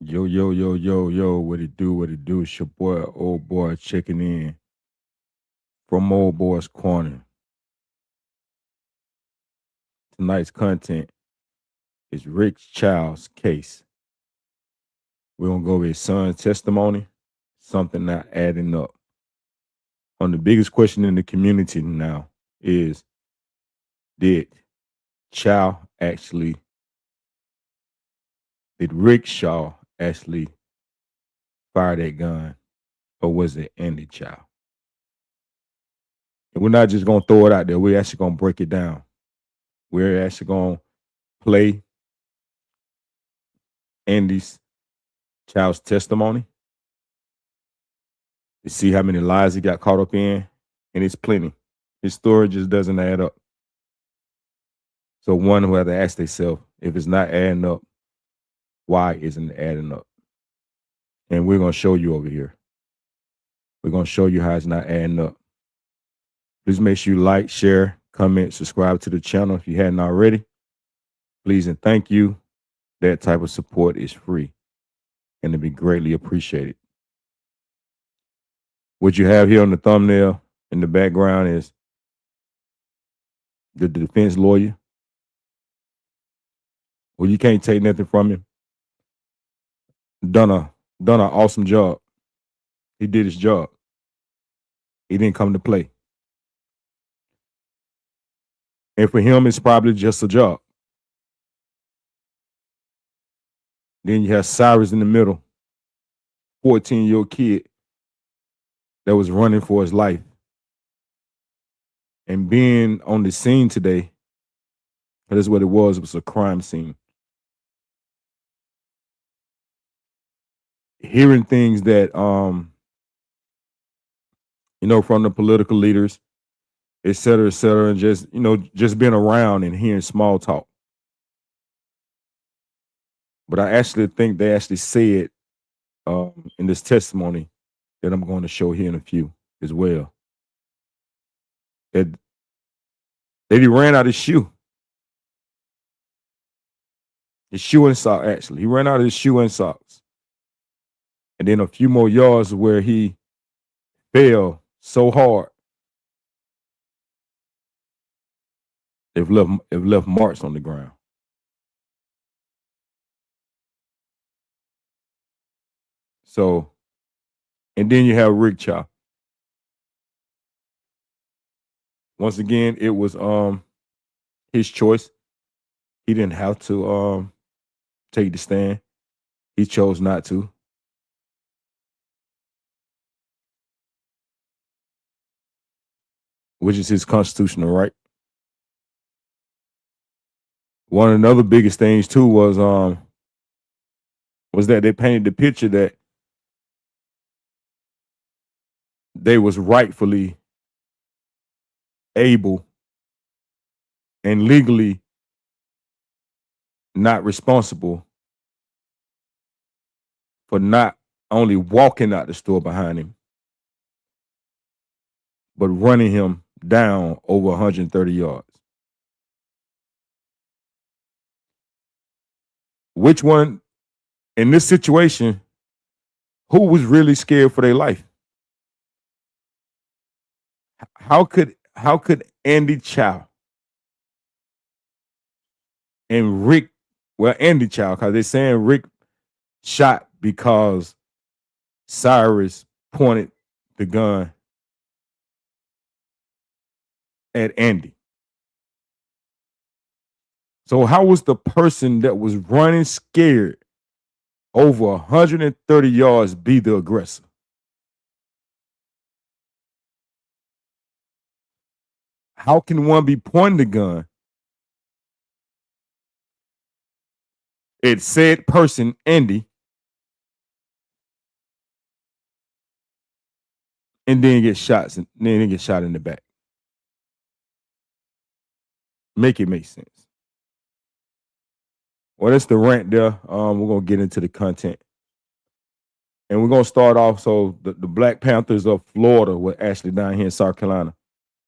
Yo, yo, yo, yo, yo, what it do, what it do? It's your boy, old boy, checking in from Old Boy's Corner. Tonight's content is Rick Chow's case. We're going to go over his son's testimony, something not adding up. The biggest question in the community now is, did Chow actually, did Rick Shaw actually fire that gun, or was it Andy Chow? And we're not just going to throw it out there. We're actually going to break it down. We're actually going to play Andy's Child's testimony to see how many lies he got caught up in, and it's plenty. His story just doesn't add up. So one who has to ask themselves, if it's not adding up, why isn't it adding up? And we're gonna show you over here. We're gonna show you how it's not adding up. Please make sure you like, share, comment, subscribe to the channel if you hadn't already. Please and thank you. That type of support is free and it'll be greatly appreciated. What you have here on the thumbnail in the background is the defense lawyer. Well, you can't take nothing from him. Done an awesome job. He did his job. He didn't come to play. And for him, it's probably just a job. Then you have Cyrus in the middle, 14-year-old kid that was running for his life. And being on the scene today, that's what it was a crime scene. Hearing things that, from the political leaders, et cetera, and just being around and hearing small talk. But I actually think they actually said in this testimony that I'm going to show here in a few as well, that he ran out his shoe. His shoe and sock, actually. He ran out of his shoe and socks. And then a few more yards where he fell so hard, they've left marks on the ground. So, and then you have Rick Chow. Once again, it was his choice. He didn't have to take the stand. He chose not to. Which is his constitutional right. One of the other biggest things too was that they painted the picture that they was rightfully able and legally not responsible for not only walking out the store behind him, but running him down over 130 yards. Which one, in this situation, who was really scared for their life? How could Andy Chow and Rick, Andy Chow, because they're saying Rick shot because Cyrus pointed the gun at Andy. So how was the person that was running scared over 130 yards be the aggressor? How can one be pointing the gun at said person, Andy, and then get shot in the back? Make it make sense. Well, that's the rant there. We're gonna get into the content. And we're gonna start off. So the Black Panthers of Florida were actually down here in South Carolina.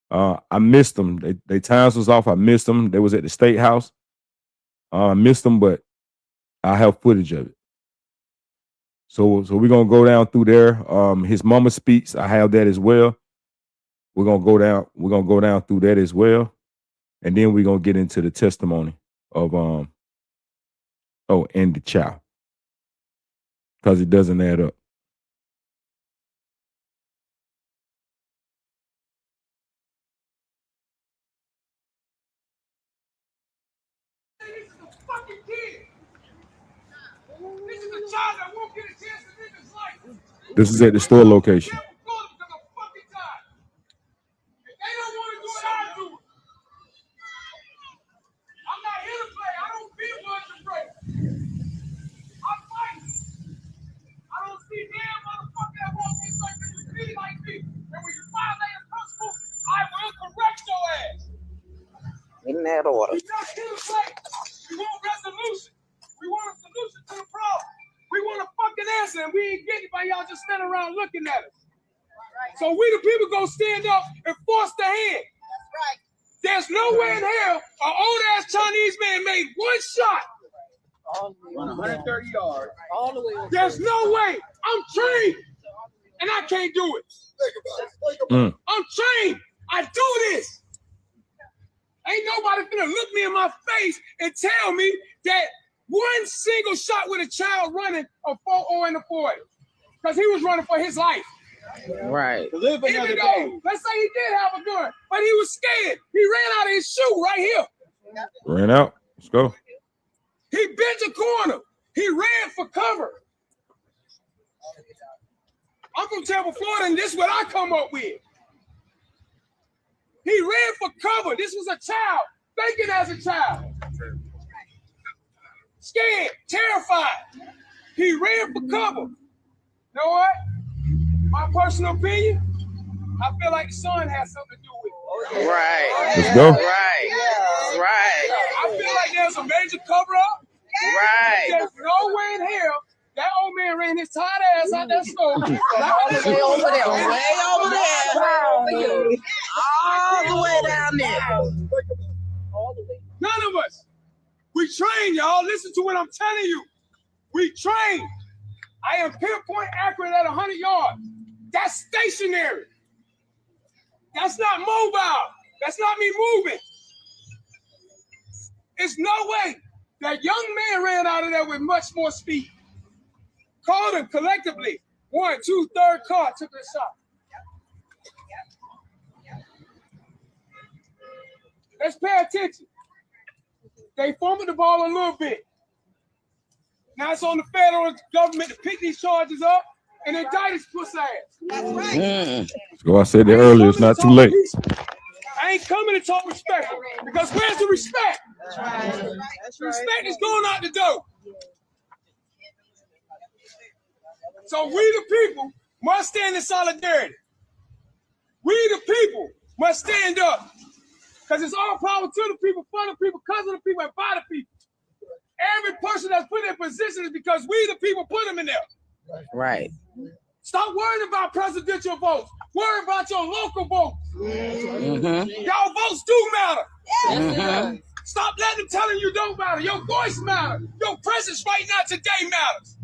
I missed them. They times was off. I missed them. They was at the State House. I missed them, but I have footage of it. So we're gonna go down through there. His mama speaks. I have that as well. We're gonna go down. We're gonna go down through that as well, and then we're gonna get into the testimony of and the Chow, because it doesn't add up. This is a child that won't get a chance to live his life. This is at the store location. If they don't want to do it, I do it. I'm not here to play. I don't feel much to play. I'm fighting. I don't see damn motherfucker that won't get something to be like me. And when you violate a principle, I will correct your ass. In that order. We're not here to play. We want resolution. We want a solution to the problem. We want a fucking answer, and we ain't getting it by y'all just standing around looking at us. So we the people gonna stand up and force the hand. That's right. There's no way in hell an old ass Chinese man made one shot. Run 130 yards. All the way. There's no way. I'm trained, and I can't do it. I'm trained. I do this. Ain't nobody gonna look me in my face and tell me that one single shot with a child running a 4-0 in the 40, because he was running for his life. Right. Even though, let's say he did have a gun, but he was scared. He ran out of his shoe right here. Ran out. Let's go. He bent a corner. He ran for cover. I'm from Tampa, Florida, and this is what I come up with. He ran for cover. This was a child, thinking as a child. Scared, terrified. He ran for cover. You know what? My personal opinion, I feel like the sun has something to do with it. Right. Let's go. Right. Right. I feel like there's a major cover-up. Right. There's no way in hell that old man ran his tired ass out that store. All the way over there. Way over there. All the way down there. None of us. We train, y'all. Listen to what I'm telling you. We train. I am pinpoint accurate at 100 yards. That's stationary. That's not mobile. That's not me moving. It's no way that young man ran out of there with much more speed. Called him collectively. 1, 2, third car took a shot. Let's pay attention. They fumbled the ball a little bit. Now it's on the federal government to pick these charges up and indict his pussy ass. That's right. So I said that earlier. It's not too late. I ain't coming to talk respect, because where's the respect? That's right. Respect is going out the door. So we the people must stand in solidarity. We the people must stand up, because it's all power to the people, for the people, because of the people, and by the people. Every person that's put in position is because we the people put them in there. Right. Stop worrying about presidential votes. Worry about your local votes. Y'all votes do matter. Stop letting them telling you don't matter. Your voice matters. Your presence right now today matters.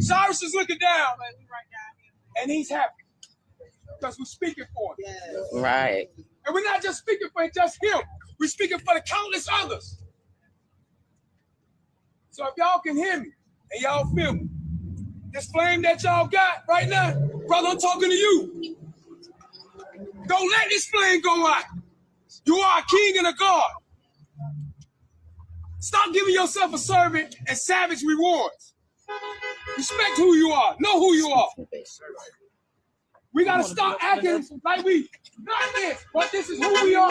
Cyrus is looking down, and he's happy because we're speaking for him. Right. And we're not just speaking for just him. We're speaking for the countless others. So if y'all can hear me and y'all feel me, this flame that y'all got right now, brother, I'm talking to you. Don't let this flame go out. You are a king and a god. Stop giving yourself a servant and savage rewards. Respect who you are. Know who you are. We got to stop acting like we not this, but this is who we are.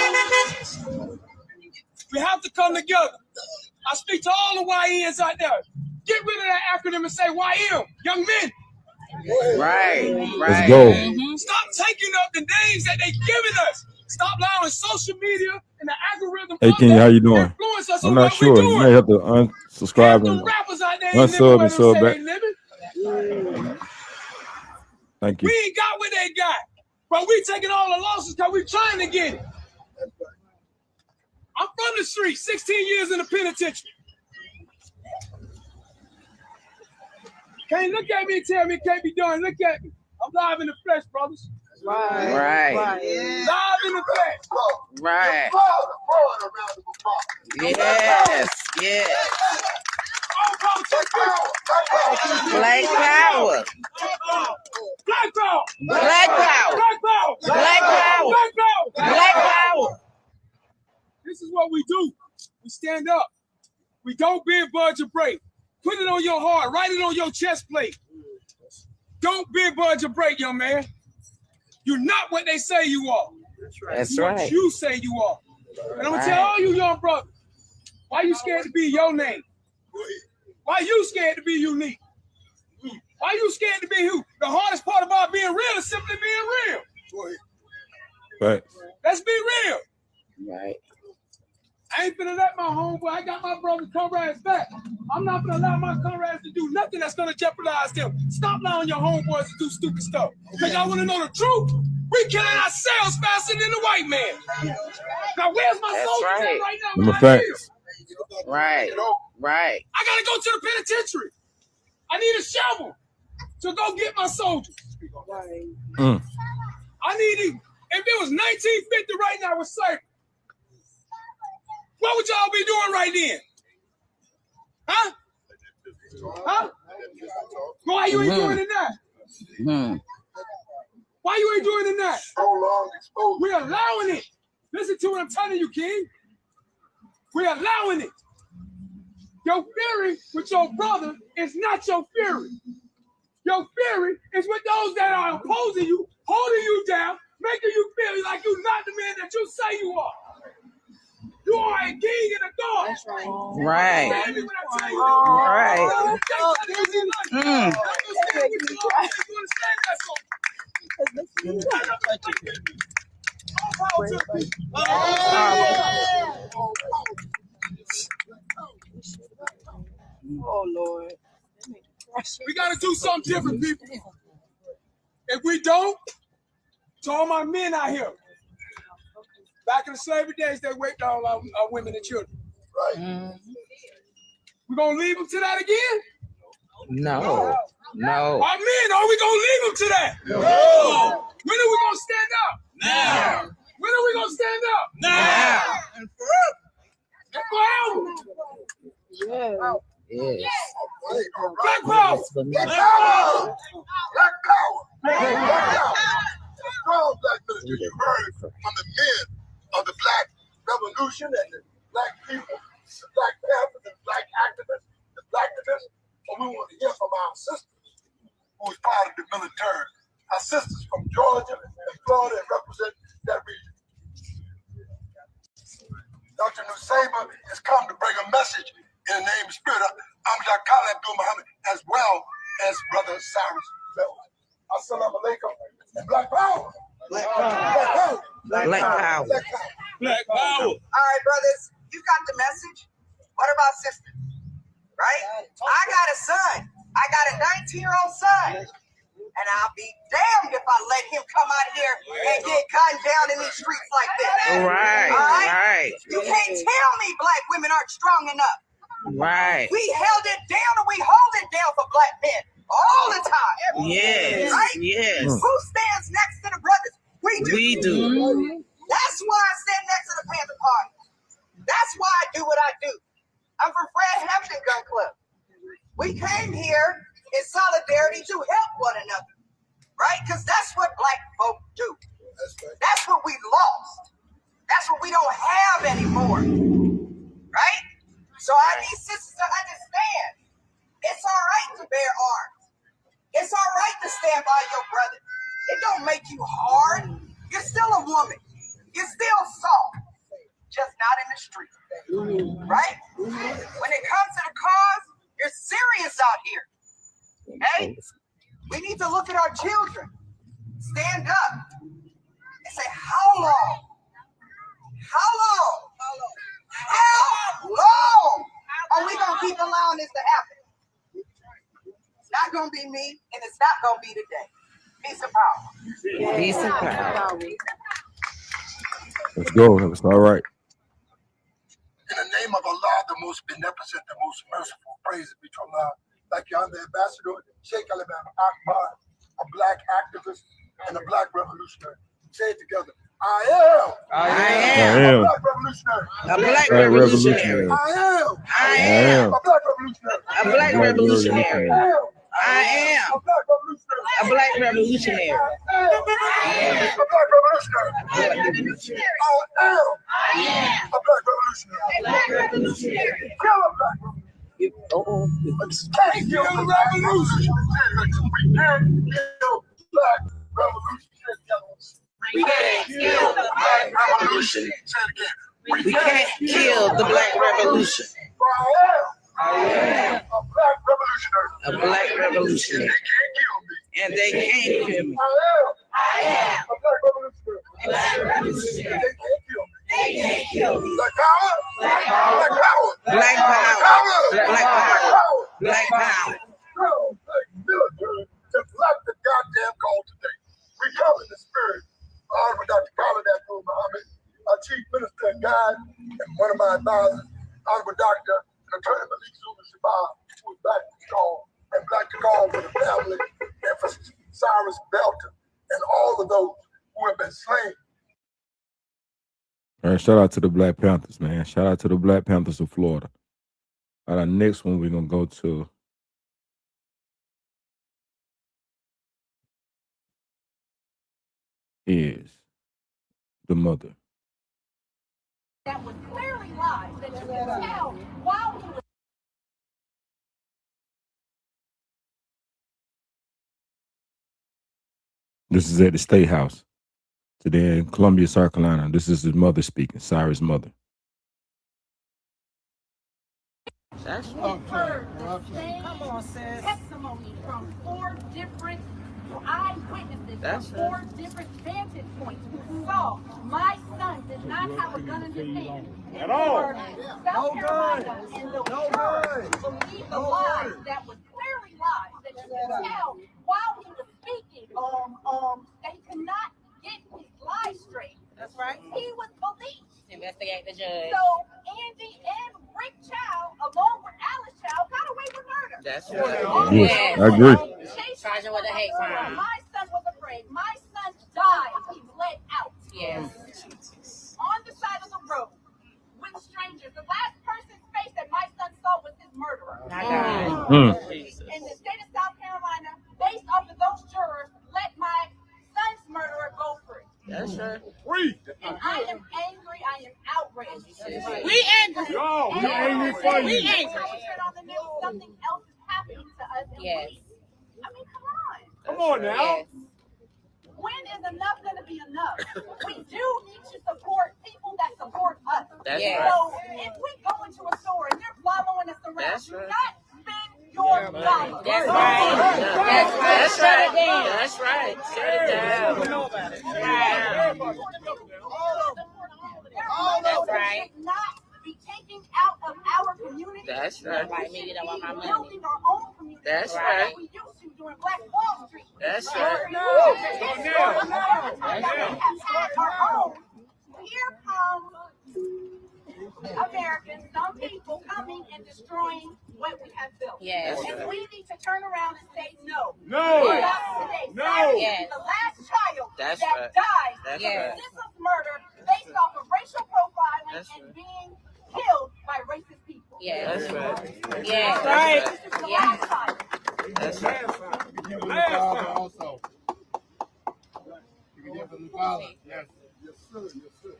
We have to come together. I speak to all the YNs out there. Get rid of that acronym and say YM, young men. Right. Let's go. Stop taking up the names that they giving us. Stop allowing social media and the algorithm. Hey, King, how you doing? Influence us I'm on not what sure. we're You doing. may have to unsubscribe Them and rappers out there ain't unsub living and sub where back. they say they living. Thank We you. ain't got what they got, but we taking all the losses because we trying to get it. I'm from the street, 16 years in the penitentiary. Can't look at me and tell me it can't be done. Look at me. I'm live in the flesh, brothers. Right. Live in the flesh. Right. Yes. Yes. Black power. Black power. Black power. Black power. Black power. Black power. Black power. This is what we do. We stand up. We don't bend, budge, or break. Put it on your heart. Write it on your chest plate. Don't bend, budge, or break, young man. You're not what they say you are. That's You're right. what you say you are. And I'm going to tell all you young brothers, why you scared to be your name? Why you scared to be unique? Why you scared to be who? The hardest part about being real is simply being real. Right. Let's be real. Right. I ain't finna let my homeboy, I got my brother comrades back. I'm not gonna allow my comrades to do nothing that's gonna jeopardize them. Stop allowing your homeboys to do stupid stuff. Because y'all wanna know the truth? We killing ourselves faster than the white man. Now where's my soldiers at right now? Number facts. Right. Right. I gotta go to the penitentiary. I need a shovel to go get my soldiers. I need it. If it was 1950 right now with slavery, what would y'all be doing right then? Huh? Huh? Why you ain't doing it now? Why you ain't doing it now? We're allowing it. Listen to what I'm telling you, King. We're allowing it. Your fury with your brother is not your fury. Your fury is with those that are opposing you, holding you down, making you feel like you're not the man that you say you are. You are a king and a god. That's right. Right. Right. Oh, Lord. We got to do something different, people. If we don't, to all my men out here, back in the slavery days, they raped all our women and children. Right. We gonna leave them to that again? No. No. Our men, are we gonna leave them to that? No. When are we gonna stand up? Now. When are we gonna stand up? Now. And forever. And forever. Yes. Black power. Black power. Black power. Black power. Strong black ministry you heard from the men of the black revolution and the black people, the black panthers, the black activists, the blacktivists. And we want to hear from our sisters who is part of the military. Our sisters from Georgia and Florida and represent that region. Dr. Nusayba has come to bring a message in the name of Spirit of Amjad Khaled Abdul Muhammad, as well as Brother Cyrus Bell. Assalamu alaikum. Black power. Black power. Black power. Black power. All right, brothers, you got the message. What about sisters? Right? I got a son. I got a 19-year-old son. And I'll be damned if I let him come out here and get gunned down in these streets like this. Right. All right? Right. You can't tell me black women aren't strong enough. Right. We held it down and we hold it down for black men all the time. Yes. Right? Yes. Who stands next to the brothers? We do. We do. That's why I stand next to the Panther Party. That's why I do what I do. I'm from Fred Hampton Gun Club. We came here in solidarity to help one another, right? Because that's what black folk do. That's what we lost. That's what we don't have anymore, right? So I need sisters to understand it's all right to bear arms. It's all right to stand by your brother. It don't make you hard. You're still a woman. You're still soft, just not in the street, right? When it comes to the cause, you're serious out here. Hey, we need to look at our children, stand up, and say, how long? How long? How long are we going to keep allowing this to happen? It's not going to be me, and it's not going to be today. Peace and power. Peace and power. Let's go. That's all right. In the name of Allah, the most beneficent, the most merciful, praise be to Allah. like I'm the ambassador, Sheikh Alabama Akbar, a black activist and a black revolutionary. Say it together. I am a black revolutionary. A black revolutionary. I am a black revolutionary. A black revolutionary. I am a black revolutionary. a black revolutionary. I am a black revolutionary. I am a black revolutionary. Kill a black revolutionary. Can't kill the revolution. We can't kill black revolution. We can't kill the black revolution. Say it again. We can't kill the black revolution. I am a black revolutionary. A black revolutionary. And they can't kill me. And they can't kill me. I am a black revolutionary. A black revolutionary. And they can't kill me. They can't kill me. Black power. Black power. Black power. Black power. Black power. Black power. Military to black the goddamn call today. We come in the spirit. Honorable Dr. Khalid Abdul Muhammad, our chief minister and guide, and one of my advisors, Honorable Dr. and Attorney Malik Zuma Shabazz, who is black to call, and black to call for the family, and for Cyrus Belton, and all of those who have been slain. All right, shout out to the Black Panthers, man. Shout out to the Black Panthers of Florida. All right, our next one we're going to go to is the mother. That was clearly lies that you can tell while he was. This is at the State House today in Columbia, South Carolina. This is his mother speaking, Cyrus' mother. That's heard the same testimony from 4 different eyewitnesses from 4 different vantage points who saw my son did not have a gun in his hand. At all. South Carolina and the jurors believe the lies that was clearly lies that you can tell while he was speaking that he could not get his lies straight. That's right. He was believed. Investigate the judge. So Andy and Rick Chow, along with Alice Chow, got away with murder. That's right. Yes, I agree. Charging with a hate crime. My son was afraid. My son died. He bled out. Yes. On the side of the road with strangers. The last person's face that my son saw was his murderer. In the state of South Carolina, based off of those jurors, let my son's murderer go free. That's right. And I am angry. I am outraged. We angry. Yo, we angry for We you. angry. Turn on the news, something else is happening to us. And Yes. I mean, come on. Come on now. Yes. When is enough going to be enough? We do need to support people that support us. That's So right. if we go into a store and they're following us around, That's do right. not spend your dollar. That's right. That's right. That's right. Shut it down. That's right. Should not be taking out of our community. That's right. We should be building our own community. That's like right. we used to during Black Wall Street. That's right. Here come Americans, some people coming and destroying what we have built. Yes. And we need to turn around and say no. No. Stop today. No. Cyrus Yes. is the last child That's that right. died That's in right. a senseless murder based off of racial profiling That's and right. being killed by racist people. Yes. That's right. Yes. Right. This is the Yes. last child. That's right. Father also. You can hear from the Father. Yes. Yes, sir. Yes, sir.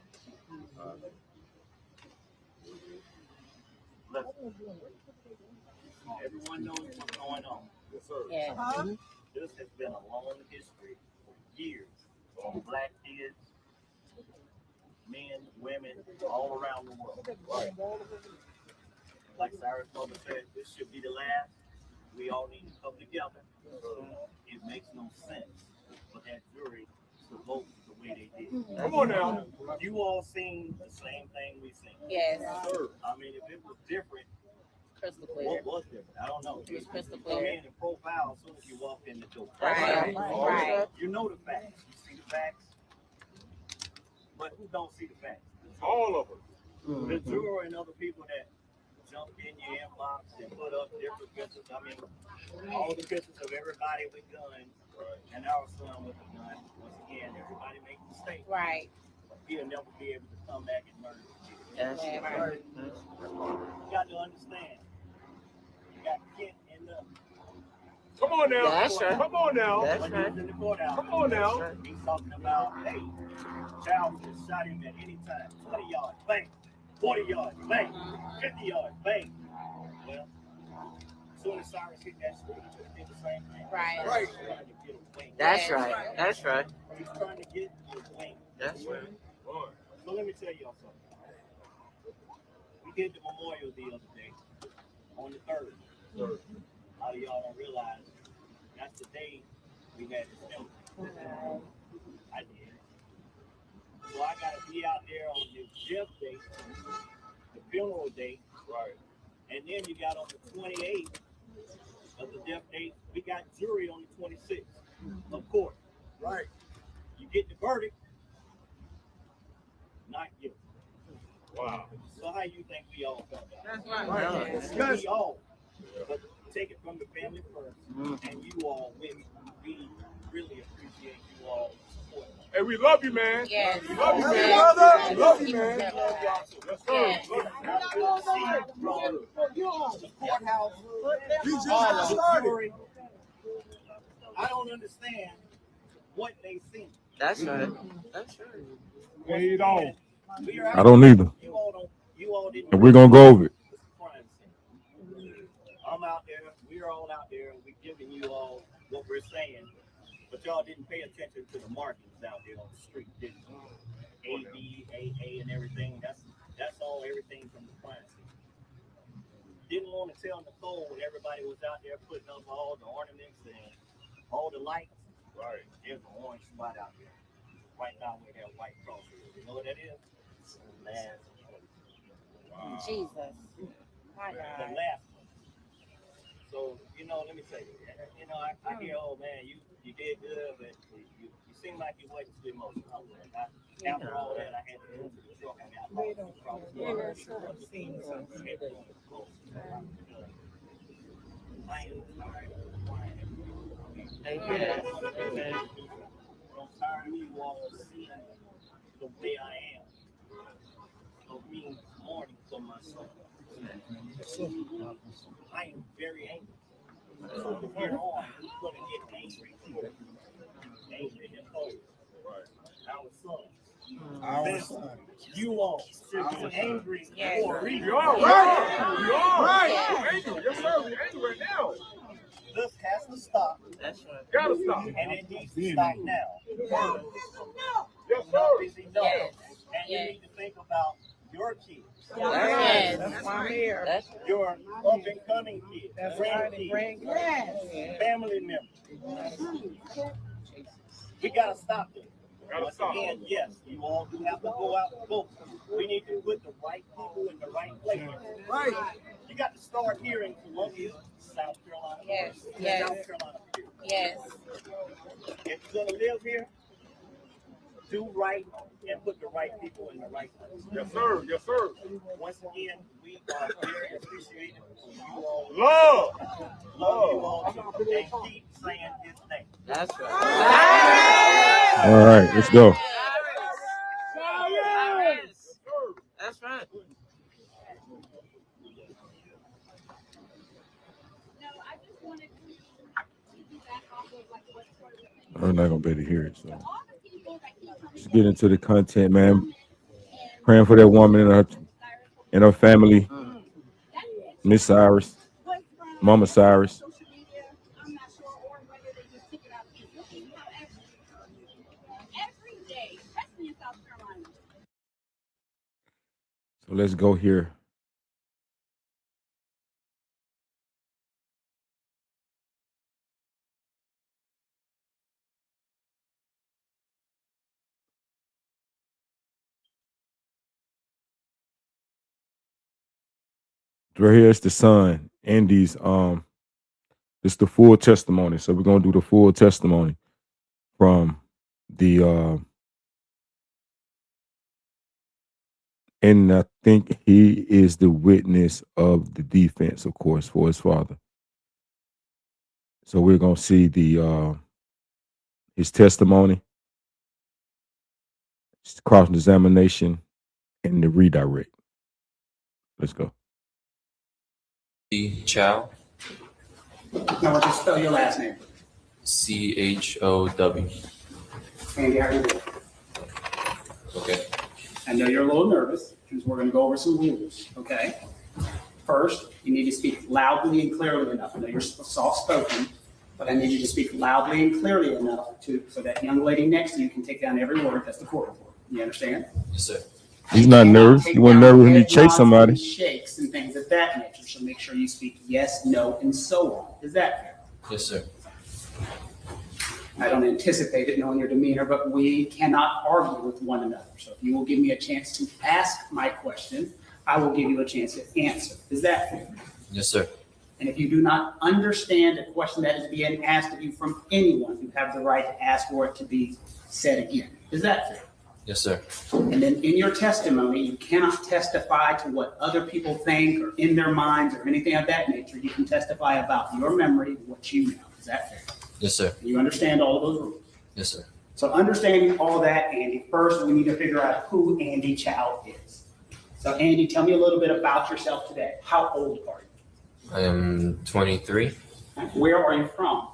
Everyone knows what's going on. Yes, sir. Yes. This has been a long history for years on black kids, men, women, all around the world. Like Cyrus' mother said, this should be the last. We all need to come together. It makes no sense for that jury to vote the way they did. Come on now. You all seen the same thing we seen. Yes. I mean, if it was different, Crystal clear. what was different? I don't know. It was crystal Come clear. in and profile as soon as you walk in the door. Right. Right. You know the facts. You see the facts. But who don't see the facts? All of us. The juror and other people that jump in your inbox and put up different pictures. I mean, all the pictures of everybody with guns and our son with a gun. Once again, everybody makes mistakes. Right. But he'll never be able to come back and murder you. That's right. You got to understand. You got Kent in the. Come on now. That's right. Come on now. That's When right. he's in the courthouse, Come on now. he's talking about, hey, Chow just shot him at any time. 20 yards, bang. 40 yards, bang. 50 yards, bang. Well, as soon as Cyrus hit that street, he did the same thing. Right. Right. He's trying to get away. That's right. That's right. He's trying to get away. That's right. So let me tell y'all something. We did the memorial the other day on the 3rd. A lot of y'all don't realize that's the day we had the snow. I did. So I got to be out there on the death day, the funeral day. Right. And then you got on the 28th of the death date, we got jury on the 26th of court. Right. You get the verdict, not guilty. Wow. So how you think we all felt about it? That's right. We all. But take it from the family first, and you all, we really appreciate you all support. Hey, we love you, man. Yes. We love you, man. Yes. Brother. We love you, man. Yes. Yes, sir. You just started. I don't understand what they see. That's right. That's right. Hey, don't. I don't either. You all didn't. And we're gonna go over it. I'm out there. We're all out there, and we're giving you all what we're saying. But y'all didn't pay attention to the markings out there on the street, did you? A, B, A, and everything. That's all everything from the crime scene. Didn't want to tell Nicole when everybody was out there putting up all the ornaments and all the lights. Right. There's an orange spot out there. Right now where that white cross is. You know what that is? Man. Wow. Jesus. My The God. last one. So, let me tell you, I hear, oh man, you did good, but you seem like you wasn't too emotional. After all that, I had to go to the truck. I got lost. Amen. I'm tired of you all seeing the way I am. Of me mourning for my son. I am very angry. So from here on, we're going to get angry. Angry and cold. Our son. You all should be angry for a reason. You are right. You are right. We're angry. Yes, sir. We're angry right now. This has to stop. That's right. Gotta stop. And it needs to stop now. Yes, sir. Is enough. Yes. And you need to think about your kids. Yes. That's why I'm here. That's Your up and coming kids. That's right. Grandkids. Family members. We gotta stop this. Once again, yes, you all do have to go out and vote. We need to put the right people in the right place. Right. You got to start here in Columbia, South Carolina. Yes, yes. South Carolina. yes. If you're gonna live here, do right and put the right people in the right place. Yes, sir. Yes, sir. Once again, we are very appreciative of you all. Love. Love you all and keep saying his name. That's right. All right, let's go. That's right. I'm not gonna be able to hear it, so just get into the content, man. Praying for that woman and her family, Miss Cyrus, Mama Cyrus. So let's go here. Right here is the son. Andy's it's the full testimony. So we're gonna do the full testimony from the And I think he is the witness of the defense, of course, for his father. So we're gonna see the his testimony, cross examination, and the redirect. Let's go. Chow. Now, would you spell your last name? Chow. Andy, how you doing? Okay. I know you're a little nervous because we're going to go over some rules, okay? First, you need to speak loudly and clearly enough. I know you're soft-spoken, but I need you to speak loudly and clearly enough so that young lady next to you can take down every word that's the court report. You understand? Yes, sir. He's not nervous. He wasn't nervous when he chased somebody. Shakes and things of that nature. So make sure you speak yes, no, and so on. Is that fair? Yes, sir. I don't anticipate it knowing your demeanor, but we cannot argue with one another. So if you will give me a chance to ask my question, I will give you a chance to answer. Is that fair? Yes, sir. And if you do not understand a question that is being asked of you from anyone, you have the right to ask for it to be said again. Is that fair? Yes, sir. And then in your testimony, you cannot testify to what other people think or in their minds or anything of that nature. You can testify about your memory, what you know. Is that fair? Yes, sir. You understand all of those rules? Yes, sir. So understanding all that, Andy, first we need to figure out who Andy Chow is. So Andy, tell me a little bit about yourself today. How old are you? I am 23. Where are you from?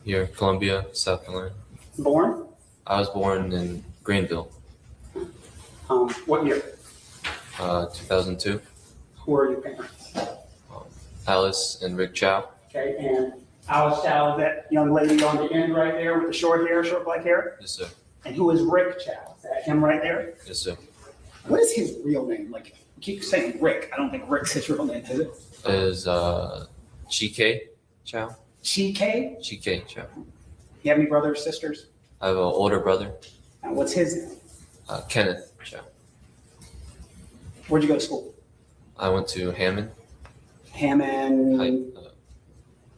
Here, Columbia, South Carolina. Born? I was born in Greenville. What year? 2002. Who are your parents? Alice and Rick Chow. Okay, and Alice Chow, that young lady on the end right there with the short hair, short black hair? Yes, sir. And who is Rick Chow? Is that him right there? Yes, sir. What is his real name? Like, you keep saying Rick. I don't think Rick's his real name, is it? Is Chike Chow? Chike? Chike Chow. You have any brothers or sisters? I have an older brother. And what's his name? Kenneth Chow. Where'd you go to school? I went to Hammond. Hammond.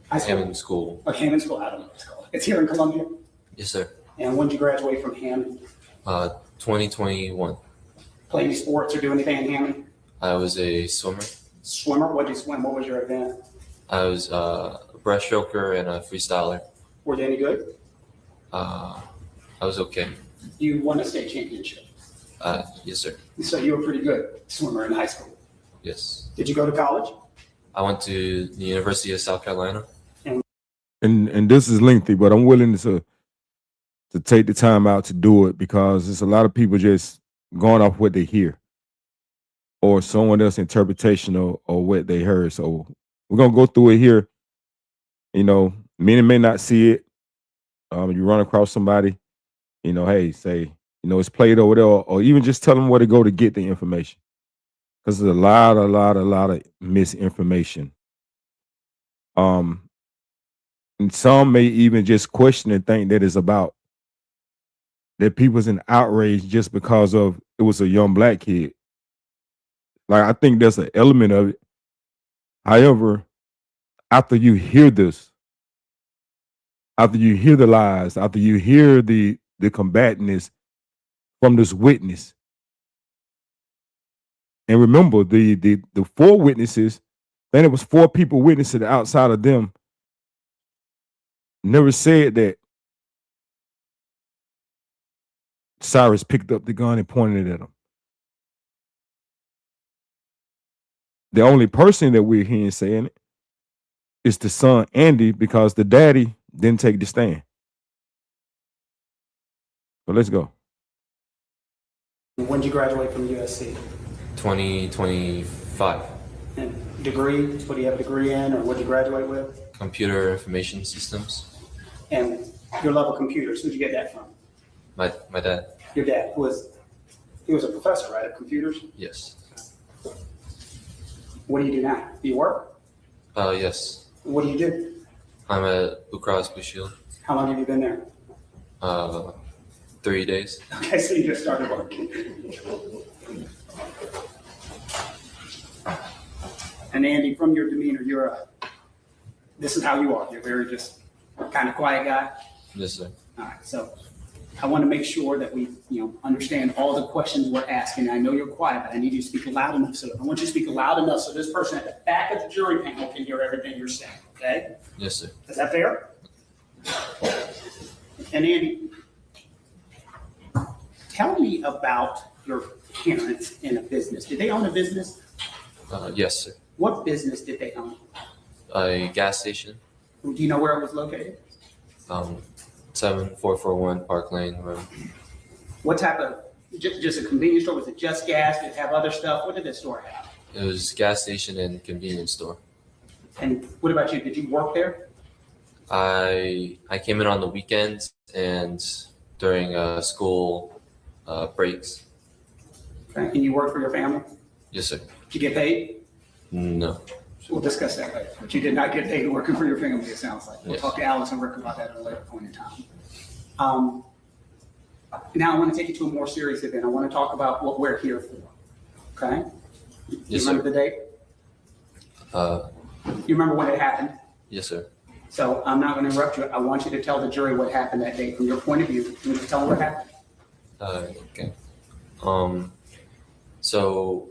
High school? Hammond School. Oh, Hammond School. I don't know what it's called. It's here in Columbia. Yes, sir. And when did you graduate from Hammond? 2021. Play any sports or do anything in Hammond? I was a swimmer. Swimmer? What did you swim? What was your event? I was a breaststroker and a freestyler. Were you any good? I was okay. You won a state championship. Yes, sir. So you were pretty good swimmer in high school. Yes. Did you go to college? I went to the University of South Carolina. And this is lengthy, but I'm willing to take the time out to do it because there's a lot of people just going off what they hear or someone else's interpretation or what they heard. So we're gonna go through it here. You know, many may not see it. You run across somebody, you know, hey, say, you know, it's played over there, or even just tell them where to go to get the information. Because there's a lot of misinformation. And some may even just question and think that it's about that people's in outrage just because of it was a young black kid. Like, I think there's an element of it. However, after you hear this, after you hear the lies, after you hear the combatantness from this witness, and remember the 4 witnesses, then it was 4 people witnessing outside of them, never said that Cyrus picked up the gun and pointed it at him. The only person that we're hearing saying it is the son, Andy, because the daddy didn't take the stand. So let's go. When did you graduate from USC? 2025. And degree? What do you have a degree in, or what did you graduate with? Computer Information Systems. And your love of computers, who'd you get that from? My dad. Your dad he was a professor, right, of computers? Yes. What do you do now? Do you work? Yes. What do you do? I'm at Blue Cross Blue Shield. How long have you been there? 3 days. Okay, so you just started working. And Andy, from your demeanor, this is how you are. You're very just kind of quiet guy. Yes, sir. All right, so I want to make sure that we, understand all the questions we're asking. I know you're quiet, but I need you to speak loud enough. So I want you to speak loud enough so this person at the back of the jury panel can hear everything you're saying. Okay? Yes, sir. Is that fair? And Andy, tell me about your parents in a business. Did they own a business? Yes, sir. What business did they own? A gas station. Do you know where it was located? 7441 Park Lane Road. What type of, just a convenience store? Was it just gas? Did it have other stuff? What did the store have? It was gas station and convenience store. And what about you? Did you work there? I came in on the weekends and during school breaks. Okay. And you worked for your family? Yes, sir. Did you get paid? No. We'll discuss that later. But you did not get paid working for your family, it sounds like. We'll talk to Alice and Rick about that at a later point in time. Now I want to take you to a more serious event. I want to talk about what we're here for. Okay? You remember the date? You remember when it happened? Yes, sir. So I'm not going to interrupt you. I want you to tell the jury what happened that day from your point of view. Can you tell them what happened? Okay. So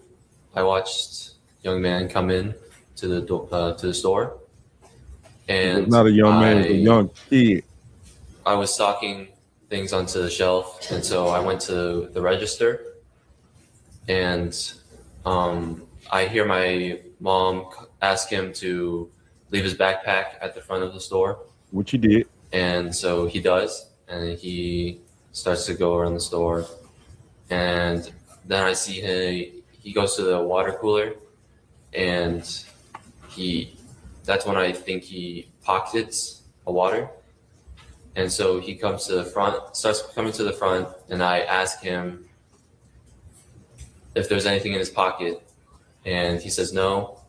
I watched a young man come in to the store, and it's not a young man, it's a young kid. I was stocking things onto the shelf, and so I went to the register, and I hear my mom ask him to leave his backpack at the front of the store. Which he did. And so he does, and he starts to go around the store, and then I see he goes to the water cooler, and that's when I think he pockets a water. And so he comes to the front, starts coming to the front, and I ask him if there's anything in his pocket, and he says no.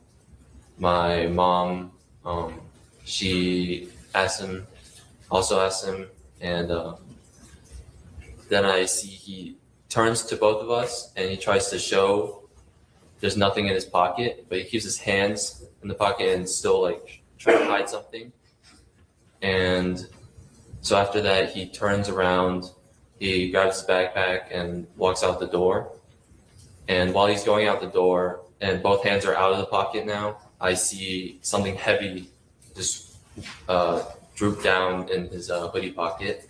My mom, she also asked him, and then I see he turns to both of us, and he tries to show there's nothing in his pocket, but he keeps his hands in the pocket and still like trying to hide something. And so after that, he turns around, he grabs his backpack and walks out the door. And while he's going out the door, and both hands are out of the pocket now, I see something heavy just droop down in his hoodie pocket.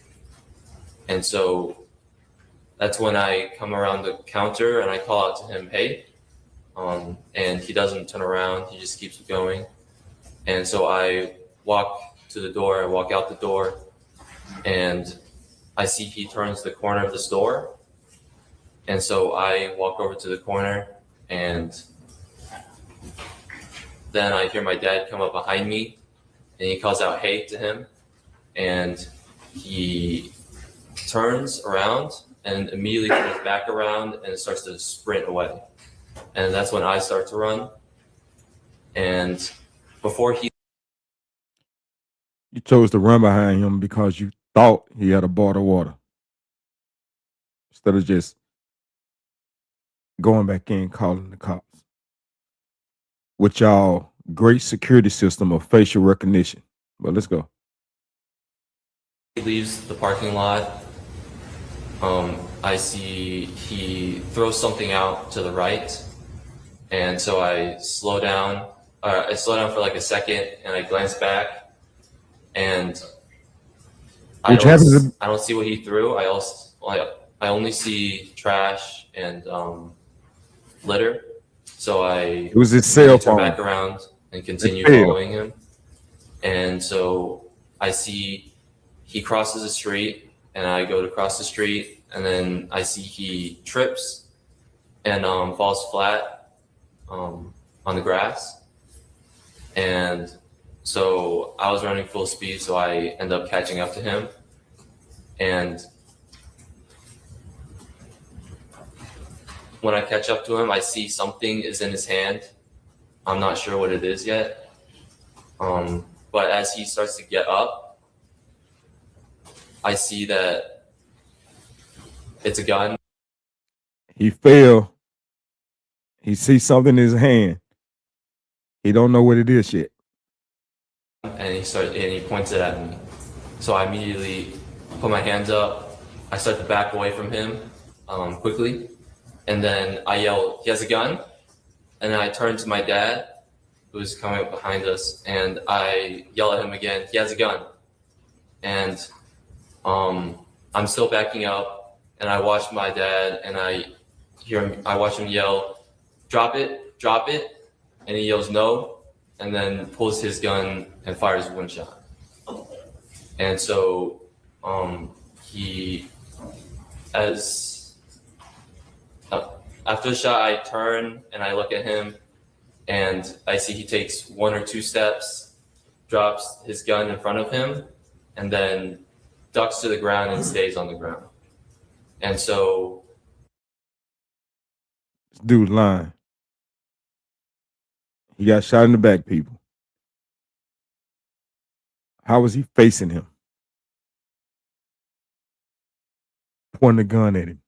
And so that's when I come around the counter and I call out to him, hey, and he doesn't turn around, he just keeps going. And so I walk to the door, I walk out the door, and I see he turns the corner of the store. And so I walk over to the corner, and then I hear my dad come up behind me, and he calls out, hey, to him. And he turns around and immediately turns back around and starts to sprint away. And that's when I start to run. And before You chose to run behind him because you thought he had a bottle of water, instead of just going back in calling the cops. With y'all great security system of facial recognition. But let's go. he leaves the parking lot, I see he throws something out to the right. And so I slow down. I slow down for like a second, and I glance back, and I don't see what he threw. I only see trash and litter. So it was his cell phone. Turn back around and continue following him. And so I see he crosses the street, and I go to cross the street, and then I see he trips and falls flat on the grass. And so I was running full speed, so I end up catching up to him. And when I catch up to him, I see something is in his hand. I'm not sure what it is yet. But as he starts to get up, I see that it's a gun. He fell. He sees something in his hand. He don't know what it is yet. And he points it at me. So I immediately put my hands up I start to back away from him quickly, and then I yell, "He has a gun!" And then I turn to my dad, who's coming up behind us, and I yell at him again, "He has a gun!" And I'm still backing up, and I watch my dad, and I watch him yell, "Drop it, drop it," and he yells no, and then pulls his gun and fires one shot. And so he, as after the shot, I turn and I look at him, and I see he takes 1 or 2 steps, drops his gun in front of him, and then ducks to the ground and stays on the ground. And so This dude's lying. He got shot in the back, people. How was he facing him? Pointing a gun at him.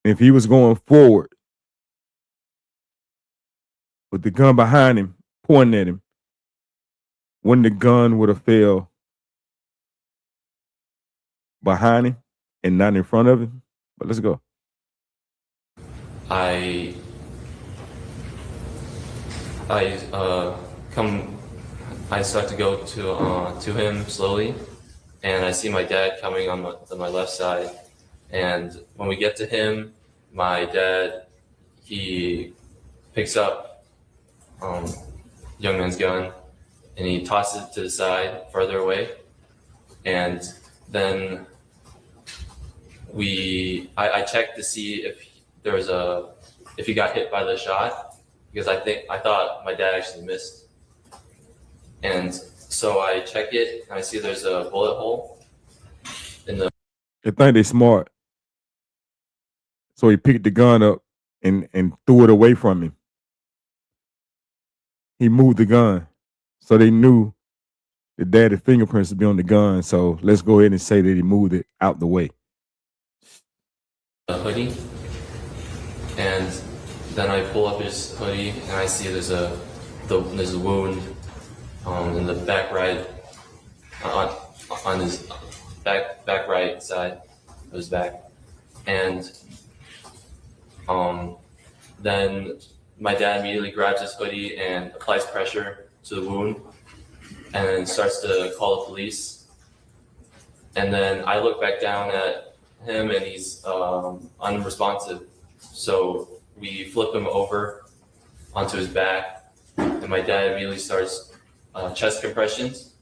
If he was going forward with the gun behind him, pointing at him, when the gun would have fell behind him and not in front of him. But let's go. I start to go to him slowly, and I see my dad coming on my left side. And when we get to him, my dad, he picks up young man's gun, and he tosses it to the side further away. And then I checked to see if if he got hit by the shot, because I thought my dad actually missed. And so I check it, and I see there's a bullet hole in the. They think they smart. So he picked the gun up and threw it away from him. He moved the gun. So they knew the daddy's fingerprints would be on the gun. So let's go ahead and say that he moved it out the way. A hoodie, and then I pull up his hoodie, and I see there's a wound in the back right on his back right side of his back, and then my dad immediately grabs his hoodie and applies pressure to the wound, and then starts to call the police. And then I look back down at him, and he's unresponsive. So we flip him over onto his back, and my dad immediately starts chest compressions,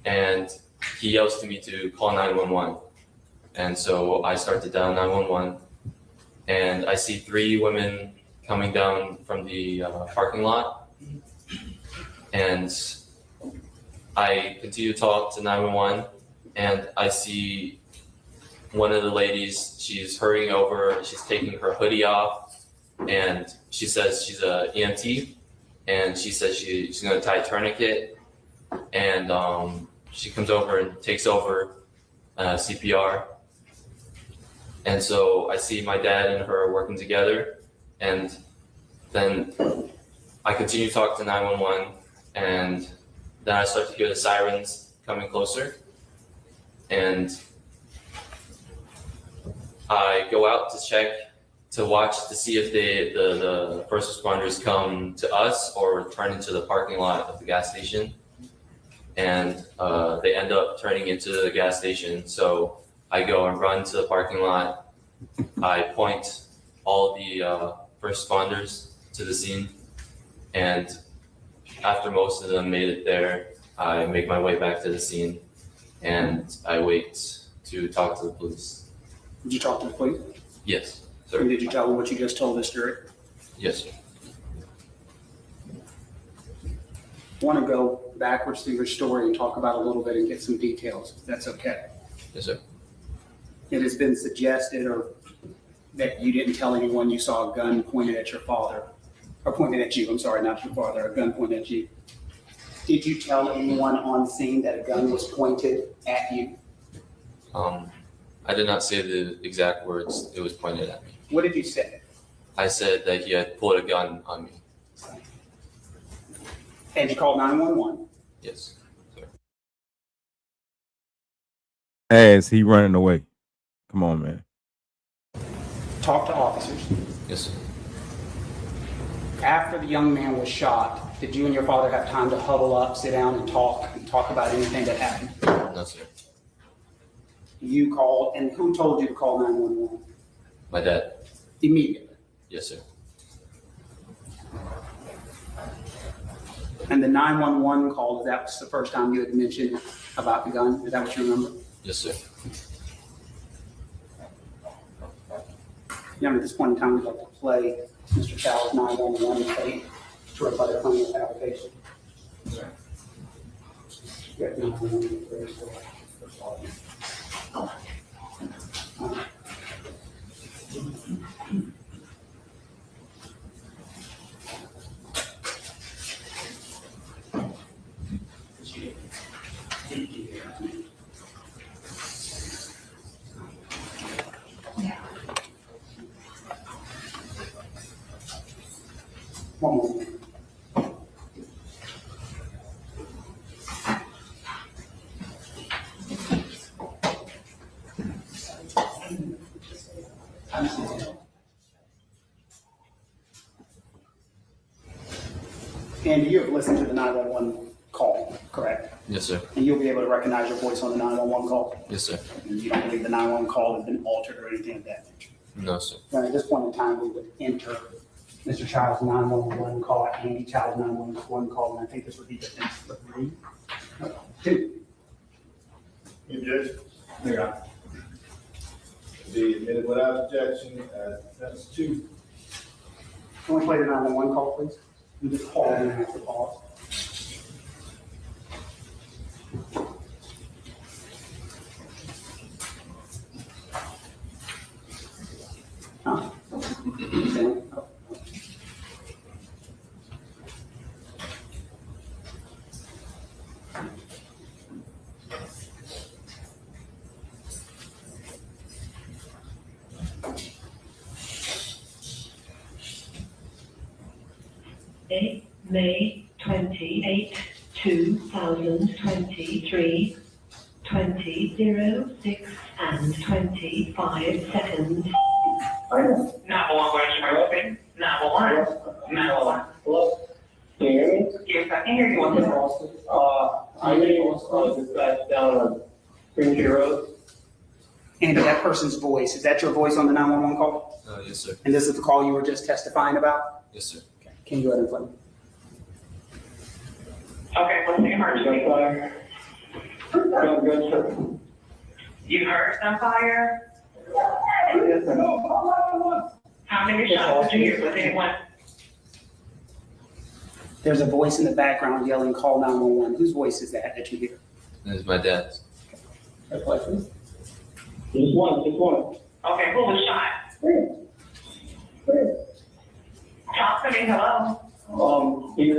and he yells to me to call 911. And so I start to dial 911, and I see 3 women coming down from the parking lot, and I continue to talk to 911, and I see one of the ladies, she's hurrying over, she's taking her hoodie off, and she says she's a EMT, and she says she's going to tie a tourniquet, and she comes over and takes over CPR. And so I see my dad and her working together, and then I continue to talk to 911, and then I start to hear the sirens coming closer, and I go out to check, to watch to see if the first responders come to us or turn into the parking lot of the gas station. And they end up turning into the gas station. So I go and run to the parking lot. I point all the first responders to the scene. And after most of them made it there, I make my way back to the scene, and I wait to talk to the police. Did you talk to the police? Yes, sir. And did you tell them what you just told us, jury? Yes, sir. I want to go backwards through your story and talk about a little bit and get some details, if that's okay. Yes, sir. It has been suggested that you didn't tell anyone you saw a gun pointed at your father, or pointed at you, I'm sorry, not your father, a gun pointed at you. Did you tell anyone on scene that a gun was pointed at you? I did not say the exact words it was pointed at me. What did you say? I said that he had pulled a gun on me. And you called 911? Yes. as he running away. Come on, man. Talk to officers. Yes, sir. After the young man was shot, did you and your father have time to huddle up, sit down, and talk about anything that happened? No, sir. You called, and who told you to call 911? My dad. Immediately. Yes, sir. And the 911 call, that was the first time you had mentioned about the gun? Is that what you remember? Yes, sir. At this point in time, we'd like to play Mr. Chow's 911 tape to rebut a claim of fabrication. Yeah, 911, very slow. One moment. Andy, you have listened to the 911 call, correct? Yes, sir. And you'll be able to recognize your voice on the 911 call? Yes, sir. And you don't believe the 911 call has been altered or anything of that nature? No, sir. Now, at this point in time, we would enter Mr. Child's 911 call, Andy Child's 911 call, and I think this would be defense for 3. No, 2. You judge, There you are. be admitted without objection as defense 2. Can we play the 911 call, please? You just call in and have to pause. Huh? May 28, 2023, 20:06 and 25 seconds. 911 question, are you open? 911. 911. Hello? Can you hear me? Yes, I can hear you. I need this guy's down on Greentree Road. Andy, that person's voice, is that your voice on the 911 call? Yes, sir. And this is the call you were just testifying about? Yes, sir. Okay. Can you go ahead and play? Okay, what's the emergency? You heard some fire? Yes, sir. How many shots did you hear? Was anyone? There's a voice in the background yelling, call 911. Whose voice is that you hear? That is my dad's. Okay, play, please. Just one. Okay, who was shot? Talk to me, hello? He's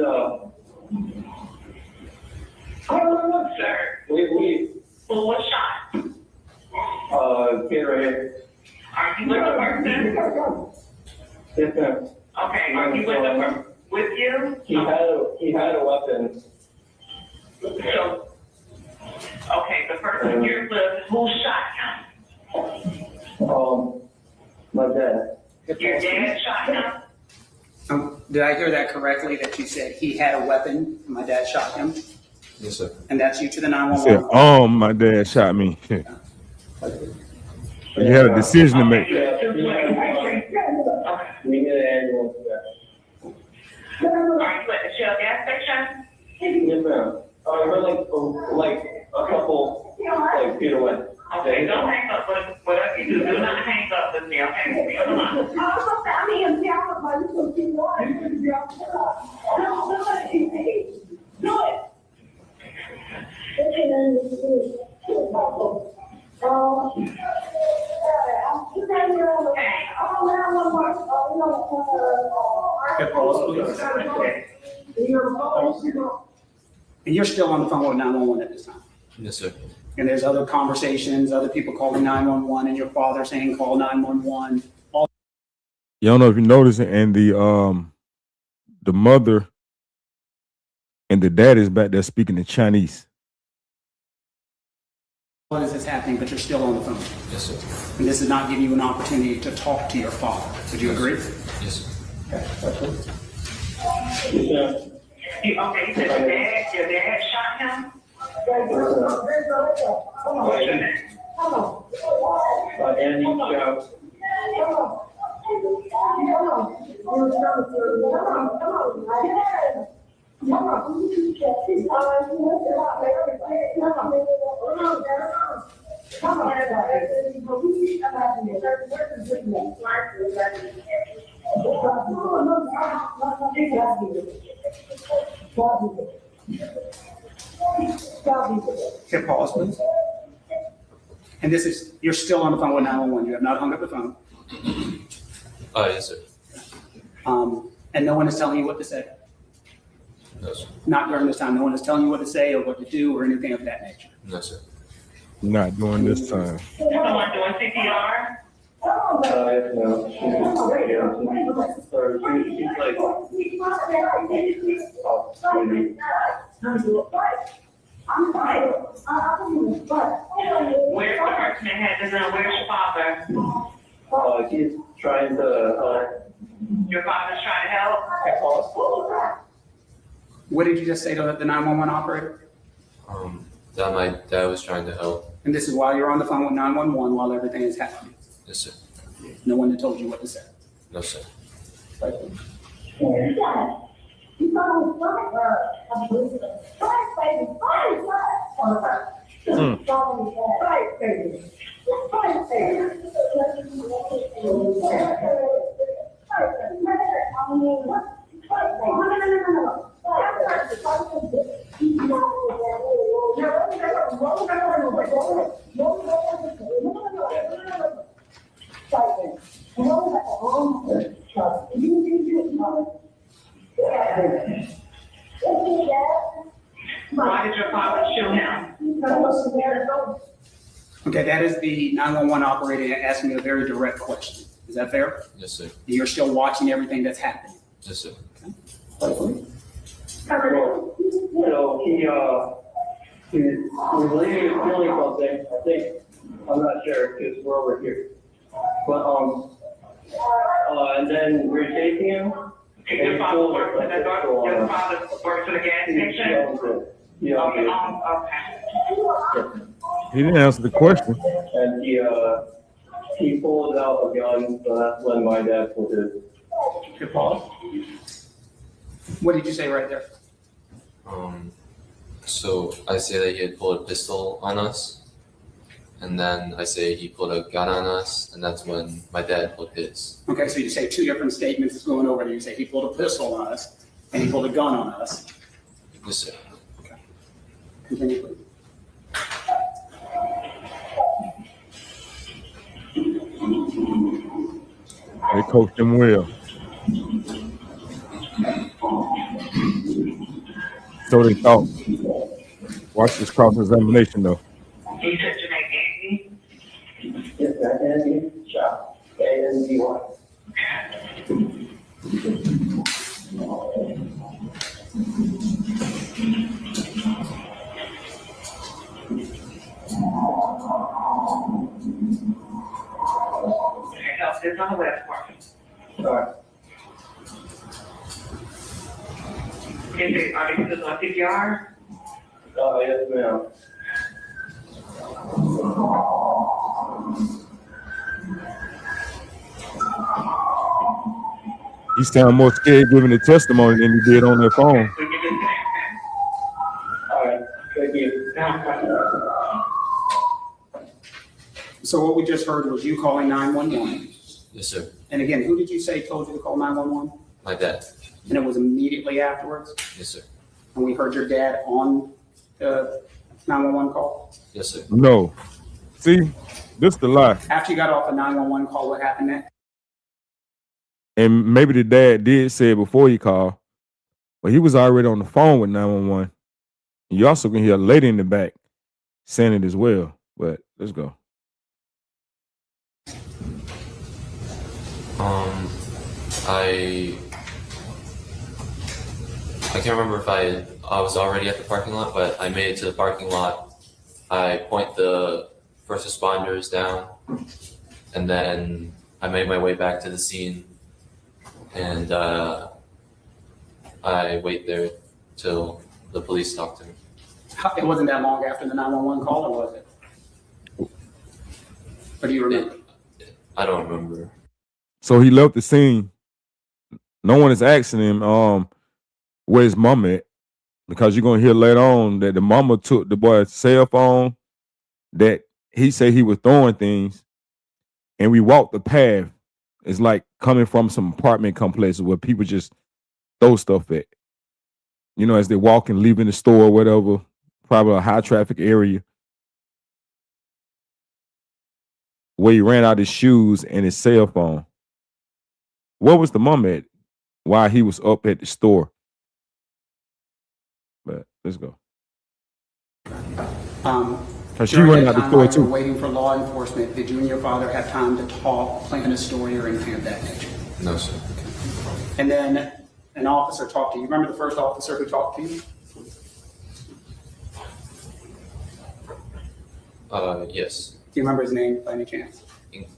Sir, we who was shot? kid right here. Are you with the person? Yes, sir. Okay, are you with the person? With you? He had a weapon. So, okay, the person you're with, who shot My dad. him? Your dad shot him? Did I hear that correctly, that you said he had a weapon and my dad shot him? Yes, sir. And that's you to the He 911? said, my dad shot me. You had a decision to make. We need an ambulance there. Are you at the Shell gas station? Yes, ma'am. We're like a couple feet away. Okay, don't hang up, whatever you do not hang up with me, okay? Come on. And you're still on the phone with 911 at this time? Yes, sir. And there's other conversations, other people calling 911, and your father saying call 911. You don't know if you notice it, and the mother and the dad is back there speaking in Chinese. What is this happening, but you're still on the phone? Yes, sir. And this is not giving you an opportunity to talk to your father. Would you agree? Yes, sir. Okay. Okay, you said your dad shot him? Andy Chow. Okay, pause, please. And this is, you're still on the phone with 911. You have not hung up the phone. Oh, yes, sir. And no one is telling you what to say. No, sir. Not during this time. No one is telling you what to say or what to do or anything of that nature. No, sir. Not during this time. Someone doing CPR? Yes, ma'am. She's like, Where's the person that had the gun? Where's your father? he's trying to, Your father's trying to help? Okay, pause. What did you just say to the 911 operator? That my dad was trying to help. And this is while you're on the phone with 911 while everything is happening. Yes, sir. No one that told you what to say. No, sir. Right. Why did your father shoot him? Okay, that is the 911 operator asking you a very direct question. Is that fair? Yes, sir. You're still watching everything that's happening. Yes, sir. he's leaving feeling something, I think, I'm not sure, because we're over here. But, and then we're chasing him. Your father works for your father works for the gas station? Yeah. Okay. He didn't answer the question. And he pulled out a gun, so that's when my dad pulled his. Good pause. What did you say right there? So I say that he had pulled a pistol on us, and then I say he pulled a gun on us, and that's when my dad pulled his. Okay, so you say two different statements going over there. You say he pulled a pistol on us and he pulled a gun on us. Yes, sir. Continue, please. They coached him well. So they thought. Watch this cross-examination, though. You said your name Andy? Yes, Andy Chow. A-N-D-Y. Okay, help this on the west part. Sorry. Are they still on CPR? Yes, ma'am. He sounded more scared giving the testimony than he did on their phone. All right, thank you. So what we just heard was you calling 911. Yes, sir. And again, who did you say told you to call 911? My dad. And it was immediately afterwards? Yes, sir. And we heard your dad on the 911 call? Yes, sir. No. See, this the lie. After you got off the 911 call, what happened next? And maybe the dad did say it before he called, but he was already on the phone with 911. You also can hear a lady in the back saying it as well. But let's go. I can't remember if I was already at the parking lot, but I made it to the parking lot I point the first responders down, and then I make my way back to the scene, and I wait there till the police talk to me. It wasn't that long after the 911 call, or was it? Or do you remember? I don't remember. So he left the scene. No one is asking him, where his mama at? Because you're gonna hear later on that the mama took the boy's cell phone, that he said he was throwing things, and we walked the path. It's like coming from some apartment complexes where people just throw stuff at. You know, as they walk and leaving the store or whatever, probably a high traffic area. Where he ran out his shoes and his cell phone. Where was the mom at while he was up at the store? But let's go. Cause she During ran that out the time store while you were too. waiting for law enforcement, did you and your father have time to talk, plan a story, or anything of that nature? No, sir. And then an officer talked to you. Remember the first officer who talked to you? Yes. Do you remember his name by any chance?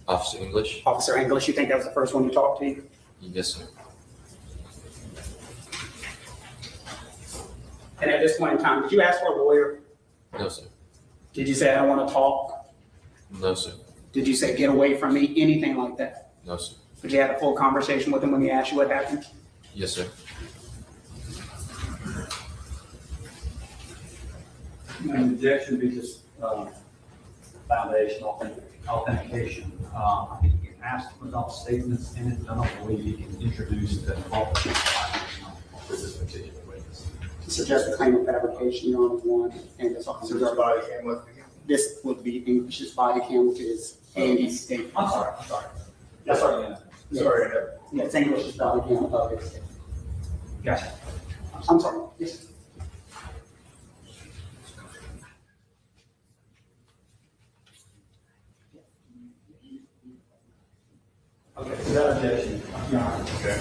Officer English? Officer English, you think that was the first one who talked to you? Yes, sir. And at this point in time, did you ask for a lawyer? No, sir. Did you say, I don't want to talk? No, sir. Did you say, get away from me? Anything like that? No, sir. Did you have a full conversation with him when he asked you what happened? Yes, sir. An objection be just foundation authentication. I think you can ask for all statements in it, but I don't believe you can introduce the officer for this particular witness. To suggest a claim of fabrication, you're on one, and this officer's body cam with me. This would be English's body cam, which is Andy's statement. I'm sorry. Yes, sir. Sorry. Yeah, it's English's body cam of his statement. Gotcha. I'm sorry. Yes. Okay, so that objection, Your Honor. Okay.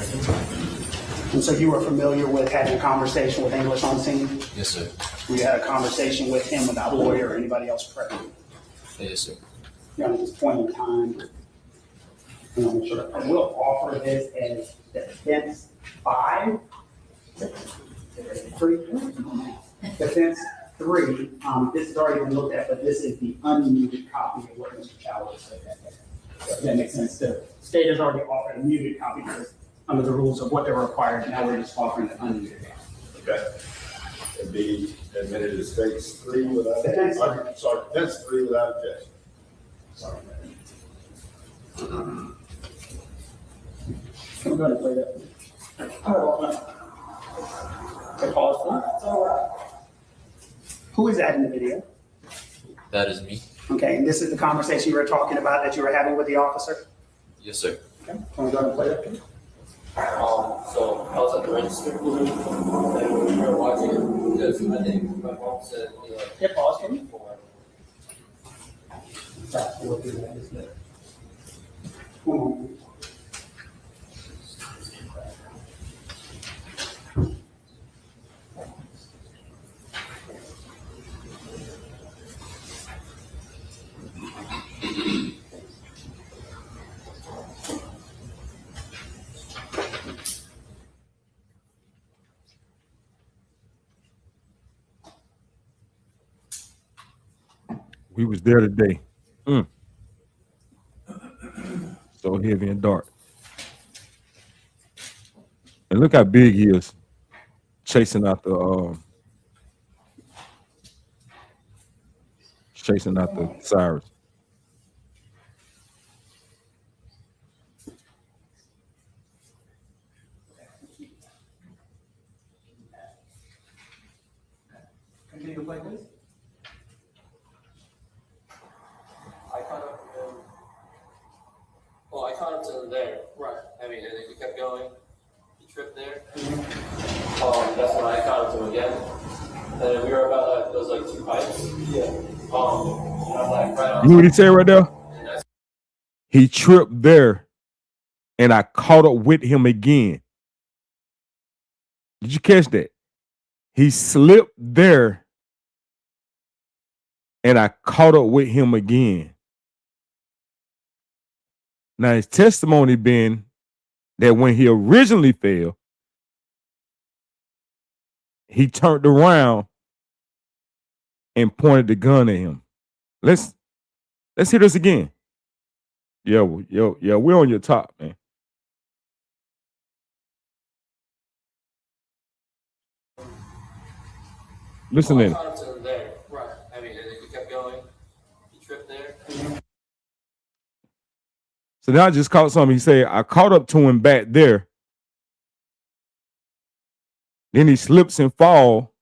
And so you were familiar with having a conversation with English on scene? Yes, sir. We had a conversation with him without a lawyer or anybody else present? Yes, sir. You know, at this point in time, you know, sure. I will offer this as defense 5. Defense 3, this has already been looked at, but this is the unmuted copy of what Mr. Chow said that day. If that makes sense. The state has already offered a muted copy because under the rules of what they're required, now we're just offering the unmuted copy. Okay. It'd be admitted as phase 3 without, Defense. sorry, defense 3 without objection. Sorry. Can we go ahead and play that? Okay, pause. Who is that in the video? That is me. Okay, and this is the conversation you were talking about that you were having with the officer? Yes, sir. Okay, can we go ahead and play that? please? So I was at the register and we were watching it because I think my mom said, you know. Yeah, pause for me. We was there today. So heavy and dark. And look how big he is, chasing out the sirens. Continue to play this. I caught up to him. Well, I caught up to him there. Right. I mean, and then he kept going. He tripped there. That's when I caught up to him again. And we were about those like 2 pipes. Yeah. And I'm like right on. You know what he said right there? He tripped there, and I caught up with him again. Did you catch that? He slipped there, and I caught up with him again. Now his testimony been that when he originally fell, he turned around and pointed the gun at him. Let's hear this again. Yeah, we're on your top, man. Listen in. I caught up to him there. Right. I mean, and then he kept going. He tripped there. So now I just caught something. He said, I caught up to him back there. Then he slips and fall.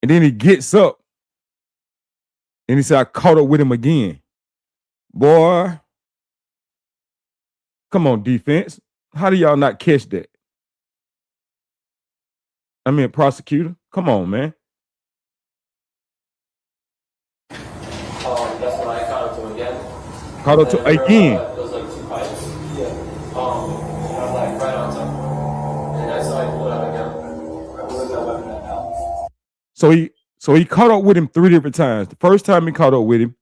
And then he gets up. And he said, I caught up with him again. Boy, come on, defense. How do y'all not catch that? I mean, prosecutor, come on, man. That's when I caught up to him again. Caught up to again. It was like 2 fights. Yeah. And I was like right on top. And that's how I pulled out again. Where's that weapon at now? So he caught up with him 3 different times. The first time he caught up with him,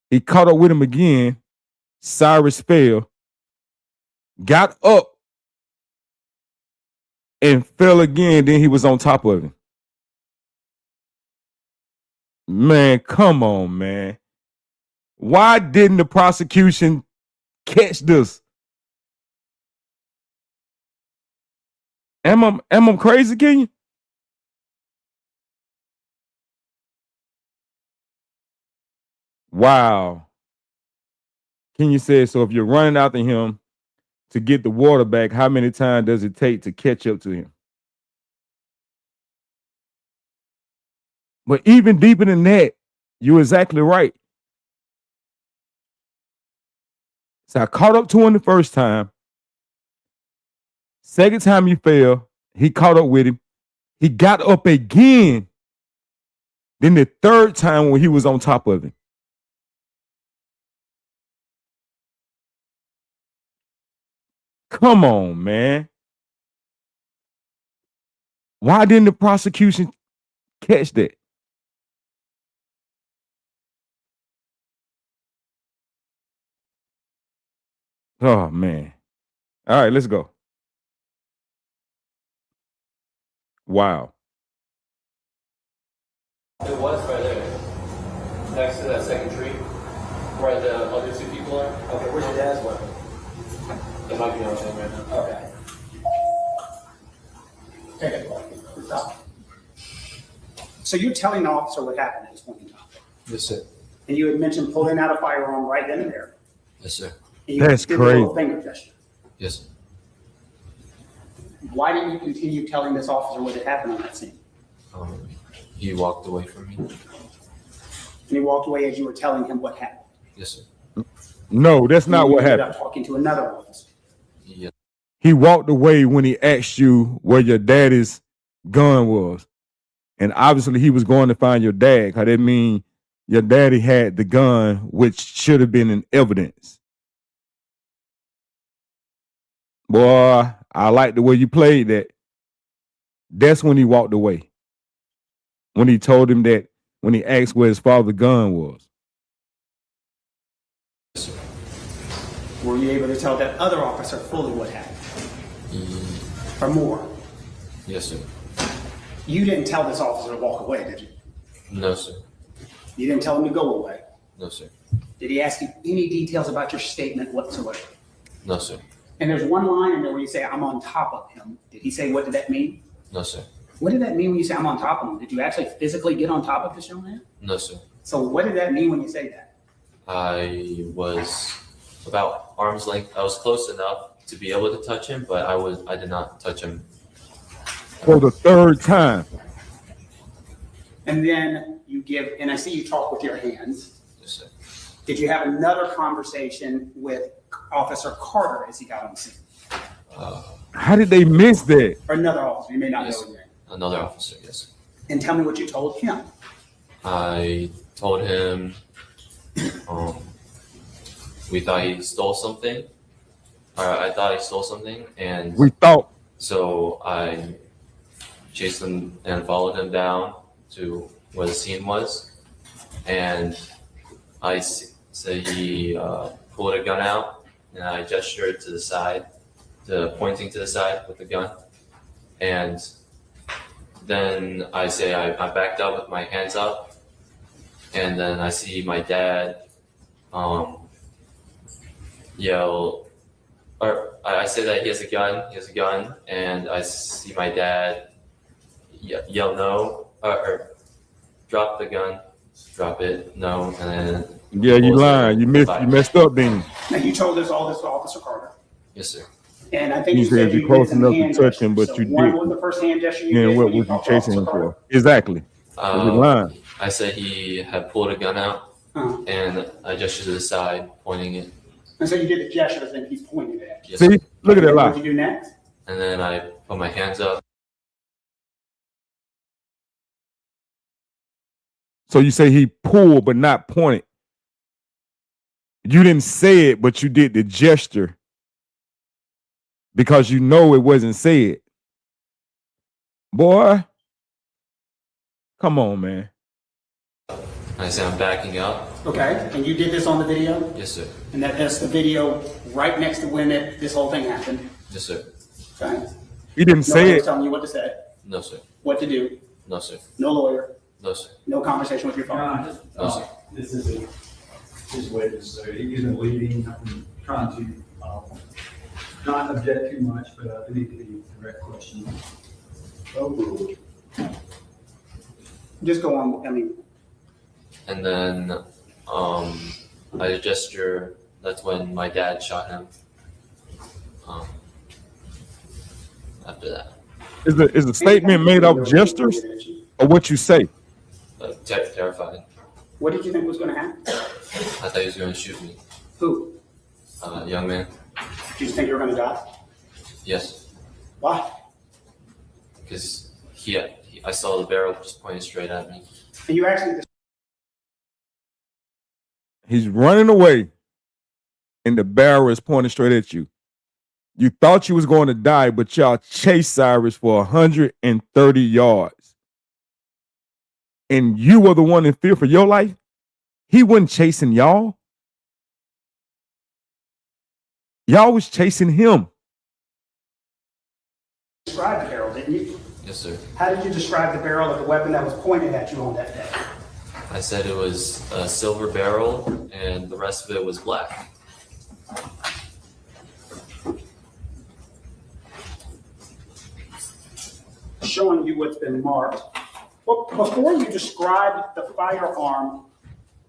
he caught up with him again. Cyrus fell, got up, and fell again. Then he was on top of him. Man, come on, man. Why didn't the prosecution catch this? Am I crazy, Kenya? Wow. Kenya said, so if you're running after him to get the water back, how many times does it take to catch up to him? But even deeper than that, you're exactly right. So I caught up to him the first time. Second time he fell, he caught up with him. He got up again. Then the third time when he was on top of him. Come on, man. Why didn't the prosecution catch that? Oh, man. All right, let's go. Wow. It was right there. Next to that second tree. Where the other 2 people are. Okay, where's your dad's weapon? It might be on him right now. Okay. Take it. Stop. So you're telling the officer what happened at this point in time? Yes, sir. And you had mentioned pulling out a firearm right then and there. Yes, sir. And you That's did crazy. a little finger gesture. Yes, sir. Why didn't you continue telling this officer what had happened on that scene? He walked away from me. And he walked away as you were telling him what happened. Yes, sir. No, that's not And you what ended happened. up talking to another officer. Yeah. He walked away when he asked you where your daddy's gun was. And obviously he was going to find your dad, because that mean your daddy had the gun, which should have been in evidence. Boy, I like the way you played that. That's when he walked away. When he told him that, when he asked where his father's gun was. Yes, sir. Were you able to tell that other officer fully what happened? Or more? Yes, sir. You didn't tell this officer to walk away, did you? No, sir. You didn't tell him to go away. No, sir. Did he ask you any details about your statement whatsoever? No, sir. And there's one line in there where you say, I'm on top of him. Did he say, what did that mean? No, sir. What did that mean when you say I'm on top of him? Did you actually physically get on top of this young man? No, sir. So what did that mean when you say that? I was about arm's length. I was close enough to be able to touch him, but I did not touch him. For the third time. And then you give, and I see you talk with your hands. Yes, sir. Did you have another conversation with Officer Carter as he got on the scene? How did they miss that? Or another officer, you may not Yes, know his name. another officer, yes. And tell me what you told him. I told him we thought he stole something. Or I thought he stole something, and We thought. so I chased him and followed him down to where the scene was, and I said he pulled a gun out, and I gestured to the side, pointing to the side with the gun, and then I say I backed up with my hands up, and then I see my dad yell, or I say that he has a gun, and I see my dad yell no, or drop the gun, drop it, no, and then yeah, you lying. You messed up then. Now, you told us all this to Officer Carter. Yes, sir. And I think You you said said you're you close did some enough to hand touch gestures. him, but So you one did. was the first hand gesture you Yeah, did what when you was you talked to chasing Officer him Carter? for? Exactly. Was you lying? I said he had pulled a gun out, and I gestured to the side, pointing it. And so you did the gestures and he's pointing at you. Yes, See, sir. look at that What lie. did you do next? And then I put my hands up. So you say he pulled but not pointed. You didn't say it, but you did the gesture because you know it wasn't said. Boy, come on, man. I say I'm backing up. Okay, and you did this on the video? Yes, sir. And that's the video right next to when this whole thing happened? Yes, sir. Okay. He didn't say Nobody it. was telling you what to say, No, sir. what to do, No, sir. no lawyer, No, sir. no conversation with your phone. No, sir. This is his witness, so he isn't leading. I'm trying to not object too much, but I need to be direct question. Just go on, I mean, And then I gesture. That's when my dad shot him. After that, Is the statement made of gestures or what you say? terrified. what did you think was going to happen? I thought he was going to shoot me. Who? Young man. Did you think you were going to die? Yes, Why? because I saw the barrel just pointing straight at me. And you actually, He's running away and the barrel is pointing straight at you. You thought you was going to die, but y'all chased Cyrus for 130 yards. And you were the one in fear for your life? He wasn't chasing y'all. Y'all was chasing him. described the barrel, didn't you? Yes, sir. How did you describe the barrel of the weapon that was pointed at you on that day? I said it was a silver barrel, and the rest of it was black. Showing you what's been marked. Well, before you described the firearm,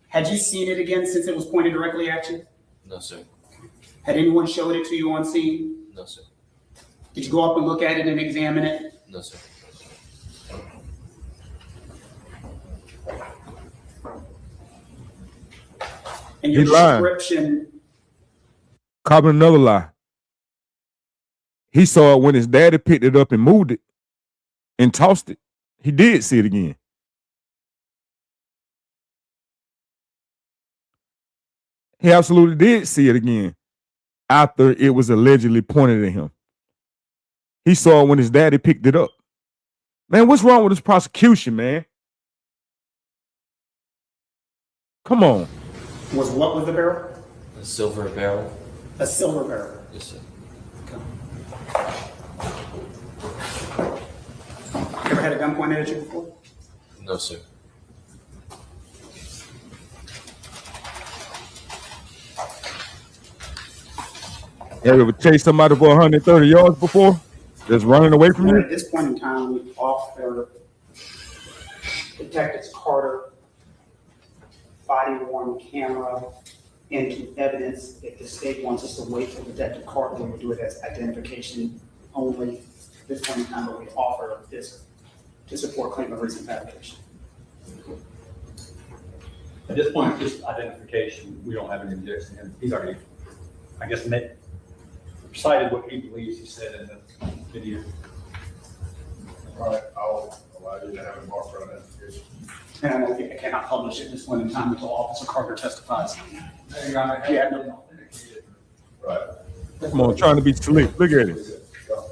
had you seen it again since it was pointed directly at you? No, sir. Had anyone showed it to you on scene? No, sir. Did you go up and look at it and examine it? No, sir. And your He lied. description, Cobbing another lie. He saw it when his daddy picked it up and moved it and tossed it. He did see it again. He absolutely did see it again after it was allegedly pointed at him. He saw it when his daddy picked it up. Man, what's wrong with this prosecution, man? Come on. what was the barrel? A silver barrel. A silver barrel. Yes, sir. You ever had a gun pointed at you before? No, sir. Have you ever chased somebody for 130 yards before? Just running away from Well, you? at this point in time, we offer Detectives Carter body-worn camera into evidence. If the state wants us to wait for Detective Carter, we would do it as identification only. At this point in time, but we offer this to support claim of recent fabrication. At this point, just identification, we don't have any objection. And he's already, I guess, recited what he believes he said in the video. All right, I'll allow you to have a mark for identification. And I know I cannot publish at this point in time until Officer Carter testifies. Right. Come on, trying to be slick. Look at it.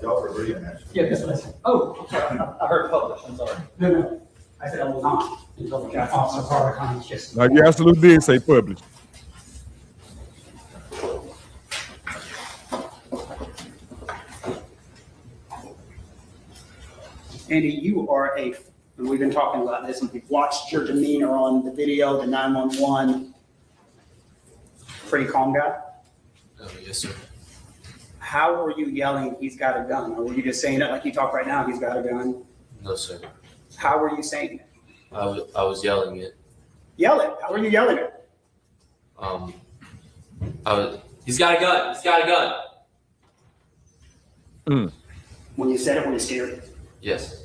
Y'all are agreeing, actually. Yeah, this one. Oh, I'm sorry. I heard publish, I'm sorry. No. I said I will not until the Officer Carter Collins just. Like you absolutely did say publish. Andy, you are and we've been talking about this, and we've watched your demeanor on the video, the 911. Pretty calm guy? Yes, sir. How were you yelling, he's got a gun? Or were you just saying it like you talk right now, he's got a gun? No, sir. How were you saying it? I was yelling it. Yell it. How were you yelling it? He's got a gun. He's got a gun. When you said it, were you scared? Yes.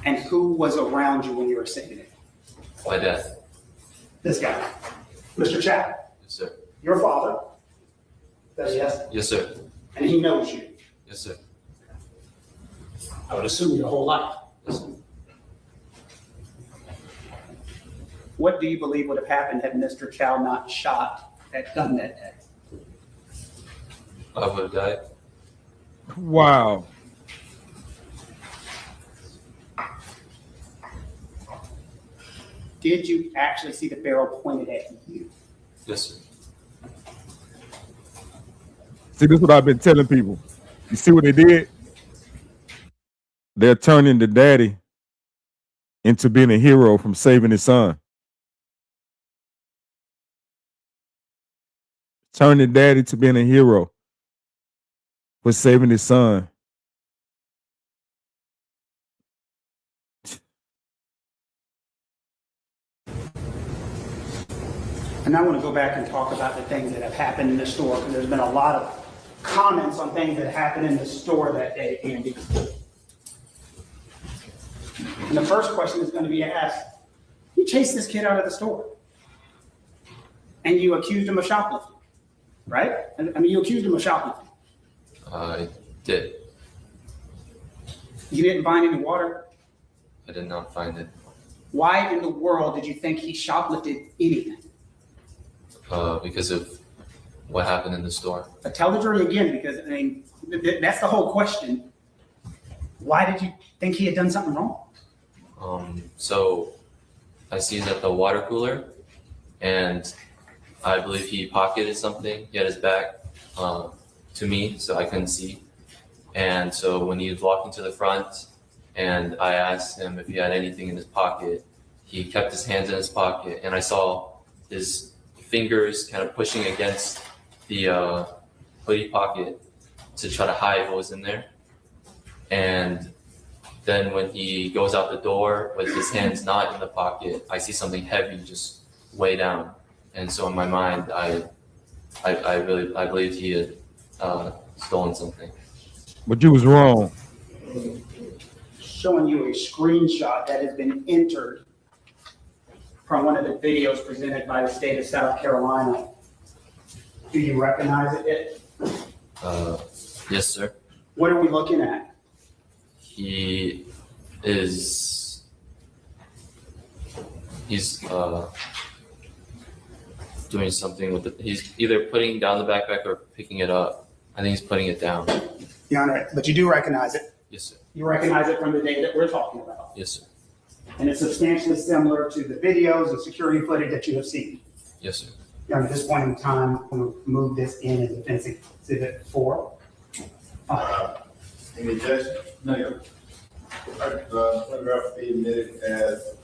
And who was around you when you were saying it? My dad. This guy, Mr. Chow. Yes, sir. Your father. Yes. Yes, sir. And he knows you. Yes, sir. I would assume your whole life. Yes, sir. What do you believe would have happened had Mr. Chow not shot that gun that day? I would have died. Wow. Did you actually see the barrel pointed at you? Yes, sir. See, this is what I've been telling people. You see what they did? They're turning the daddy into being a hero from saving his son. Turn the daddy to being a hero for saving his son. And I want to go back and talk about the things that have happened in the store, because there's been a lot of comments on things that happened in the store that day, Andy. And the first question is going to be asked, you chased this kid out of the store and you accused him of shoplifting, right? I mean, you accused him of shoplifting. I did. You didn't find any water? I did not find it. Why in the world did you think he shoplifted anything? Because of what happened in the store. But tell the jury again, because, I mean, that's the whole question. Why did you think he had done something wrong? So I see he's at the water cooler, and I believe he pocketed something. He had his back to me, so I couldn't see. And so when he was walking to the front, and I asked him if he had anything in his pocket, he kept his hands in his pocket, and I saw his fingers kind of pushing against the hoodie pocket to try to hide what was in there. And then when he goes out the door with his hands not in the pocket, I see something heavy just way down. And so in my mind, I believed he had stolen something. But you was wrong. Showing you a screenshot that has been entered from one of the videos presented by the state of South Carolina. Do you recognize it? Yes, sir. What are we looking at? He's doing something with it. He's either putting down the backpack or picking it up. I think he's putting it down. Your Honor, but you do recognize it? Yes, sir. You recognize it from the day that we're talking about? Yes, sir. And it's substantially similar to the videos and security footage that you have seen? Yes, sir. Your Honor, at this point in time, I'm going to move this in as Defense Exhibit 4. Any objection? No. Photograph be admitted as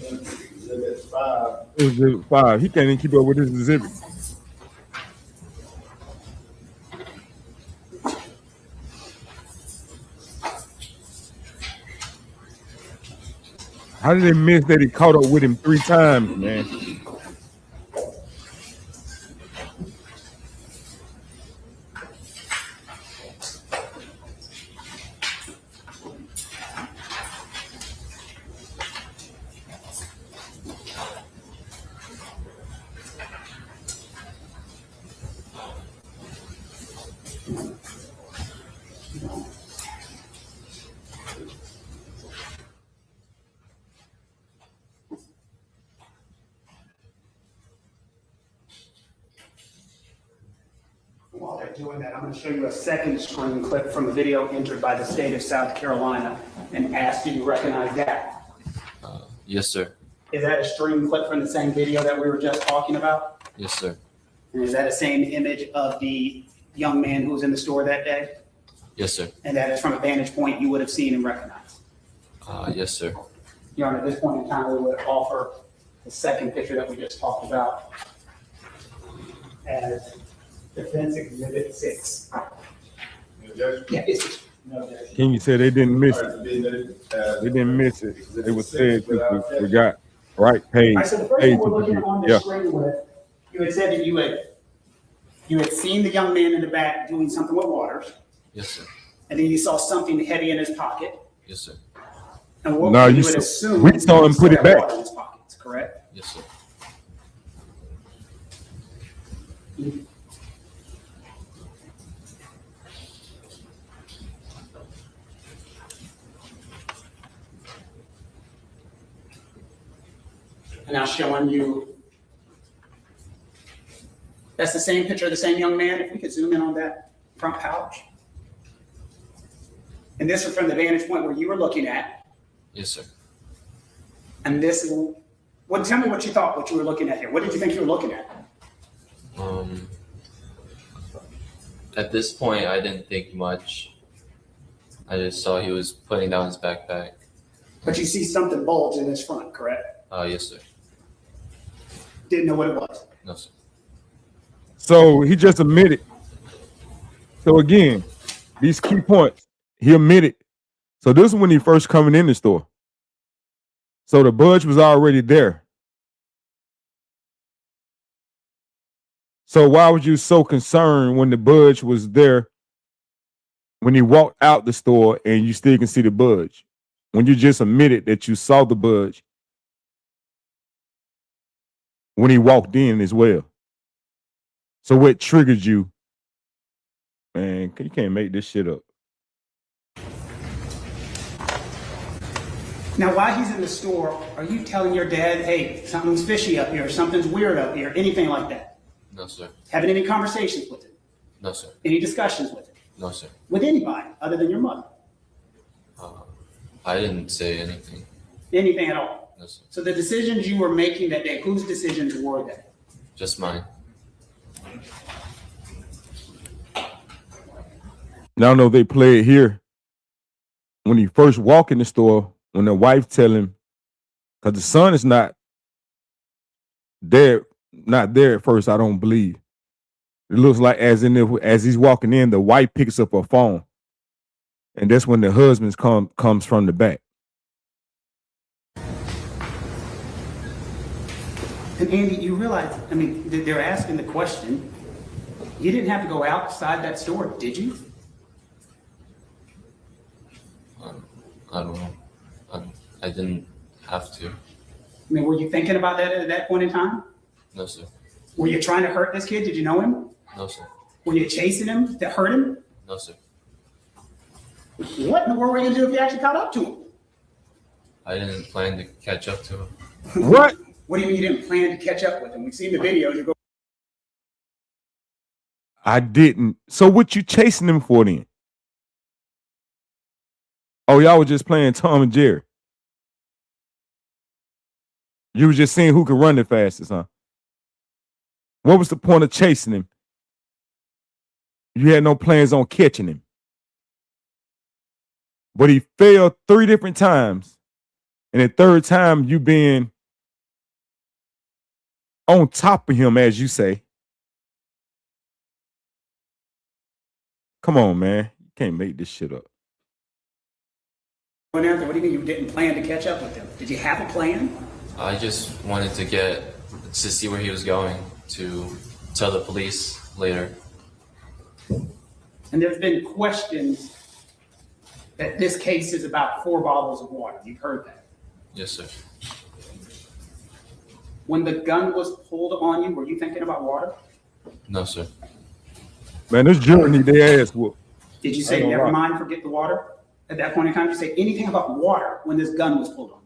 Exhibit 5. Exhibit 5. He can't even keep up with his exhibit. How did they miss that he caught up with him 3 times, man? While they're doing that, I'm going to show you a second screen clip from a video entered by the state of South Carolina. and asked, do you recognize that? Yes, sir. Is that a stream clip from the same video that we were just talking about? Yes, sir. And is that the same image of the young man who was in the store that day? Yes, sir. And that is from a vantage point you would have seen and recognized? Yes, sir. Your Honor, at this point in time, we would offer the second picture that we just talked about as Defense Exhibit 6. Yeah, it's King, you said they didn't miss it. They didn't miss it. It was said we forgot. Right page. All right, so the first page one we're looking on the yeah. screen with, you had said that you had seen the young man in the back doing something with waters, Yes, sir. and then you saw something heavy in his pocket. Yes, sir. And what No, you you would saw- assume we is saw that him he put it had back. water in his pockets, correct? Yes, sir. And now showing you, that's the same picture of the same young man. If we could zoom in on that front pouch. And this was from the vantage point where you were looking at. Yes, sir. And this is, well, tell me what you thought, what you were looking at here. What did you think you were looking at? At this point, I didn't think much. I just saw he was putting down his backpack. But you see something bulge in his front, correct? Yes, sir. Didn't know what it was. No, sir. So he just admitted. So again, these key points, he admitted. So this is when he first coming in the store. So the budge was already there. So why was you so concerned when the budge was there, when he walked out the store and you still can see the budge? When you just admitted that you saw the budge when he walked in as well. So what triggered you? Man, you can't make this shit up. Now, while he's in the store, are you telling your dad, hey, something's fishy up here, something's weird up here, anything like that? No, sir. Having any conversations with him? No, sir. Any discussions with him? No, sir. With anybody other than your mother? I didn't say anything. Anything at all? No, sir. So the decisions you were making that day, whose decisions were they? Just mine. Now I know they play it here. When he first walk in the store, when the wife tell him, because the son is not there at first, I don't believe. It looks like as he's walking in, the wife picks up her phone. And that's when the husband comes from the back. And Andy, you realize, I mean, they're asking the question. You didn't have to go outside that store, did you? I don't know. I didn't have to. I mean, were you thinking about that at that point in time? No, sir. Were you trying to hurt this kid? Did you know him? No, sir. Were you chasing him to hurt him? No, sir. What in the world were you going to do if you actually caught up to him? I didn't plan to catch up to him. What? What do you mean you didn't plan to catch up with him? We've seen the video. You go. I didn't. So what you chasing him for then? Oh, y'all were just playing Tom and Jerry. You were just seeing who could run the fastest, huh? What was the point of chasing him? You had no plans on catching him. But he failed 3 different times. And the third time, you being on top of him, as you say. Come on, man. You can't make this shit up. What do you mean you didn't plan to catch up with him? Did you have a plan? I just wanted to see where he was going to tell the police later. And there's been questions that this case is about 4 bottles of water. You've heard that. Yes, sir. When the gun was pulled on you, were you thinking about water? No, sir. Man, this jury need their ass whooped. Did you say, never mind, forget the water? At that point in time, did you say anything about water when this gun was pulled on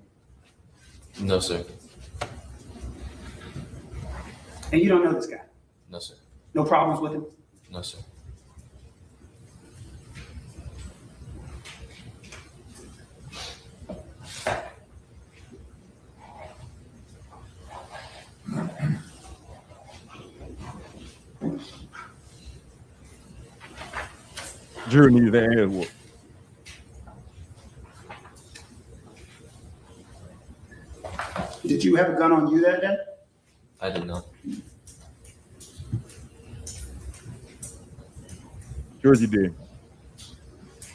you? No, sir. And you don't know this guy? No, sir. No problems with him? No, sir. Jury needed to add what? Did you have a gun on you that day? I did not. Sure you did.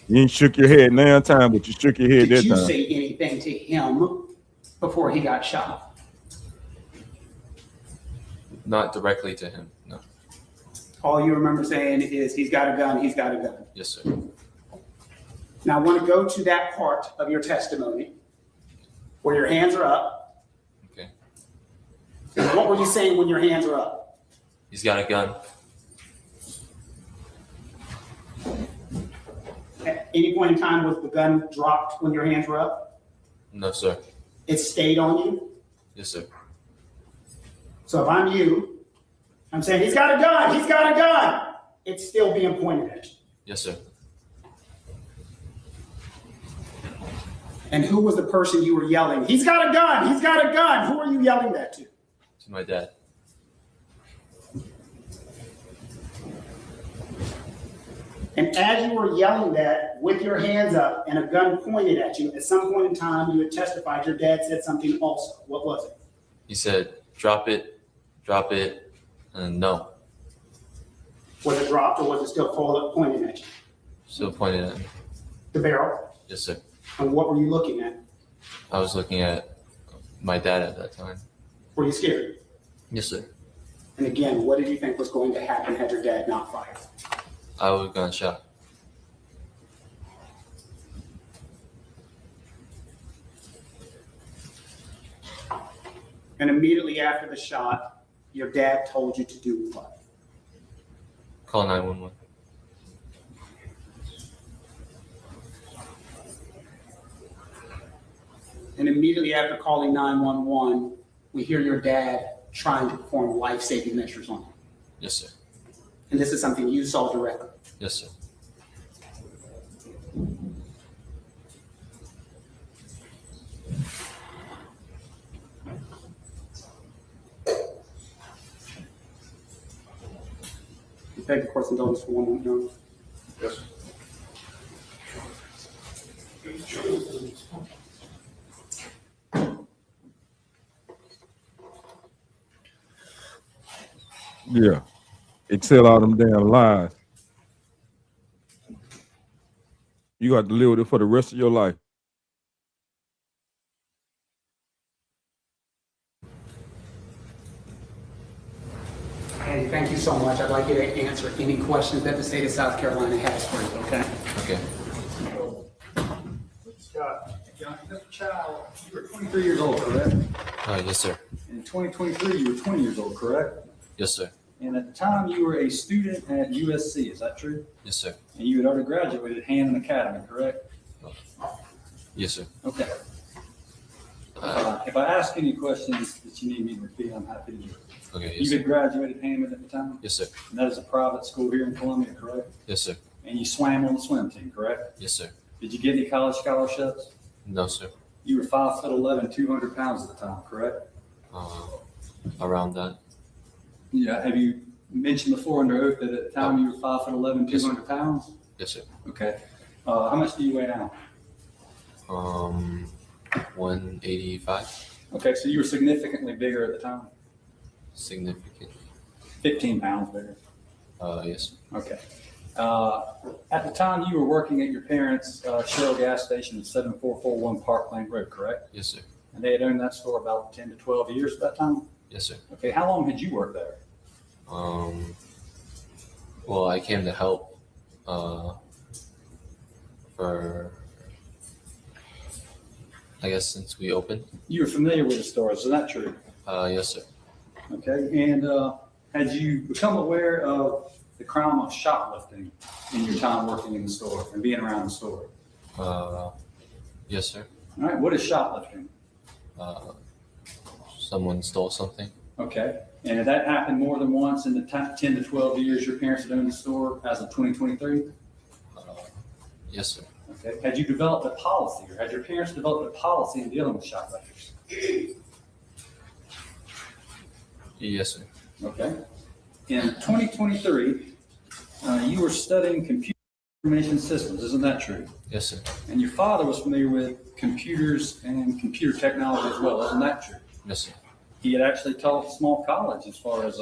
You ain't shook your head 9 times, but you shook your head Did that you time. say anything to him before he got shot? Not directly to him, no. All you remember saying is, he's got a gun, he's got a gun. Yes, sir. Now I want to go to that part of your testimony where your hands are up. Okay. And what were you saying when your hands are up? He's got a gun. At any point in time, was the gun dropped when your hands were up? No, sir. It stayed on you? Yes, sir. So if I'm you, I'm saying, he's got a gun, he's got a gun. It's still being pointed at you. Yes, sir. And who was the person you were yelling, he's got a gun, he's got a gun? Who are you yelling that to? To my dad. And as you were yelling that with your hands up and a gun pointed at you, at some point in time you had testified your dad said something also. What was it? He said, drop it, and no. Was it dropped or was it still pointed at you? Still pointed at me. The barrel? Yes, sir. And what were you looking at? I was looking at my dad at that time. Were you scared? Yes, sir. And again, what did you think was going to happen had your dad not fired? I would have gone shot. And immediately after the shot, your dad told you to do what? Call 911. And immediately after calling 911, we hear your dad trying to perform life-saving measures on you. Yes, sir. And this is something you saw directly. Yes, sir. You beg the court's indulgence for one moment. Yes. Yeah. They tell all them damn lies. You got to live with it for the rest of your life. Andy, thank you so much. I'd like you to answer any questions that the state of South Carolina has for you, okay? Okay. Scott, Mr. Chow, you were 23 years old, correct? Yes, sir. In 2023, you were 20 years old, correct? Yes, sir. And at the time, you were a student at USC, is that true? Yes, sir. And you had already graduated Hammond Academy, correct? Yes, sir. Okay. If I ask any questions that you need me to repeat, I'm happy to do it. Okay, yes, You sir. had graduated Hammond at the time? Yes, sir. And that is a private school here in Columbia, correct? Yes, sir. And you swam on the swim team, correct? Yes, sir. Did you get any college scholarships? No, sir. You were 5'11", 200 pounds at the time, correct? Around that. Yeah. Have you mentioned before under oath that at the time you were 5'11", 200 pounds? Yes, sir. Okay. How much do you weigh now? 185. Okay, so you were significantly bigger at the time. Significant. 15 pounds bigger. Yes. Okay. At the time you were working at your parents' Shell gas station at 7441 Park Lane Road, correct? Yes, sir. And they had owned that store about 10 to 12 years at that time? Yes, sir. Okay, how long had you worked there? Well, I came to help for, I guess, since we opened. You were familiar with the store, is that true? Yes, sir. Okay, and had you become aware of the crime of shoplifting in your time working in the store and being around the store? Yes, sir. All right, what is shoplifting? Someone stole something. Okay, and had that happened more than once in the 10 to 12 years your parents had owned the store as of 2023? Yes, sir. Okay, had you developed a policy or had your parents developed a policy in dealing with shoplifters? Yes, sir. Okay. In 2023, you were studying computer Information systems, isn't that true? Yes, sir. And your father was familiar with computers and computer technology as well, isn't that true? Yes, sir. He had actually taught a small college as far as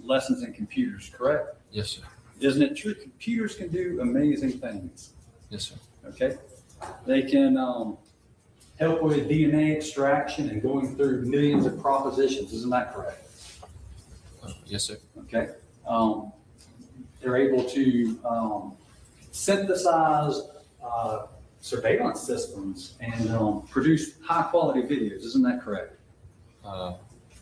lessons in computers, correct? Yes, sir. Isn't it true? Computers can do amazing things. Yes, sir. Okay, they can help with DNA extraction and going through millions of propositions. Isn't that correct? Yes, sir. Okay, they're able to synthesize surveillance systems and produce high quality videos. Isn't that correct?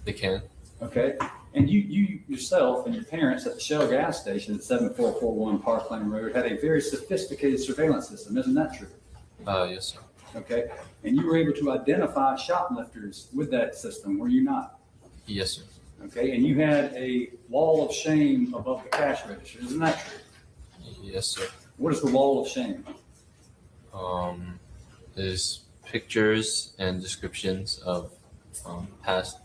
They can. Okay, and you yourself and your parents at the Shell gas station at 7441 Park Lane Road had a very sophisticated surveillance system. Isn't that true? Yes, sir. Okay, and you were able to identify shoplifters with that system, were you not? Yes, sir. Okay, and you had a wall of shame above the cash register. Isn't that true? Yes, sir. What is the wall of shame? There's pictures and descriptions of past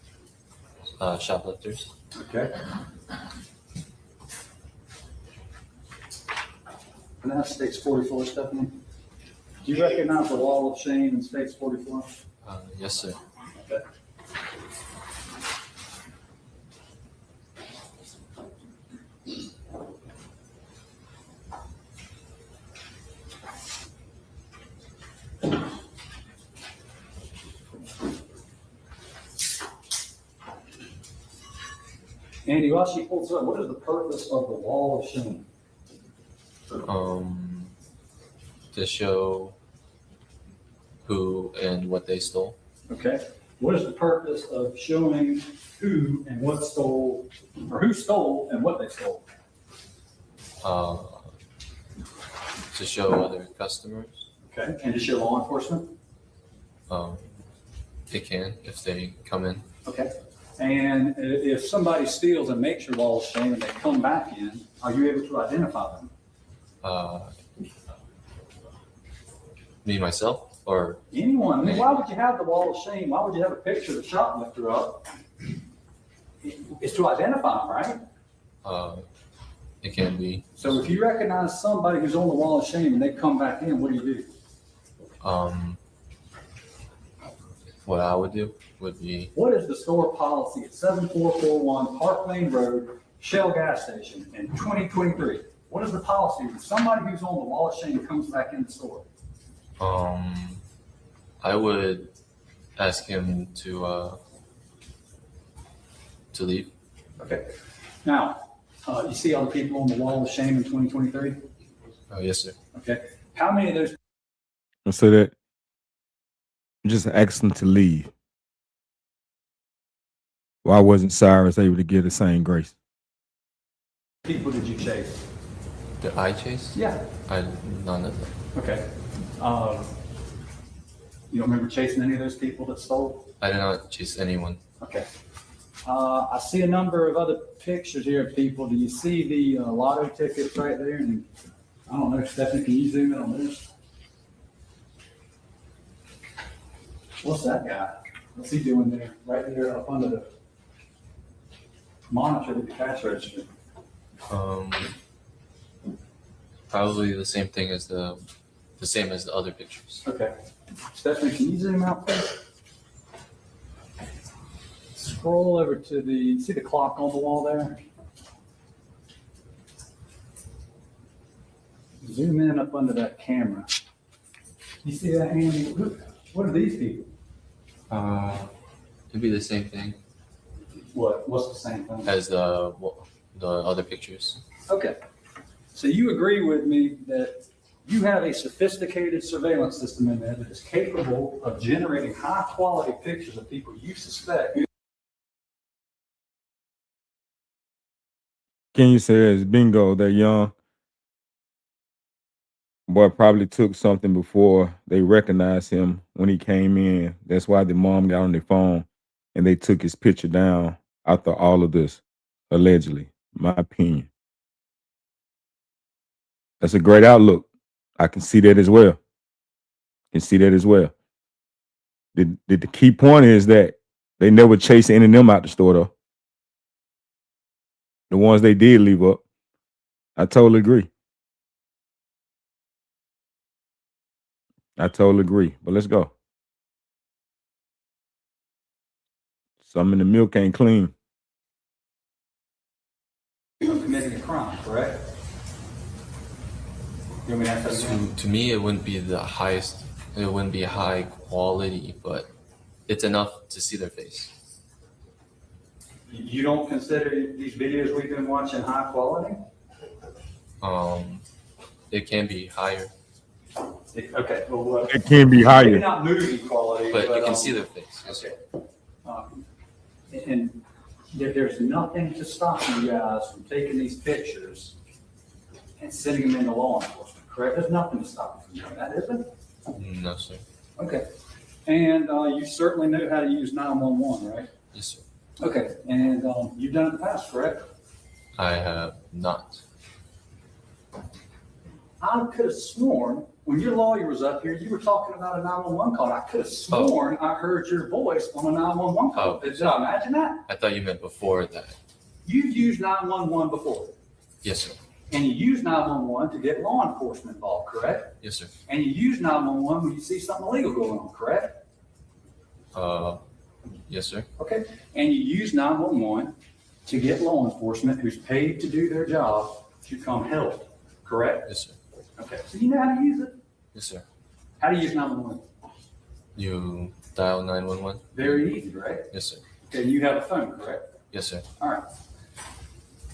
shoplifters. Okay. And that's States 44, Stephanie. Do you recognize the wall of shame in States 44? Yes, sir. Okay. Andy, while she pulls up, what is the purpose of the wall of shame? To show who and what they stole. Okay. What is the purpose of showing who and what stole, or who stole and what they stole? To show other customers. Okay. And to show law enforcement? They can if they come in. Okay. And if somebody steals and makes your wall of shame and they come back in, are you able to identify them? Me, myself, or anyone? I mean, why would you have the wall of shame? Why would you have a picture of the shoplifter up? It's to identify them, right? It can be. So if you recognize somebody who's on the wall of shame and they come back in, what do you do? What I would do would be. What is the store policy at 7441 Park Lane Road, Shell gas station in 2023? What is the policy when somebody who's on the wall of shame comes back in the store? I would ask him to leave. Okay. Now, you see all the people on the wall of shame in 2023? Yes, sir. Okay. How many of those? So that just ask them to leave. Why wasn't Cyrus able to get the same grace? People did you chase? Did I chase? Yeah. None of them. Okay. You don't remember chasing any of those people that stole? I did not chase anyone. Okay. I see a number of other pictures here of people. Do you see the lotto tickets right there? And I don't know, Stephanie, can you zoom in on this? What's that guy? What's he doing there? Right there up under the monitor at the cash register. Probably the same thing as the same as the other pictures. Okay. Stephanie, can you zoom out, please? Scroll over to see the clock on the wall there? Zoom in up under that camera. You see that, Andy? What are these people? It'd be the same thing. What's the same thing? As the other pictures. Okay. So you agree with me that you have a sophisticated surveillance system in there that is capable of generating high quality pictures of people you suspect. Can you say it's bingo that young boy probably took something before they recognized him when he came in? That's why the mom got on the phone and they took his picture down after all of this, allegedly, my opinion. That's a great outlook. I can see that as well. The key point is that they never chased any of them out the store, though. The ones they did leave up, I totally agree. I totally agree. But let's go. Some in the milk ain't clean. Committing a crime, correct? You want me to answer that again? To me, it wouldn't be the highest. It wouldn't be high quality, but it's enough to see their face. You don't consider these videos we've been watching high quality? It can be higher. Okay, well, It can be maybe higher. not movie quality, But you can see their face. Yes, sir. And there's nothing to stop you guys from taking these pictures and sending them into law enforcement, correct? There's nothing to stop you from doing that, is there? No, sir. Okay. And you certainly know how to use 911, right? Yes, sir. Okay, and you've done it in the past, correct? I have not. I could have sworn when your lawyer was up here, you were talking about a 911 call. I could have sworn I heard your voice on a 911 call. Did I imagine that? I thought you meant before that. You've used 911 before, Yes, sir. and you use 911 to get law enforcement involved, correct? Yes, sir. And you use 911 when you see something illegal going on, correct? Yes, sir. Okay. And you use 911 to get law enforcement who's paid to do their job to come help, correct? Yes, sir. Okay. So you know how to use it? Yes, sir. How do you use 911? You dial 911? Very easy, right? Yes, sir. Okay, you have a phone, correct? Yes, sir. All right.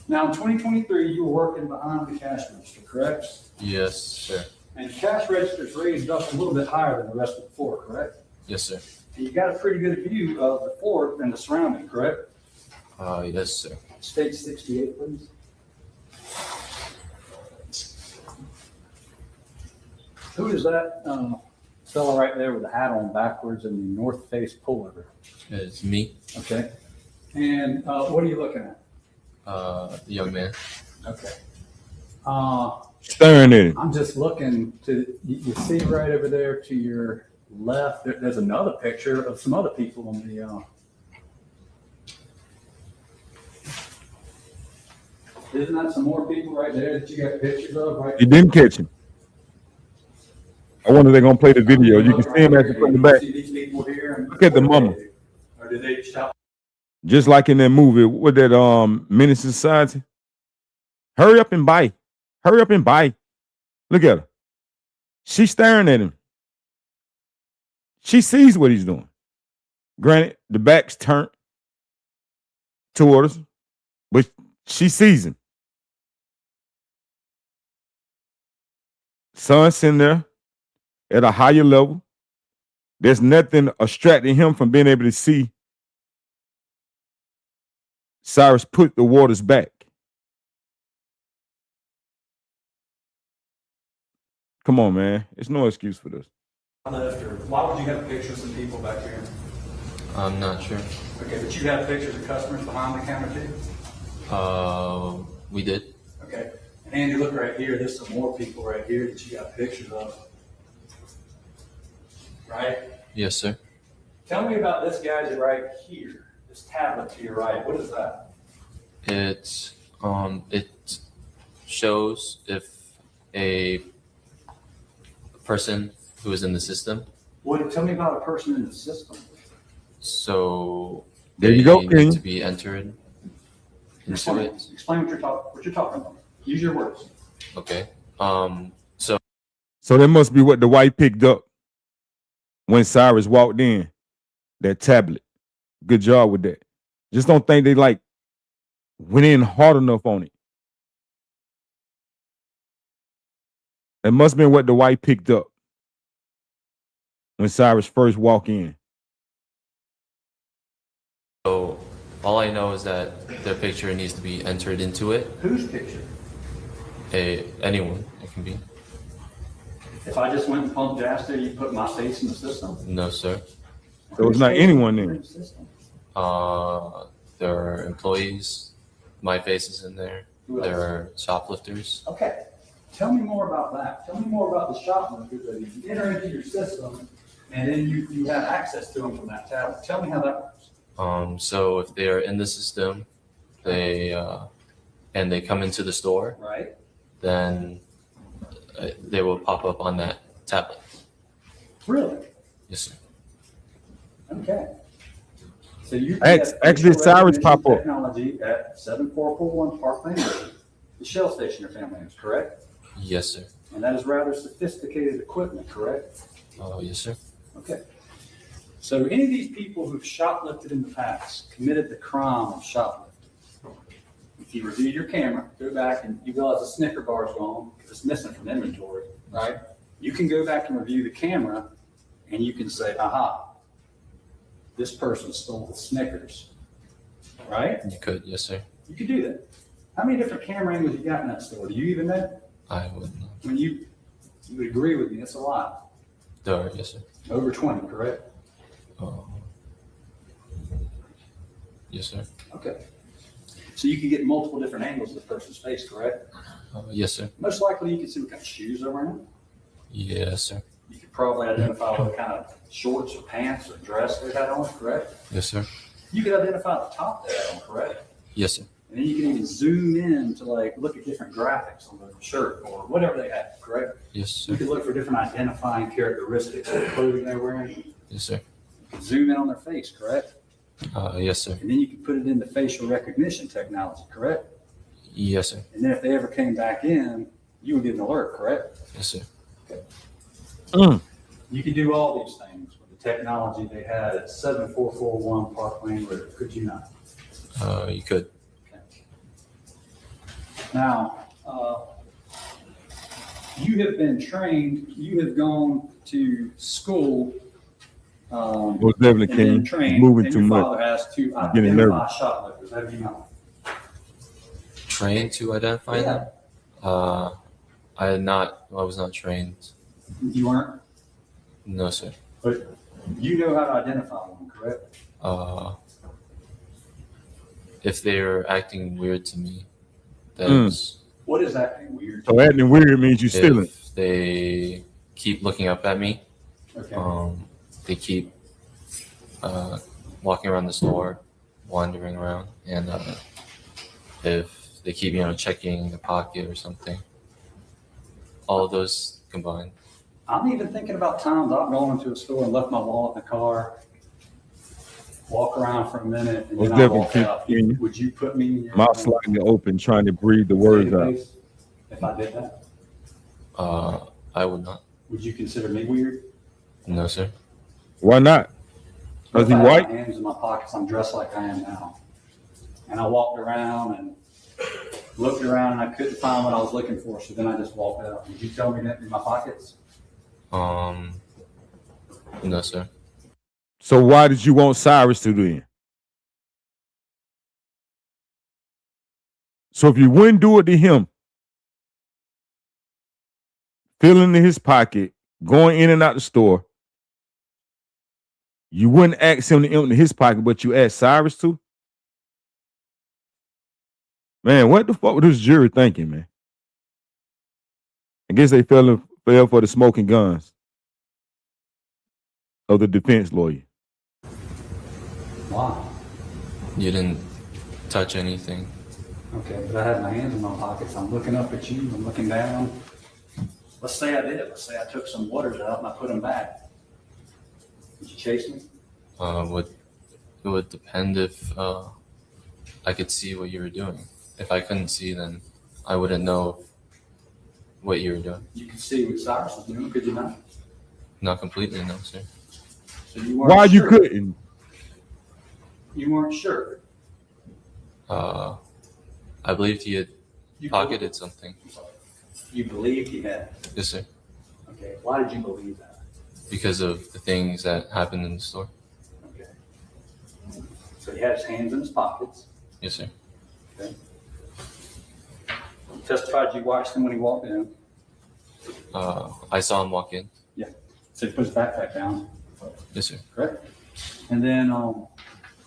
Now, in 2023, you were working behind the cash register, correct? Yes, sir. And the cash register's raised up a little bit higher than the rest of the floor, correct? Yes, sir. And you got a pretty good view of the floor and the surrounding, correct? Yes, sir. State 68, please. Who is that fellow right there with the hat on backwards and the North Face pullover? It's me, Okay. And what are you looking at? the young man. Okay. Staring at it. I'm just looking to, you see right over there to your left, there's another picture of some other people on the, isn't that some more people right there that you got pictures of? Right? You didn't catch him. I wonder if they're gonna play the video. You can see him at the back. See these people here? And Look at the mama. Or did they shout? Just like in that movie with that Menace to Society. Hurry up and buy. Hurry up and buy. Look at her. She's staring at him. She sees what he's doing. Granted, the back's turned toward us, but she sees him. Son's in there at a higher level. There's nothing distracting him from being able to see Cyrus put the waters back. Come on, man. It's no excuse for this. Why would you have pictures of people back here? I'm not sure. Okay, but you have pictures of customers behind the counter too? We did. Okay. And Andy, look right here. There's some more people right here that you got pictures of. Right? Yes, sir. Tell me about this guy right here. This tablet to your right. What is that? It shows if a person who is in the system. What? Tell me about a person in the system. So there you go, they King. need to be entered into it. Explain what you're talking about. Use your words. Okay. So that must be what the wife picked up when Cyrus walked in. That tablet. Good job with that. Just don't think they like went in hard enough on it. That must have been what the wife picked up when Cyrus first walked in. So all I know is that their picture needs to be entered into it. Whose picture? Anyone. It can be. If I just went and pumped gas there, you put my face in the system? No, sir. So it's not anyone there. There are employees. My face is in there. Who else? There are shoplifters. Okay. Tell me more about that. Tell me more about the shoplifters that you enter into your system and then you have access to them from that tablet. Tell me how that works. So if they're in the system, they come into the store, right? Then they will pop up on that tablet. Really? Yes, sir. Okay. So you Actually, Cyrus pop up. technology at 7441 Park Lane Road, the Shell station your family is, correct? Yes, sir. And that is rather sophisticated equipment, correct? Oh, yes, sir. Okay. So any of these people who've shoplifted in the past committed the crime of shoplifting. If you review your camera, go back and you realize the Snicker bar is gone because it's missing from inventory, right? You can go back and review the camera and you can say, aha, this person stole the Snickers, right? You could, yes, sir. You could do that. How many different camera angles you got in that store? Do you even know? I would not. When you would agree with me, that's a lot. Yes, sir. Over 20, correct? Yes, sir. Okay. So you can get multiple different angles of the person's face, correct? Yes, sir. Most likely you can see what kind of shoes they're wearing. Yes, sir. You could probably identify what kind of shorts or pants or dress they had on, correct? Yes, sir. You could identify the top they had on, correct? Yes, sir. And then you can even zoom in to like look at different graphics on the shirt or whatever they had, correct? Yes, sir. You could look for different identifying characteristics of the clothing they're wearing. Yes, sir. You can zoom in on their face, correct? Yes, sir. And then you can put it into facial recognition technology, correct? Yes, sir. And then if they ever came back in, you would get an alert, correct? Yes, sir. Okay. You could do all these things with the technology they had at 7441 Park Lane Road, could you not? You could. Now, you have been trained, you have gone to school. Most definitely, and been King. trained, Moving and too your much. father has to Getting identify nervous. shoplifters, have you not? Trained to identify them? I was not trained. You weren't? No, sir. But you know how to identify one, correct? If they're acting weird to me, that's What is acting weird? So acting weird means you stealing. if they keep looking up at me. Okay. They keep walking around the store, wandering around, and if they keep, checking the pocket or something. All of those combined. I'm even thinking about times I've gone into a store and left my wallet in the car, walk around for a minute, and Most then I definitely, walk King. out. King. Would you put me in your Mouth slightly open, trying to breathe the words out. database if I did that? I would not. Would you consider me weird? No, sir. Why not? Is If he I had white? my hands in my pockets, I'm dressed like I am now. And I walked around and looked around and I couldn't find what I was looking for, so then I just walked out. Would you tell me that in my pockets? No, sir. So why did you want Cyrus to do it? So if you wouldn't do it to him, feeling in his pocket, going in and out the store, you wouldn't ask him to empty his pocket, but you asked Cyrus to? Man, what the fuck was this jury thinking, man? I guess they fell for the smoking guns of the defense lawyer. Wow. You didn't touch anything. Okay, but I had my hands in my pockets. I'm looking up at you. I'm looking down. Let's say I did. Let's say I took some waters out and I put them back. Would you chase me? It would depend if I could see what you were doing. If I couldn't see, then I wouldn't know what you were doing. You could see what Cyrus was doing, could you not? Not completely, no, sir. So you weren't Why you sure. couldn't? You weren't sure. I believed he had pocketed something. You believed he had. Yes, sir. Okay. Why did you believe that? Because of the things that happened in the store. Okay. So he had his hands in his pockets. Yes, sir. Okay. You testified you watched him when he walked in. I saw him walk in. Yeah. So he put his backpack down. Yes, sir. Correct. And then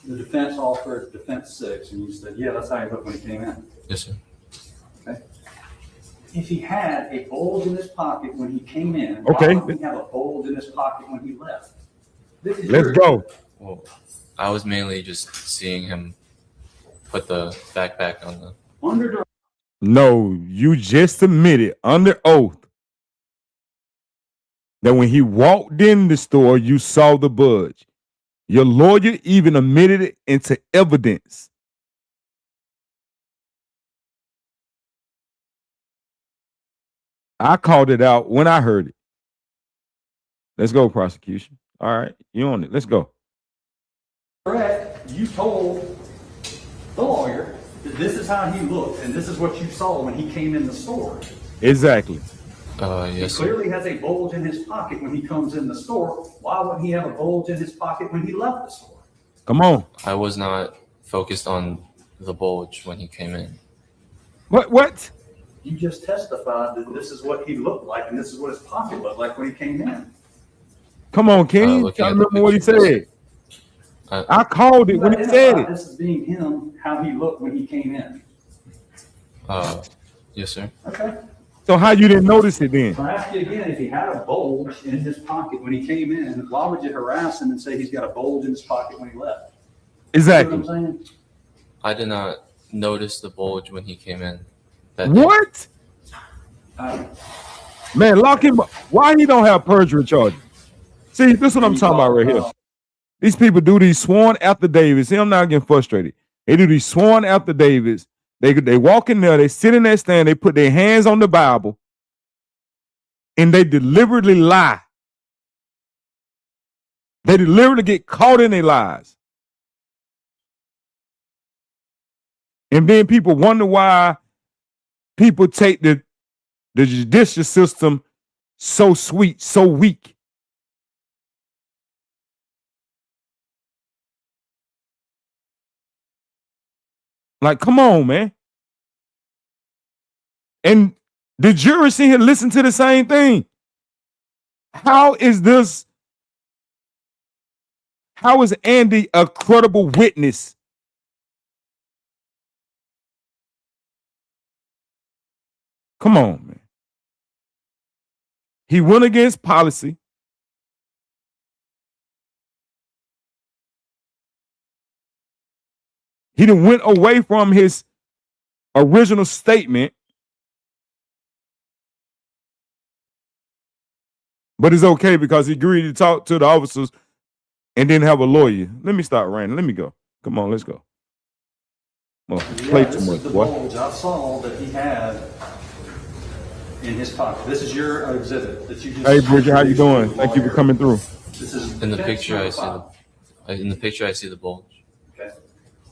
the defense offered defense 6, and you said, yeah, that's how he looked when he came in. Yes, sir. Okay. If he had a bulge in his pocket when he came in, Okay. why would he have a bulge in his pocket when he left? This is Let's your- go. Well, I was mainly just seeing him put the backpack on the. Under No, you just admitted under oath that when he walked in the store, you saw the budge. Your lawyer even admitted it into evidence. I called it out when I heard it. Let's go, prosecution. All right, you on it. Let's go. Correct. You told the lawyer that this is how he looked, and this is what you saw when he came in the store. Exactly. Yes, He clearly has a bulge in his pocket when he comes in the store. Why wouldn't he have a bulge in his pocket when he left the store? Come on. I was not focused on the bulge when he came in. What? You just testified that this is what he looked like, and this is what his pocket looked like when he came in. Come on, Kenny. I remember what he said. I called it when he said it. This is being him, how he looked when he came in. Yes, sir. Okay. So how you didn't notice it then? I ask you again, if he had a bulge in his pocket when he came in, why would you harass him and say he's got a bulge in his pocket when he left? Exactly. You know what I'm saying? I did not notice the bulge when he came in. What? Man, lock him up. Why he don't have perjury charges? See, this is what I'm talking about right here. These people do these sworn affidavits. See, I'm not getting frustrated. They do these sworn affidavits. They walk in there, they sit in that stand, they put their hands on the Bible, and they deliberately lie. They deliberately get caught in their lies. And then people wonder why people take the judicial system so sweet, so weak. Like, come on, man. And the jury sitting here listen to the same thing. How is Andy a credible witness? Come on, man. He went against policy. He done went away from his original statement. But it's okay because he agreed to talk to the officers and didn't have a lawyer. Let me start ranting. Let me go. Come on, let's go. Well, play too much, the boy. bulge I saw that he had in his pocket. This is your exhibit that you just. Hey, Bridget, how you doing? Thank you for coming through. This is In the picture, I see the bulge. Okay.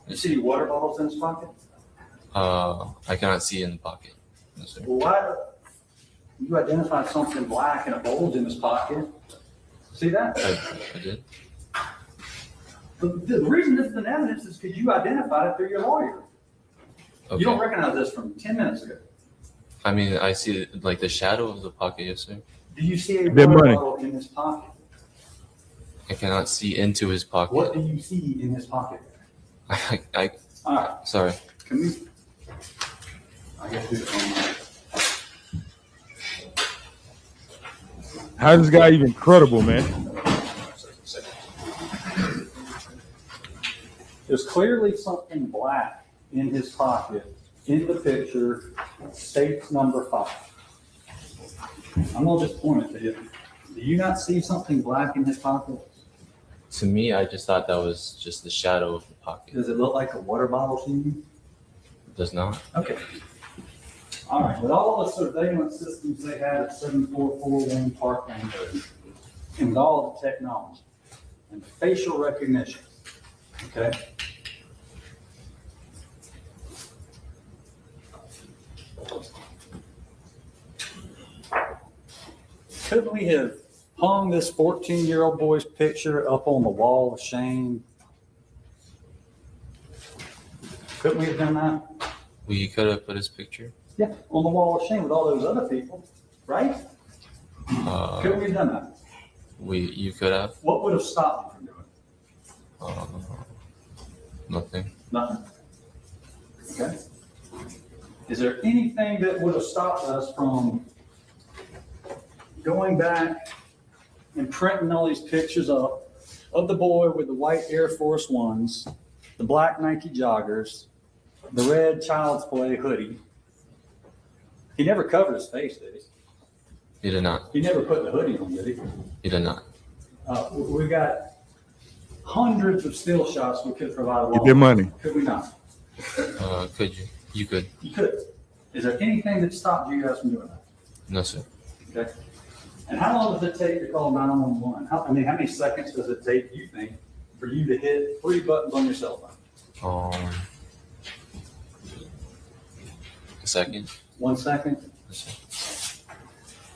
You see water bottles in his pocket? I cannot see in the pocket. No, sir. Well, why? You identified something black and a bulge in his pocket. See that? I did. The reason this is an evidence is because you identified it through your lawyer. Okay. You don't recognize this from 10 minutes ago. I mean, I see like the shadow of the pocket, yes, sir. Do you see a water bottle in his pocket? I cannot see into his pocket. What do you see in his pocket? I All right. Sorry. Can we? I guess do it online. How is this guy even credible, man? There's clearly something black in his pocket in the picture, states number 5. I'm going to just point it to you. Do you not see something black in his pocket? To me, I just thought that was just the shadow of the pocket. Does it look like a water bottle to you? It does not. Okay. All right. With all the surveillance systems they had at 7441 Parkland Road, and with all the technology and facial recognition, okay? Couldn't we have hung this 14-year-old boy's picture up on the wall of shame? Couldn't we have done that? We could have put his picture. Yeah, on the wall of shame with all those other people, right? Couldn't we have done that? You could have. What would have stopped you from doing it? Nothing. Nothing. Okay. Is there anything that would have stopped us from going back and printing all these pictures up of the boy with the white Air Force Ones, the black Nike joggers, the red Child's Play hoodie? He never covered his face, did he? He did not. He never put the hoodie on, did he? He did not. We got hundreds of still shots we could provide. Get their money. Could we not? Could you? You could. You could. Is there anything that stopped you guys from doing that? No, sir. Okay. And how long does it take to call 911? How many seconds does it take, you think, for you to hit 3 buttons on your cell phone? A second. 1 second?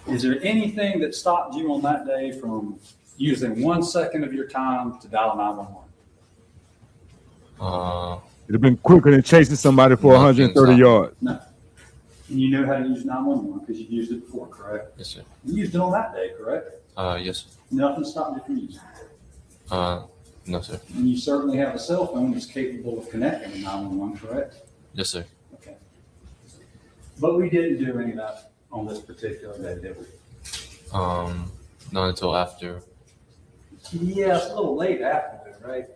Is there anything that stopped you on that day from using 1 second of your time to dial 911? It'd have been quicker than chasing somebody for 130 yards. No. And you know how to use 911 because you've used it before, correct? Yes, sir. You used it on that day, correct? Yes, sir. Nothing stopped you from using it. No, sir. And you certainly have a cell phone that's capable of connecting to 911, correct? Yes, sir. Okay. But we didn't do any of that on this particular day, did we? Not until after. Yeah, it's a little late after that, right?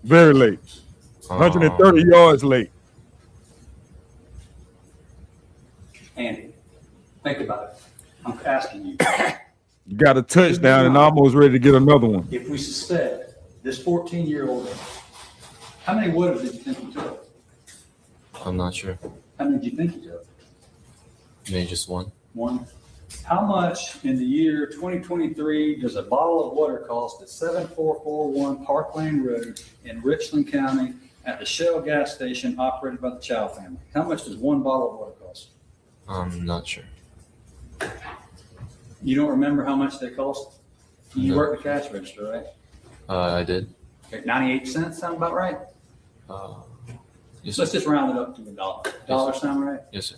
Very late. 130 yards late. Andy, think about it. I'm asking you. You got a touchdown and almost ready to get another one. If we suspect this 14-year-old, how many would did you think he took? I'm not sure. How many do you think he took? Maybe just one. One. How much in the year 2023 does a bottle of water cost at 7441 Park Lane Road in Richland County at the Shell gas station operated by the Chow family? How much does one bottle of water cost? I'm not sure. You don't remember how much they cost? You No. work the cash register, right? I did. Okay, 98 cents sound about right? Yes, Let's sir. just round it up to $1. Dollar sound right? Yes, sir.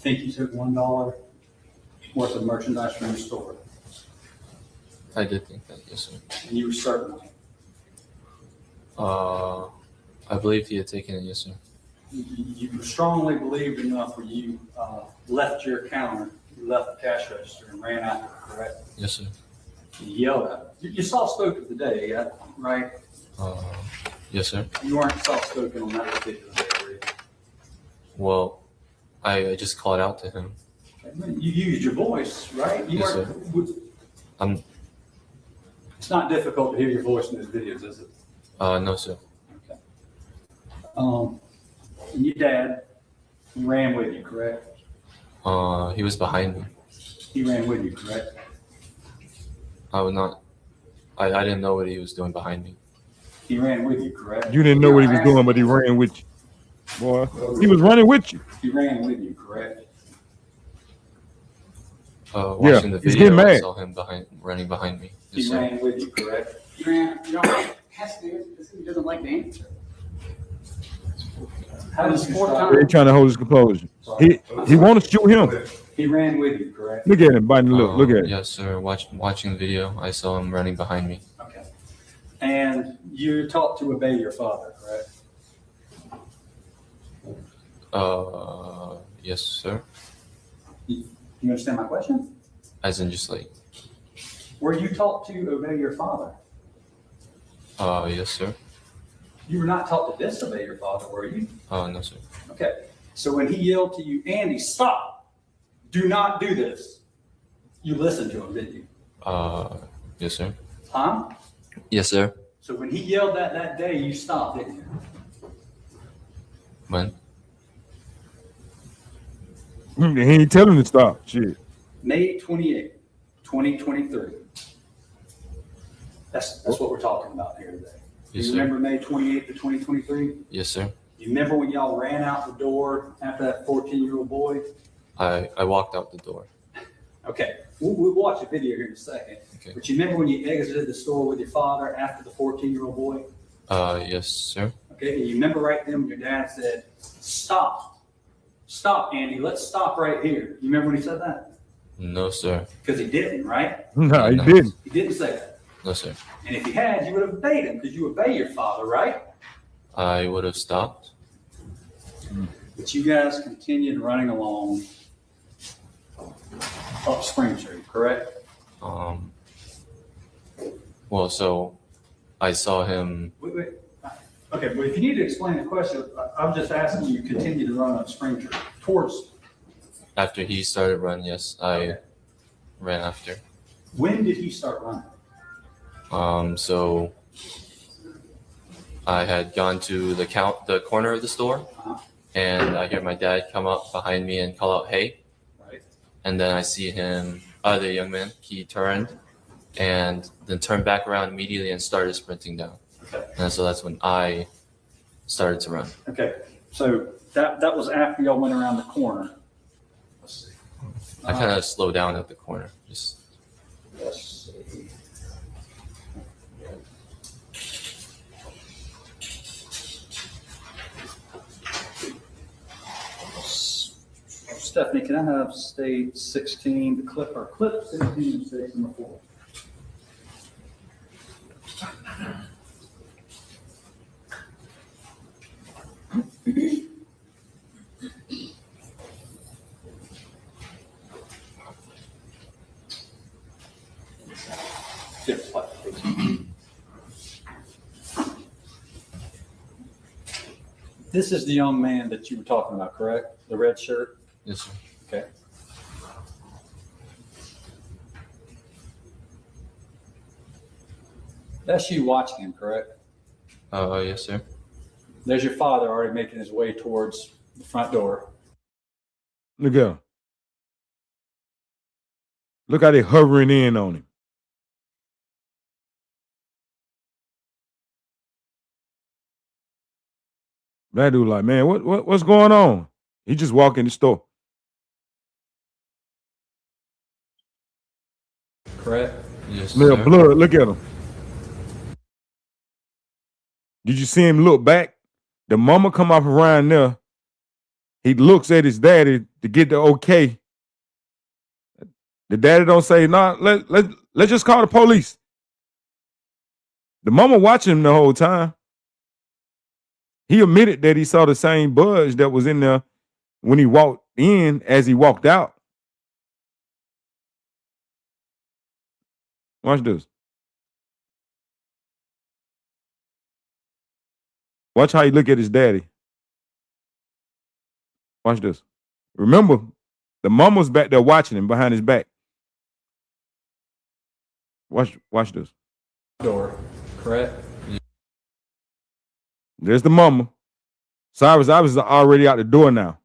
Think you took $1 worth of merchandise from your store? I did think that. Yes, sir. And you were certain? I believe he had taken it. Yes, sir. You strongly believed enough where you left your counter, you left the cash register and ran out, correct? Yes, sir. You yelled at him. You soft-spoken today, yeah, right? Yes, sir. You weren't soft-spoken on that particular day, were you? Well, I just called out to him. You used your voice, right? You Yes, weren't. It's not difficult to hear your voice in those videos, is it? No, sir. And your dad, he ran with you, correct? He was behind me. He ran with you, correct? I would not. I didn't know what he was doing behind me. He ran with you, correct? You didn't know what he was doing, but he ran with you. Boy, he was running with you. He ran with you, correct? Watching the he's video, getting I mad. saw him running behind me. He Yes, sir. ran with you, correct? He ran. You know, he doesn't like the answer. How does He ain't trying to hold his composure. He want to shoot him. He ran with you, correct? Look at him biting the lip. Look at him. Yes, sir. Watching the video, I saw him running behind me. Okay. And you're taught to obey your father, correct? Yes, sir. You understand my question? As in just like, Were you taught to obey your father? yes, sir. You were not taught to disobey your father, were you? No, sir. Okay. So when he yelled to you, Andy, stop! Do not do this. You listened to him, didn't you? Yes, sir. Huh? Yes, sir. So when he yelled that day, you stopped, didn't you? When? He ain't telling him to stop. Shit. May 28, 2023. That's what we're talking about here today. Yes, You sir. remember May 28th of 2023? Yes, sir. You remember when y'all ran out the door after that 14-year-old boy? I walked out the door. Okay, we'll watch a video here in a second. Okay. But you remember when you exited the store with your father after the 14-year-old boy? Yes, sir. Okay. Okay, you remember right then when your dad said, stop, Andy, let's stop right here. You remember when he said that? No, sir. Because he didn't, right? No, he didn't. He didn't say that. No, sir. And if he had, you would have obeyed him because you obey your father, right? I would have stopped. But you guys continued running along up Spring Street, correct? Well, so I saw him. Wait. Okay, but if you need to explain the question, I'm just asking you continue to run up Spring Street towards. After he started running, yes, I ran after. When did he start running? So I had gone to the corner of the store, and I hear my dad come up behind me and call out, "Hey!" Right. And then I see him, the young man. He turned, and then turned back around immediately and started sprinting down. Okay. And so that's when I started to run. Okay, so that was after y'all went around the corner. Let's see. I kind of slowed down at the corner. Just. Let's see. Stephanie, can I have state 16, the clip, or clip 16 and 6 in the 4? This is the young man that you were talking about, correct? The red shirt? Yes, sir. Okay. That's you watching him, correct? Yes, sir. There's your father already making his way towards the front door. Look at him. Look how they hovering in on him. That dude like, man, what's going on? He just walked in the store. Correct? Yes, Smell sir. blood. Look at him. Did you see him look back? The mama come up around there. He looks at his daddy to get the okay. The daddy don't say, nah, let's just call the police. The mama watching him the whole time. He admitted that he saw the same budge that was in there when he walked in as he walked out. Watch this. Watch how he look at his daddy. Watch this. Remember, the mama's back there watching him behind his back. Watch this. Door, correct? There's the mama. Cyrus is already out the door now.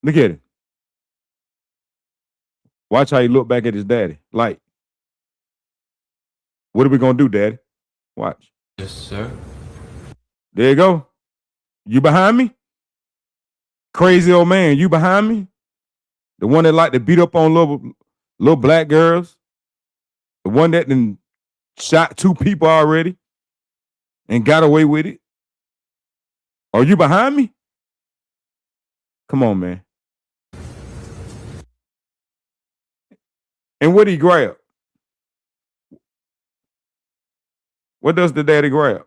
Look at it. Watch how he look back at his daddy. Like, what are we gonna do, daddy? Watch. Yes, sir. There you go. You behind me? Crazy old man, you behind me? The one that like to beat up on little black girls? The one that then shot 2 people already and got away with it? Are you behind me? Come on, man. And what did he grab? What does the daddy grab?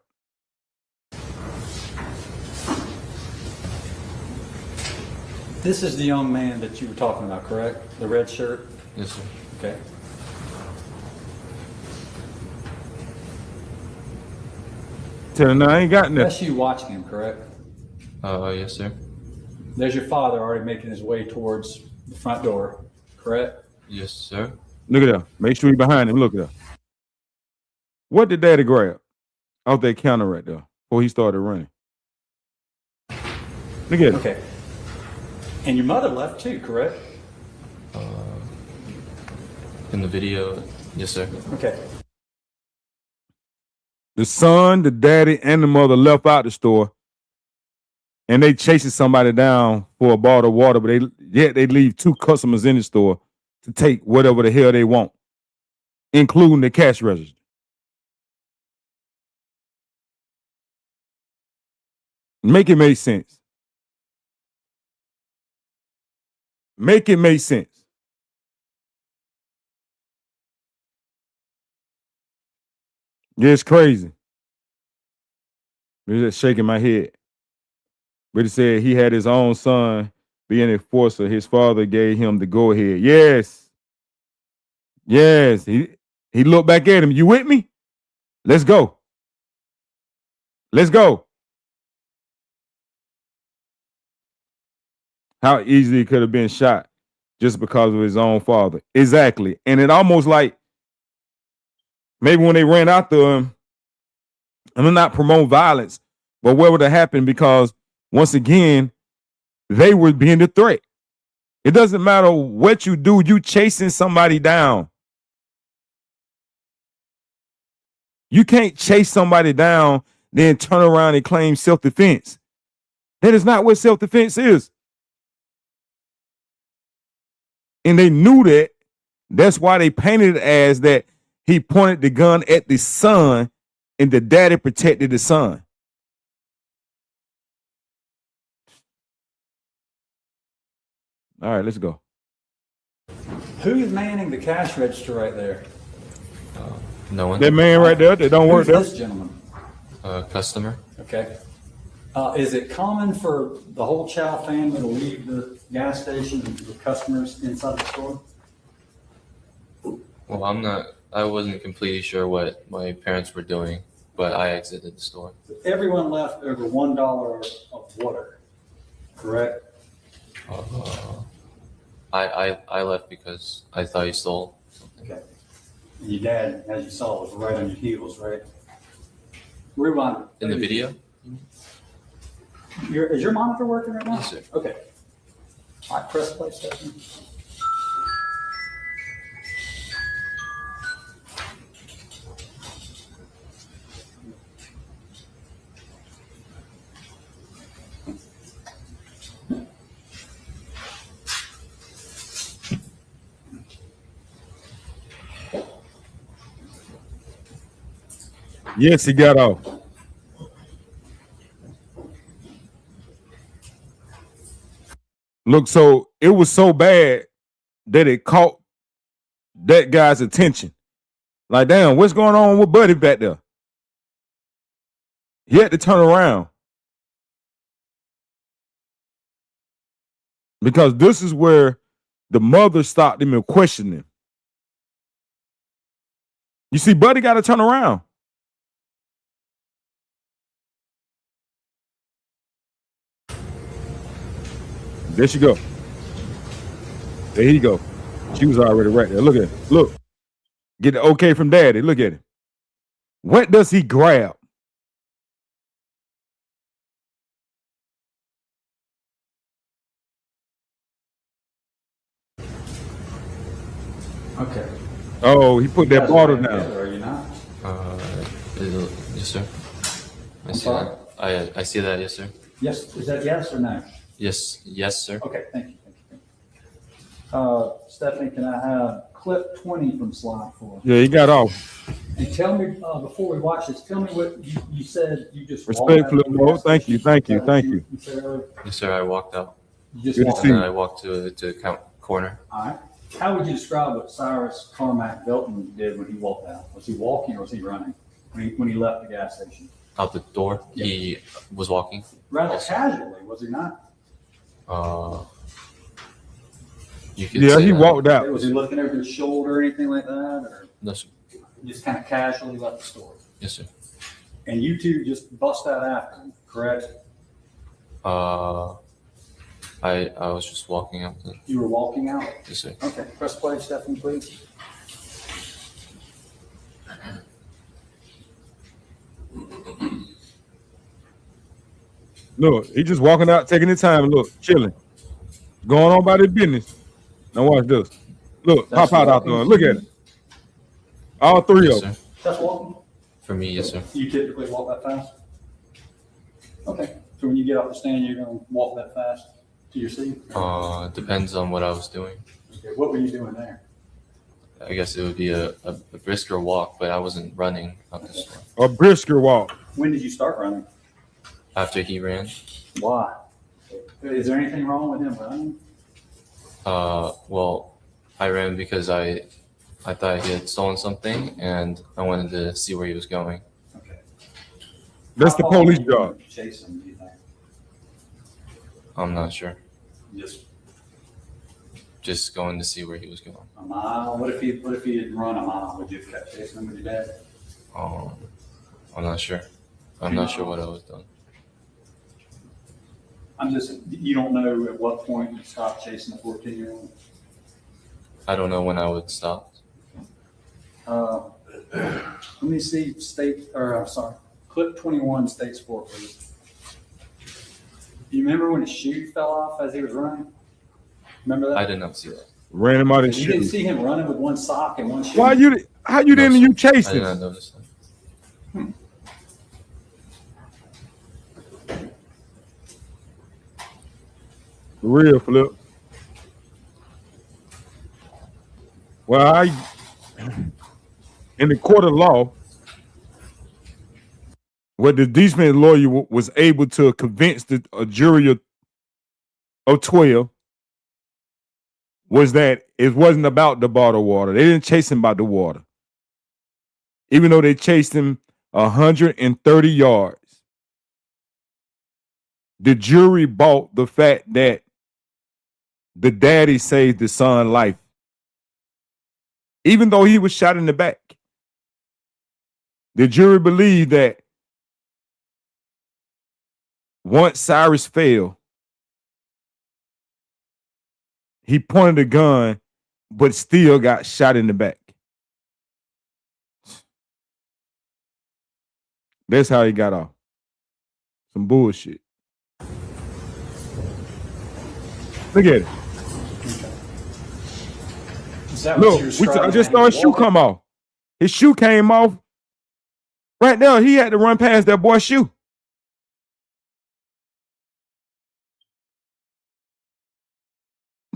This is the young man that you were talking about, correct? The red shirt? Yes, sir. Okay. Tell him, no, I ain't got nothing. That's you watching him, correct? Yes, sir. There's your father already making his way towards the front door, correct? Yes, sir. Look at that. Make sure you're behind him. Look at that. What did daddy grab out that counter right there before he started running? Look at it. Okay. And your mother left too, correct? In the video, yes, sir. Okay. The son, the daddy, and the mother left out the store, and they chasing somebody down for a bottle of water, but they leave 2 customers in the store to take whatever the hell they want, including the cash register. Make it make sense. Make it make sense. Yeah, it's crazy. I'm just shaking my head. But he said he had his own son be an enforcer. His father gave him the go ahead. Yes. Yes. He looked back at him. You with me? Let's go. Let's go. How easily he could have been shot just because of his own father. Exactly. And it almost like maybe when they ran after him, I'm not promote violence, but what would have happened? Because once again, they were being the threat. It doesn't matter what you do, you chasing somebody down. You can't chase somebody down, then turn around and claim self-defense. That is not what self-defense is. And they knew that. That's why they painted it as that he pointed the gun at the son and the daddy protected the son. All right, let's go. Who is manning the cash register right there? No one. That man right there, they don't work there. Who's this gentleman? Customer. Okay. Is it common for the whole Chow family to leave the gas station and the customers inside the store? Well, I wasn't completely sure what my parents were doing, but I exited the store. Everyone left over $1 of water, correct? I left because I thought he stole something. Okay. And your dad, as you saw, was right on your heels, right? Rewind. In the video? Is your monitor working right now? Yes, sir. Okay. All right, press play, Stephanie. Yes, he got off. Look, so it was so bad that it caught that guy's attention. Like, damn, what's going on with Buddy back there? He had to turn around. Because this is where the mother stopped him and questioned him. You see, Buddy got to turn around. There she go. There he go. She was already right there. Look at it. Look. Get the okay from daddy. Look at it. What does he grab? Okay. Oh, he put that bottle down. Are you not? Yes, sir. I see sorry? that. I see that. Yes, sir. Yes. Is that yes or no? Yes, sir. Okay, thank you. Stephanie, can I have clip 20 from slide 4? Yeah, he got off. And tell me, before we watch this, tell me what you said. You just Respectfully, no. Thank you. Yes, sir. I walked out. You just Good to walked see And you. then I walked to the corner. All right. How would you describe what Cyrus Carmack Belton did when he walked out? Was he walking or was he running when he left the gas station? Out the door. Yeah. He was walking. Rather casually, was he not? You could Yeah, say he that. walked out. Was he looking over his shoulder or anything like that? Or No, sir. just kind of casually left the store? Yes, sir. And you two just bust out after him, correct? I was just walking out. You were walking out? Yes, sir. Okay, press play, Stephanie, please. Look, he just walking out, taking his time. Look, chilling. Going on about his business. Now watch this. Look, That's pop out there. Look at it. All three Yes, of them. sir. That's walking? For me, yes, sir. You typically walk that fast? Okay, so when you get off the stand, you're gonna walk that fast to your seat? Depends on what I was doing. Okay, what were you doing there? I guess it would be a brisker walk, but I wasn't running out the store. A brisker walk. When did you start running? after he ran. Why? Is there anything wrong with him running? Well, I ran because I thought he had stolen something, and I wanted to see where he was going. Okay. That's the police job. Chase him, do you think? I'm not sure. Just going to see where he was going. a mile? What if he didn't run a mile? Would you have kept chasing him with your dad? I'm not sure. I'm not sure what I was doing. You don't know at what point you stopped chasing a 14-year-old? I don't know when I would stop. Let me see clip 21, state sport, please. You remember when his shoe fell off as he was running? Remember that? I did not see that. Ran him out of You didn't shoes. see him running with one sock and one shoe? How you didn't you chase I did him? not notice that. For real, Flip. Well, in the court of law, what the defense lawyer was able to convince a jury of 12 was that it wasn't about the bottled water. They didn't chase him by the water. Even though they chased him 130 yards, the jury bought the fact that the daddy saved the son's life. Even though he was shot in the back, the jury believed that once Cyrus fell, he pointed a gun, but still got shot in the back. That's how he got off. Some bullshit. Look at it. Look, I just saw his shoe come off. His shoe came off. Right there, he had to run past that boy's shoe.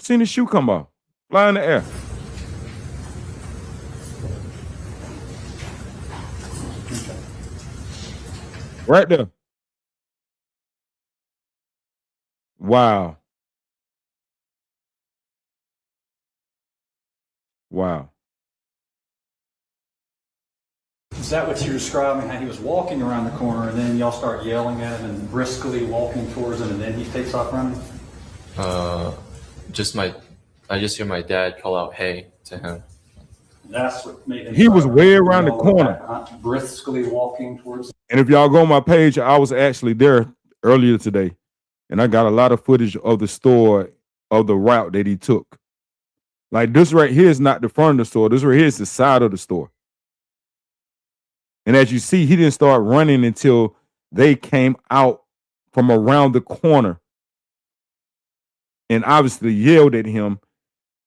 Seen his shoe come off, fly in the air. Right there. Wow. Wow. Is that what you're describing, how he was walking around the corner and then y'all start yelling at him and briskly walking towards him and then he takes off running? I just hear my dad call out, "Hey," to him. That's what made him. He was way around the corner. Briskly walking towards him. And if y'all go on my page, I was actually there earlier today. And I got a lot of footage of the store, of the route that he took. Like this right here is not the front of the store. This right here is the side of the store. And as you see, he didn't start running until they came out from around the corner and obviously yelled at him.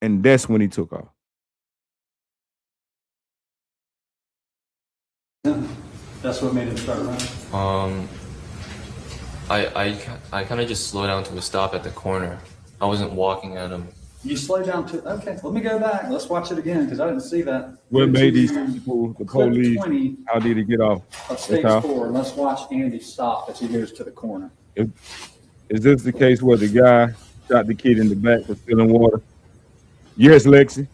And that's when he took off. That's what made him start running? I kind of just slowed down to a stop at the corner. I wasn't walking at him. You slow down to, okay, let me go back. Let's watch it again because I didn't see that. What made these people, the police, how did he get off? Of stage 4, and let's watch Andy stop as he goes to the corner. Is this the case where the guy shot the kid in the back for spilling water? Yes, Lexi.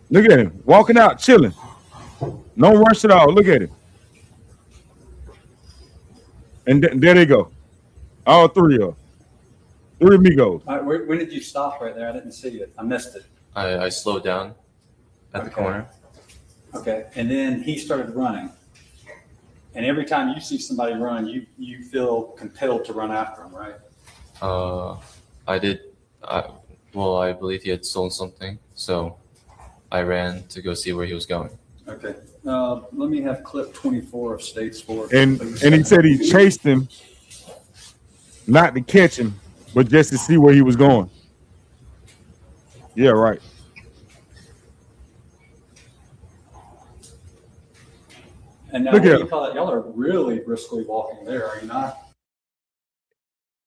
Look at him, walking out, chilling. No rush at all. Look at him. And there they go. All three of them. Three amigos. All right, when did you stop right there? I didn't see it. I missed it. I slowed down at the corner. Okay, and then he started running. And every time you see somebody run, you feel compelled to run after him, right? I did. I believe he had stolen something, so I ran to go see where he was going. Okay. Let me have clip 24 of state sport. And he said he chased him, not to catch him, but just to see where he was going. Yeah, right. And now, look what at do you call it? Y'all are really briskly walking there, are you not?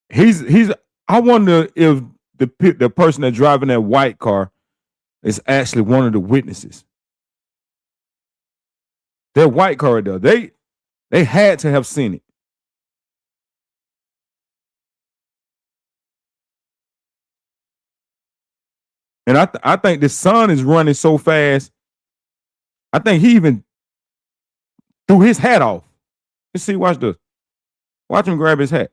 He's. I wonder if the person that's driving that white car is actually one of the witnesses. That white car there, they had to have seen it. And I think the son is running so fast. I think he even threw his hat off. Let's see, watch this. Watch him grab his hat.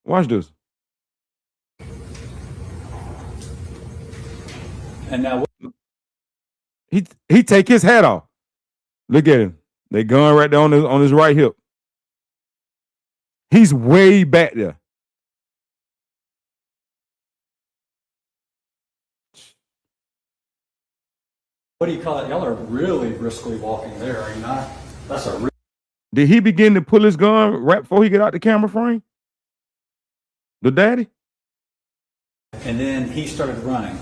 Watch this. And now he take his hat off. Look at him. They gun right there on his right hip. He's way back there. What do you call it? Y'all are really briskly walking there, are you not? That's a real. Did he begin to pull his gun right before he get out the camera frame? The daddy? And then he started running.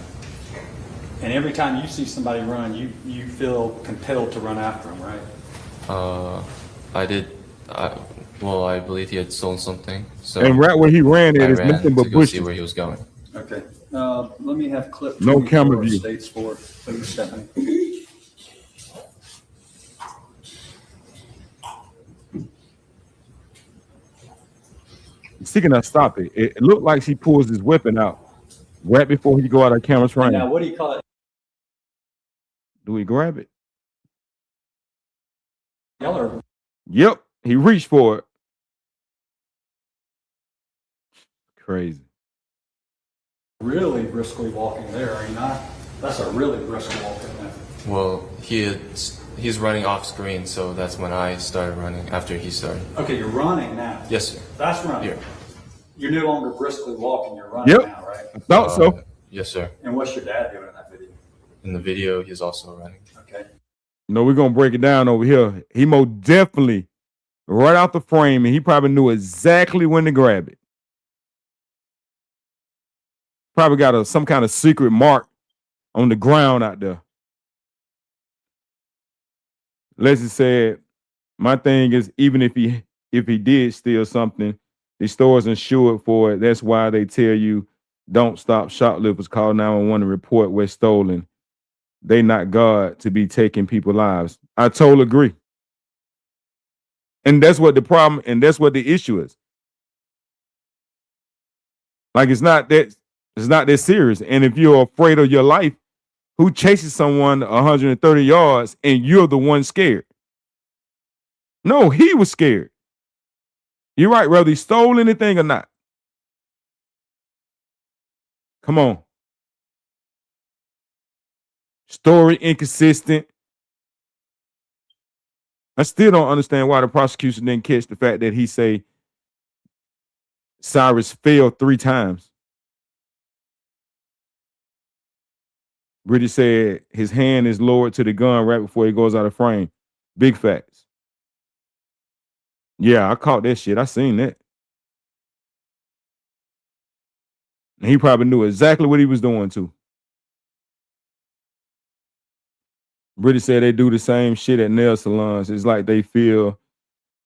And every time you see somebody run, you feel compelled to run after him, right? I did. Well, I believe he had stolen something. So and right where he ran at is nothing but bushes. See where he was going. Okay. Let me have clip. No camera view. States for Stephanie. He cannot stop it. It looked like he pulls his weapon out right before he go out of camera frame. Now, what do you call it? Do we grab it? Y'all are. Yep, he reached for it. Crazy. Really briskly walking there, are you not? That's a really brisk walk, isn't it? Well, he's running off screen, so that's when I started running after he started. Okay, you're running now. Yes, sir. That's running. Here. You're no longer briskly walking, you're running now, right? I thought so. Yes, sir. And what's your dad doing in that video? In the video, he's also running. Okay. No, we're gonna break it down over here. He most definitely right out the frame, and he probably knew exactly when to grab it. Probably got some kind of secret mark on the ground out there. Leslie said, my thing is, even if he did steal something, the store's insured for it. That's why they tell you don't stop shoplifters. Call 911 and report what's stolen. They not God to be taking people's lives. I totally agree. And that's what the problem, and that's what the issue is. Like it's not that serious. And if you're afraid of your life, who chases someone 130 yards and you're the one scared? No, he was scared. You're right, whether he stole anything or not. Come on. Story inconsistent. I still don't understand why the prosecution didn't catch the fact that he say Cyrus failed 3 times. British said his hand is lowered to the gun right before he goes out of frame. Big facts. Yeah, I caught that shit. I seen that. And he probably knew exactly what he was doing too. British said they do the same shit at nail salons. It's like they feel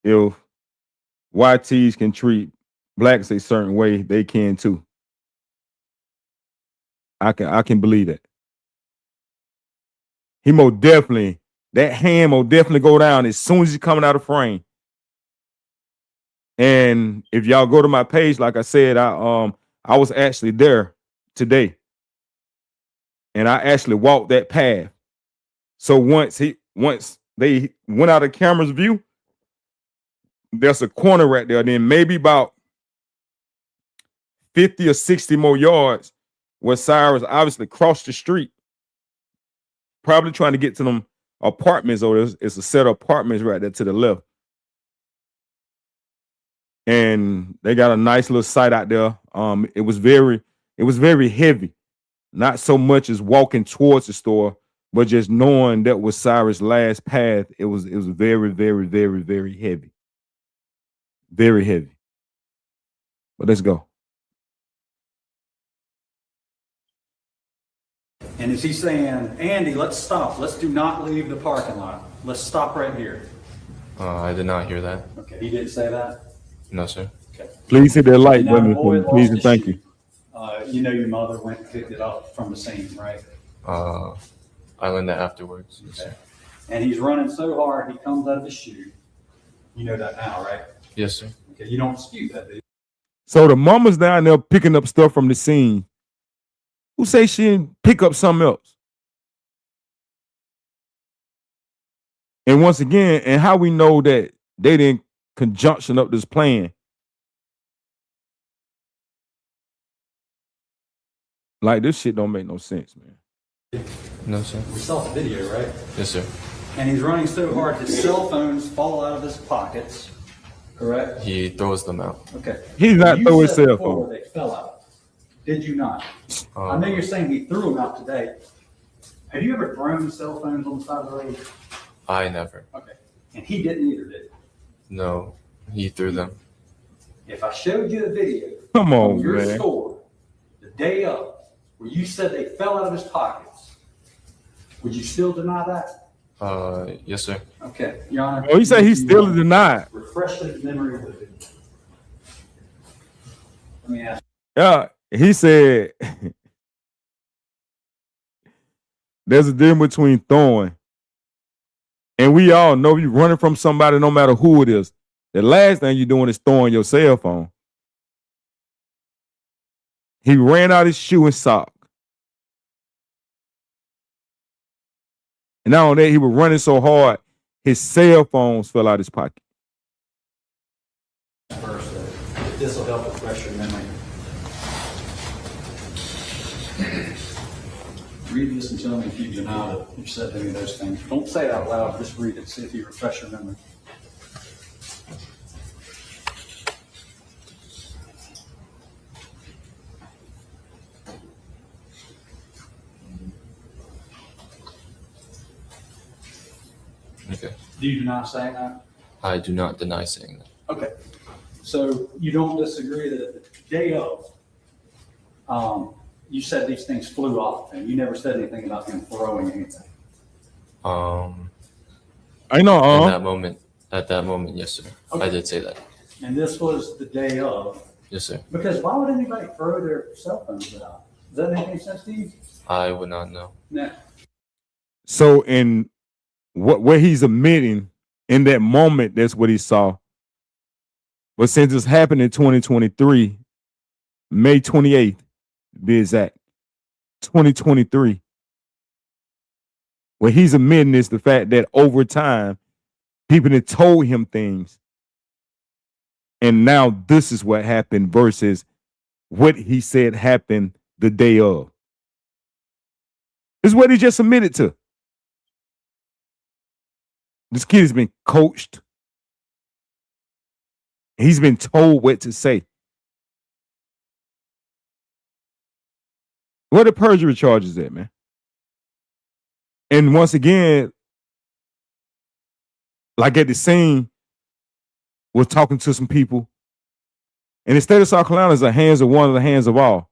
if YTs can treat blacks a certain way, they can too. I can believe that. He most definitely, that hand will definitely go down as soon as he's coming out of frame. And if y'all go to my page, like I said, I was actually there today. And I actually walked that path. So once they went out of camera's view, there's a corner right there. Then maybe about 50 or 60 more yards where Cyrus obviously crossed the street, probably trying to get to them apartments, or it's a set of apartments right there to the left. And they got a nice little site out there. It was very heavy. Not so much as walking towards the store, but just knowing that was Cyrus' last path. It was very, very, very, very heavy. Very heavy. But let's go. And is he saying, Andy, let's stop. Let's do not leave the parking lot. Let's stop right here. I did not hear that. Okay, he didn't say that? No, sir. Okay. Please hit that like Now the button boy for me, please, and lost thank his you. shoe. You know your mother went and picked it up from the scene, right? I learned that afterwards. Yes, sir. And he's running so hard, he comes out of his shoe. You know that now, right? Yes, sir. Okay, you don't dispute that, do you? So the mama's down there picking up stuff from the scene. Who say she didn't pick up something else? And once again, and how we know that they didn't conjunction up this plan. Like, this shit don't make no sense, man. No, sir. We saw the video, right? Yes, sir. And he's running so hard, his cell phones fall out of his pockets, correct? He throws them out. Okay. He's not You throwing his said cell before phone. they fell out. Did you not? I know you're saying he threw them out today. Have you ever thrown cell phones on the side of the road? I never. Okay. And he didn't either, did he? No, he threw them. If I showed you a video Come on, from your man. store the day of where you said they fell out of his pockets, would you still deny that? Yes, sir. Okay, Your Honor. Oh, he said he's still denied. Refresh his memory of the video. Let me ask. Yeah, he said there's a difference between throwing, and we all know you running from somebody no matter who it is. The last thing you're doing is throwing your cell phone. He ran out his shoe and sock. And not only that, he was running so hard, his cell phones fell out his pocket. First, this will help refresh your memory. Read this and tell me if you deny that you said any of those things. Don't say it out loud, just read it, see if you refresh your memory. Okay. Do you deny saying that? I do not deny saying that. Okay. So you don't disagree that the day of, you said these things flew off and you never said anything about him throwing anything? I know. At that moment, yes, sir. Okay. I did say that. And this was the day of? Yes, sir. Because why would anybody throw their cell phones out? Does that make any sense to you? I would not know. No. So in where he's admitting in that moment, that's what he saw. But since this happened in 2023, May 28th, to be exact, 2023, what he's admitting is the fact that over time, people had told him things. And now this is what happened versus what he said happened the day of. This is what he just admitted to. This kid has been coached. He's been told what to say. Where the perjury charges at, man? And once again, like at the scene, we're talking to some people. And the state of South Carolina is the hands of one of the hands of all.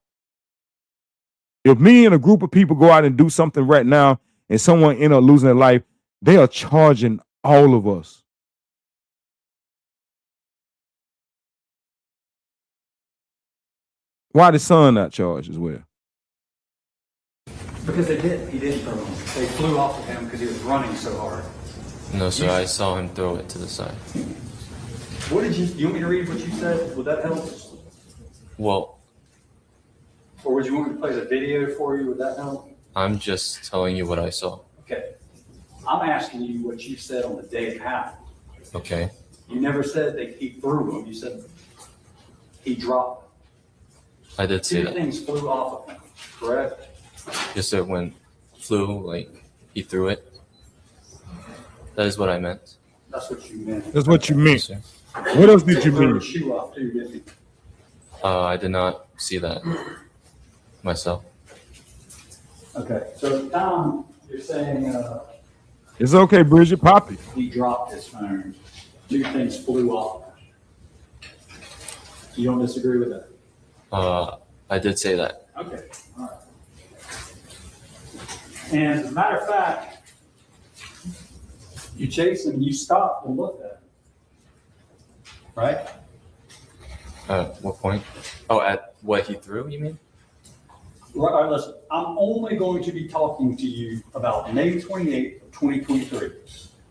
If me and a group of people go out and do something right now and someone end up losing their life, they are charging all of us. Why the son not charged as well? Because they didn't. He didn't throw them. They flew off of him because he was running so hard. No, sir. I saw him throw it to the side. What did you want me to read what you said? Would that help? Well, Or would you want me to play the video for you? Would that help? I'm just telling you what I saw. Okay. I'm asking you what you said on the day it happened. Okay. You never said that he threw them. You said he dropped them. I did say Two that. things flew off of him, correct? Just that when flew, like he threw it. That is what I meant. That's what you meant. That's what you meant. Yes, What else did you Threw mean? his shoe off too, didn't he? I did not see that myself. Okay. So at the time, you're saying It's okay, Bridget. Pop it. he dropped his phone. Two things flew off. You don't disagree with that? I did say that. Okay. All right. And as a matter of fact, you chased him, you stopped and looked at him. Right? At what point? Oh, at what he threw, you mean? Right, all right, listen, I'm only going to be talking to you about May 28th of 2023.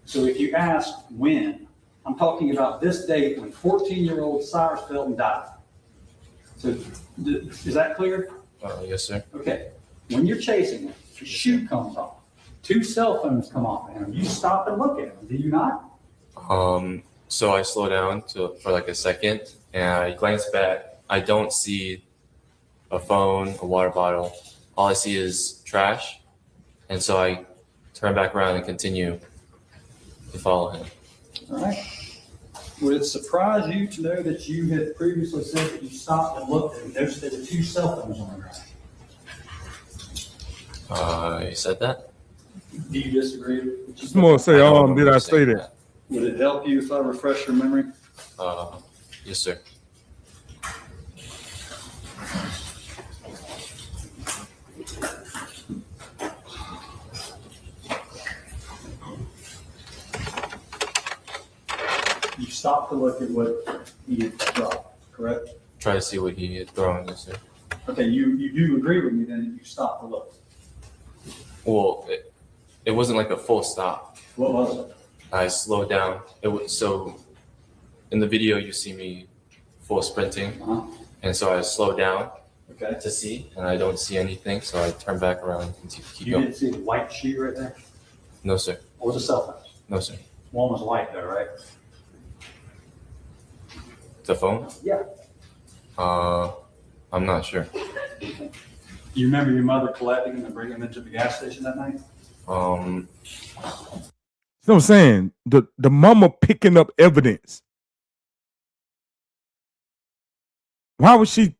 So if you ask when, I'm talking about this date when 14-year-old Cyrus Felton died. So is that clear? Yes, sir. Okay. When you're chasing him, his shoe comes off. 2 cell phones come off of him. You stop and look at him, do you not? So I slow down for like a second, and I glance back. I don't see a phone, a water bottle. All I see is trash, and so I turn back around and continue to follow him. All right. Would it surprise you to know that you had previously said that you stopped and looked and noticed there were 2 cell phones on the ground? You said that? Do you disagree? Just more say, did I say that? Would it help you if I refresh your memory? Yes, sir. You stopped to look at what he had dropped, correct? Try to see what he had thrown, yes, sir. Okay, you do agree with me then that you stopped to look. Well, it wasn't like a full stop. What was it? I slowed down. So in the video you see me full sprinting, and so I slowed down to see, and I don't see anything, so I turn back around and keep You going. didn't see the white shoe right there? No, sir. Or the cell phone? No, sir. One was white though, right? The phone? Yeah. I'm not sure. You remember your mother collecting him and bringing him into the gas station that night? So I'm saying the mama picking up evidence. Why would she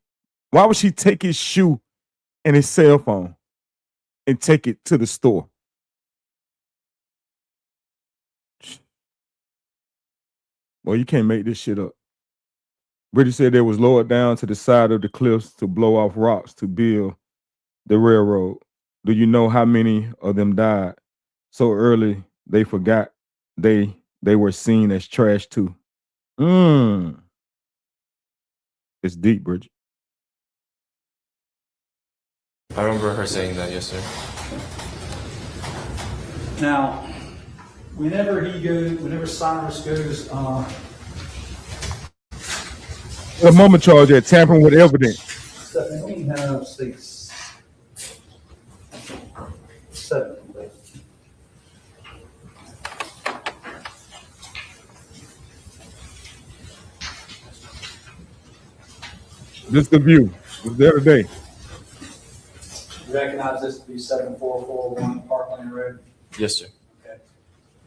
take his shoe and his cell phone and take it to the store? Well, you can't make this shit up. British said they was lowered down to the side of the cliffs to blow off rocks to build the railroad. Do you know how many of them died so early they forgot they were seen as trash too? It's deep, Bridget. I remember her saying that, yes, sir. Now, whenever Cyrus goes, The mama charge at tampering with evidence. let me have 6, 7, please. This is the view. It was the other day. You recognize this to be 7441 Parkland Road? Yes, sir. Okay.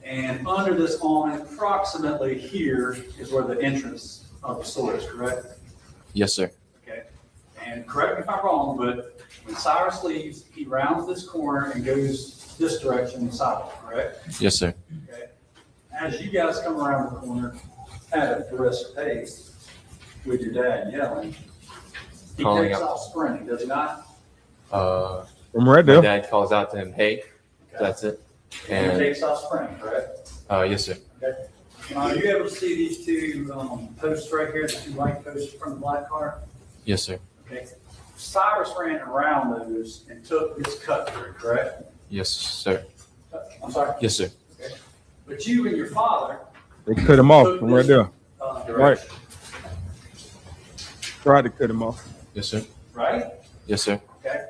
And under this awning, approximately here is where the entrance of the store is, correct? Yes, sir. Okay. And correct me if I'm wrong, but when Cyrus leaves, he rounds this corner and goes this direction in sidewalk, correct? Yes, sir. Okay. As you guys come around the corner at a brisk pace with your dad yelling, he Calling takes out. off sprinting, does he not? From right there. My dad calls out to him, "Hey," that's it. And he And takes off sprinting, correct? yes, sir. Okay. Are you able to see these 2 posts right here, the 2 white posts from the black car? Yes, sir. Okay. Cyrus ran around those and took this cut through, correct? Yes, sir. I'm sorry? Yes, sir. Okay. But you and your father. They cut him off took from right this, there. Right. direction, Tried to cut him off. Yes, sir. right? Yes, sir. Okay.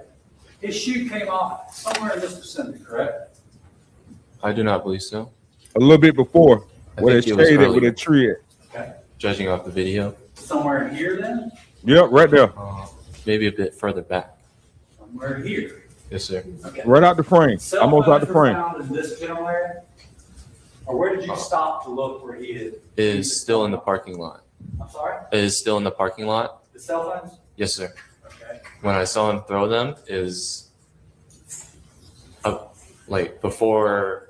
His shoe came off somewhere in this vicinity, correct? I do not believe so. A little bit before, I where think they it was shaded with earlier. a tree at. Okay. Judging off the video, Somewhere in here then? Yep, right there. maybe a bit further back. Somewhere here. Yes, sir. Okay. Right out the frame. Cell Almost out the phones were frame. found in this general area? Or where did you stop to look where he had? It is still in the parking lot. I'm sorry? It is still in the parking lot. The cell phones? Yes, sir. Okay. When I saw him throw them, is like before.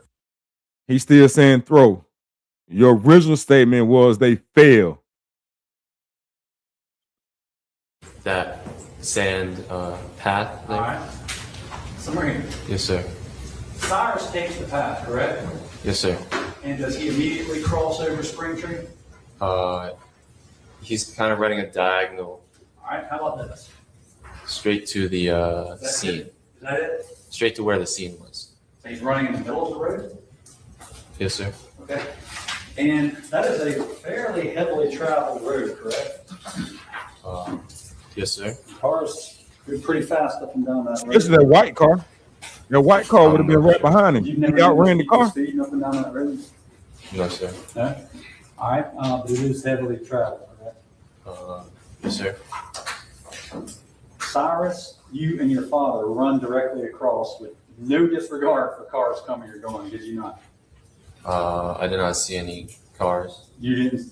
He's still saying throw. Your original statement was they fail. That sand path there. All right. Somewhere here. Yes, sir. Cyrus takes the path, correct? Yes, sir. And does he immediately cross over Springtree? He's kind of running a diagonal. All right, how about this? Straight to the scene. Is that it? Straight to where the scene was. So he's running in the middle of the road? Yes, sir. Okay. And that is a fairly heavily traveled road, correct? Yes, sir. Cars go pretty fast up and down that road. This is that white car. That white car would have been right behind him. You've He never outran the seen car. speeding up and down that road? No, sir. No? All right, but it is heavily traveled, correct? Yes, sir. Cyrus, you and your father run directly across with no disregard for cars coming or going, did you not? I did not see any cars. You didn't.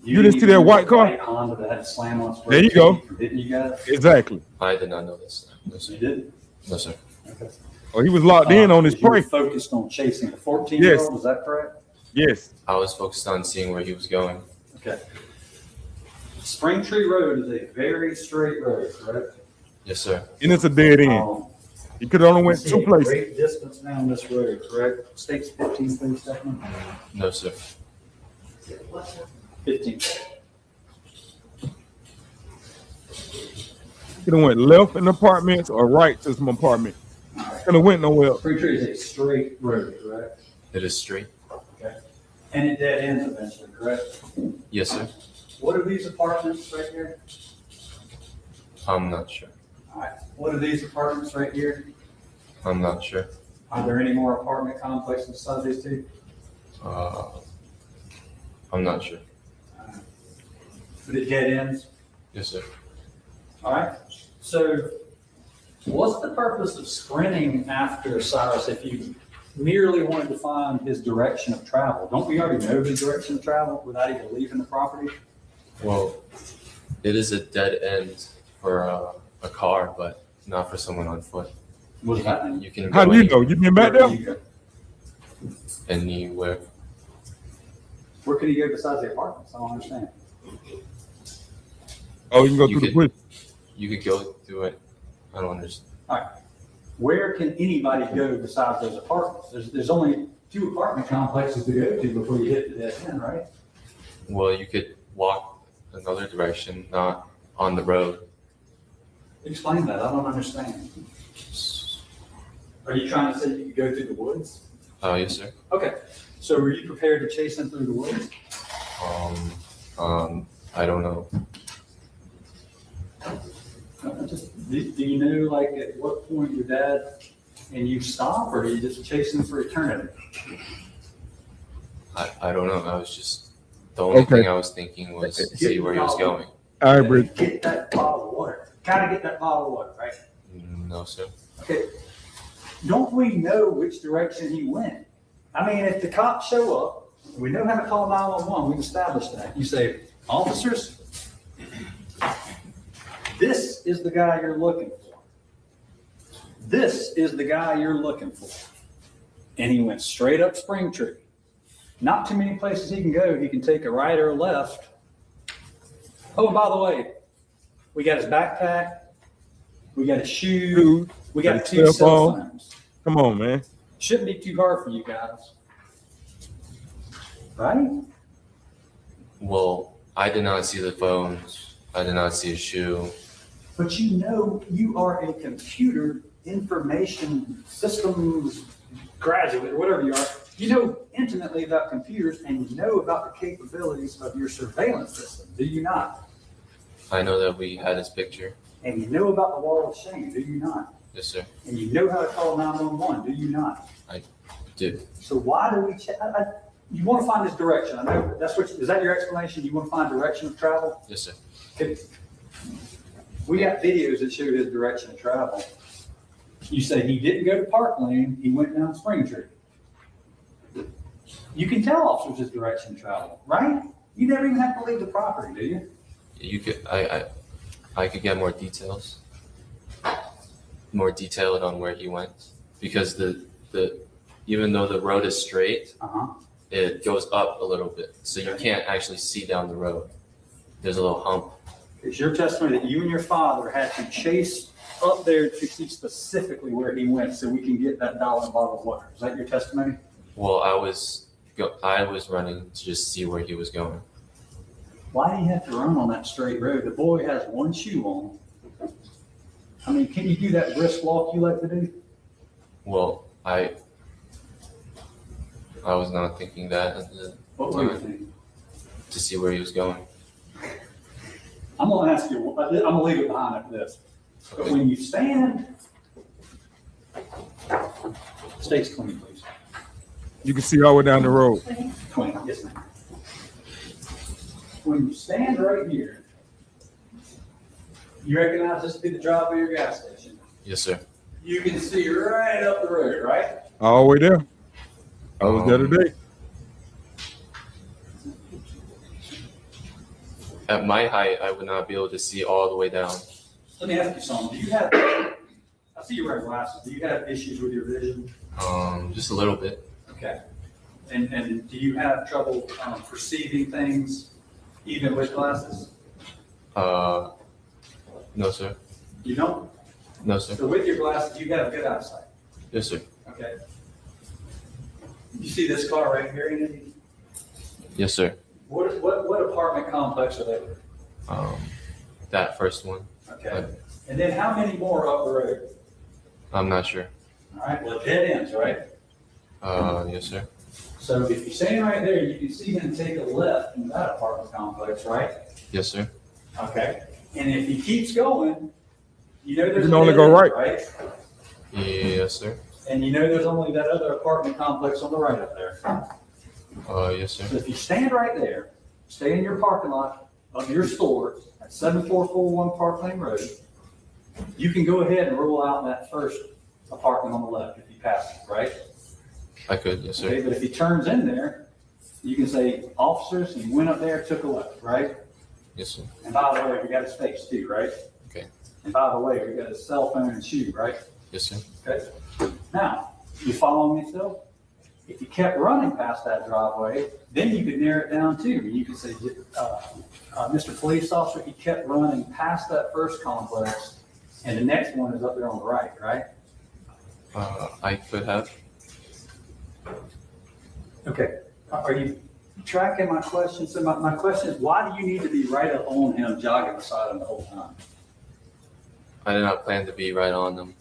You didn't see that white car? White Honda that had to slam on its There you go. Didn't you guys? Exactly. I did not know this. No, sir. You did? No, sir. Okay. Oh, he was locked in on his You were prey. focused on chasing the 14-year-old, is that correct? Yes. I was focused on seeing where he was going. Okay. Spring Tree Road is a very straight road, correct? Yes, sir. And it's a dead end. He could have only went See two a places. Great distance down this road, correct? State's 15, please, Stephanie. No, sir. 15. Could have went left in the apartments or right to some apartment. Could have went nowhere else. Spring Tree is a straight road, correct? It is straight. Okay. And it dead ends eventually, correct? Yes, sir. What are these apartments right here? I'm not sure. All right. What are these apartments right here? I'm not sure. Are there any more apartment complexes besides these two? I'm not sure. But it dead ends? Yes, sir. All right. So what's the purpose of sprinting after Cyrus if you merely wanted to find his direction of travel? Don't we already know his direction of travel without even leaving the property? Well, it is a dead end for a car, but not for someone on foot. What does that mean? You can How go do you know? You been back there? anywhere. Where could he go besides the apartments? I don't understand. Oh, you can go You through the could- bush. You could go through it. I don't understand. All right. Where can anybody go besides those apartments? There's only 2 apartment complexes to go to before you hit the dead end, right? Well, you could walk another direction, not on the road. Explain that. I don't understand. Are you trying to say you could go through the woods? Yes, sir. Okay. So were you prepared to chase him through the woods? I don't know. Do you know, like, at what point your dad and you stop, or are you just chasing for eternity? I don't know. I was just, the only Okay. thing I was thinking was to see where he was going. All right, Bridge. Get that bottle of water. Gotta get that bottle of water, right? No, sir. Okay. Don't we know which direction he went? I mean, if the cops show up, we know how to call 911. We've established that. You say, officers, this is the guy you're looking for. This is the guy you're looking for. And he went straight up Spring Tree. Not too many places he can go. He can take a right or a left. Oh, and by the way, we got his backpack. We got his shoes. We got 2 cell phones. Come on, man. Shouldn't be too hard for you guys. Right? Well, I did not see the phones. I did not see a shoe. But you know you are a computer information systems graduate or whatever you are. You know intimately about computers and you know about the capabilities of your surveillance system, do you not? I know that we had his picture. And you know about the wall of shame, do you not? Yes, sir. And you know how to call 911, do you not? I did. So why do we check? You want to find this direction. I know that's what. Is that your explanation? You want to find direction of travel? Yes, sir. Okay. We got videos that show his direction of travel. You say he didn't go to Park Lane, he went down Spring Tree. You can tell officers his direction of travel, right? You never even have to leave the property, do you? You could. I could get more details. More detailed on where he went, because the even though the road is straight, it goes up a little bit, so you can't actually see down the road. There's a little hump. It's your testimony that you and your father had to chase up there to see specifically where he went so we can get that dollar bottle of water. Is that your testimony? Well, I was running to just see where he was going. Why do you have to run on that straight road? The boy has one shoe on. I mean, can you do that brisk walk you like to do? Well, I was not thinking that at the What were you time, thinking? to see where he was going. I'm gonna ask you, I'm gonna leave it behind after this. But when you stand, stays clean, please. You can see all the way down the road. Clean, yes, ma'am. When you stand right here, you recognize this to be the driveway of your gas station. Yes, sir. You can see right up the road, right? All the way there. I was there today. At my height, I would not be able to see all the way down. Let me ask you something. Do you have, I see you wear glasses. Do you have issues with your vision? Just a little bit. Okay. And do you have trouble perceiving things even with glasses? No, sir. You don't? No, sir. So with your glasses, you have good eyesight. Yes, sir. Okay. You see this car right here, Andy? Yes, sir. What apartment complex are they with? That first one. Okay. And then how many more up the road? I'm not sure. All right, well, dead ends, right? Yes, sir. So if you stand right there, you can see him take a left in that apartment complex, right? Yes, sir. Okay. And if he keeps going, you know there's You can a only dead go end, right. Right? Yes, sir. And you know there's only that other apartment complex on the right up there. Yes, sir. So if you stand right there, stay in your parking lot of your store at 7441 Park Lane Road, you can go ahead and rule out that first apartment on the left if you pass it, right? I could, yes, sir. Okay, but if he turns in there, you can say, officers, he went up there, took a left, right? Yes, sir. And by the way, we got his face too, right? Okay. And by the way, we got his cell phone and shoe, right? Yes, sir. Okay. Now, you following me still? If you kept running past that driveway, then you could narrow it down too. You could say, Mr. Police Officer, he kept running past that first complex, and the next one is up there on the right, right? I could have. Okay. Are you tracking my question? So my question is, why do you need to be right up on him, jogging beside him the whole time? I did not plan to be right on them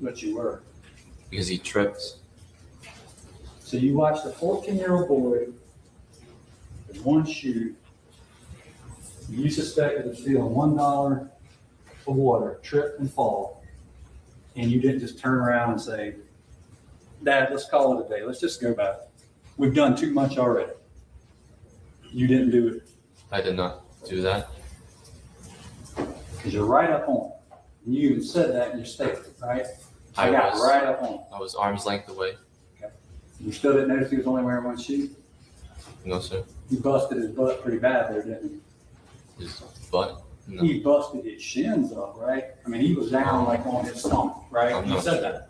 But you were. because he tripped. So you watched a 14-year-old boy with one shoe. You suspected of stealing $1 of water, trip and fall, and you didn't just turn around and say, Dad, let's call it a day. Let's just go back. We've done too much already. You didn't do it I did not do that. because you're right up on. And you even said that in your statement, right? I got was right up on. I was arm's length away. You still didn't notice he was only wearing one shoe? No, sir. You busted his butt pretty bad there, didn't you? His butt. No. He busted his shins up, right? I mean, he was down like on his stomach, right? I'm You not said sure. that.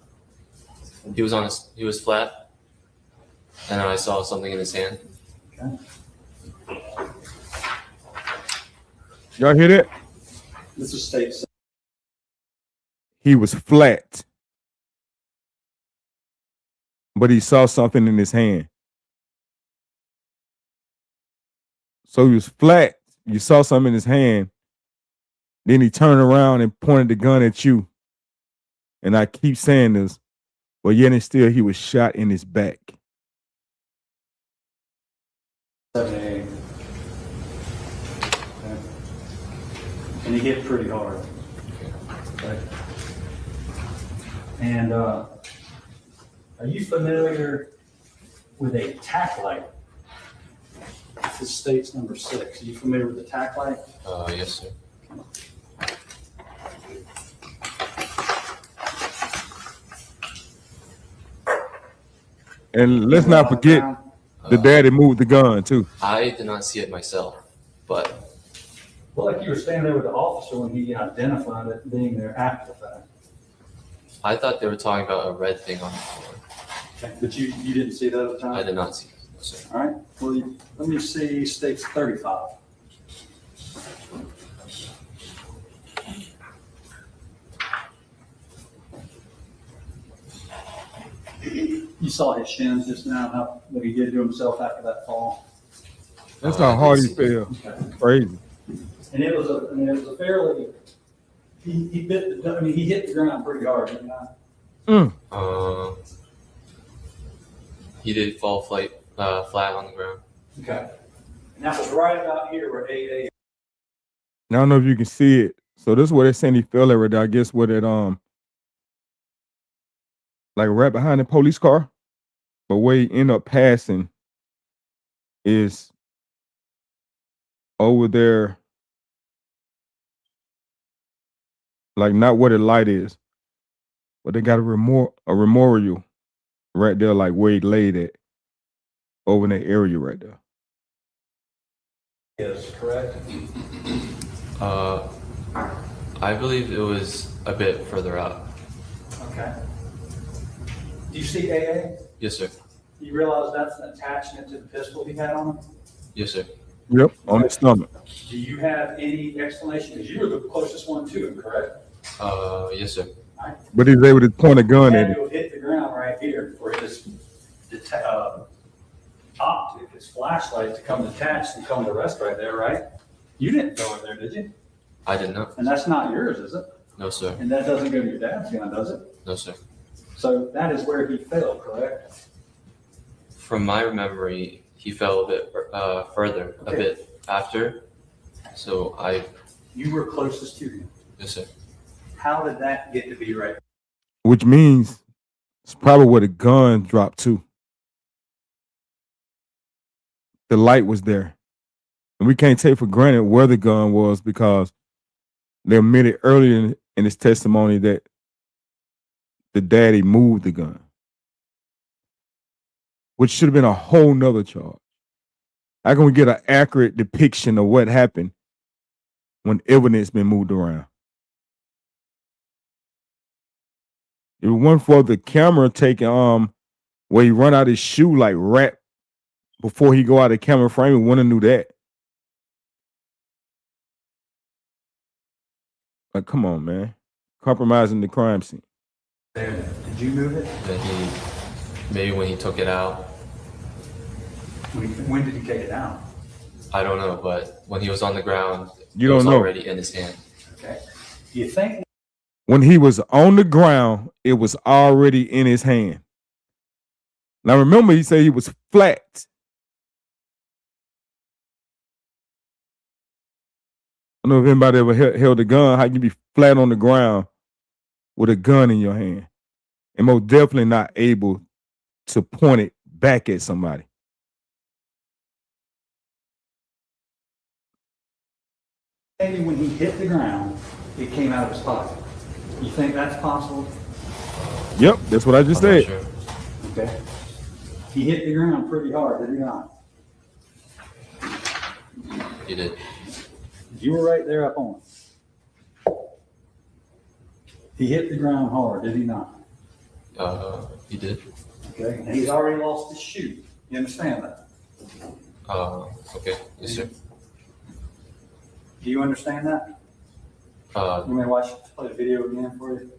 He was flat, and I saw something in his hand. Okay. Y'all hear that? This is state. He was flat, but he saw something in his hand. So he was flat. You saw something in his hand. Then he turned around and pointed the gun at you. And I keep saying this, but yet and still he was shot in his back. 78. Okay. And he hit pretty hard. Okay. And are you familiar with a tack light? This is state's number 6. Are you familiar with the tack light? Yes, sir. And let's not forget the daddy moved the gun too. I did not see it myself, but Well, like you were standing there with the officer when he identified it being there after the fact. I thought they were talking about a red thing on the floor. Okay. But you didn't see that at the time? I did not see it, no, sir. All right. Well, let me see state's 35. You saw his shins just now, what he did to himself after that fall. That's how hard he fell. Okay. Crazy. And it was a fairly He bit the, I mean, he hit the ground pretty hard, didn't he? He did fall flat on the ground. Okay. And that was right about here where AA. I don't know if you can see it. So this is where they're saying he fell at right there. I guess where it like right behind the police car. But where he ended up passing is over there, like not where the light is, but they got a memorial right there, like where he laid at, over in that area right there. Yes, correct. I believe it was a bit further out. Okay. Do you see AA? Yes, sir. You realize that's an attachment to the pistol he had on him? Yes, sir. Yep, on his stomach. Do you have any explanation? Because you were the closest one to him, correct? Yes, sir. But he's able to point a gun He at had him. to hit the ground right here for his optic, his flashlight to come detached and come to rest right there, right? You didn't throw it there, did you? I did not. And that's not yours, is it? No, sir. And that doesn't go to your dad's gun, does it? No, sir. So that is where he fell, correct? From my memory, he fell a bit further, Okay. a bit after. So You were closest to him. Yes, sir. How did that get to be right? Which means it's probably where the gun dropped to. The light was there. And we can't take for granted where the gun was because they admitted earlier in his testimony that the daddy moved the gun, which should have been a whole nother charge. How can we get an accurate depiction of what happened when evidence been moved around? If it wasn't for the camera taking where he run out his shoe like right before he go out of camera frame, we wouldn't have knew that. Like, come on, man. Compromising the crime scene. There. Did you move it? Then maybe when he took it out. When did he take it out? I don't know, but when he was on the ground, You it was don't know. already in his hand. Okay. Do you think? When he was on the ground, it was already in his hand. Now remember, he said he was flat. I don't know if anybody ever held a gun. How you be flat on the ground with a gun in your hand, and most definitely not able to point it back at somebody. Maybe when he hit the ground, it came out of his pocket. You think that's possible? Yep, that's what I just I'm not said. sure. Okay. He hit the ground pretty hard, did he not? He did. You were right there up on it. He hit the ground hard, did he not? He did. Okay. And he's already lost his shoe. You understand that? Okay. Yes, sir. Do you understand that? You may play the video again for you.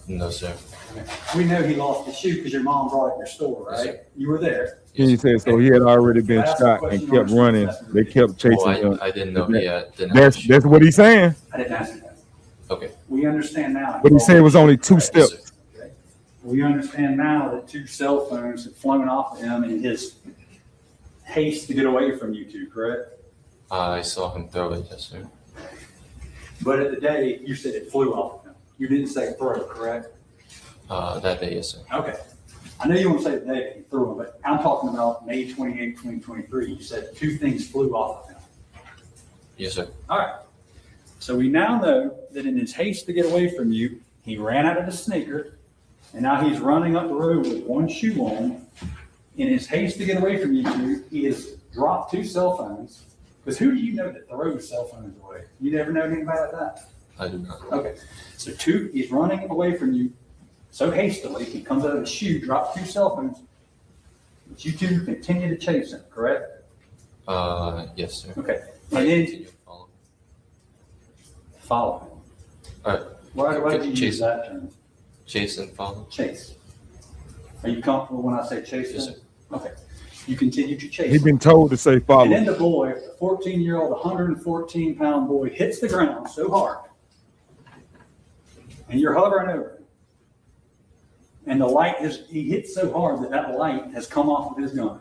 No, sir. Okay. We know he lost his shoe because your mom brought it in your store, Yes, right? You were there. He said so. He had already been That's the shot question and you kept asked. running. They kept chasing him. I didn't know he didn't have That's what he's saying. I didn't ask you that. Okay. We understand now. But he said it was only 2 steps. Okay. We understand now that 2 cell phones had flown off of him in his haste to get away from you two, correct? I saw him throw it, yes, sir. But at the day, you said it flew off of him. You didn't say throw, correct? That day, yes, sir. Okay. I know you want to say the day that he threw him, but I'm talking about May 28, 2023. You said 2 things flew off of him. Yes, sir. All right. So we now know that in his haste to get away from you, he ran out of the sneaker, and now he's running up the road with 1 shoe on. In his haste to get away from you two, he has dropped 2 cell phones. Because who do you know that throws cell phones away? You never know anybody like that? I do not. Okay. So 2, he's running away from you so hastily, he comes out of his shoe, drops 2 cell phones, but you two continue to chase him, correct? Yes, sir. Okay. I And then continue to follow. follow him. All right. Why did you use Chase. that term? Chase and follow. Chase. Are you comfortable when I say chase? Yes, then? sir. Okay. You continue to chase He's him. been told to say follow. And then the boy, a 14-year-old, 114-pound boy, hits the ground so hard and you're hovering over him. And the light he hit so hard that light has come off of his gun.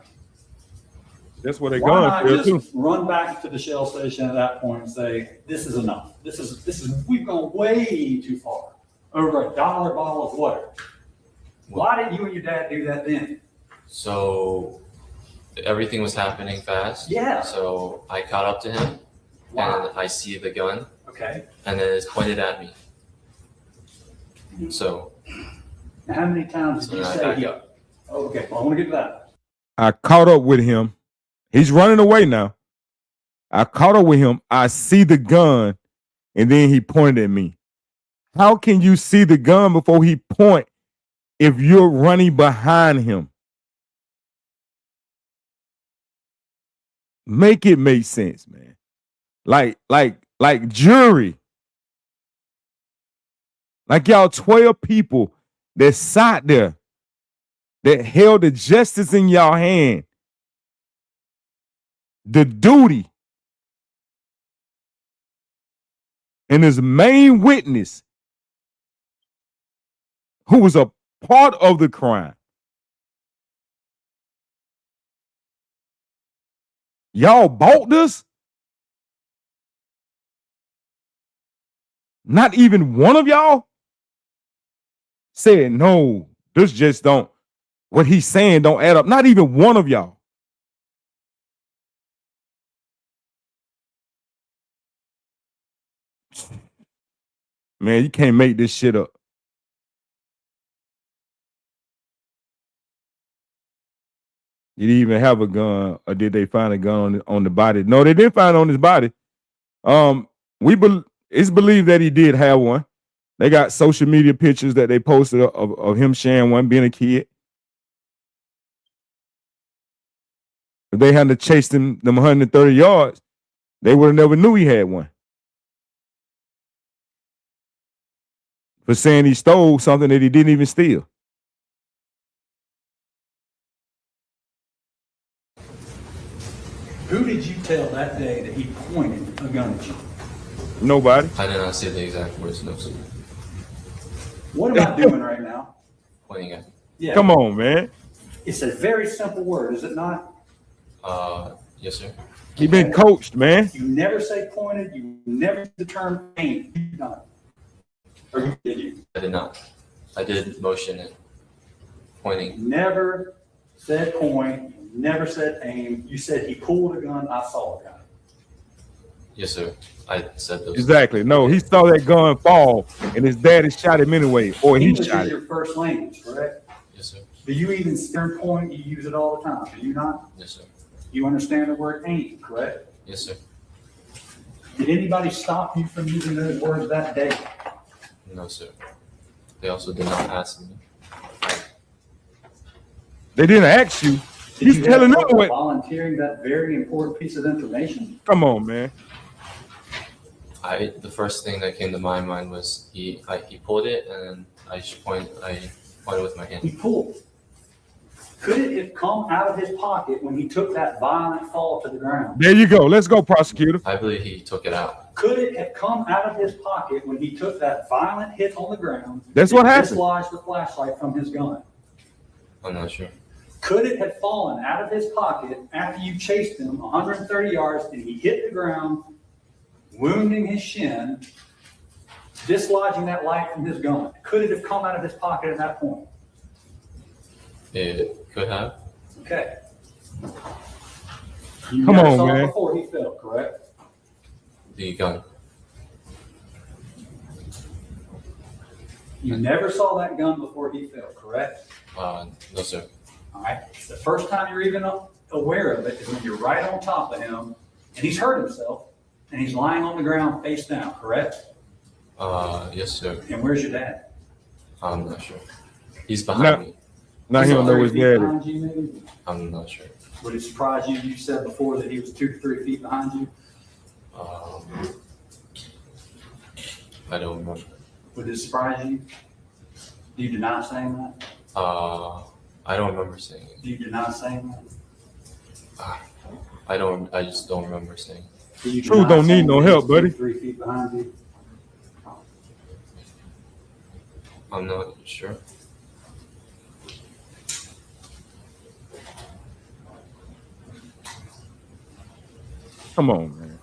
That's what they Why going not for just too. run back to the Shell station at that point and say, this is enough. We've gone way too far. Over $1 bottle of water. Why didn't you and your dad do that then? So everything was happening fast. Yeah. So I caught up to him, Wow. and I see the gun, Okay. and then it's pointed at me. So Now, how many times did you then I say back he? up. Okay, well, I want to get to that. I caught up with him. He's running away now. I caught up with him. I see the gun, and then he pointed at me. How can you see the gun before he point if you're running behind him? Make it make sense, man. Like jury. Like y'all 12 people that sat there that held the justice in y'all hand. The duty. And his main witness, who was a part of the crime. Y'all bought this? Not even one of y'all said, no, this just don't, what he's saying don't add up. Not even one of y'all. Man, you can't make this shit up. Did he even have a gun, or did they find a gun on the body? No, they didn't find it on his body. It's believed that he did have one. They got social media pictures that they posted of him sharing one, being a kid. If they hadn't chased him them 130 yards, they would have never knew he had one. For saying he stole something that he didn't even steal. Who did you tell that day that he pointed a gun at you? Nobody. I did not say the exact words, no, sir. What am I doing right now? Pointing at me. Yeah. Come on, man. It's a very simple word, is it not? Yes, sir. He been coached, man. You never say pointed. You never use the term aim. You don't. Or you did you? I did not. I did motion it, pointing. Never said point. Never said aim. You said he pulled a gun. I saw a gun. Yes, sir. I said those. Exactly. No, he saw that gun fall, and his daddy shot him anyway, or he English shot is it. your first language, correct? Yes, sir. Do you even stern point? You use it all the time. Do you not? Yes, sir. You understand the word aim, correct? Yes, sir. Did anybody stop you from using those words that day? No, sir. They also did not ask me. They didn't ask you. Did He's you telling them have what. volunteering that very important piece of information? Come on, man. The first thing that came to my mind was he pulled it, and then I pointed with my hand. He pulled. Could it have come out of his pocket when he took that violent fall to the ground? There you go. Let's go, prosecutor. I believe he took it out. Could it have come out of his pocket when he took that violent hit on the ground? That's what happened. Dislodged the flashlight from his gun. I'm not sure. Could it have fallen out of his pocket after you chased him 130 yards and he hit the ground, wounding his shin, dislodging that light from his gun? Could it have come out of his pocket at that point? It could have. Okay. You Come never on, saw it man. before he fell, correct? The gun. You never saw that gun before he fell, correct? No, sir. All right. The first time you're even aware of it is when you're right on top of him and he's hurt himself and he's lying on the ground face down, correct? Yes, sir. And where's your dad? I'm not sure. He's behind me. Now he don't know his 30 feet daddy. behind you, maybe? I'm not sure. Would it surprise you? You said before that he was 2 to 3 feet behind you. I don't remember. Would it surprise you? Do you deny saying that? I don't remember saying it. Do you deny saying that? I just don't remember saying it. Do you Truth deny don't need saying no that he help, was 2 buddy. to 3 feet behind you? I'm not sure. Come on, man.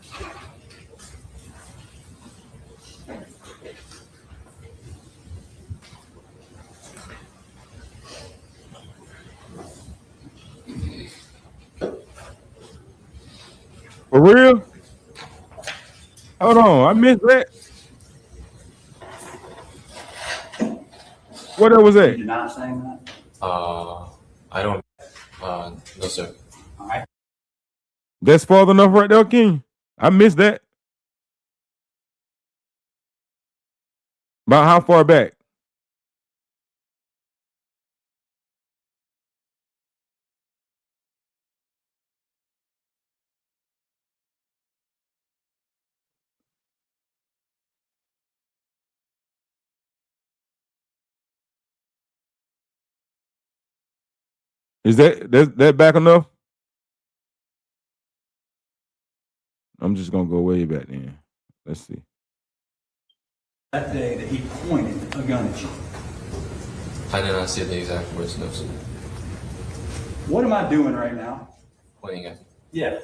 For real? Hold on, I missed that. What that was You that? deny saying that? I don't. No, sir. All right. That's far enough right there, King. I missed that. About how far back? Is that back enough? I'm just gonna go way back then. Let's see. That day that he pointed a gun at you. I did not see the exact words. No, sir. What am I doing right now? Pointing at. Yeah.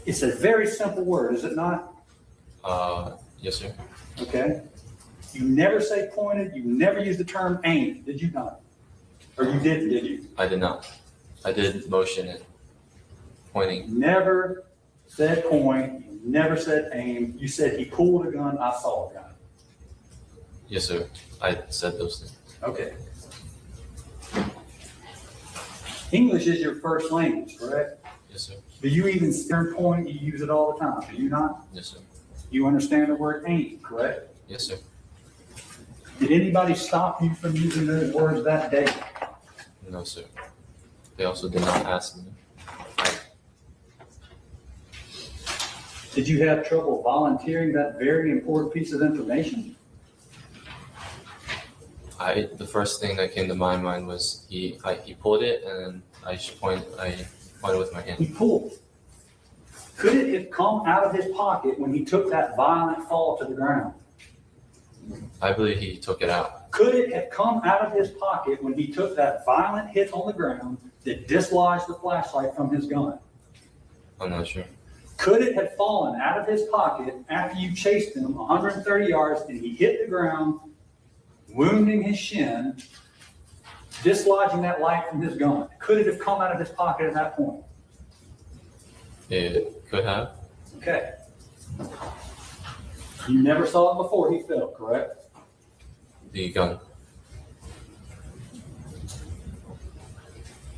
It's a very simple word, is it not? Yes, sir. Okay. You never say pointed. You never use the term aimed, did you not? Or you didn't, did you? I did not. I did motion it. Pointing. You never said point. You never said aim. You said he pulled a gun. I saw a gun. Yes, sir. I said those things. Okay. English is your first language, correct? Yes, sir. Do you even turn point? You use it all the time. Do you not? Yes, sir. You understand the word aim, correct? Yes, sir. Did anybody stop you from using those words that day? No, sir. They also did not ask me. Did you have trouble volunteering that very important piece of information? The first thing that came to my mind was he pulled it and then I pointed with my hand. He pulled. Could it have come out of his pocket when he took that violent fall to the ground? I believe he took it out. Could it have come out of his pocket when he took that violent hit on the ground that dislodged the flashlight from his gun? I'm not sure. Could it have fallen out of his pocket after you chased him 130 yards and he hit the ground, wounding his shin, dislodging that light from his gun? Could it have come out of his pocket at that point? It could have. Okay. You never saw it before he fell, correct? The gun.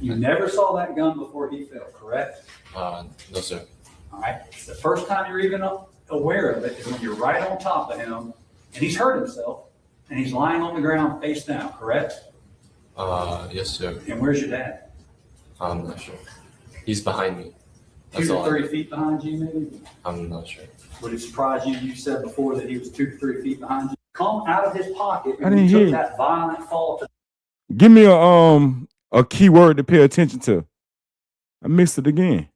You never saw that gun before he fell, correct? No, sir. All right. The first time you're even aware of it is when you're right on top of him and he's hurt himself and he's lying on the ground face down, correct? Yes, sir. And where's your dad? I'm not sure. He's behind me. That's 2 to all I 3 know. feet behind you, maybe? I'm not sure. Would it surprise you? You said before that he was 2 to 3 feet behind you. Come out of his pocket I when didn't he hear took you. that violent fall to. Give me a key word to pay attention to. I missed it again.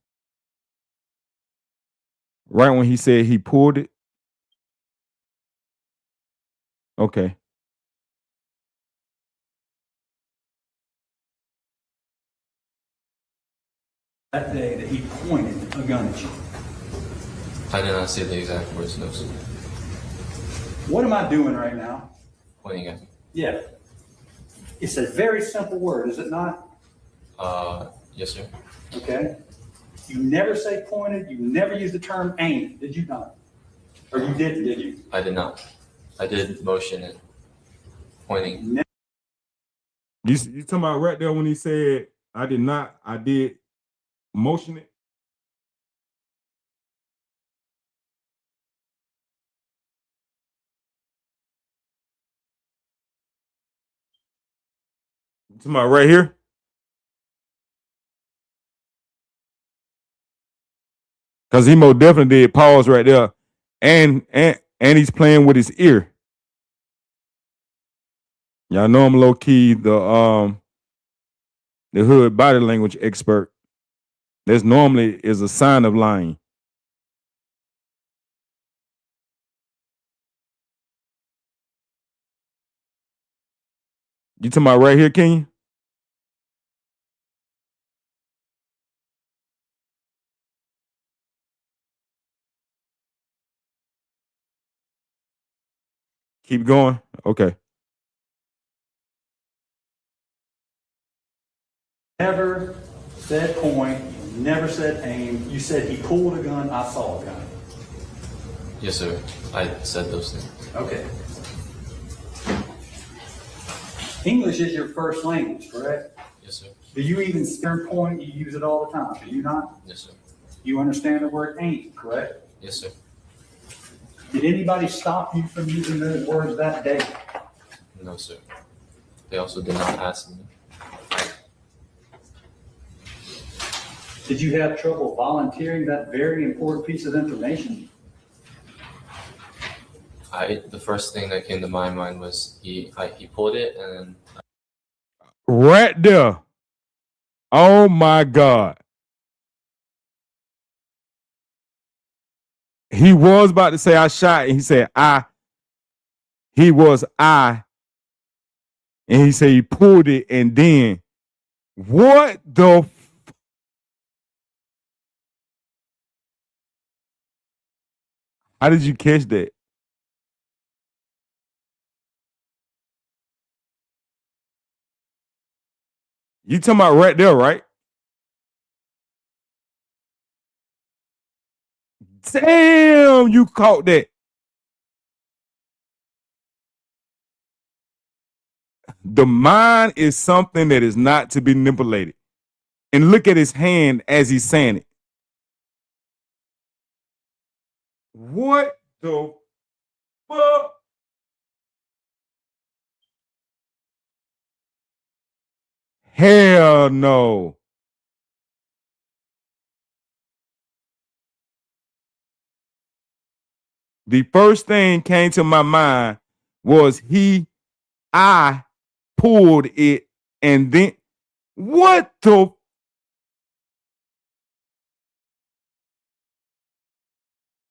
Right when he said he pulled it. Okay. That day that he pointed a gun at you. I did not see the exact words. No, sir. What am I doing right now? Pointing at. Yeah. It's a very simple word, is it not? Yes, sir. Okay. You never say pointed. You never use the term aimed, did you not? Or you didn't, did you? I did not. I did motion it. Pointing. You talking about right there when he said I did not, I did motion it? You talking about right here? Because he most definitely did pause right there. And he's playing with his ear. Y'all know I'm low key the hood body language expert. This normally is a sign of lying. You talking about right here, Kenya? Keep going. Okay. Never said point, never said aim. You said he pulled a gun, I saw a gun. Yes, sir. I said those things. Okay. English is your first language, correct? Yes, sir. Do you even spare point? You use it all the time, do you not? Yes, sir. You understand the word aim, correct? Yes, sir. Did anybody stop you from using those words that day? No, sir. They also did not ask me. Did you have trouble volunteering that very important piece of information? The first thing that came to my mind was he pulled it and then Right there. Oh my God. He was about to say I shot, and he said he was I, and he said he pulled it, and then what the how did you catch that? You talking about right there, right? Damn, you caught that. The mind is something that is not to be manipulated. And look at his hand as he's saying it. What the fuck? Hell no. The first thing came to my mind was I pulled it, and then what the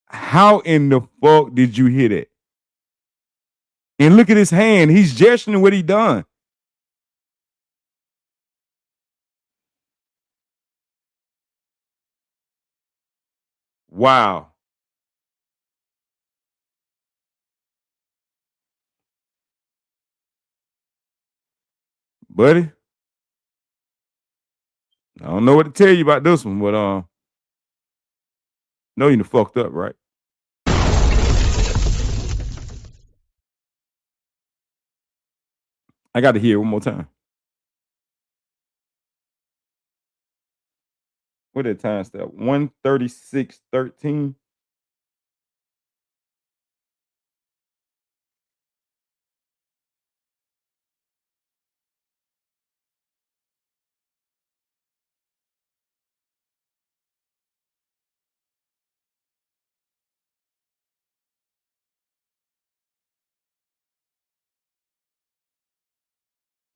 how in the fuck did you hit it? And look at his hand. He's gesturing what he done. Wow. Buddy, I don't know what to tell you about this one, but know you done fucked up, right? I got to hear it one more time. What that time step? 1:36:13.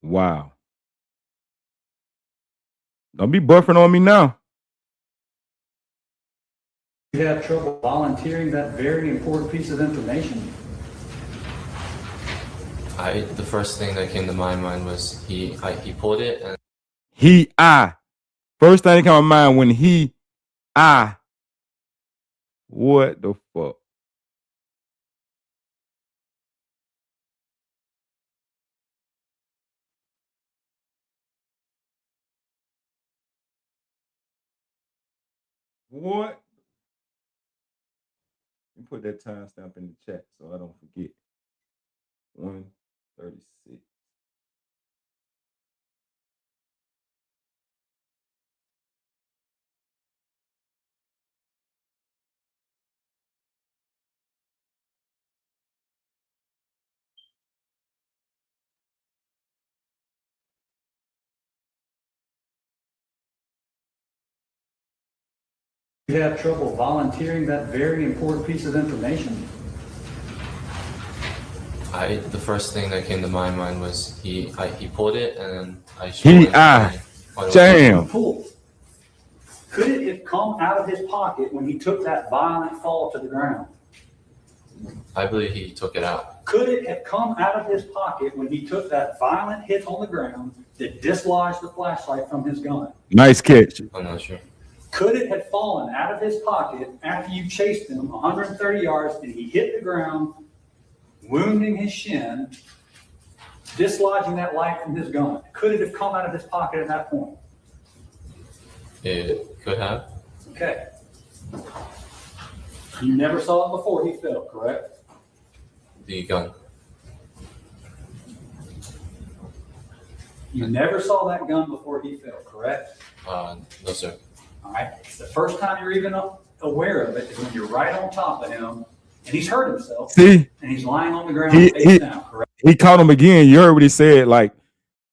Wow. Don't be buffering on me now. You have trouble volunteering that very important piece of information? the first thing that came to my mind was he pulled it and First thing that came to my mind when what the fuck? What? You put that timestamp in the chat so I don't forget. 1:36. You have trouble volunteering that very important piece of information? the first thing that came to my mind was he pulled it and then I Damn. Could it have come out of his pocket when he took that violent fall to the ground? I believe he took it out. Could it have come out of his pocket when he took that violent hit on the ground that dislodged the flashlight from his gun? Nice catch. I'm not sure. Could it have fallen out of his pocket after you chased him 130 yards and he hit the ground, wounding his shin, dislodging that light from his gun? Could it have come out of his pocket at that point? It could have. Okay. You never saw it before he fell, correct? The gun. You never saw that gun before he fell, correct? No, sir. All right. The first time you're even aware of it is when you're right on top of him and he's hurt himself. See? And he's lying on the ground face down, correct? He caught him again. You heard what he said. Like,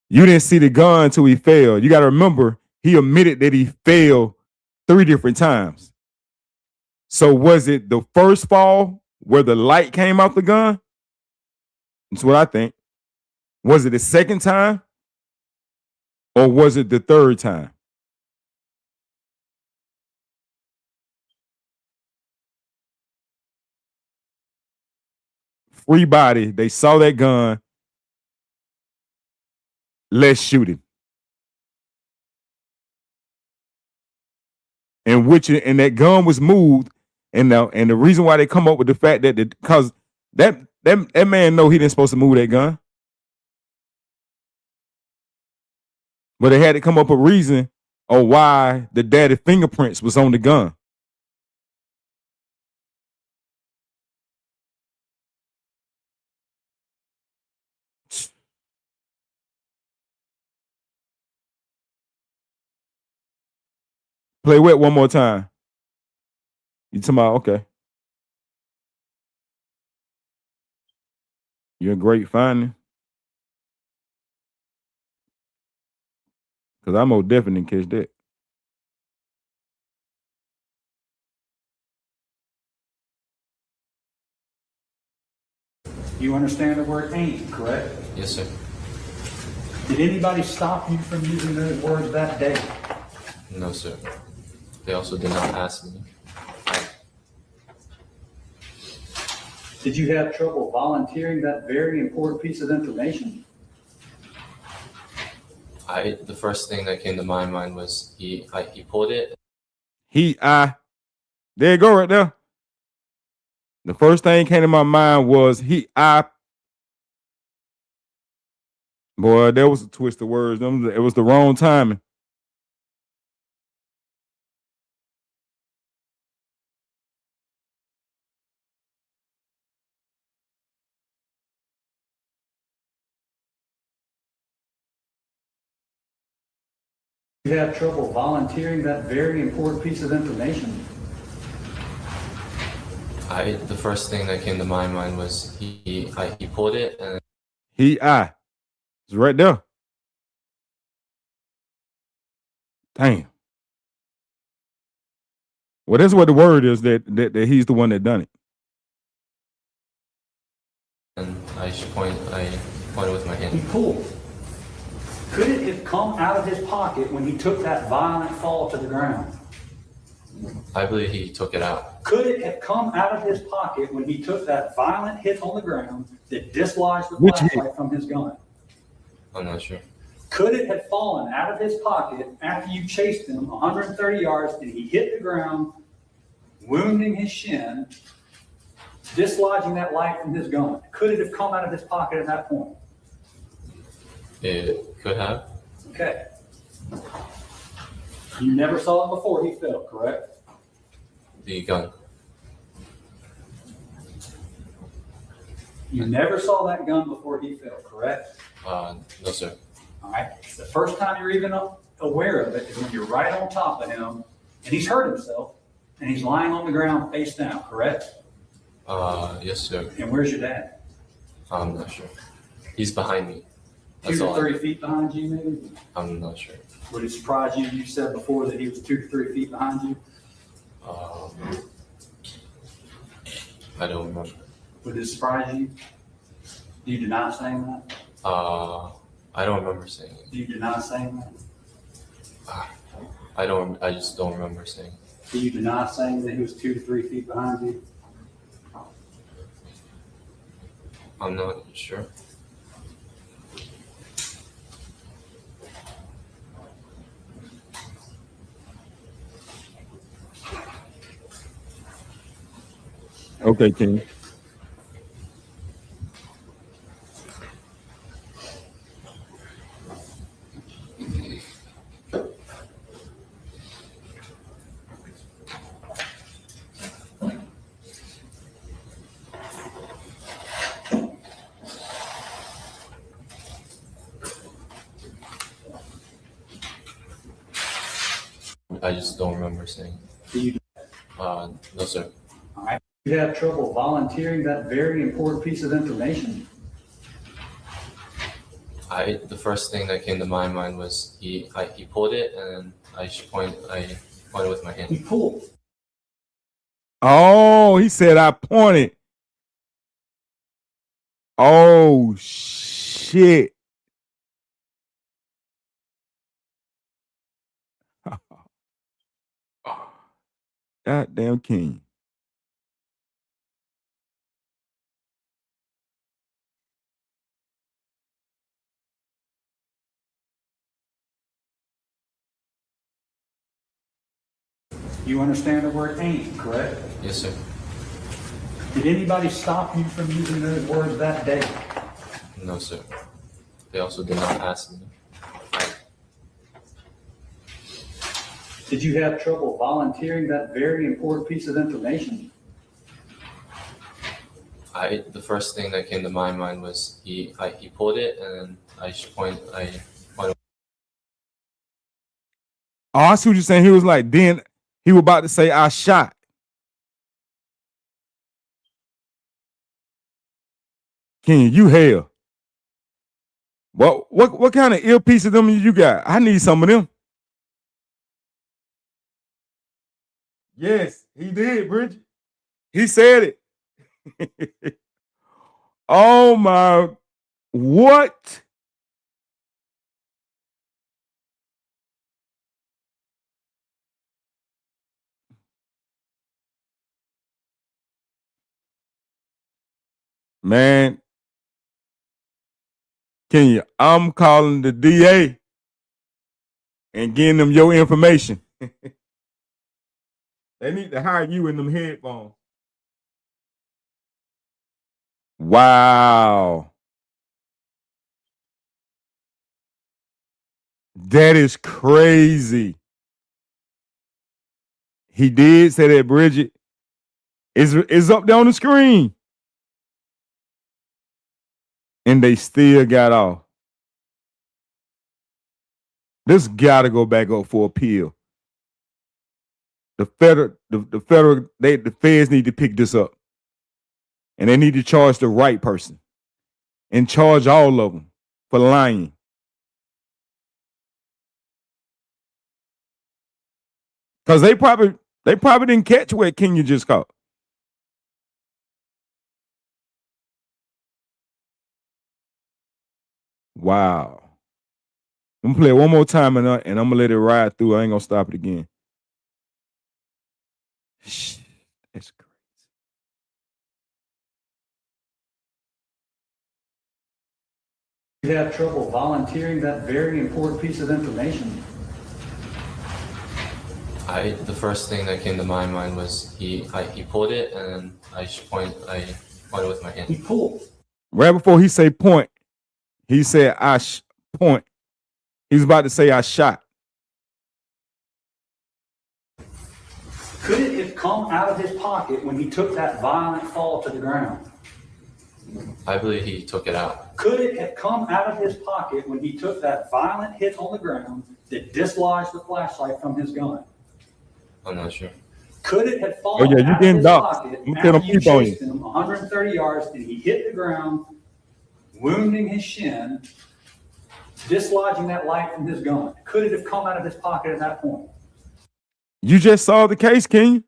you didn't see the gun until he fell. You got to remember, he admitted that he fell 3 different times. So was it the first fall where the light came out the gun? That's what I think. Was it the second time? Or was it the third time? Free body. They saw that gun. Let's shoot him. And that gun was moved. And the reason why they come up with the fact that because that man know he didn't supposed to move that gun. But they had to come up with a reason of why the daddy fingerprints was on the gun. Play wet one more time. You talking about, okay. You're a great finding. Because I'm most definitely catch that. You understand the word aim, correct? Yes, sir. Did anybody stop you from using those words that day? No, sir. They also did not ask me. Did you have trouble volunteering that very important piece of information? The first thing that came to my mind was he pulled it. There you go right there. The first thing came to my mind was boy, that was a twist of words. It was the wrong timing. You have trouble volunteering that very important piece of information? The first thing that came to my mind was he pulled it and it's right there. Damn. Well, that's what the word is that he's the one that done it. and I pointed with my hand. He pulled. Could it have come out of his pocket when he took that violent fall to the ground? I believe he took it out. Could it have come out of his pocket when he took that violent hit on the ground that dislodged the flashlight from his gun? I'm not sure. Could it have fallen out of his pocket after you chased him 130 yards and he hit the ground, wounding his shin, dislodging that light from his gun? Could it have come out of his pocket at that point? It could have. Okay. You never saw it before he fell, correct? The gun. You never saw that gun before he fell, correct? No, sir. All right. The first time you're even aware of it is when you're right on top of him and he's hurt himself and he's lying on the ground face down, correct? Yes, sir. And where's your dad? I'm not sure. He's behind me. 2 to 3 feet behind you, maybe? I'm not sure. Would it surprise you? You said before that he was 2 to 3 feet behind you. I don't remember. Would it surprise you? Do you deny saying that? I don't remember saying it. Do you deny saying that? I just don't remember saying it. Do you deny saying that he was 2 to 3 feet behind you? I'm not sure. Okay, King. I just don't remember saying. No, sir. All right. You have trouble volunteering that very important piece of information? The first thing that came to my mind was he pulled it, and I pointed with my hand. He pulled. Oh, he said I pointed. Oh shit. Goddamn King. You understand the word aim, correct? Yes, sir. Did anybody stop you from using those words that day? No, sir. They also did not ask me. Did you have trouble volunteering that very important piece of information? The first thing that came to my mind was he pulled it, and I pointed. Oh, I see what you're saying. He was like, then he was about to say I shot. King, you hell. What kind of earpiece of them you got? I need some of them. Yes, he did, Bridget. He said it. Oh my, what? Man, Kenya, I'm calling the DA and getting them your information. They need to hire you in them headphones. Wow. That is crazy. He did say that, Bridget. It's up there on the screen. And they still got off. This gotta go back up for appeal. The feds need to pick this up. And they need to charge the right person. And charge all of them for lying. Because they probably didn't catch what Kenya just caught. Wow. I'm gonna play it one more time and I'm gonna let it ride through. I ain't gonna stop it again. That's crazy. You have trouble volunteering that very important piece of information? The first thing that came to my mind was he pulled it, and I pointed with my hand. He pulled. Right before he say point, he said point. He's about to say I shot. Could it have come out of his pocket when he took that violent fall to the ground? I believe he took it out. Could it have come out of his pocket when he took that violent hit on the ground that dislodged the flashlight from his gun? I'm not sure. Could it have fallen you out of getting his docked. pocket I'm after gonna you peep on chased him 130 yards and he hit the ground, wounding his shin, dislodging that light from his gun? Could it have come out of his pocket at that point? You just saw the case, King.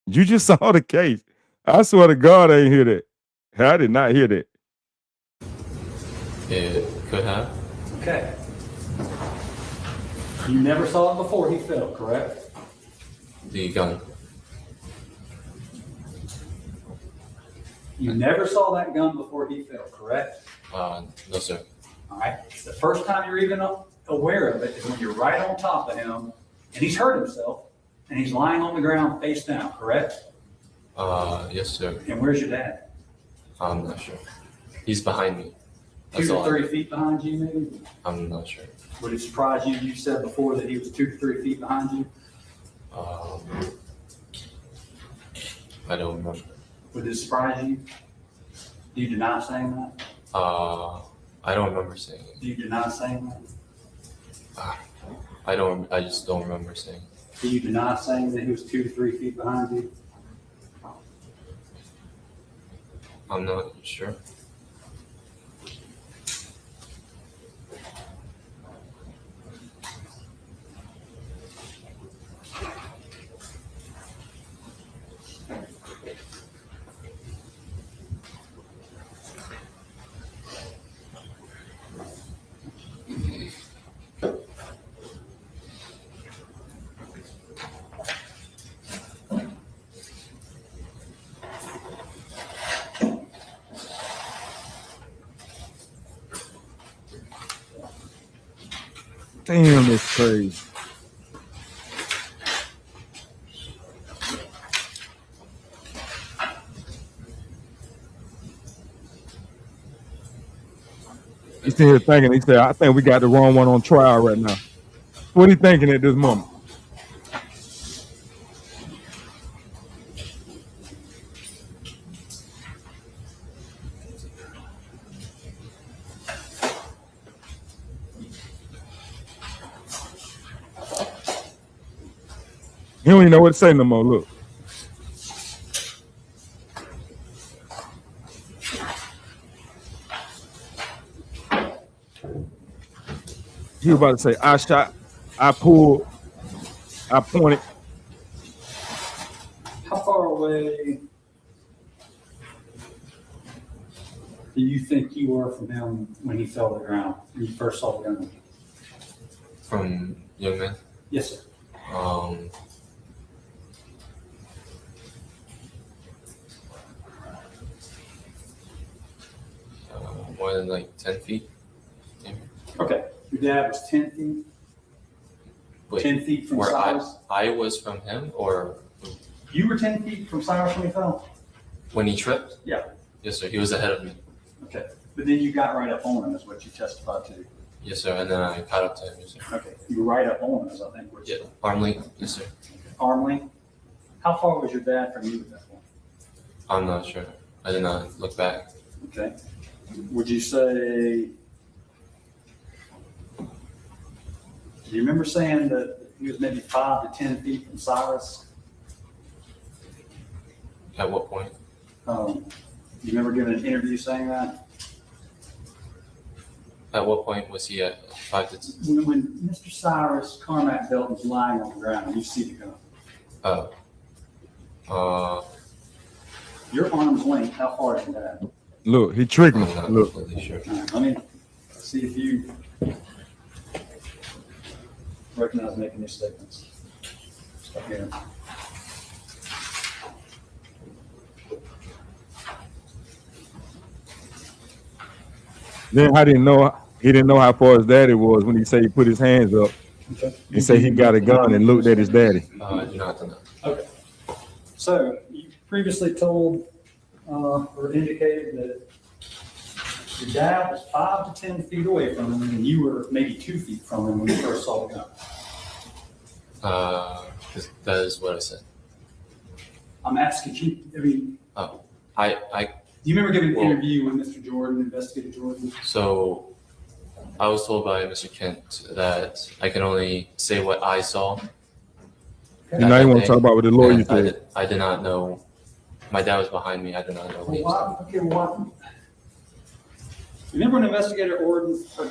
You just saw the case. I swear to God, I ain't hear that. I did not hear that. It could have. Okay. You never saw it before he fell, correct? The gun. You never saw that gun before he fell, correct? No, sir. All right. The first time you're even aware of it is when you're right on top of him and he's hurt himself and he's lying on the ground face down, correct? Yes, sir. And where's your dad? I'm not sure. He's behind me. 2 to 3 feet behind you, maybe? I'm not sure. Would it surprise you? You said before that he was 2 to 3 feet behind you. I don't remember. Would it surprise you? Do you deny saying that? I don't remember saying it. Do you deny saying that? I just don't remember saying it. Do you deny saying that he was 2 to 3 feet behind you? I'm not sure. Damn, that's crazy. He's still here thinking. He said, I think we got the wrong one on trial right now. What are you thinking at this moment? He don't even know what to say no more. Look. He was about to say, I shot, I pulled, I pointed. How far away do you think you were from him when he fell to the ground, when you first saw the gun? From young man? Yes, sir. More than like 10 feet. Maybe. Okay. Your dad was 10 feet? Wait, 10 feet from where Cyrus? I was from him, or You were 10 feet from Cyrus when he fell? when he tripped? Yeah. Yes, sir. He was ahead of me. Okay. But then you got right up on him, is what you testified to. Yes, sir. And then I caught up to him. Yes, sir. Okay. You were right up on him, is I think what you Yeah. Arm length. Yes, sir. Arm length? How far was your dad from you at that point? I'm not sure. I did not look back. Okay. Would you say, do you remember saying that he was maybe 5 to 10 feet from Cyrus? At what point? You remember giving an interview saying that? At what point was he at 5 to 10? When Mr. Cyrus Carmack Belton was lying on the ground, and you see the gun. Your arm's length, how far is that? Look, he tricked me. I'm not Look. completely sure. Right, let me see if you recognize making these statements. Stop here. Then he didn't know how far his daddy was when he said he put his hands up and say he got a gun and looked at his daddy. I do not know. Okay. So you previously told or indicated that your dad was 5 to 10 feet away from him, and you were maybe 2 feet from him when you first saw the gun. That is what I said. I'm asking you. I mean, do you remember giving an interview with Mr. Jordan, Investigator Jordan? So I was told by Mr. Kent that I can only say what I saw. And now you want to talk about what the lawyer said. I did not know. My dad was behind me. I did not know what he was Wow. Okay, well, remember when Investigator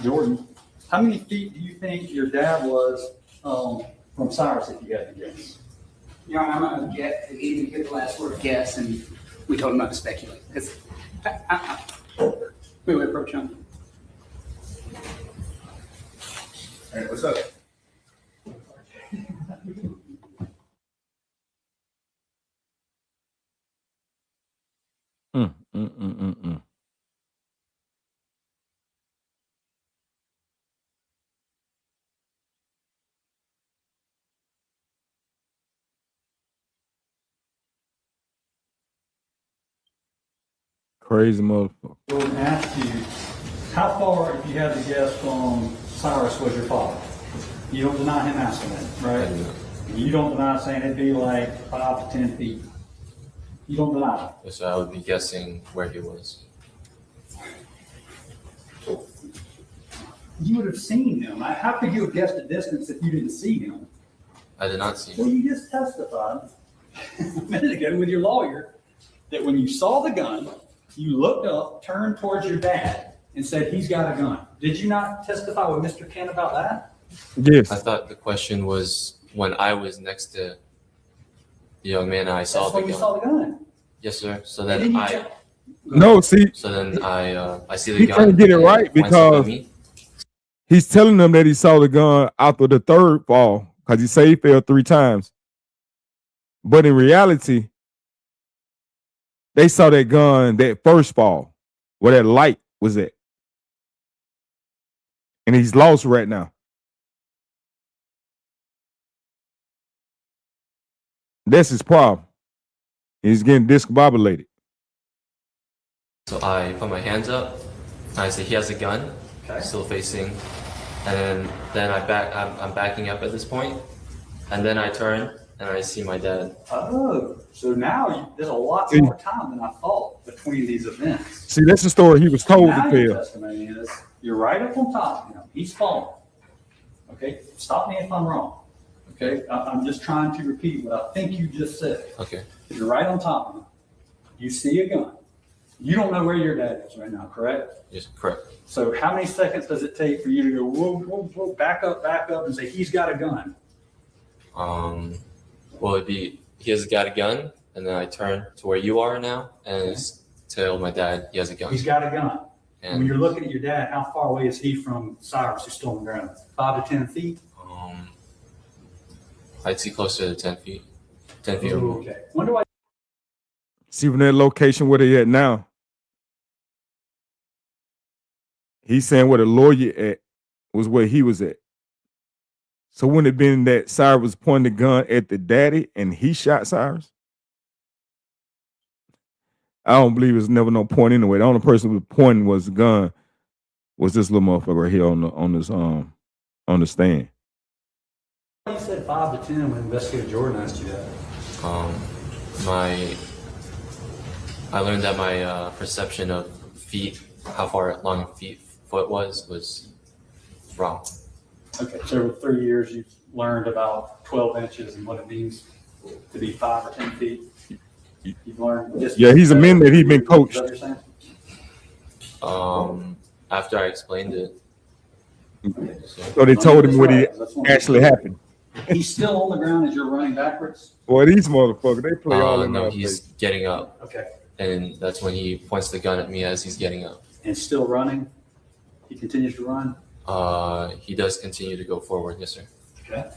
Jordan, how many feet do you think your dad was from Cyrus, if you had to guess? You know, I'm going to get, even get the last word guess, and we told him not to speculate. We would approach him. All right, what's up? Crazy motherfucker. Jordan asked you, how far, if you had to guess, from Cyrus was your father? You don't deny him asking that, right? You don't deny saying it'd be like 5 to 10 feet. You don't deny it. So I would be guessing where he was. You would have seen him. How could you have guessed a distance if you didn't see him? I did not see him. Well, you just testified a minute ago with your lawyer that when you saw the gun, you looked up, turned towards your dad, and said, he's got a gun. Did you not testify with Mr. Kent about that? Yes. I thought the question was when I was next to the young man and I saw That's the when you gun. saw the gun. Yes, sir. So And then then you I. check- No, see, So then I see the he gun. can't get it and right points up at because me. he's telling them that he saw the gun after the third fall because he said he fell 3 times. But in reality, they saw that gun that first fall where that light was at. And he's lost right now. That's his problem. He's getting discombobulated. So I put my hands up. And I say he has a gun, still facing, and then I'm backing up at this point, and then I turn and I see my dad. Oh, so now there's a lot See- more time than I thought between these events. See, that's the story he was told Now to your tell. testimony is, you're right up on top of him. He's falling. Okay, stop me if I'm wrong. Okay, I'm just trying to repeat what I think you just said. Okay. You're right on top of him. You see a gun. You don't know where your dad is right now, correct? Yes, correct. So how many seconds does it take for you to go, whoa, whoa, whoa, back up, and say, he's got a gun? Well, it'd be he has got a gun, and then I turn to where you are now and tell my dad he has a gun. He's got a gun. And When you're looking at your dad, how far away is he from Cyrus who's still on the ground? 5 to 10 feet? I'd see closer to 10 feet. 10 feet or more. Okay. When do I? See from that location where they at now. He's saying where the lawyer at was where he was at. So wouldn't it have been that Cyrus was pointing the gun at the daddy and he shot Cyrus? I don't believe there's never no point anyway. The only person who was pointing was the gun was this little motherfucker right here on the stand. You said 5 to 10 when Investigator Jordan asked you that. I learned that my perception of feet, how far long foot was wrong. Okay, so over 3 years, you've learned about 12 inches and what it means to be 5 or 10 feet. You've learned. Yeah, he's a man that he's been coached. Is that what you're saying? After I explained it. So they told him what he actually happened. He's still on the ground as you're running backwards? Boy, these motherfuckers, they play all in No, our he's face. getting up. Okay. And that's when he points the gun at me as he's getting up. And still running? He continues to run? He does continue to go forward, yes, sir. Okay.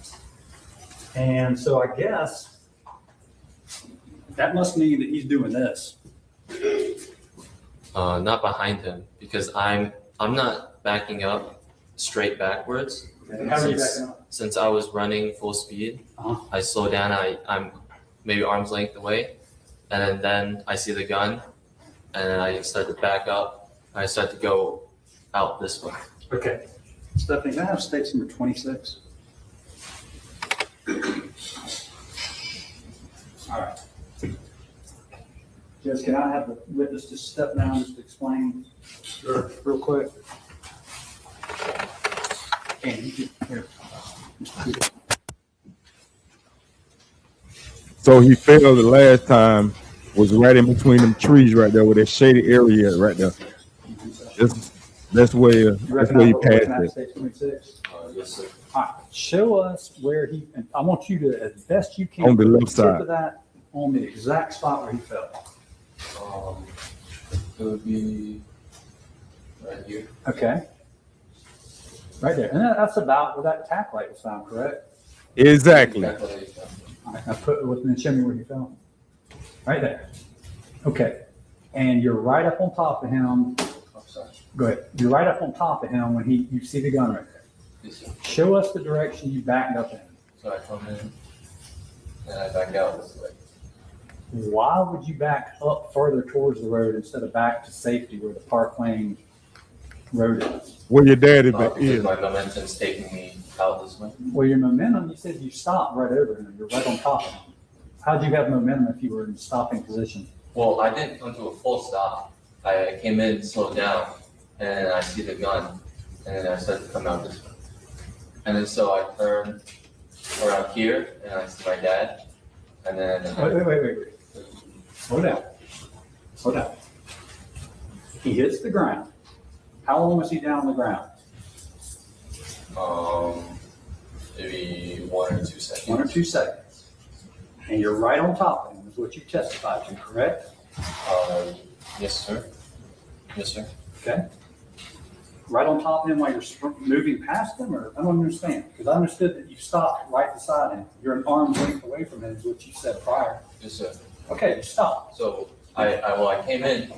And so I guess that must mean that he's doing this. Not behind him, because I'm not backing up straight backwards. Okay. How are you backing up? Since I was running full speed, I slow down. I'm maybe arm's length away, and then I see the gun, and then I start to back up. I start to go out this way. Okay. Stephanie, can I have stakes number 26? All right. Judge, can I have the witness just step down just to explain real quick? And you can, here. So he fell the last time was right in between them trees right there, where that shaded area right there. That's where he passed it. Stakes 26. Yes, sir. All right, show us where he, and I want you to, as best you can. On the left tip side. of that, on the exact spot where he fell. It would be right here. Okay. Right there. And that's about where that tack light was found, correct? Exactly. All right, now show me where he fell. Right there. Okay. And you're right up on top of him. Oh, sorry. Go ahead. You're right up on top of him when you see the gun right there. Yes, sir. Show us the direction you backed up in. So I come in and I back out this way. Why would you back up further towards the road instead of back to safety where the park lane road is? Where your daddy Because is. my momentum's taking me out this way. Well, your momentum, you said you stopped right over him. You're right on top of him. How'd you have momentum if you were in stopping position? Well, I didn't come to a full stop. I came in, slowed down, and I see the gun, and then I started to come out this way. And then so I turn around here, and I see my dad, and then. Wait. Slow down. Slow down. He hits the ground. How long was he down on the ground? Maybe 1 or 2 seconds. 1 or 2 seconds. And you're right on top of him, is what you testified to, correct? Yes, sir. Yes, sir. Okay. Right on top of him while you're moving past him, or I don't understand, because I understood that you stopped right beside him. You're an arm's length away from him, is what you said prior. Yes, sir. Okay, you stopped. So I came in,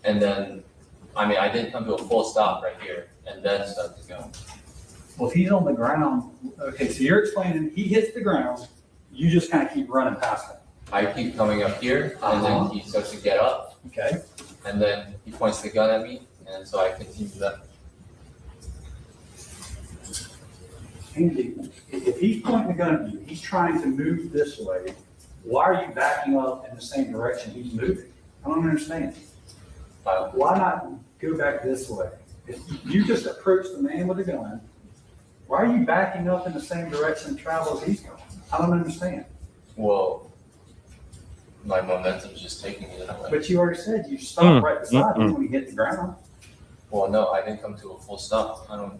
and then, I didn't come to a full stop right here, and then started to go. Well, if he's on the ground, okay, so you're explaining he hits the ground, you just kind of keep running past him. I keep coming up here, and then he starts to get up. Okay. And then he points the gun at me, and so I continue that. Andy, if he's pointing the gun at you, he's trying to move this way, why are you backing up in the same direction he's moving? I don't understand. Why not go back this way? If you just approach the man with a gun, why are you backing up in the same direction and travel as he's going? I don't understand. Well, my momentum's just taking me that way. But you already said you stopped right beside him when he hit the ground. Well, no, I didn't come to a full stop. I don't.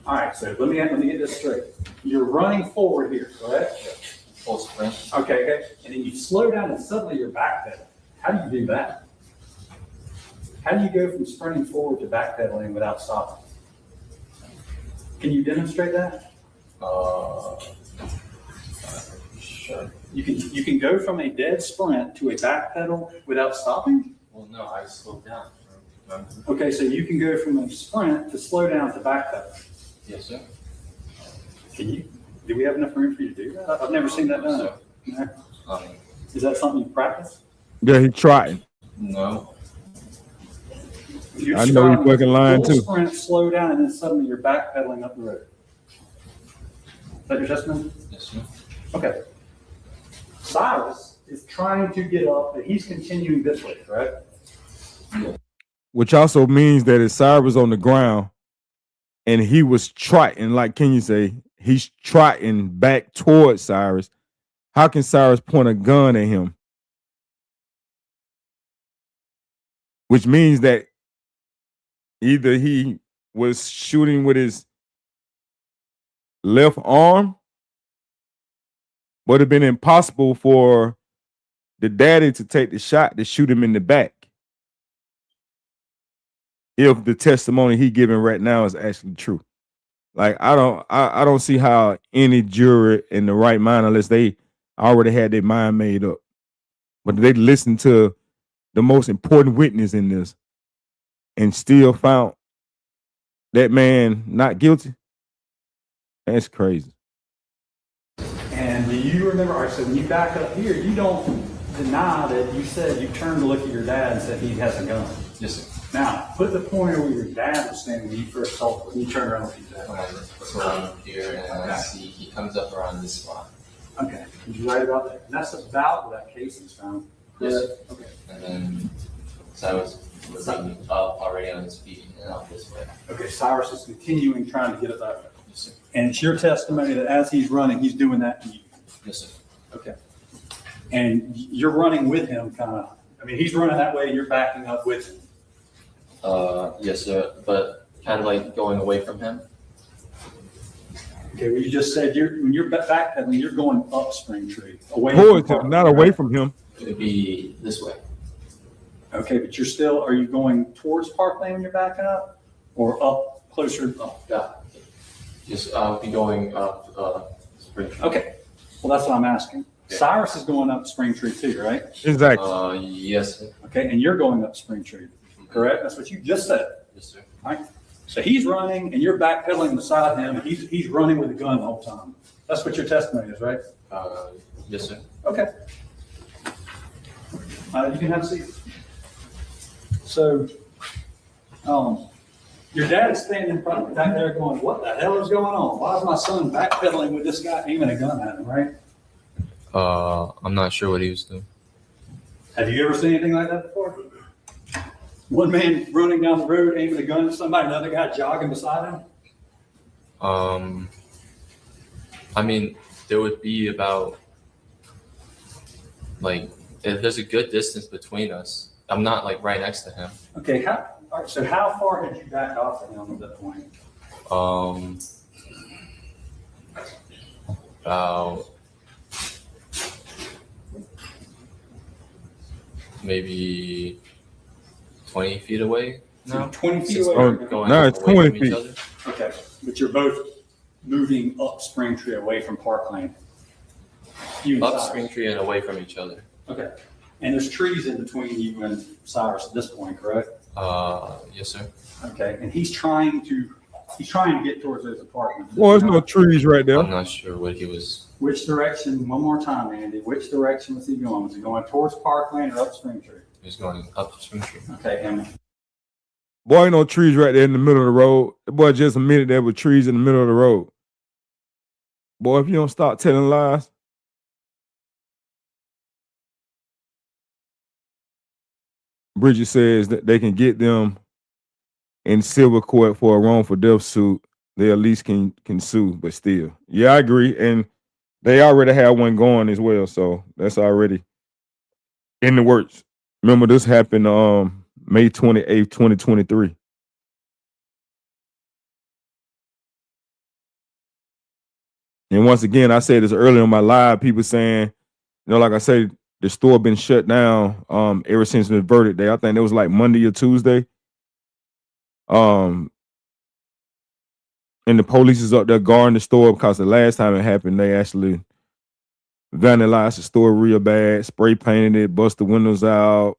All right, so let me get this straight. You're running forward here, correct? Full sprint. Okay. And then you slow down and suddenly you're backpedaling. How do you do that? How do you go from sprinting forward to backpedaling without stopping? Can you demonstrate that? Sure. You can go from a dead sprint to a backpedal without stopping? Well, no, I slowed down. Okay, so you can go from a sprint to slow down to backpedal. Yes, sir. Can you? Do we have enough room for you to do that? I've never seen that done. No. Is that something you practice? Yeah, he tried. No. I know he's fucking lying too. Sprint, slow down, and then suddenly you're backpedaling up the road. Is that your testimony? Yes, sir. Okay. Cyrus is trying to get up, but he's continuing this way, correct? Which also means that if Cyrus was on the ground and he was trotting, like can you say, he's trotting back towards Cyrus, how can Cyrus point a gun at him? Which means that either he was shooting with his left arm, but it'd been impossible for the daddy to take the shot to shoot him in the back. If the testimony he giving right now is actually true. Like I don't see how any juror in the right mind, unless they already had their mind made up, but they listened to the most important witness in this and still found that man not guilty. That's crazy. And do you remember, all right, so when you back up here, you don't deny that you said you turned to look at your dad and said he has a gun. Yes, sir. Now, put the pointer where your dad was standing when you first saw it, when you turn around with your dad. That's around here, and I see he comes up around this spot. Okay, did you write about that? And that's about where that case is found. Yes, sir. Okay. And then Cyrus was up already on his feet and out this way. Okay, Cyrus is continuing trying to get it back. Yes, sir. And it's your testimony that as he's running, he's doing that to you. Yes, sir. Okay. And you're running with him, kind of. I mean, he's running that way, and you're backing up with him. Yes, sir. But kind of like going away from him. Okay, well, you just said when you're backpedaling, you're going up Springtree, away Towards from him, not away from him. It would be this way. Okay, but are you going towards Park Lane when you're backing up, or up closer up? Yeah. Just I'll be going up Springtree. Okay, well that's what I'm asking. Okay. Cyrus is going up Springtree too, right? Exactly. Yes, sir. Okay, and you're going up Springtree, correct? That's what you just said. Yes, sir. All right. So he's running, and you're backpedaling beside him, and he's running with a gun the whole time. That's what your testimony is, right? Yes, sir. Okay. You can have a seat. So, your dad is standing back there going, what the hell is going on? Why is my son backpedaling with this guy aiming a gun at him, right? I'm not sure what he was doing. Have you ever seen anything like that before? One man running down the road aiming a gun at somebody, another guy jogging beside him? I mean, there would be about, like, there's a good distance between us. I'm not like right next to him. Okay, all right, so how far had you backed off of him at that point? About maybe 20 feet away now. 20 feet Since away? we're going No, it's away 20 from each feet. other. Okay, but you're both moving up Springtree away from Parkland. Up Springtree and away from each other. Okay, and there's trees in between you and Cyrus at this point, correct? Yes, sir. Okay, and he's trying to get towards those apartments. Well, there's no trees right there. I'm not sure what he was. Which direction, one more time, Andy, which direction was he going? Was he going towards Parkland or up Springtree? He was going up Springtree. Okay, and Boy, ain't no trees right there in the middle of the road. The boy just admitted there were trees in the middle of the road. Boy, if you don't stop telling lies. Bridget says that they can get them in civil court for a wrongful death suit. They at least can sue, but still. Yeah, I agree. And they already have one going as well, so that's already in the works. Remember, this happened May 28th, 2023. And once again, I said this earlier on my live, people saying, like I said, the store been shut down ever since the verdict day. I think it was like Monday or Tuesday. And the police is up there guarding the store because the last time it happened, they actually vandalized the store real bad, spray painted it, bust the windows out,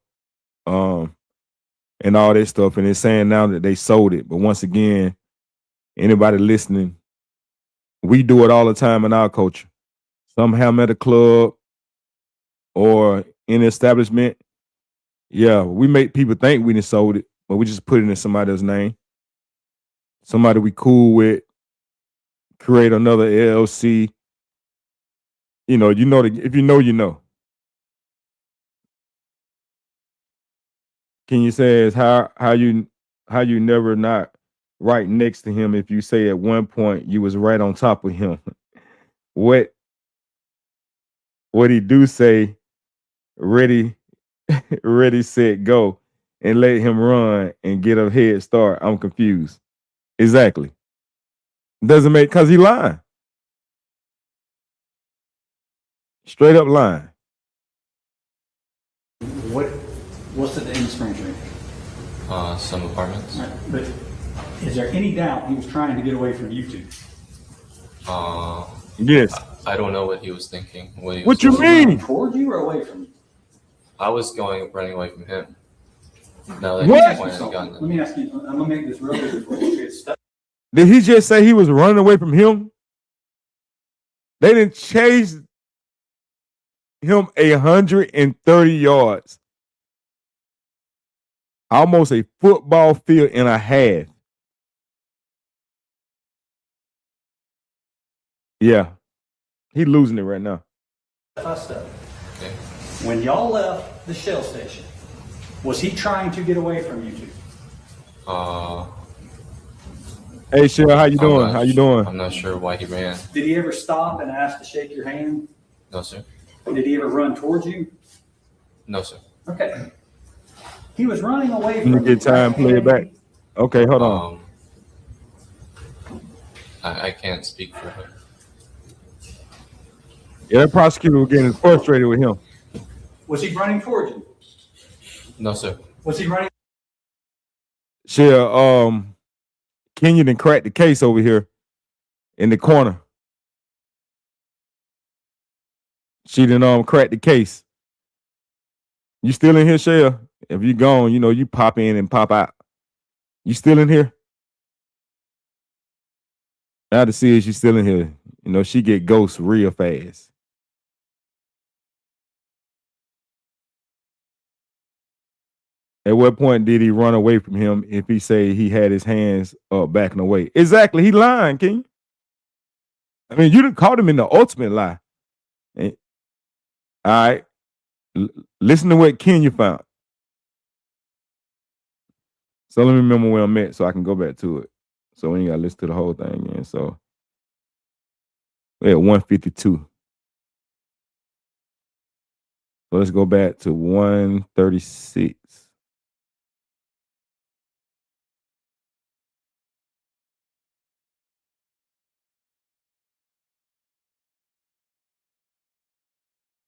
and all that stuff. And it's saying now that they sold it. But once again, anybody listening, we do it all the time in our culture. Somehow at a club or in an establishment, yeah, we make people think we done sold it, but we just put it in somebody else's name. Somebody we cool with, create another LLC. If you know, you know. Can you say is how you never not right next to him if you say at one point you was right on top of him? What he do say, ready, set, go, and let him run and get a head start? I'm confused. Exactly. Doesn't make, because he lying. Straight up lying. what's the name of Springtree? Some apartments. Right, but is there any doubt he was trying to get away from you two? Yes. I don't know what he was thinking. What you mean? Toward you or away from you? I was running away from him. Now that What? he's pointing a gun. Let me ask you, I'm gonna make this real easy for you. Did he just say he was running away from him? They didn't chase him 130 yards. Almost a football field and a half. Yeah. He losing it right now. Okay. When y'all left the Shell station, was he trying to get away from you two? Hey, Shell, how you doing? How you doing? I'm not sure why he ran. Did he ever stop and ask to shake your hand? No, sir. Did he ever run towards you? No, sir. Okay. He was running away When you from you. get time, play it back. Okay, hold on. I can't speak for him. Yeah, that prosecutor was getting frustrated with him. Was he running towards you? No, sir. Was he running? Shell, Kenyon done cracked the case over here in the corner. She done cracked the case. You still in here, Shell? If you gone, you pop in and pop out. You still in here? I had to see if she's still in here. She get ghosts real fast. At what point did he run away from him if he say he had his hands up backing away? Exactly. He lying, King. I mean, you done caught him in the ultimate lie. All right. Listen to what Kenya found. So let me remember where I'm at so I can go back to it. So we ain't got to listen to the whole thing again. So we're at 152. So let's go back to 136.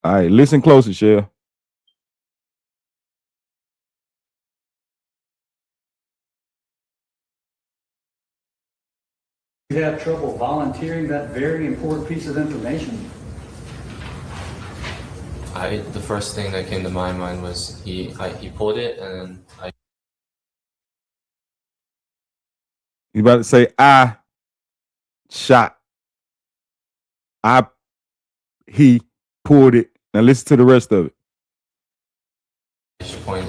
All right, listen closer, Shell. You have trouble volunteering that very important piece of information? The first thing that came to my mind was he pulled it, and then You about to say I shot. He pulled it. Now listen to the rest of it. I pointed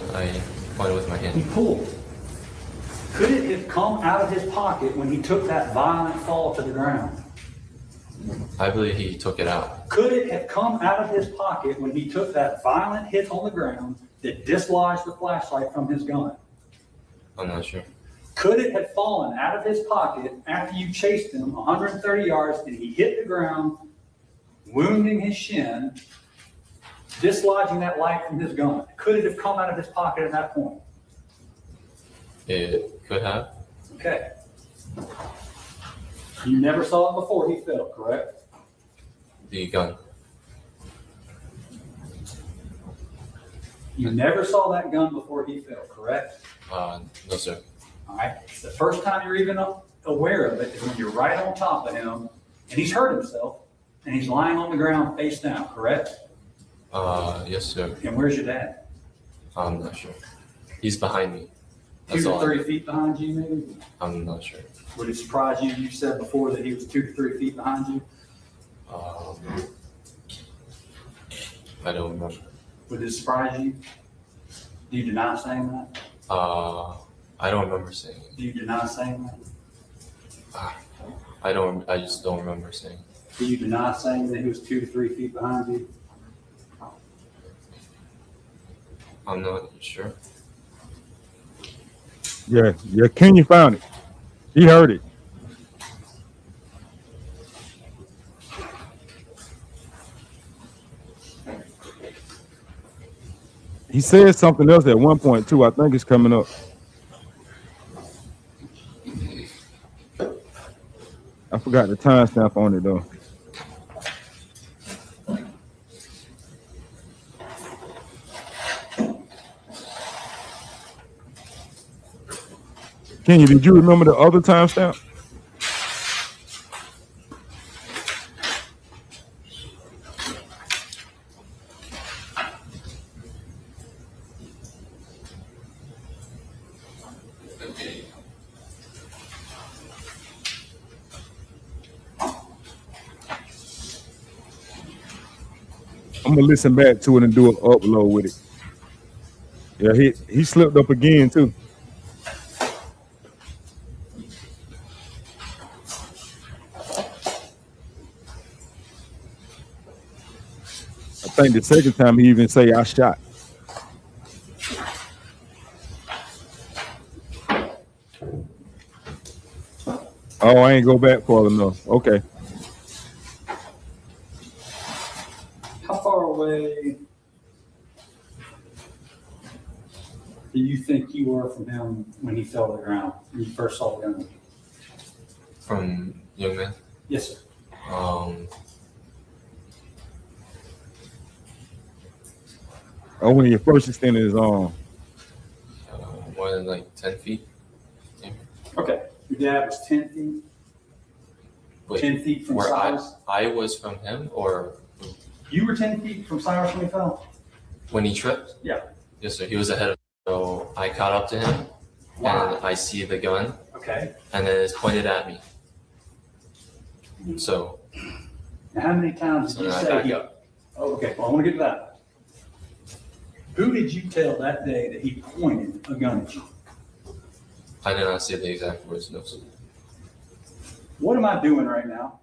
with my hand. He pulled. Could it have come out of his pocket when he took that violent fall to the ground? I believe he took it out. Could it have come out of his pocket when he took that violent hit on the ground that dislodged the flashlight from his gun? I'm not sure. Could it have fallen out of his pocket after you chased him 130 yards and he hit the ground, wounding his shin, dislodging that light from his gun? Could it have come out of his pocket at that point? It could have. Okay. You never saw it before he fell, correct? The gun. You never saw that gun before he fell, correct? No, sir. All right. The first time you're even aware of it is when you're right on top of him and he's hurt himself and he's lying on the ground face down, correct? Yes, sir. And where's your dad? I'm not sure. He's behind me. 2 to 3 feet behind you, maybe? I'm not sure. Would it surprise you? You said before that he was 2 to 3 feet behind you. I don't remember. Would it surprise you? Do you deny saying that? I don't remember saying it. Do you deny saying that? I just don't remember saying it. Do you deny saying that he was 2 to 3 feet behind you? I'm not sure. Yeah, Kenya found it. He heard it. He said something else at one point too. I think it's coming up. I forgot the timestamp on it though. Kenya, did you remember the other timestamp? I'm gonna listen back to it and do an upload with it. Yeah, he slipped up again too. I think the second time he even say I shot. Oh, I ain't go back far enough. Okay. How far away do you think you were from him when he fell to the ground, when you first saw the gun? From young man? Yes, sir. Oh, when you first extended his arm. More than like 10 feet. Maybe. Okay. Your dad was 10 feet? Wait, 10 feet from where Cyrus? I was from him, or? You were 10 feet from Cyrus when he fell? When he tripped? Yeah. Yes, sir. He was ahead of me. So I caught up to him, Wow. and I see the gun. Okay. And then it's pointed at me. So. Now, how many times did you I say back he... up. Oh, okay. Well, I want to get to that. Who did you tell that day that he pointed a gun at you? I did not say the exact words, no, sir. What am I doing right now?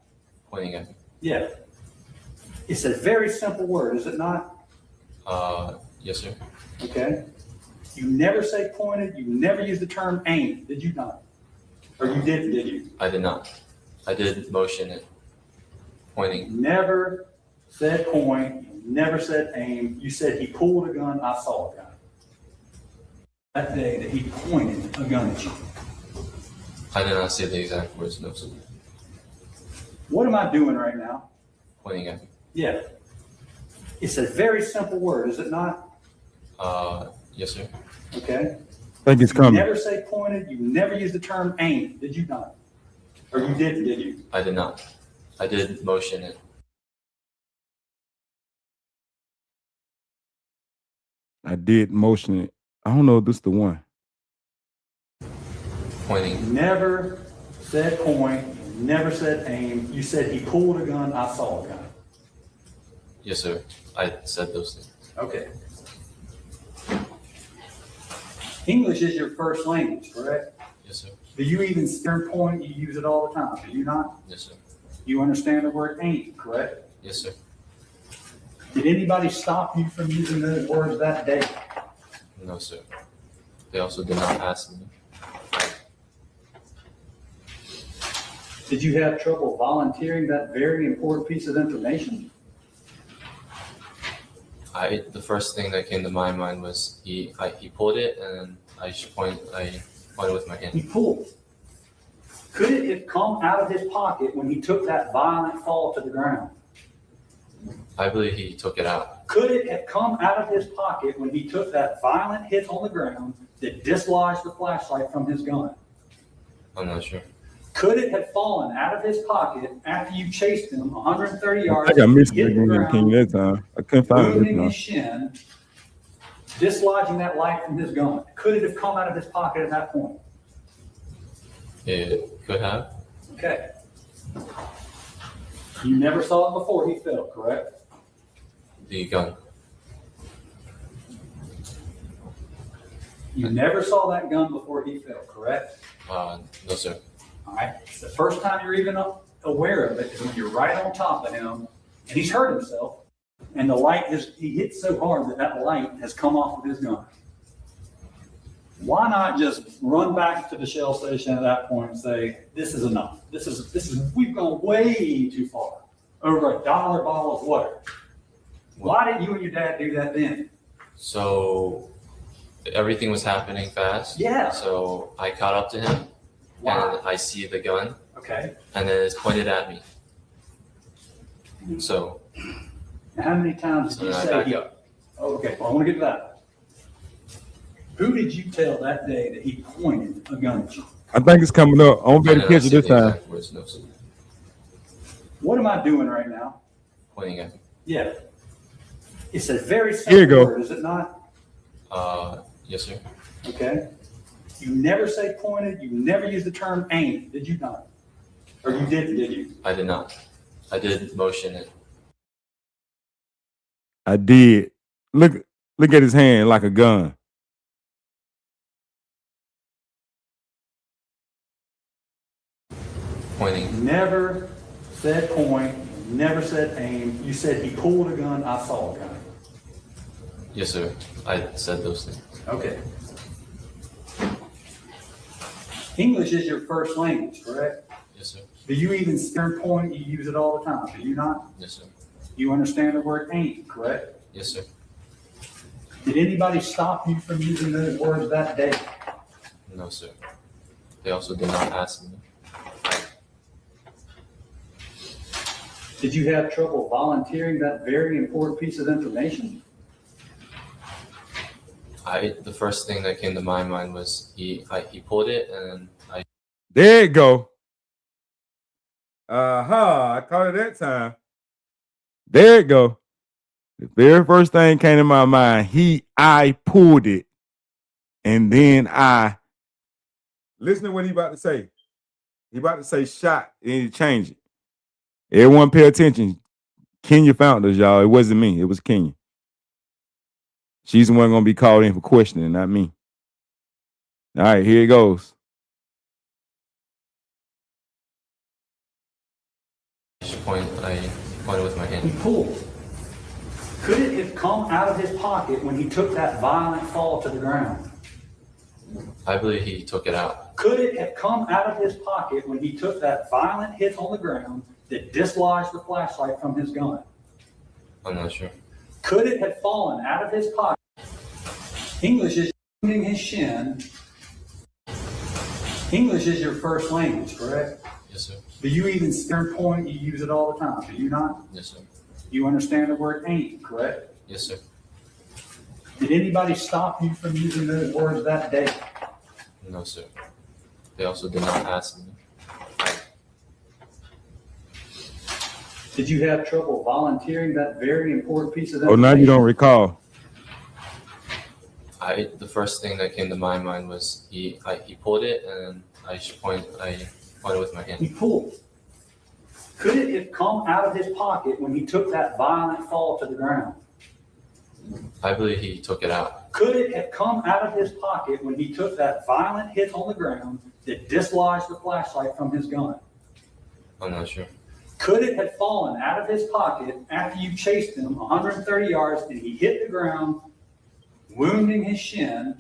Pointing at me. Yeah. It's a very simple word, is it not? Yes, sir. Okay. You never say pointed. You never use the term aim, did you not? Or you did you? I did not. I did motion it. Pointing. Never said point. You never said aim. You said he pulled a gun. I saw a gun. That day that he pointed a gun at you. I did not say the exact words, no, sir. What am I doing right now? Pointing at me. Yeah. It's a very simple word, is it not? Yes, sir. Okay. I think it's You coming. never say pointed. You never use the term aim, did you not? Or you did you? I did not. I did motion it. I did motion it. I don't know if this is the one. Pointing. Never said point. Never said aim. You said he pulled a gun. I saw a gun. Yes, sir. I said those things. Okay. English is your first language, correct? Yes, sir. Do you even stern point? You use it all the time, do you not? Yes, sir. You understand the word aim, correct? Yes, sir. Did anybody stop you from using those words that day? No, sir. They also did not ask me. Did you have trouble volunteering that very important piece of information? The first thing that came to my mind was he pulled it and I pointed with my He hand. pulled. Could it have come out of his pocket when he took that violent fall to the ground? I believe he took it out. Could it have come out of his pocket when he took that violent hit on the ground that dislodged the flashlight from his gun? I'm not sure. Could it have fallen out of his pocket after you chased him 130 yards? I got missed hit the again ground, that time. I couldn't find it wounding this his shin, dislodging that light from his gun? Could it have come out of his pocket at that point? It could have. Okay. You never saw it before he fell, correct? The gun. You never saw that gun before he fell, correct? No, sir. All right. The first time you're even aware of it is when you're right on top of him and he's hurt himself and the light he hit so hard that light has come off of his gun. Why not just run back to the Shell station at that point and say, this is enough. We've gone way too far. Over $1 bottle of water. Why didn't you and your dad do that then? So everything was happening fast. Yeah. So I caught up to him. Wow. And I see the gun. Okay. And then it's pointed at me. So. How many times did you say? I back up. Okay, well, I want to get to that. Who did you tell that day that he pointed a gun at you? I think it's coming up. I won't be able to catch it this time. Words, no, sir. What am I doing right now? Pointing at me. Yeah. It's a very Here you simple go. word, is it not? Yes, sir. Okay. You never say pointed. You never use the term aim, did you not? Or you did you? I did not. I did motion it. I did. Look at his hand like a gun. Pointing. Never said point. Never said aim. You said he pulled a gun. I saw a gun. Yes, sir. I said those things. Okay. English is your first language, correct? Yes, sir. Do you even stern point? You use it all the time, do you not? Yes, sir. You understand the word aim, correct? Yes, sir. Did anybody stop you from using those words that day? No, sir. They also did not ask me. Did you have trouble volunteering that very important piece of information? The first thing that came to my mind was he pulled it and I. There you go. I caught it that time. There you go. The very first thing came to my mind. I pulled it. And then listen to what he about to say. He about to say shot and he changed it. Everyone pay attention. Kenya found us, y'all. It wasn't me. It was Kenya. She's the one gonna be called in for questioning, not me. All right, here it goes. I pointed with my hand. He pulled. Could it have come out of his pocket when he took that violent fall to the ground? I believe he took it out. Could it have come out of his pocket when he took that violent hit on the ground that dislodged the flashlight from his gun? I'm not sure. Could it have fallen out of his pocket? English is using his shin. English is your first language, correct? Yes, sir. Do you even stern point? You use it all the time, do you not? Yes, sir. You understand the word ain't, correct? Yes, sir. Did anybody stop you from using those words that day? No, sir. They also did not ask me. Did you have trouble volunteering that very important piece of Oh, information? now you don't recall. The first thing that came to my mind was he pulled it, and I pointed with my hand. He pulled. Could it have come out of his pocket when he took that violent fall to the ground? I believe he took it out. Could it have come out of his pocket when he took that violent hit on the ground that dislodged the flashlight from his gun? I'm not sure. Could it have fallen out of his pocket after you chased him 130 yards and he hit the ground, wounding his shin,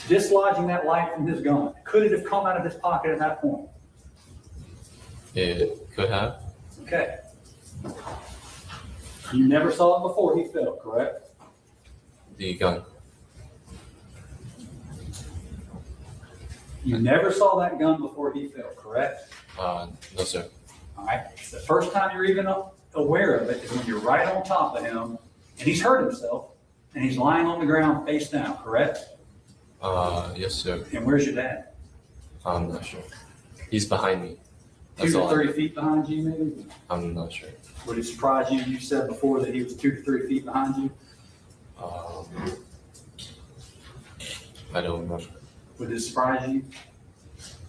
dislodging that light from his gun? Could it have come out of his pocket at that point? It could have. Okay. You never saw it before he fell, correct? The gun. You never saw that gun before he fell, correct? No, sir. All right. The first time you're even aware of it is when you're right on top of him and he's hurt himself and he's lying on the ground face down, correct? Yes, sir. And where's your dad? I'm not sure. He's behind me. 2 to 3 feet behind you, maybe? I'm not sure. Would it surprise you? You said before that he was 2 to 3 feet behind you. I don't remember. Would it surprise you?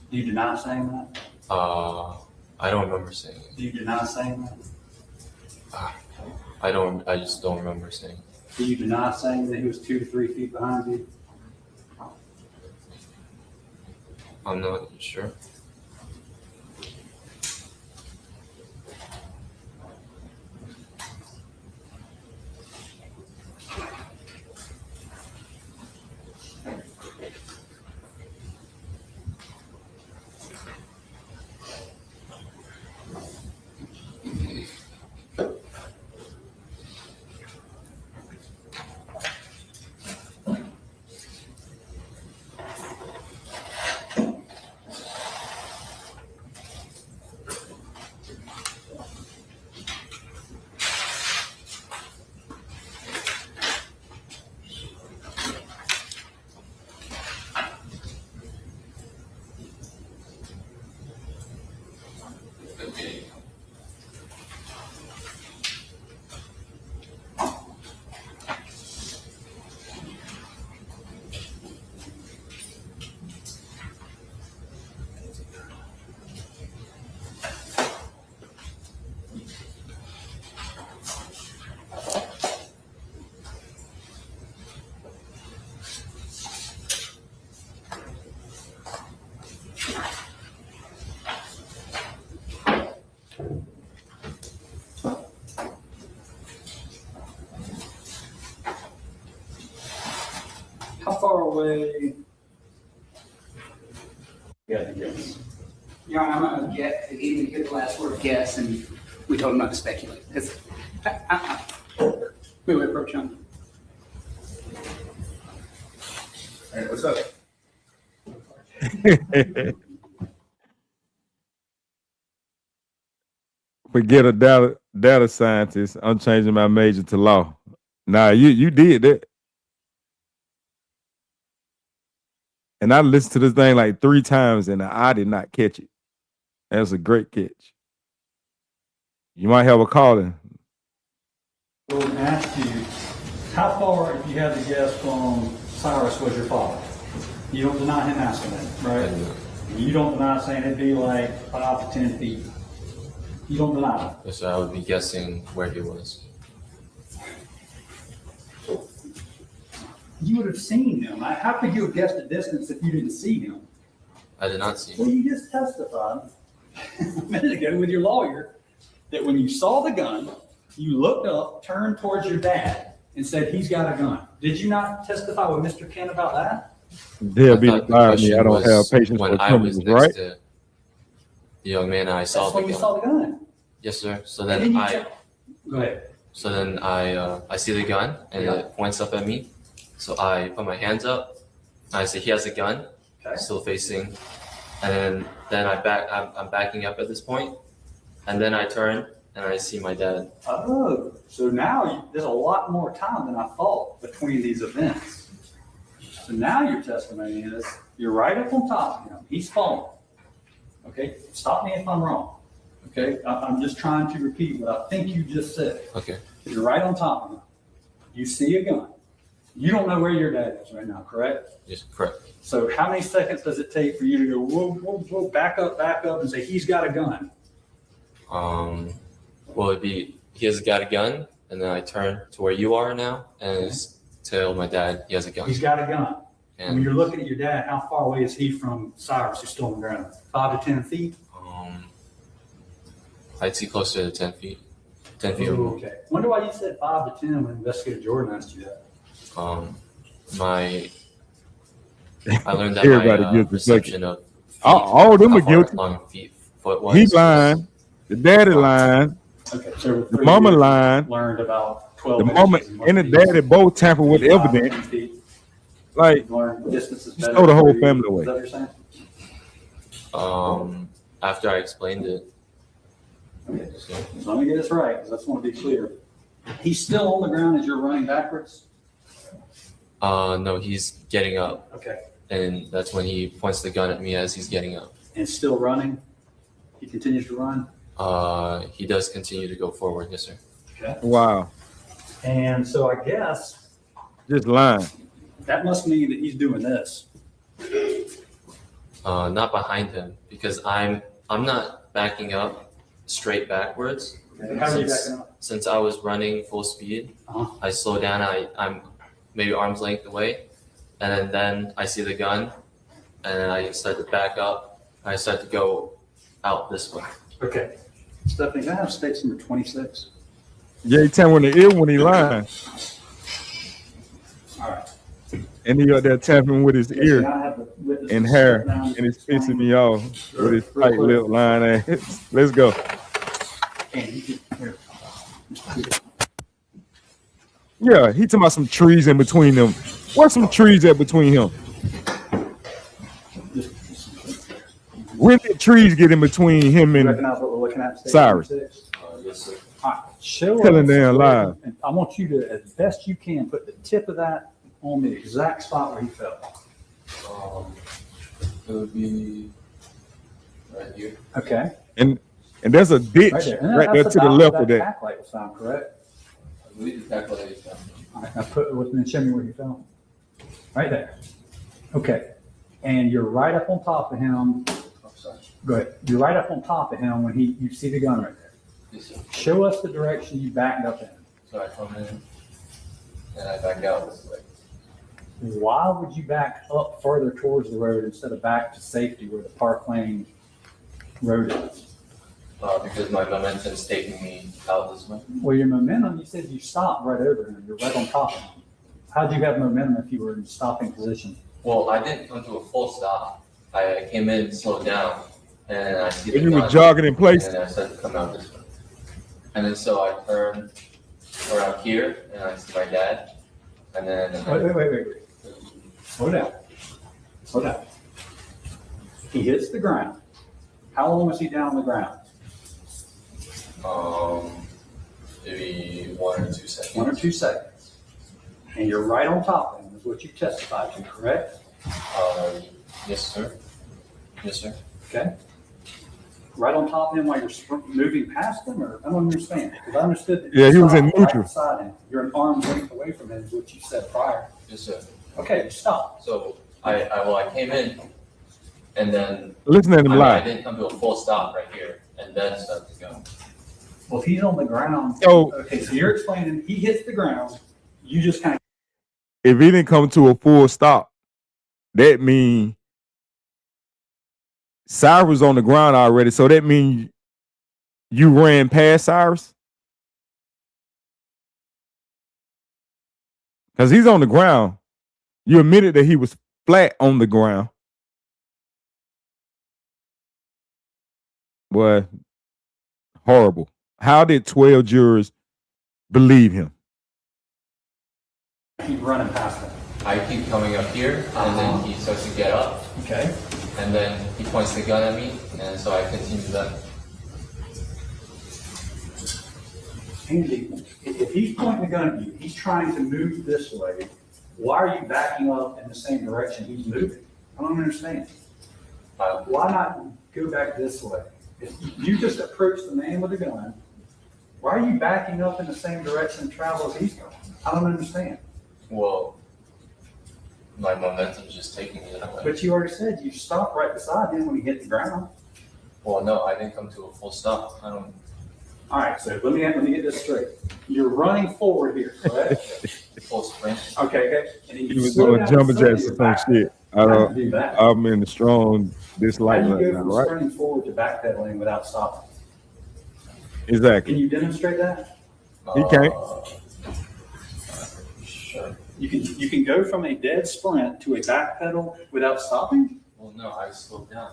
Do you deny saying that? I don't remember saying it. Do you deny saying that? I just don't remember saying it. Do you deny saying that he was 2 to 3 feet behind you? I'm not sure. How far away? Yeah, yes. Yeah, I'm gonna get, he didn't get the last word, guess, and we told him not to speculate. We would approach him. Hey, what's up? Forget a data scientist. I'm changing my major to law. Nah, you did that. And I listened to this thing like 3 times and I did not catch it. That was a great catch. You might have a calling. We'll ask you, how far, if you had to guess, from Cyrus was your father? You don't deny him asking that, right? You don't deny saying it'd be like 5 to 10 feet. You don't deny that. Yes, sir. I would be guessing where he was. You would have seen him. How could you have guessed the distance if you didn't see him? I did not see him. Well, you just testified a minute ago with your lawyer that when you saw the gun, you looked up, turned towards your dad, and said, he's got a gun. Did you not testify with Mr. Kent about that? They'll be thought the by me. I question don't have was patience when for I was criminals, next right? to the young man and I saw That's the when you gun. saw the gun. Yes, sir. So And then then you I go ahead. so then I see the gun and Yeah. it points up at me. So I put my hands up. I say he has a gun, Okay. still facing, and then I'm backing up at this point, and then I turn and I see my dad. Oh, so now there's a lot more time than I thought between these events. So now your testimony is you're right up on top of him. He's falling. Okay, stop me if I'm wrong. Okay, I'm just trying to repeat what I think you just said. Okay. You're right on top of him. You see a gun. You don't know where your dad is right now, correct? Yes, correct. So how many seconds does it take for you to go, whoa, whoa, whoa, back up, and say, he's got a gun? Well, it'd be he has got a gun, and then I turn to where you are now and tell my dad he has a gun. He's got a gun. And When you're looking at your dad, how far away is he from Cyrus, who's still on the ground? 5 to 10 feet? I'd see closer to 10 feet. 10 feet or more. Okay. Wonder why you said 5 to 10 when Investigator Jordan asked you that. I learned that Everybody my gives perception of feet, all them how are far guilty. long foot was. He lying. The daddy lying. Okay, so The mama lying. learned about 12 The mama and the daddy both tamper with evidence. Like, Learn distances just better throw the whole for you. family Is away. that what you're saying? After I explained it. Okay. So let me get this right, because I just want to be clear. He's still on the ground as you're running backwards? No, he's getting up. Okay. And that's when he points the gun at me as he's getting up. And still running? He continues to run? He does continue to go forward, yes, sir. Okay. Wow. And so I guess Just lying. that must mean that he's doing this. Not behind him, because I'm not backing up straight backwards. Okay. How are you backing up? Since I was running full speed, I slow down. I'm maybe arm's length away, and then I see the gun, and then I start to back up. I start to go out this way. Okay. Stephanie, can I have stakes number 26? Yeah, he tell when the ear when he lying. All right. And he out there tapping with his Yes, ear can I have the witness and step hair. down? And it's pissing me off with his Real tight quick. lip lying ass. Let's go. And you can- here. Yeah, he talking about some trees in between them. What's some trees at between him? When did trees get in between him You and recognize what we're looking at? Stage Cyrus? 26? Yes, sir. All right. Show Telling us damn where- lies. and I want you to, as best you can, put the tip of that on the exact spot where he fell. It would be right here. Okay. and there's a ditch Right there. And right there that's to the about left where of that. Back light was found, correct? I believe the tackle that is down. All right. Now put it with me and show me where he fell. Right there. Okay. And you're right up on top of him. Oh, sorry. Go ahead. You're right up on top of him when you see the gun right there. Yes, sir. Show us the direction you backed up in. So I come in and I back out this way. Why would you back up further towards the road instead of back to safety where the Park Lane road is? Because my momentum's taking me out this way. Well, your momentum, you said you stopped right over him. You're right on top of him. How'd you have momentum if you were in stopping position? Well, I didn't come to a full stop. I came in, slowed down, and I see the And you were gun, jogging in place. and I started to come out this way. And then so I turn around here, and I see my dad, and then Wait. Slow down. Slow down. He hits the ground. How long was he down on the ground? Maybe 1 or 2 seconds. 1 or 2 seconds. And you're right on top of him, is what you testified to, correct? Yes, sir. Yes, sir. Okay. Right on top of him while you're moving past him, or I don't understand. Because I understood that. Yeah, you he was in stopped neutral. Right beside him. You're an arm's length away from him, is what you said prior. Yes, sir. Okay, stop. So I came in, and then Listen at him I lie. didn't come to a full stop right here, and then started to go. Well, if he's on the ground, So okay, so you're explaining he hits the ground, you just kind of if he didn't come to a full stop, that means Cyrus was on the ground already. So that means you ran past Cyrus? Because he's on the ground. You admitted that he was flat on the ground. Boy, horrible. How did 12 jurors believe him? Keep running past him. I keep coming up here, and then he starts to get up. Okay. And then he points the gun at me, and so I continue that. Andy, if he's pointing a gun at you, he's trying to move this way. Why are you backing up in the same direction he's moving? I don't understand. Why not go back this way? If you just approach the man with a gun, why are you backing up in the same direction and travel as he's going? I don't understand. Well, my momentum's just taking me that way. But you already said you stopped right beside him when he hit the ground. Well, no, I didn't come to a full stop. I don't. All right, so let me get this straight. You're running forward here, correct? Full sprint. Okay. And He was doing jumping jacks or some shit. I'm in the strong dislike How do right you go now, from right? sprinting forward to backpedaling without stopping? Exactly. Can you demonstrate that? He can't. Sure. You can go from a dead sprint to a backpedal without stopping? Well, no, I slowed down.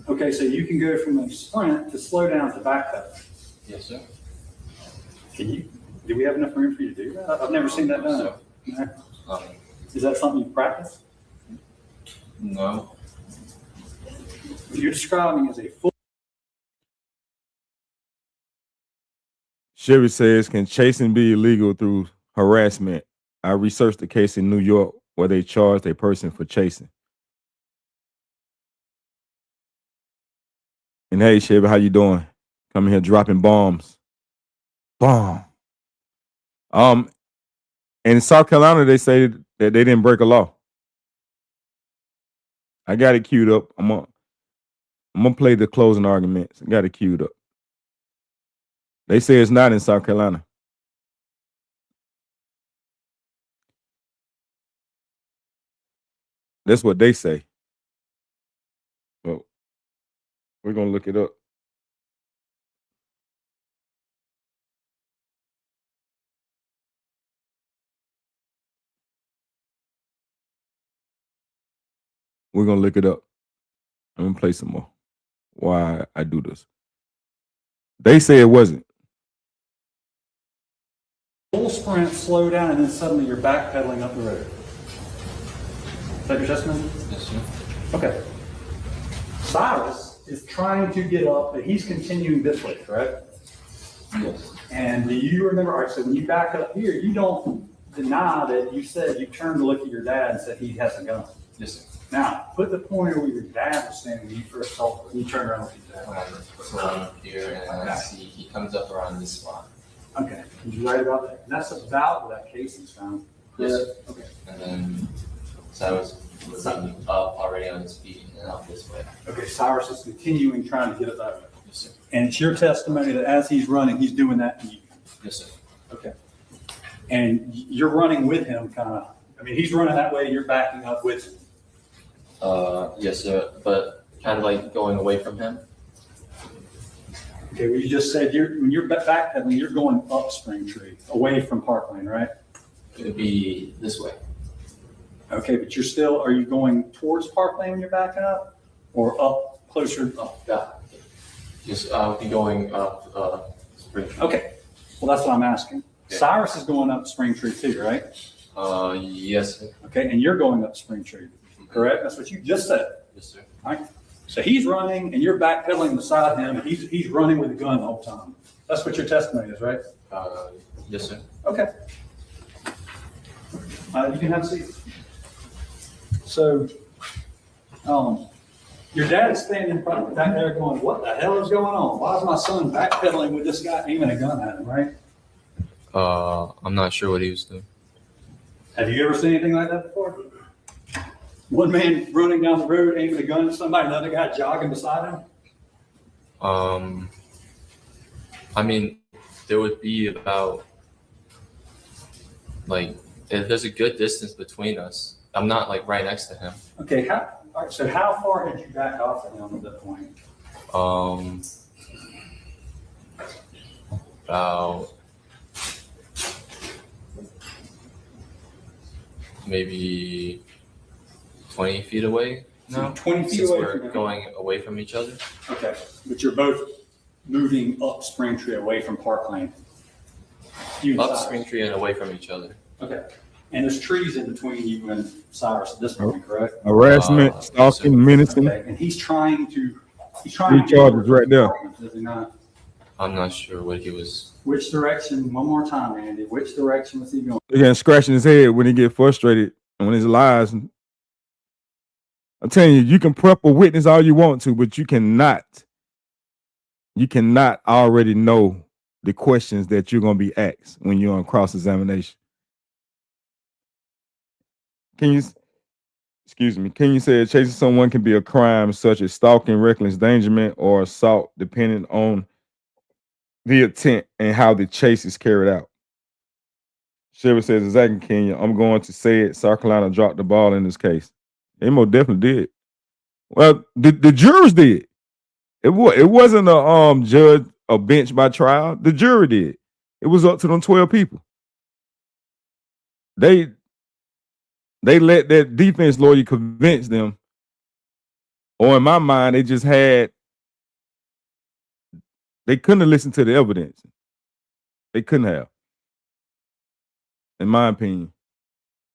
Okay, so you can go from a sprint to slow down to backpedal. Yes, sir. Do we have enough room for you to do that? I've never seen that done. No. Is that something you practice? No. You're describing as a full. Chevy says, can chasing be illegal through harassment? I researched a case in New York where they charged a person for chasing. And hey, Chevy, how you doing? Coming here dropping bombs. Bomb. In South Carolina, they say that they didn't break a law. I got it queued up. I'm gonna play the closing arguments. I got it queued up. They say it's not in South Carolina. That's what they say. Well, we're gonna look it up. We're gonna look it up. I'm gonna play some more. Why I do this. They say it wasn't. Full sprint, slow down, and then suddenly you're backpedaling up the road. Is that your testimony? Yes, sir. Okay. Cyrus is trying to get up, but he's continuing this way, correct? Yes. And do you remember, all right, so when you back up here, you don't deny that you said you turned to look at your dad and said he has a gun. Yes, sir. Now, put the pointer where your dad was standing when you first saw him, when you turned around with your dad. When I'm up here and I see he comes up around this spot. Okay, did you write about that? And that's about where that case is found. Yes, sir. Okay. And then Cyrus was up already on his feet and out this way. Okay, Cyrus is continuing trying to get it that way. Yes, sir. And it's your testimony that as he's running, he's doing that to you. Yes, sir. Okay. And you're running with him, kind of. I mean, he's running that way, you're backing up with him. Yes, sir. But kind of like going away from him. Okay, well, you just said when you're backpedaling, you're going up Springtree, away from Parkland, right? It would be this way. Okay, but are you going towards Parkland when you're backing up, or up closer? Oh, yeah. Just I'll be going up Springtree. Okay, well, that's what I'm asking. Okay. Cyrus is going up Springtree too, right? Yes, sir. Okay, and you're going up Springtree, correct? That's what you just said. Yes, sir. All right. So he's running and you're backpedaling beside him, and he's running with a gun the whole time. That's what your testimony is, right? Yes, sir. Okay. You can have a seat. So, your dad is standing back there going, what the hell is going on? Why is my son backpedaling with this guy aiming a gun at him, right? I'm not sure what he was doing. Have you ever seen anything like that before? One man running down the road aiming a gun at somebody, another guy jogging beside him? I mean, there would be about like There's a good distance between us. I'm not like right next to him. Okay, all right, so how far had you backed off of him at that point? About maybe 20 feet away now. 20 feet since away we're from him. going away from each other. Okay, but you're both moving up Springtree away from Park Lane. Up Springtree and away from each other. Okay, and there's trees in between you and Cyrus at this point, correct? Harassment, stalking, menacing. Okay, and he's trying to Three charges right there. Is he not? I'm not sure what he was. Which direction? One more time, Andy. Which direction was he going? Again, scratching his head when he get frustrated and when his lies. I'm telling you, you can prep a witness all you want to, but you cannot already know the questions that you're going to be asked when you're on cross-examination. Can you say chasing someone can be a crime such as stalking, reckless endangerment, or assault, depending on the intent and how the chase is carried out? Sheriff says, exactly, Kenya. I'm going to say it. South Carolina dropped the ball in this case. They most definitely did. Well, the jurors did. It wasn't a judge, a bench by trial. The jury did. It was up to them 12 people. They let that defense lawyer convince them, or in my mind, they couldn't have listened to the evidence. They couldn't have, in my opinion.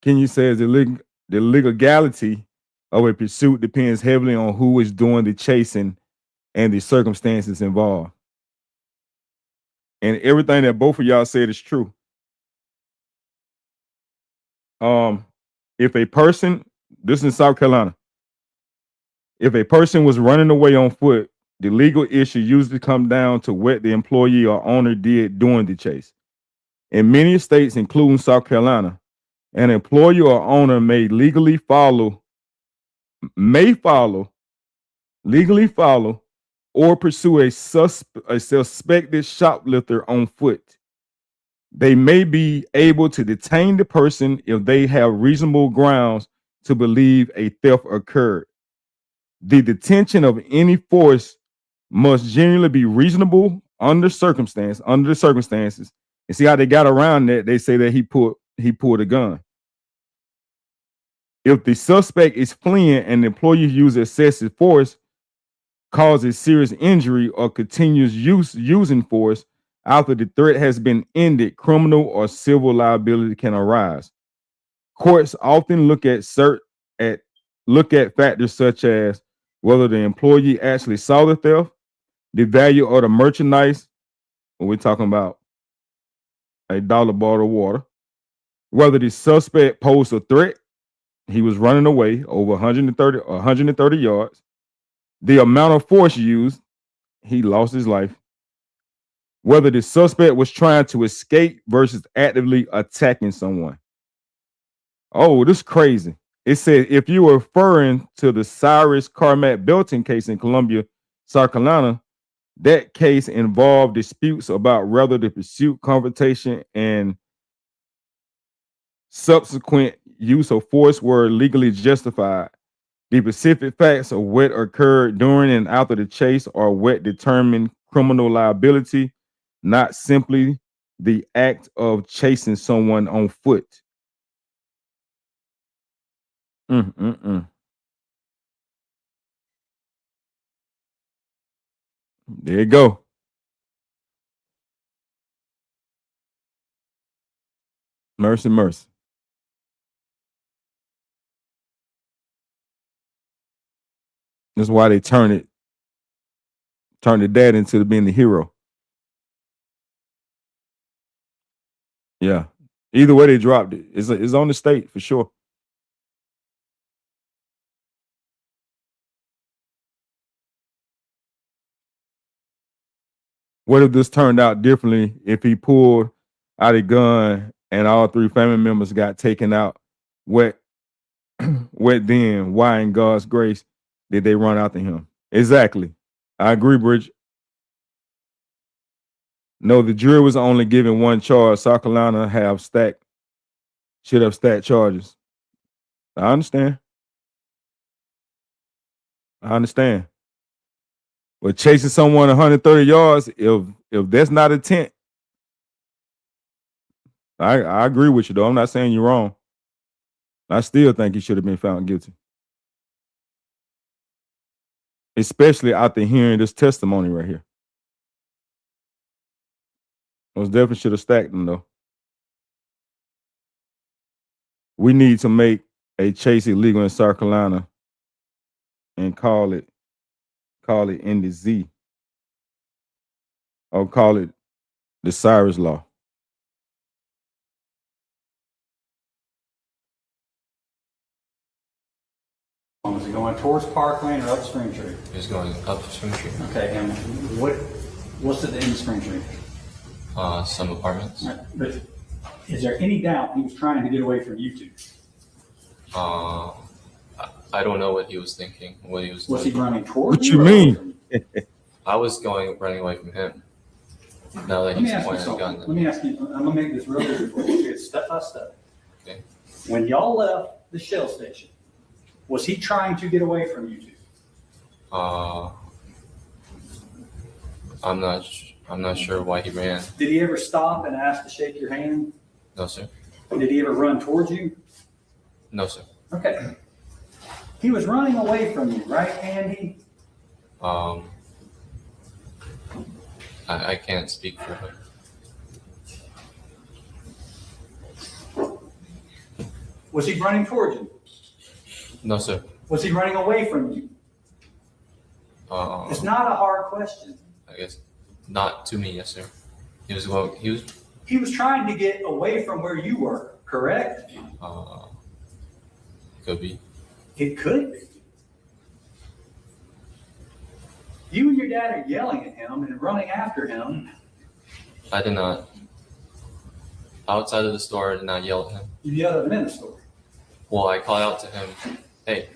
Kenya says the legality of a pursuit depends heavily on who is doing the chasing and the circumstances involved. And everything that both of y'all said is true. If a person, this is in South Carolina, if a person was running away on foot, the legal issue usually comes down to what the employee or owner did during the chase. In many states, including South Carolina, an employer or owner may legally follow, or pursue a suspected shoplifter on foot. They may be able to detain the person if they have reasonable grounds to believe a theft occurred. The detention of any force must generally be reasonable under the circumstances. And see how they got around that? They say that he pulled a gun. If the suspect is fleeing and the employee uses excessive force, causes serious injury, or continues using force after the threat has been ended, criminal or civil liability can arise. Courts often look at factors such as whether the employee actually saw the theft, the value of the merchandise, when we're talking about a dollar bottle of water, whether the suspect posed a threat, he was running away over 130 yards, the amount of force used, he lost his life, whether the suspect was trying to escape versus actively attacking someone. Oh, this is crazy. It says if you were referring to the Cyrus Carmack Belton case in Columbia, South Carolina, that case involved disputes about whether the pursuit, confrontation, and subsequent use of force were legally justified. The specific facts of what occurred during and after the chase are what determine criminal liability, not simply the act of chasing someone on foot. There you go. Mercy, mercy. That's why they turned the dad into being the hero. Yeah. Either way, they dropped it. It's on the state for sure. What if this turned out differently if he pulled out a gun and all three family members got taken out? What then? Why in God's grace did they run after him? Exactly. I agree, Bridge. No, the jury was only given one charge. South Carolina have stacked should have stacked charges. I understand. But chasing someone 130 yards, if that's not intent, I agree with you though. I'm not saying you're wrong. I still think he should have been found guilty. Especially after hearing this testimony right here. Most definitely should have stacked him though. We need to make a chase illegal in South Carolina and call it NDZ. Or call it the Cyrus Law. Was he going towards Parkland or up Spring Tree? He was going up Spring Tree. Okay, and what's at the end of Spring Tree? Some apartments. Right. But is there any doubt he was trying to get away from you two? I don't know what he was thinking. What he was. Was he running towards What you? you mean? I was running away from him. Now that he's pointing a gun. Let me ask you. I'm gonna make this real easy for you. Step by step. Okay. When y'all left the Shell station, was he trying to get away from you two? I'm not sure why he ran. Did he ever stop and ask to shake your hand? No, sir. Did he ever run towards you? No, sir. Okay. He was running away from you, right, Andy? I can't speak for him. Was he running towards you? No, sir. Was he running away from you? It's not a hard question. I guess not to me, yes, sir. He was trying to get away from where you were, correct? Could be. It could be. You and your dad are yelling at him and running after him. I did not. Outside of the store, I did not yell at him. You yelled at him in the store. Well, I called out to him, hey.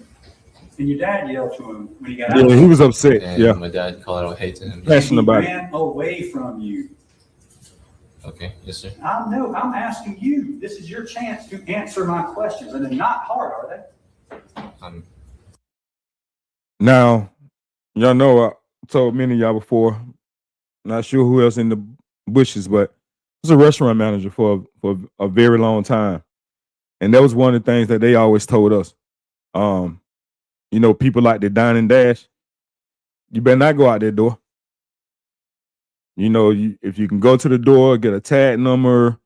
And your dad yelled to him when he got out. Yeah, he was upset. And my dad called out hey to him. Passionate about it. He ran away from you. Okay, yes, sir. I'm asking you. This is your chance to answer my questions. And they're not hard, are they? Now, y'all know I told many of y'all before, not sure who else in the bushes, but I was a restaurant manager for a very long time. And that was one of the things that they always told us. People like to dine and dash. You better not go out that door. If you can go to the door, get a tag number.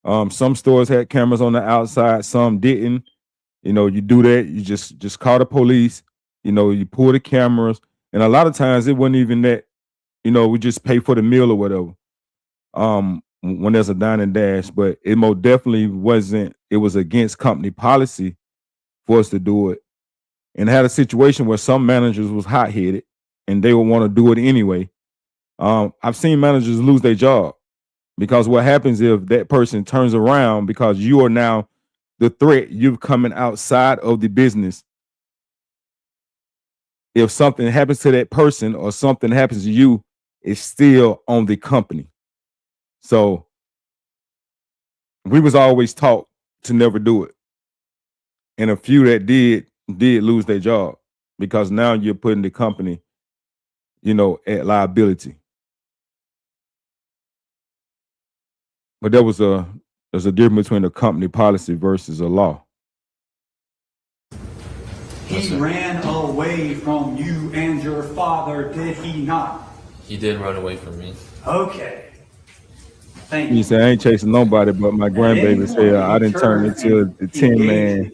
Some stores had cameras on the outside, some didn't. You do that, you just call the police. You pull the cameras, and a lot of times it wasn't even that. We just pay for the meal or whatever. When there's a dine and dash, but it most definitely wasn't. It was against company policy for us to do it, and had a situation where some managers was hot headed, and they would want to do it anyway. I've seen managers lose their job because what happens if that person turns around because you are now the threat. You're coming outside of the business. If something happens to that person or something happens to you, it's still on the company. So we was always taught to never do it. And a few that did lose their job because now you're putting the company, at liability. But there's a difference between a company policy versus a law. He ran away from you and your father, did he not? He did run away from me. Okay. Thank you. He said, I ain't chasing nobody, but my grandbaby said I didn't turn into the 10-man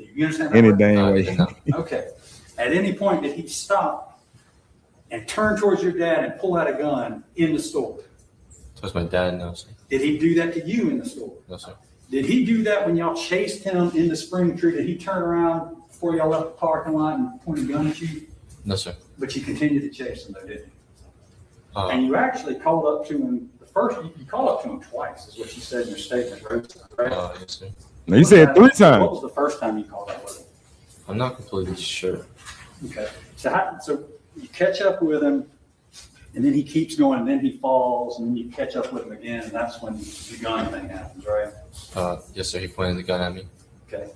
any dang way. Okay. At any point, did he stop and turn towards your dad and pull out a gun in the store? Towards my dad, no, sir. Did he do that to you in the store? No, sir. Did he do that when y'all chased him in the Spring Tree? Did he turn around before y'all left the parking lot and point a gun at you? No, sir. But you continued to chase him, though, didn't you? And you actually called up to him. You called up to him twice, is what you said in your statement, right? Yes, sir. Now you said 3 times. What was the first time you called up with him? I'm not completely sure. Okay. So you catch up with him, and then he keeps going, and then he falls, and then you catch up with him again, and that's when the gun thing happens, right? Yes, sir. He pointed the gun at me. Okay.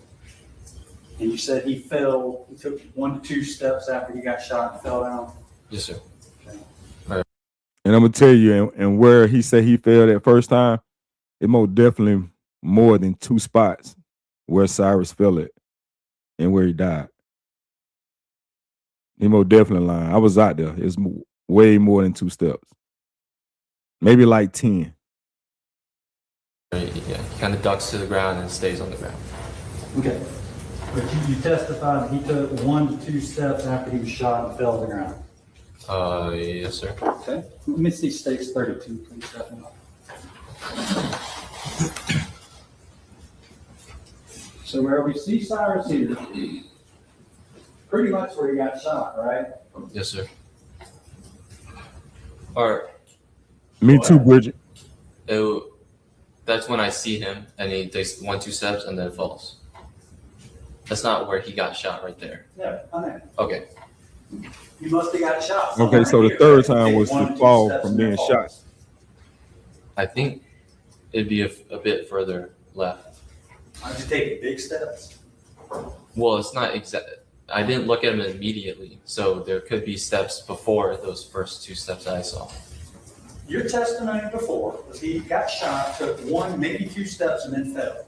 And you said he fell, he took 1 to 2 steps after he got shot and fell down? Yes, sir. And I'm gonna tell you, and where he said he fell that first time, it most definitely more than 2 spots where Cyrus fell at and where he died. He most definitely lying. I was out there. It's way more than 2 steps. Maybe like 10. Yeah, he kind of ducks to the ground and stays on the ground. Okay. But you testified that he took 1 to 2 steps after he was shot and fell to the ground? Yes, sir. Okay. Let me see stakes 32, please, Stephanie. So where we see Cyrus here, pretty much where he got shot, right? Yes, sir. Or Me too, Bridget. That's when I see him, and he takes 1, 2 steps and then falls. That's not where he got shot right there. Yeah, I know. Okay. You must have got shot. Okay, so the third time was the fall from being shot. I think it'd be a bit further left. Why'd you take big steps? Well, it's not exact. I didn't look at him immediately, so there could be steps before those first 2 steps that I saw. Your testimony before was he got shot, took 1, maybe 2 steps, and then fell.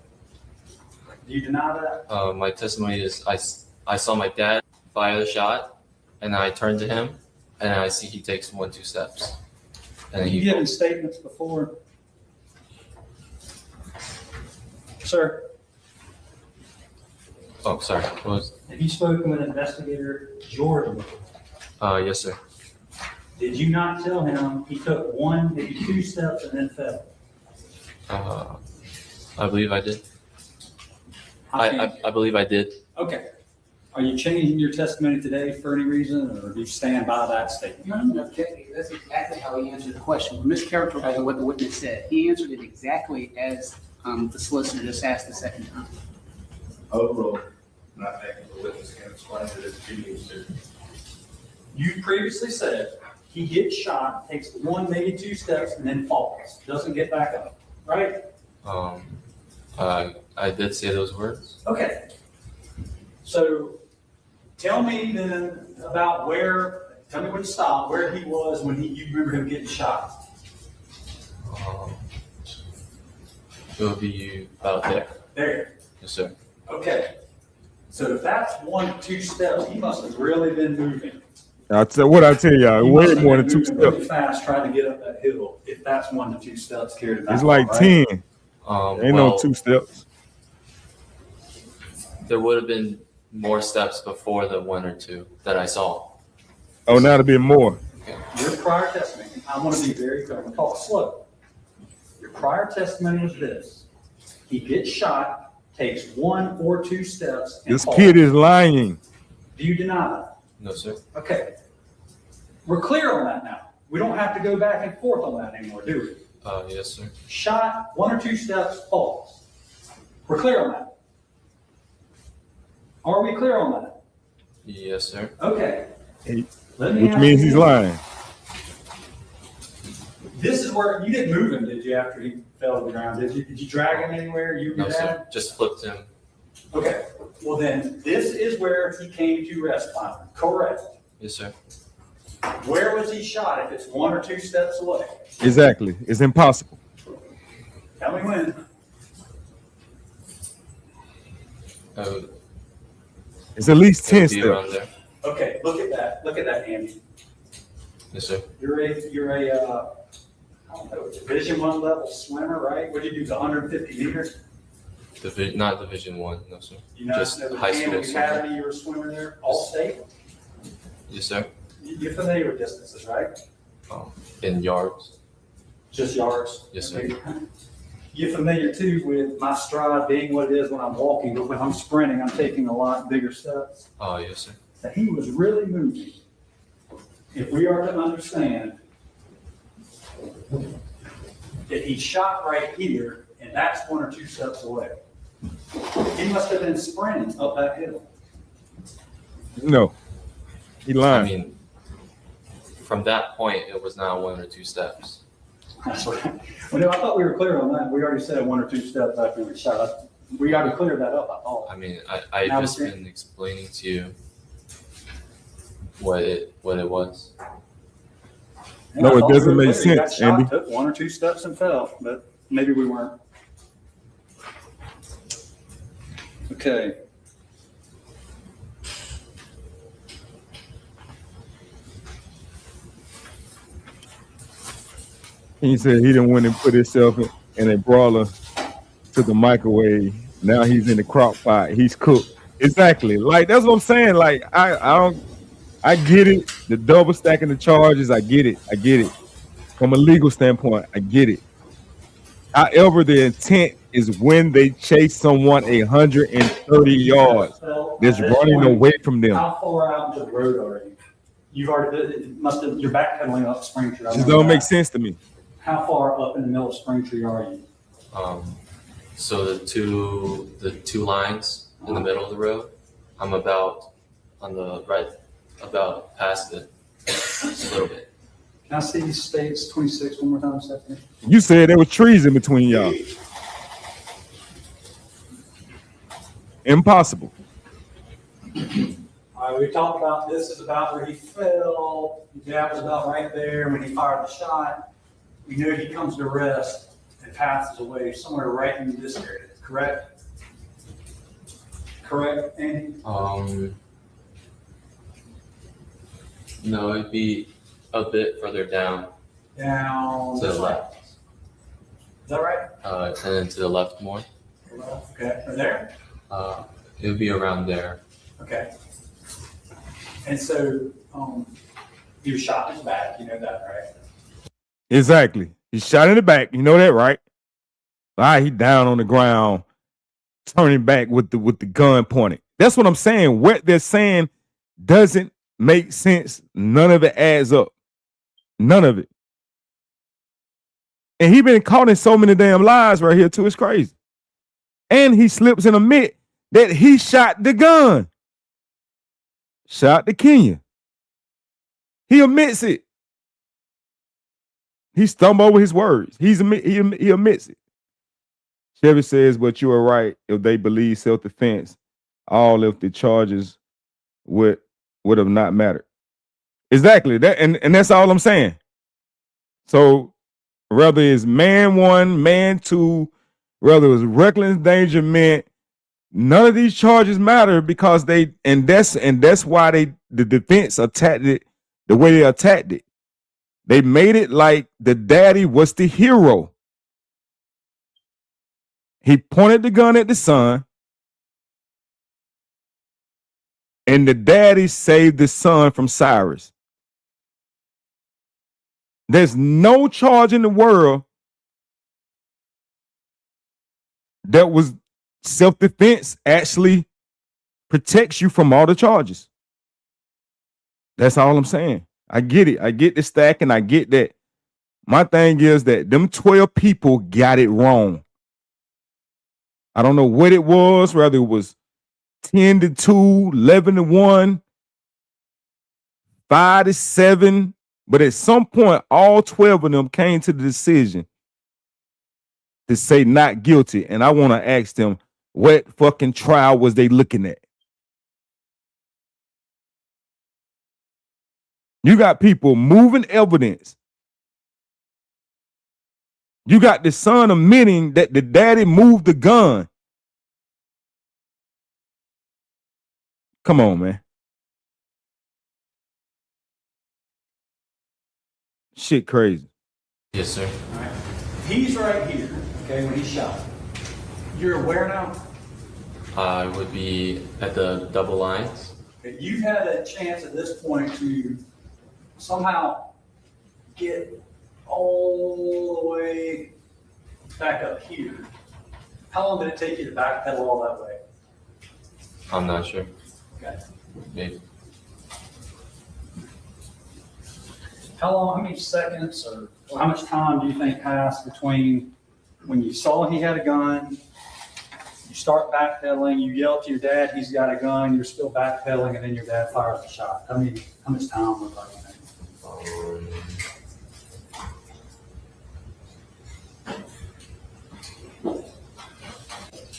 Do you deny that? My testimony is I saw my dad fire the shot, and I turned to him, and I see he takes 1, 2 steps. And Have you given statements before? Sir? Oh, sorry. What was? Have you spoken with investigator Jordan before? Yes, sir. Did you not tell him he took 1, maybe 2 steps and then fell? I believe I did. I believe I did. Okay. Are you changing your testimony today for any reason, or do you stand by that statement? No, that's exactly how he answered the question. We're mischaracterizing what the witness said. He answered it exactly as the solicitor just asked the second time. Overall, not making the witness can explain that it's duties to. You previously said he gets shot, takes 1, maybe 2 steps, and then falls, doesn't get back up, right? I did say those words. Okay. So tell me then about tell me when to stop, where he was when you remember him getting shot. It would be about there. There. Yes, sir. Okay. So if that's 1 to 2 steps, he must have really been moving. I tell y'all, He way must have more been than 2 moving really steps. fast trying to get up that hill. If that's 1 to 2 steps carried it. It's like 10. Ain't no 2 steps. There would have been more steps before the 1 or 2 that I saw. Oh, now to be more. Okay. Your prior testimony, I want to be very clear. I'm going to talk slow. Your prior testimony was this. He gets shot, takes 1 or 2 steps, and This falls. kid is lying. Do you deny that? No, sir. Okay. We're clear on that now. We don't have to go back and forth on that anymore, do we? Yes, sir. Shot, 1 or 2 steps, falls. We're clear on that. Are we clear on that? Yes, sir. Okay. Which Ask means you he's this. lying. This is where you didn't move him, did you, after he fell to the ground? Did you? Did you drag him anywhere? You No, dad? sir. Just flipped him. Okay. Well, then this is where he came to rest finally. Correct. Yes, sir. Where was he shot if it's 1 or 2 steps away? Exactly. It's impossible. Tell me when. It's at least 10 Be around steps. there. Okay, look at that. Look at that, Andy. Yes, sir. You're a I don't know, Division I level swimmer, right? What did you do, the 150 meters? Not Division 1, no, sir. You know, Just the high school Academy, swimmer. you were a swimmer there, all state? Yes, sir. You're familiar with distances, right? In yards. Just yards? Yes, sir. Okay. You're familiar too with my stride being what it is when I'm walking, but when I'm sprinting, I'm taking a lot bigger steps. Oh, yes, sir. So he was really moving. If we are to understand that he shot right here, and that's 1 or 2 steps away, he must have been sprinting up that hill. No. He lying. I mean, from that point, it was not 1 or 2 steps. That's right. Well, no, I thought we were clear on that. We already said 1 or 2 steps after we shot. We already cleared that up, I thought. I mean, I've Now just it's- been explaining to you what it was. Yeah, No, I it thought doesn't we were make clear. You got sense, shot, Andy. took 1 or 2 steps and fell, but maybe we weren't. Okay. He said he didn't went and put himself in a brawler to the microwave. Now he's in the crock pot. He's cooked. Exactly. Like that's what I'm saying. Like I get it. The double stacking the charges. I get it. I get it. From a legal standpoint, I get it. However, the intent is when they chase someone 130 yards that's At this running point, away from them. How far out into the road are you? You've already, it must have, you're backpedaling up Spring Tree. I Just know don't make that. sense to me. How far up in the middle of Spring Tree are you? So the two lines in the middle of the road, I'm about on the right, about past it, just a little bit. Can I see states 26 one more time, Stephanie? You said there was trees in between y'all. Impossible. All right, we talked about this is about where he fell. Your dad was about right there when he fired the shot. We know he comes to rest and passes away somewhere right in this area, correct? Correct, Andy? No, it'd be a bit further down Down to the this way. left. Is that right? And then to the left more. Okay, right there? It would be around there. Okay. And so, he was shot in his back, you know that, right? Exactly. He shot in the back. You know that, right? All right, he down on the ground, turning back with the gun pointed. That's what I'm saying. What they're saying doesn't make sense. None of it adds up. None of it. And he been caught in so many damn lies right here too. It's crazy. And he slips and admit that he shot the gun. Shot the Kenya. He admits it. He stumbled over his words. He admits it. Chevy says, but you are right. If they believe self-defense, all of the charges would have not mattered. Exactly. That and that's all I'm saying. So whether it's man 1, man 2, whether it was reckless endangerment, none of these charges matter because that's why the defense attacked it the way they attacked it. They made it like the daddy was the hero. He pointed the gun at the son, and the daddy saved the son from Cyrus. There's no charge in the world that was self-defense actually protects you from all the charges. That's all I'm saying. I get it. I get the stack and I get that. My thing is that them 12 people got it wrong. I don't know what it was, whether it was 10-2, 11-1, 5-7, but at some point, all 12 of them came to the decision to say not guilty. And I want to ask them, what fucking trial was they looking at? You got people moving evidence. You got the son admitting that the daddy moved the gun. Come on, man. Shit crazy. Yes, sir. All right. He's right here, okay, when he's shot. You're aware now? I would be at the double lines. Okay, you've had a chance at this point to somehow get all the way back up here. How long did it take you to backpedal all that way? I'm not sure. Okay. Maybe. How many seconds or how much time do you think passed between when you saw he had a gun, you start backpedaling, you yell to your dad, he's got a gun, you're still backpedaling, and then your dad fires a shot? How much time was that?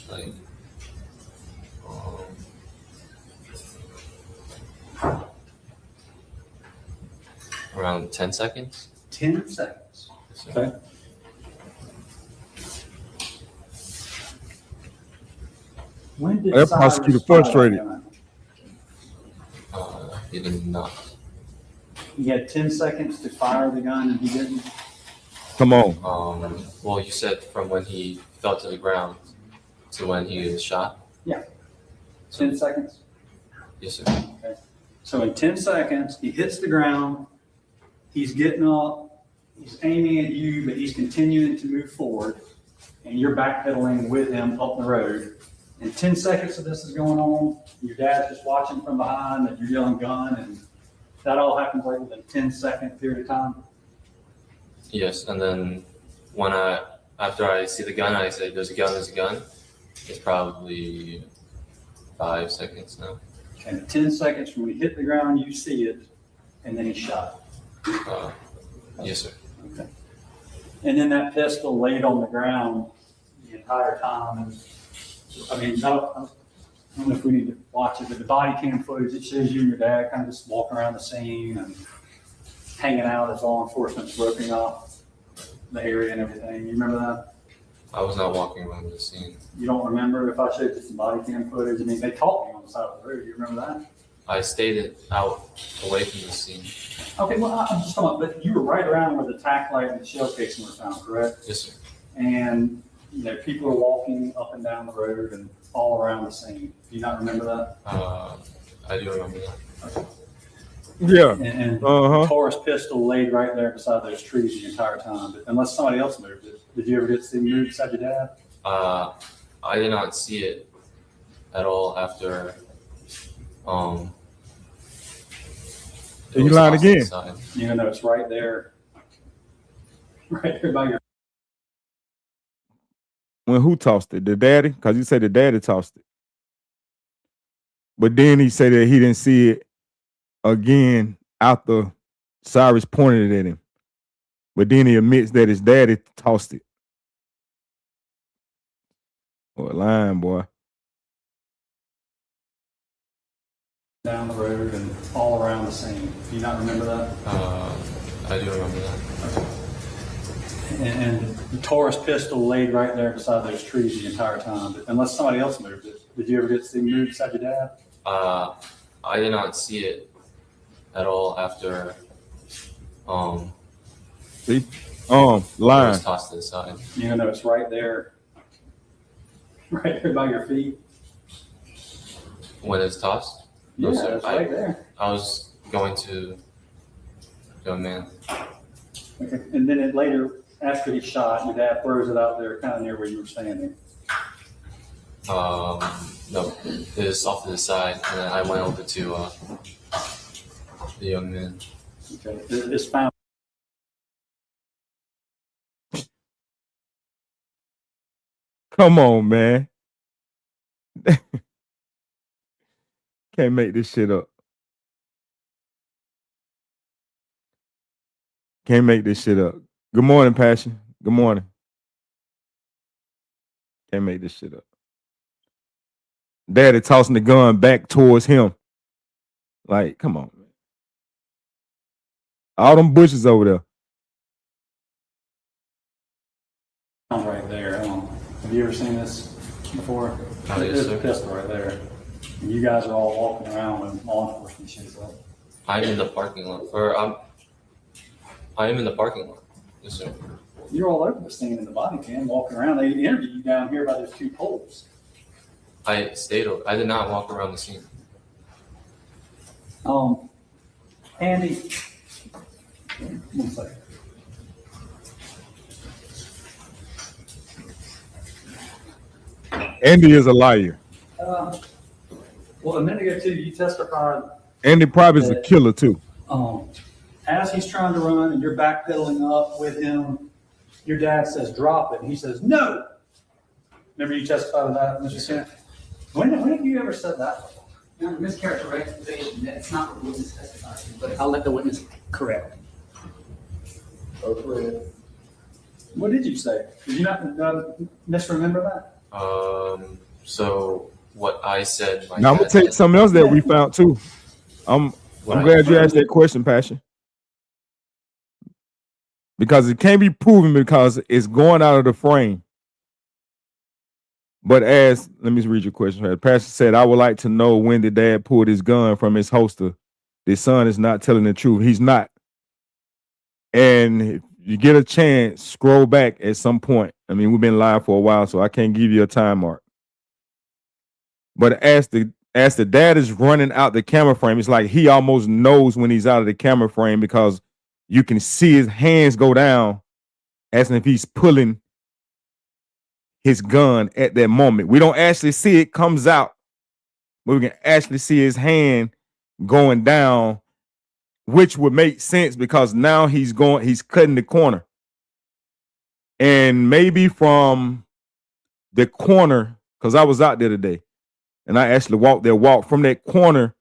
Like Around 10 seconds. 10 seconds. Okay. When did That Cyrus prosecutor fire that frustrated. gun? He did not. He had 10 seconds to fire the gun and he didn't. Come on. Well, you said from when he fell to the ground to when he was shot. Yeah. 10 seconds. Yes, sir. Okay. So in 10 seconds, he hits the ground. He's getting up. He's aiming at you, but he's continuing to move forward. And you're backpedaling with him up the road. And 10 seconds of this is going on. Your dad's just watching from behind and you're yelling gun. And that all happens like within a 10-second period of time. Yes, and then after I see the gun, I say, "There's a gun. There's a gun." It's probably 5 seconds now. And 10 seconds from when he hit the ground, you see it, and then he shot. Yes, sir. Okay. And then that pistol laid on the ground the entire time. And I mean, I don't know if we need to watch it, but the body cam footage, it shows you and your dad kind of just walking around the scene and hanging out as law enforcement's roping off the area and everything. You remember that? I was not walking around the scene. You don't remember if I showed you some body cam footage? I mean, they caught me on the side of the road. You remember that? I stayed out away from the scene. Okay, well, I'm just talking about, but you were right around where the tack light and the shell casing were found, correct? Yes, sir. And, you know, people are walking up and down the road and all around the scene. Do you not remember that? I do remember that. Yeah. And the Taurus pistol laid right there beside those trees the entire time. But unless somebody else moved it, did you ever get to see it move beside your dad? I did not see it at all after. You lying again? You know, it's right there. Right there by your. When who tossed it? The daddy? Because you said the daddy tossed it. But then he said that he didn't see it again after Cyrus pointed it at him. But then he admits that his daddy tossed it. Boy, lying, boy. Down the road and all around the scene. Do you not remember that? I do remember that. And the Taurus pistol laid right there beside those trees the entire time. But unless somebody else moved it, did you ever get to see it move beside your dad? I did not see it at all after. See? It lying. was tossed to the side. You know, it's right there. Right there by your feet. When it's tossed? Yeah, No, sir. it's right there. I was going to go, man. Okay. And then it later, after he shot, your dad throws it out there kind of near where you were standing. No, it was off to the side, and then I went over to the young man. Okay. It's found. Come on, man. Can't make this shit up. Can't make this shit up. Good morning, Passion. Good morning. Can't make this shit up. Daddy tossing the gun back towards him. Like, come on, man. All them bushes over there. Right there. Have you ever seen this before? There's a pistol right there. And you guys are all walking around when law enforcement shows up. I'm in the parking lot. I am in the parking lot. Yes, sir. You're all over the scene in the body cam, walking around. They interviewed you down here by those two poles. I stayed over. I did not walk around the scene. Andy, one second. Andy is a liar. Well, a minute ago too, you testified. Andy probably is a killer too. As he's trying to run and you're backpedaling up with him, your dad says, "Drop it." And he says, "No." Remember you testified to that, Mr. Kent? When have you ever said that? Mischaracterization, that's not what the witness testified to, but I'll let the witness correct. What did you say? Did you not misremember that? So what I said. Now I'm gonna tell you something else that we found too. I'm glad you asked that question, Passion. because it can't be proven because it's going out of the frame. But let me read your question. The pastor said, I would like to know when the dad pulled his gun from his holster. The son is not telling the truth. He's not. And if you get a chance, scroll back at some point. I mean, we've been live for a while, so I can't give you a time mark. But as the dad is running out the camera frame, it's like he almost knows when he's out of the camera frame because you can see his hands go down as if he's pulling his gun at that moment. We don't actually see it comes out, but we can actually see his hand going down, which would make sense because now he's cutting the corner. And maybe from the corner, because I was out there today, and I actually walked from that corner.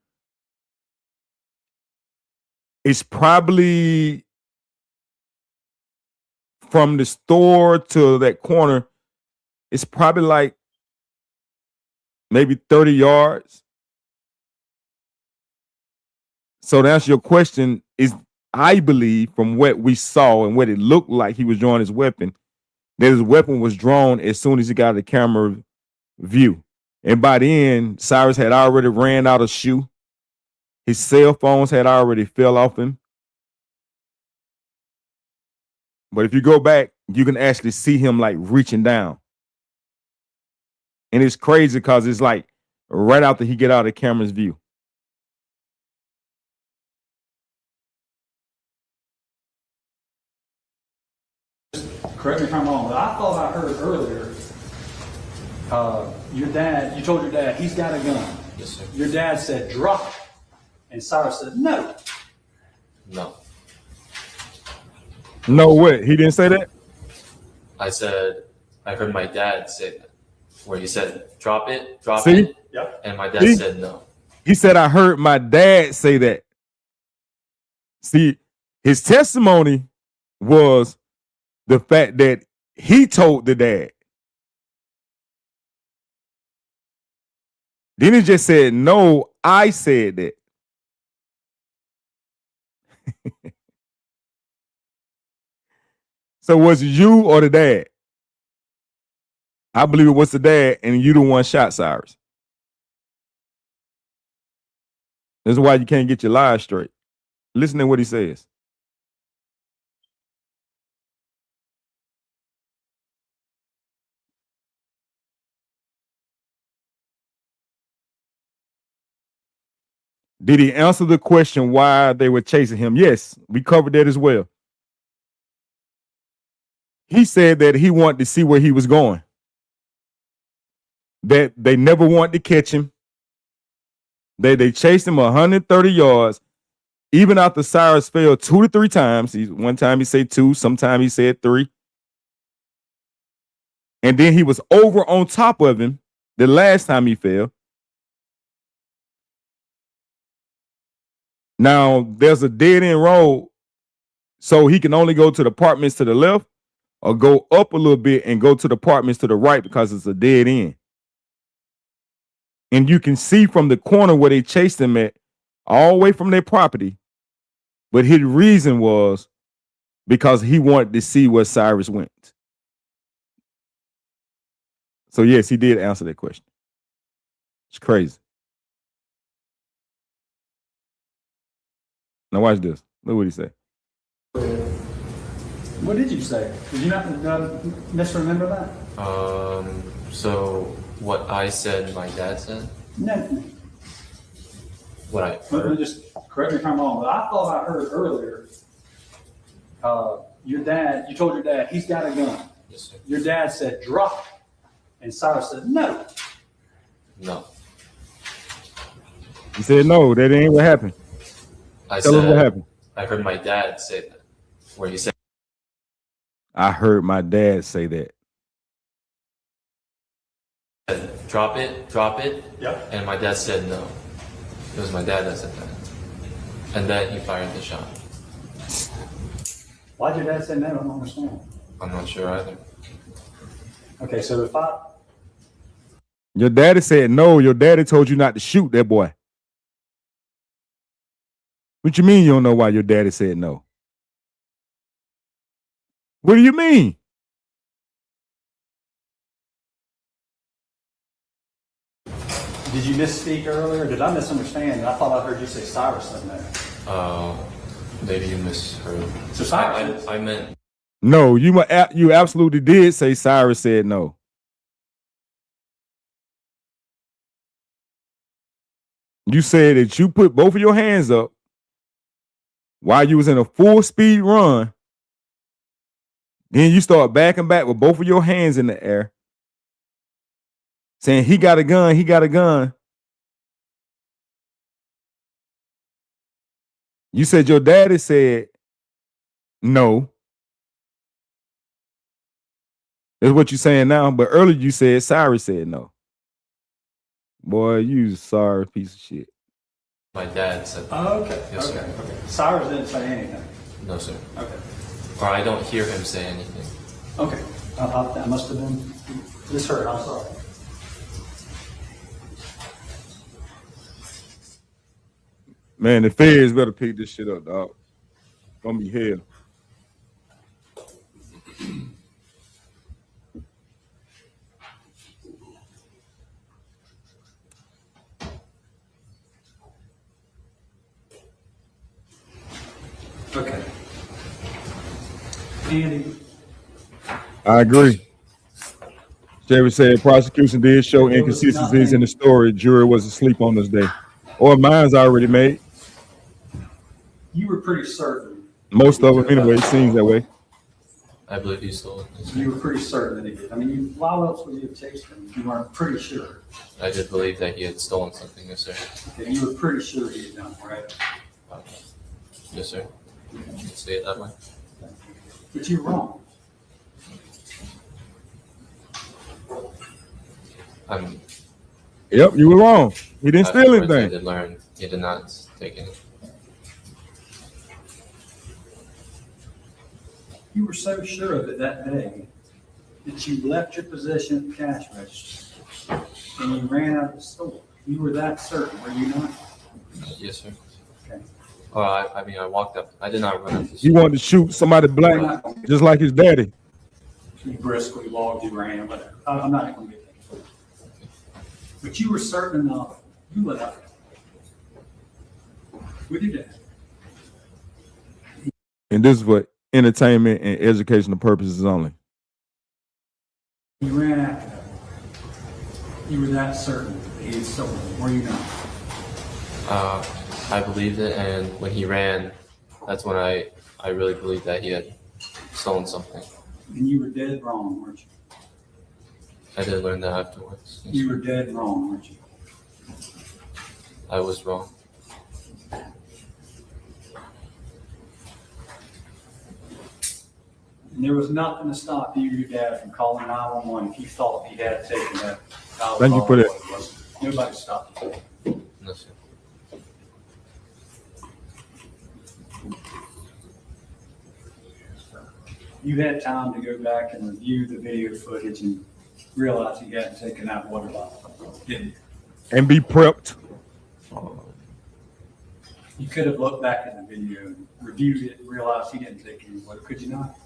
It's probably from the store to that corner, it's probably like maybe 30 yards. So to answer your question, is I believe from what we saw and what it looked like he was drawing his weapon, that his weapon was drawn as soon as he got the camera view. And by then, Cyrus had already ran out of shoe. His cell phones had already fell off him. But if you go back, you can actually see him like reaching down. And it's crazy because it's like right after he get out of the camera's view. Correct me if I'm wrong, but I thought I heard earlier, you told your dad he's got a gun. Yes, sir. Your dad said drop it. And Cyrus said no. No. No way. He didn't say that? I heard my dad say that. Where he said, drop it. See? Yep. And my dad said no. He said, I heard my dad say that. See, his testimony was the fact that he told the dad. Then he just said, no, I said that. So was it you or the dad? I believe it was the dad, and you the one shot Cyrus. That's why you can't get your lies straight. Listen to what he says. Did he answer the question why they were chasing him? Yes, we covered that as well. He said that he wanted to see where he was going. That they never wanted to catch him. They chased him 130 yards. Even after Cyrus fell 2 to 3 times. One time he said 2, sometime he said 3. And then he was over on top of him the last time he fell. Now, there's a dead-end road, so he can only go to the apartments to the left or go up a little bit and go to the apartments to the right because it's a dead end. And you can see from the corner where they chased him at, all the way from their property. But his reason was because he wanted to see where Cyrus went. So yes, he did answer that question. It's crazy. Now watch this. Look what he said. What did you say? Did you not misremember that? So what I said, my dad said? No. What I Let me just correct me if I'm wrong, but I thought I heard earlier, you told your dad he's got a gun. Yes, sir. Your dad said drop it. And Cyrus said no. No. He said no, that ain't what happened. Tell him what happened. I heard my dad say that. Where he said, I heard my dad say that. drop it. Yep. And my dad said no. It was my dad that said that. And then he fired the shot. Why'd your dad say no? I don't understand. I'm not sure either. Okay, so Your daddy said no. Your daddy told you not to shoot that boy. What you mean you don't know why your daddy said no? What do you mean? Did you misspeak earlier? Did I misunderstand? I thought I heard you say Cyrus in there. Maybe you misheard. So Cyrus. I meant. No, you absolutely did say Cyrus said no. You said that you put both of your hands up while you was in a full speed run. Then you start backing back with both of your hands in the air, saying he got a gun, he got a gun. You said your daddy said no. That's what you're saying now, but earlier you said Cyrus said no. Boy, you sorry piece of shit. My dad said. Oh, okay. Yes, okay. sir. Okay. Cyrus didn't say anything. No, sir. Okay. Or I don't hear him say anything. Okay. I must have been misheard. I'm sorry. Man, the feds better pick this shit up, dog. Gonna be hell. Okay. Andy. I agree. Chevy said prosecution did show inconsistencies in the story. Jury was asleep on this day. Or mine's already made. You were pretty certain. Most of them anyway, it seems that way. I believe he stole it. You were pretty certain that he did. I mean, why else would you have chased him? You weren't pretty sure. I did believe that he had stolen something, yes, sir. Okay, you were pretty sure he had done it, right? Yes, sir. You can say it that way. But you're wrong. Yep, you were wrong. He didn't steal anything. I did learn he did not take any. You were so sure of it that day that you left your position at the cash register and you ran out of the store. You were that certain, were you not? Yes, sir. Okay. I mean, I walked up. I did not run up the He wanted to shoot somebody black, just like his daddy. You briskly walked, you ran, whatever. I'm not going to get that. But you were certain enough, you left with your dad. And this is for entertainment and educational purposes only. You ran after him. You were that certain that he had stolen it, were you not? I believed it, and when he ran, that's when I really believed that he had stolen something. And you were dead wrong, weren't you? I did learn that afterwards. You were dead wrong, weren't you? I was wrong. And there was nothing to stop you or your dad from calling 911 if you thought he had taken that. Thank you for that. Nobody stopped you. No, sir. You had time to go back and review the video footage and realize he hadn't taken that water bottle, didn't you? And be prepped. You could have looked back at the video and reviewed it and realized he didn't take any water, could you not?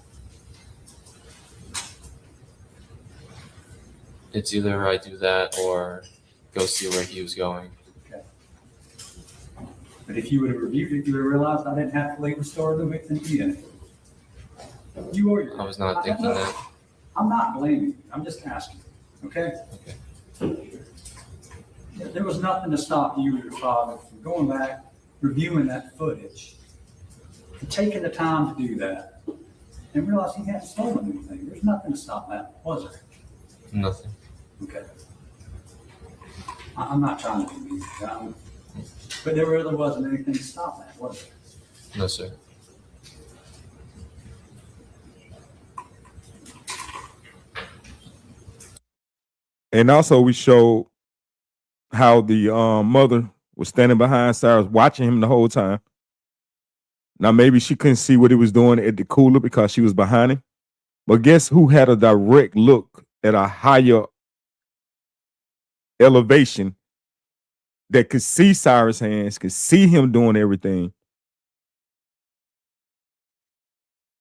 It's either I do that or go see where he was going. Okay. But if you would have reviewed it, you would have realized I didn't have to leave the store to make them eat anything. You or your I was not thinking that. I'm not blaming you. I'm just asking. Okay? Okay. There was nothing to stop you or your father from going back, reviewing that footage, and taking the time to do that, and realize he hadn't stolen anything. There's nothing to stop that, was there? Nothing. Okay. I'm not trying to be mean, but there really wasn't anything to stop that, was there? No, sir. And also we showed how the mother was standing behind Cyrus, watching him the whole time. Now maybe she couldn't see what he was doing at the cooler because she was behind him. But guess who had a direct look at a higher elevation that could see Cyrus' hands, could see him doing everything?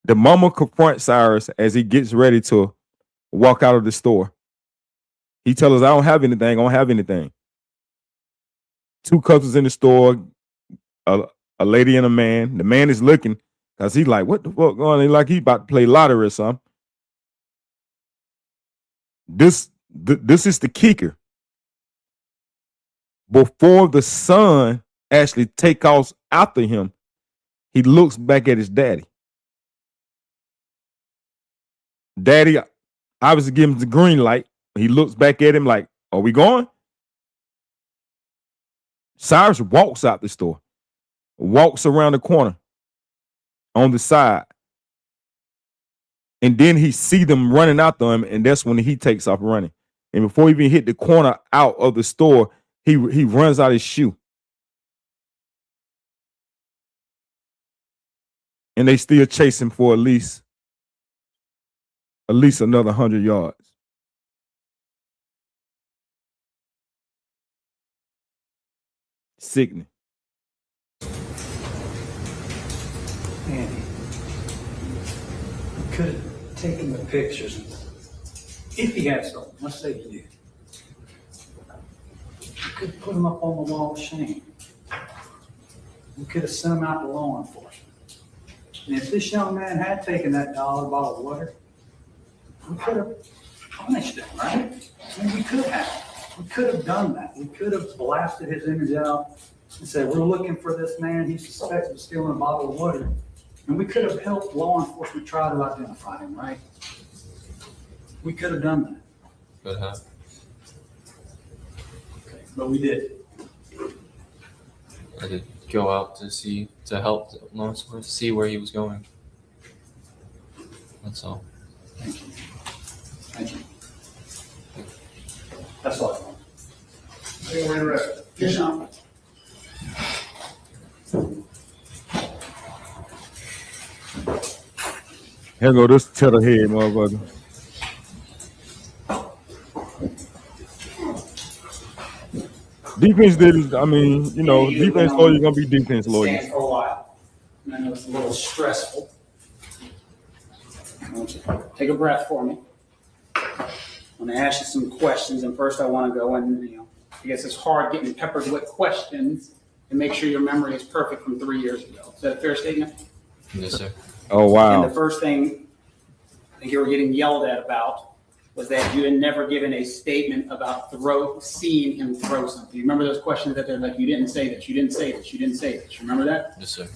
The mama confronts Cyrus as he gets ready to walk out of the store. He tells us, I don't have anything. Two couples in the store, a lady and a man. The man is looking because he's like, what the fuck going on? Like he about to play lottery or something. This is the kicker. Before the son actually take off after him, he looks back at his daddy. Daddy obviously gives him the green light. He looks back at him like, are we going? Cyrus walks out the store, walks around the corner on the side. And then he see them running after him, and that's when he takes off running. And before he even hit the corner out of the store, he runs out his shoe. And they still chase him for at least another 100 yards. Sickening. Andy, you could have taken the pictures. If he had stolen, let's say he did. You could have put them up on the wall of shame. We could have sent them out to law enforcement. And if this young man had taken that dollar bottle of water, we could have punished him, right? I mean, we could have. We could have done that. We could have blasted his image out and said, we're looking for this man. He's suspected of stealing a bottle of water. And we could have helped law enforcement try to identify him, right? We could have done that. Could have. Okay, but we did. I did go out to help law enforcement see where he was going. That's all. Thank you. Thank you. That's all I want. Hey, we're interested. Yes, Sean. Here go this tether head, motherfucker. Defense did, I mean, defense lawyer, you're going to be defense lawyer. Stand for a while. And I know it's a little stressful. I want you to take a breath for me. I'm going to ask you some questions, and first I want to go and, I guess it's hard getting peppered with questions and make sure your memory is perfect from 3 years ago. Is that a fair statement? Yes, sir. Oh, wow. And the first thing I think you were getting yelled at about was that you had never given a statement about seeing him throw something. You remember those questions that they're like, you didn't say this, you didn't say this, you didn't say this. You remember that? Yes, sir.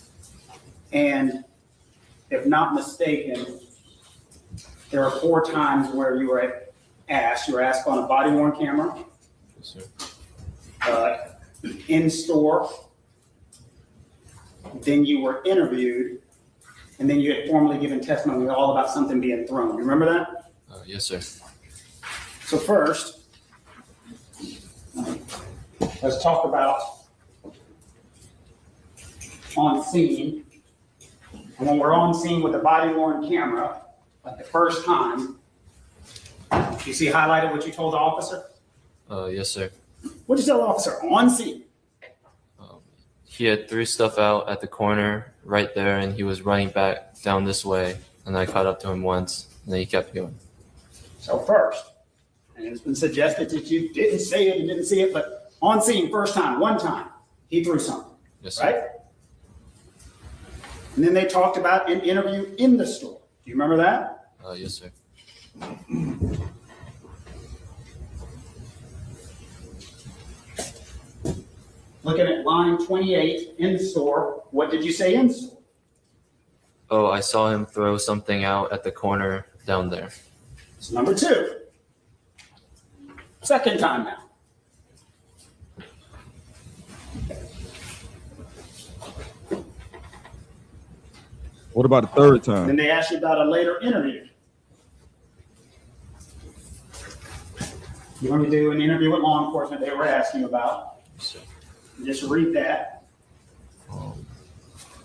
And if not mistaken, there are 4 times where you were asked on a body-worn camera, Yes, sir. In store, then you were interviewed, and then you had formally given testimony all about something being thrown. You remember that? Yes, sir. So first, let's talk about on scene. And when we're on scene with the body-worn camera, like the first time, you see highlighted what you told the officer? Yes, sir. What did you tell the officer on scene? He had threw stuff out at the corner right there, and he was running back down this way, and I caught up to him once, and then he kept going. So first, and it's been suggested that you didn't say it and didn't see it, but on scene, first time, one time, he threw something, Yes, sir. right? And then they talked about an interview in the store. Do you remember that? Yes, sir. Looking at line 28 in the store, what did you say in the store? Oh, I saw him throw something out at the corner down there. So number 2. Second time now. What about the third time? Then they asked you about a later interview. You want me to do an interview with law enforcement they were asking you about? Yes, sir. Just read that.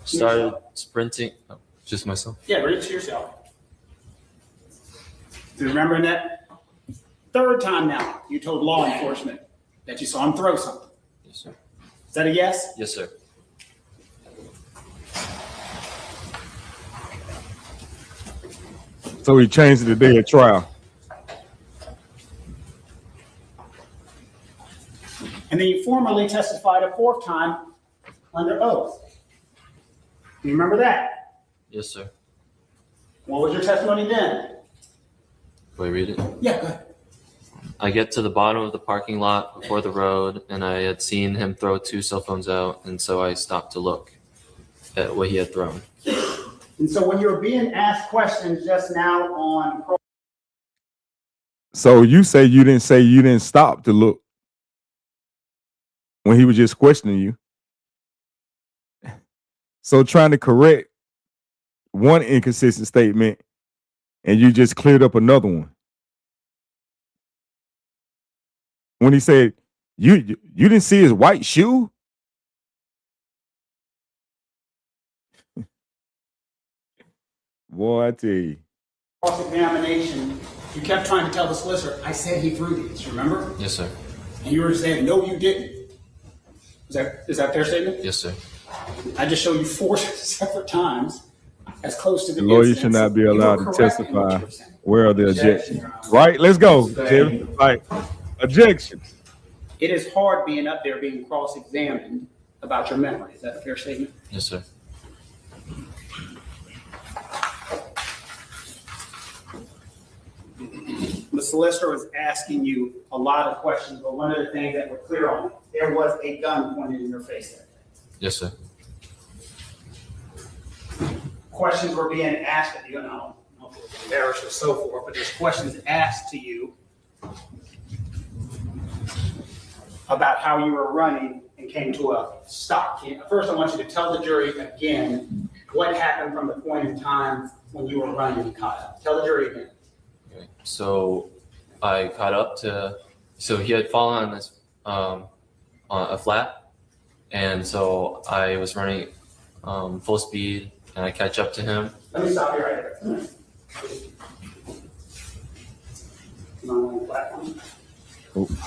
Started sprinting. Oh, just myself. Yeah, read it to yourself. Do you remember that third time now you told law enforcement that you saw him throw something? Yes, sir. Is that a yes? Yes, sir. So he changed it the day of trial. And then you formally testified a fourth time under oath. Do you remember that? Yes, sir. What was your testimony then? Can I read it? Yeah, go ahead. I get to the bottom of the parking lot before the road, and I had seen him throw 2 cell phones out, and so I stopped to look at what he had thrown. And so when you were being asked questions just now on... So you say you didn't stop to look when he was just questioning you. So trying to correct one inconsistent statement, and you just cleared up another one. When he said, you didn't see his white shoe? Boy, I tell you. Cross-examination, you kept trying to tell the solicitor, I said he threw these, remember? Yes, sir. And you were saying, no, you didn't. Is that a fair statement? Yes, sir. I just showed you 4 separate times, as close to the The lawyer instance. should not be You were allowed to correct in what testify. you were saying. Where are the objections? Right? Let's go, Jim. Like, objections. It is hard being up there being cross-examined about your memory. Is that a fair statement? Yes, sir. The solicitor was asking you a lot of questions, but one of the things that were clear on, there was a gun pointed in your face that day. Yes, sir. Questions were being asked of you, and I don't know if it was embarrassed or so forth, but there's questions asked to you about how you were running and came to a stop. First, I want you to tell the jury again what happened from the point in time when you were running and caught up. Tell the jury again. Okay. So I caught up to, so he had fallen on this, on a flat, and so I was running full speed, and I catch up to him. Let me stop you right there. Come on the platform.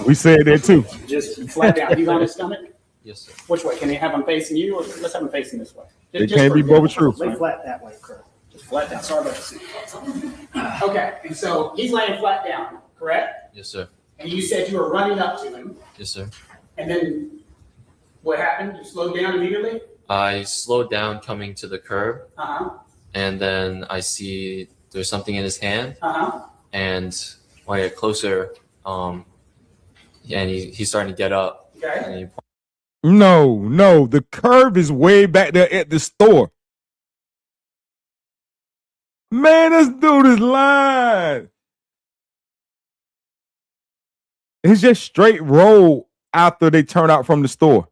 We said that too. Just flat down. He's on his stomach? Yes, sir. Which way? Can you have him facing you, or let's have him facing this way? It can't be both true. Lay flat that way, Kurt. Just flat down. Sorry about that. Okay, and so he's laying flat down, correct? Yes, sir. And you said you were running up to him, Yes, sir. and then what happened? You slowed down immediately? I slowed down coming to the curb, Uh-huh. and then I see there's something in his hand, Uh-huh. and when I get closer, and he's starting to get up. Okay. And he No, the curve is way back there at the store. Man, this dude is lying. It's just straight road after they turn out from the store.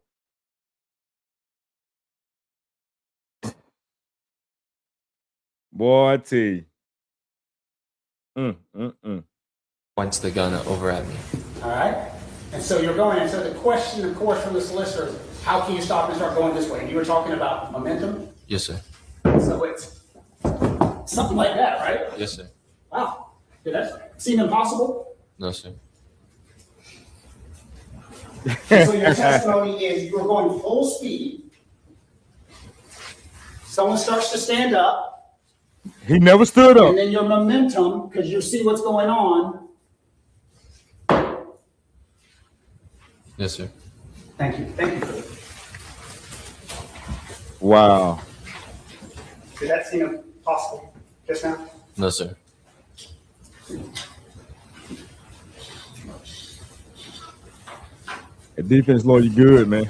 Boy, I tell you. points the gun over at me. All right. And so you're going, and so the question, of course, from the solicitor is, how can you stop and start going this way? And you were talking about momentum. Yes, sir. So it's something like that, right? Yes, sir. Wow. Did that seem impossible? No, sir. And so your testimony is you were going full speed. Someone starts to stand up. He never stood up. And then your momentum, because you see what's going on. Yes, sir. Thank you. Thank you for that. Wow. Did that seem impossible just now? No, sir. The defense lawyer, good, man.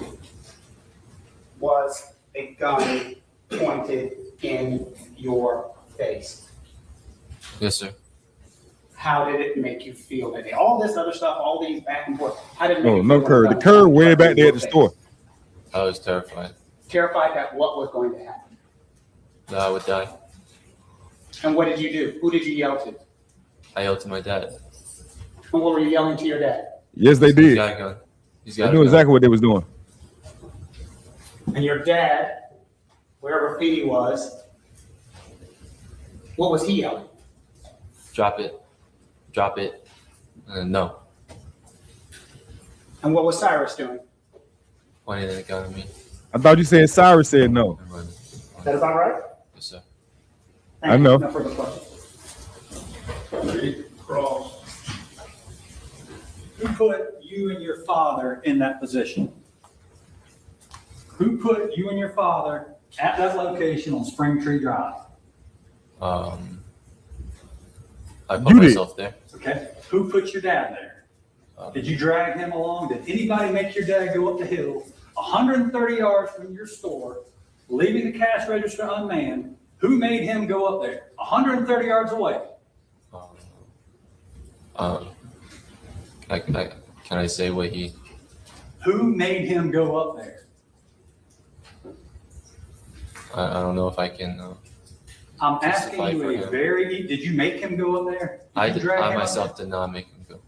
Was a gun pointed in your face? Yes, sir. How did it make you feel that day? All this other stuff, all these back and forth. How did it make No, you no feel? curve. The curve way back there at the store. I was terrified Terrified that what was going to happen. that I would die. And what did you do? Who did you yell to? I yelled to my dad. And what were you yelling to your dad? Yes, they He's did. got a gun. He's They got a knew gun. exactly what they was doing. And your dad, wherever Feeney was, what was he yelling? Drop it. Drop it. No. And what was Cyrus doing? Pointing the gun at me. I thought you said Cyrus said no. Is that about right? Yes, sir. Thank I you. know. No further questions. Cross. Who put you and your father in that position? Who put you and your father at that location on Spring Tree Drive? I put You did. myself there. Okay. Who put your dad there? Did you drag him along? Did anybody make your dad go up the hill 130 yards from your store, leaving the cash register unmanned? Who made him go up there 130 yards away? Can I say what he? Who made him go up there? I don't know if I can. I'm asking Testify you for a him. very. Did you make him go up there? Did you drag I him up myself did not make him go.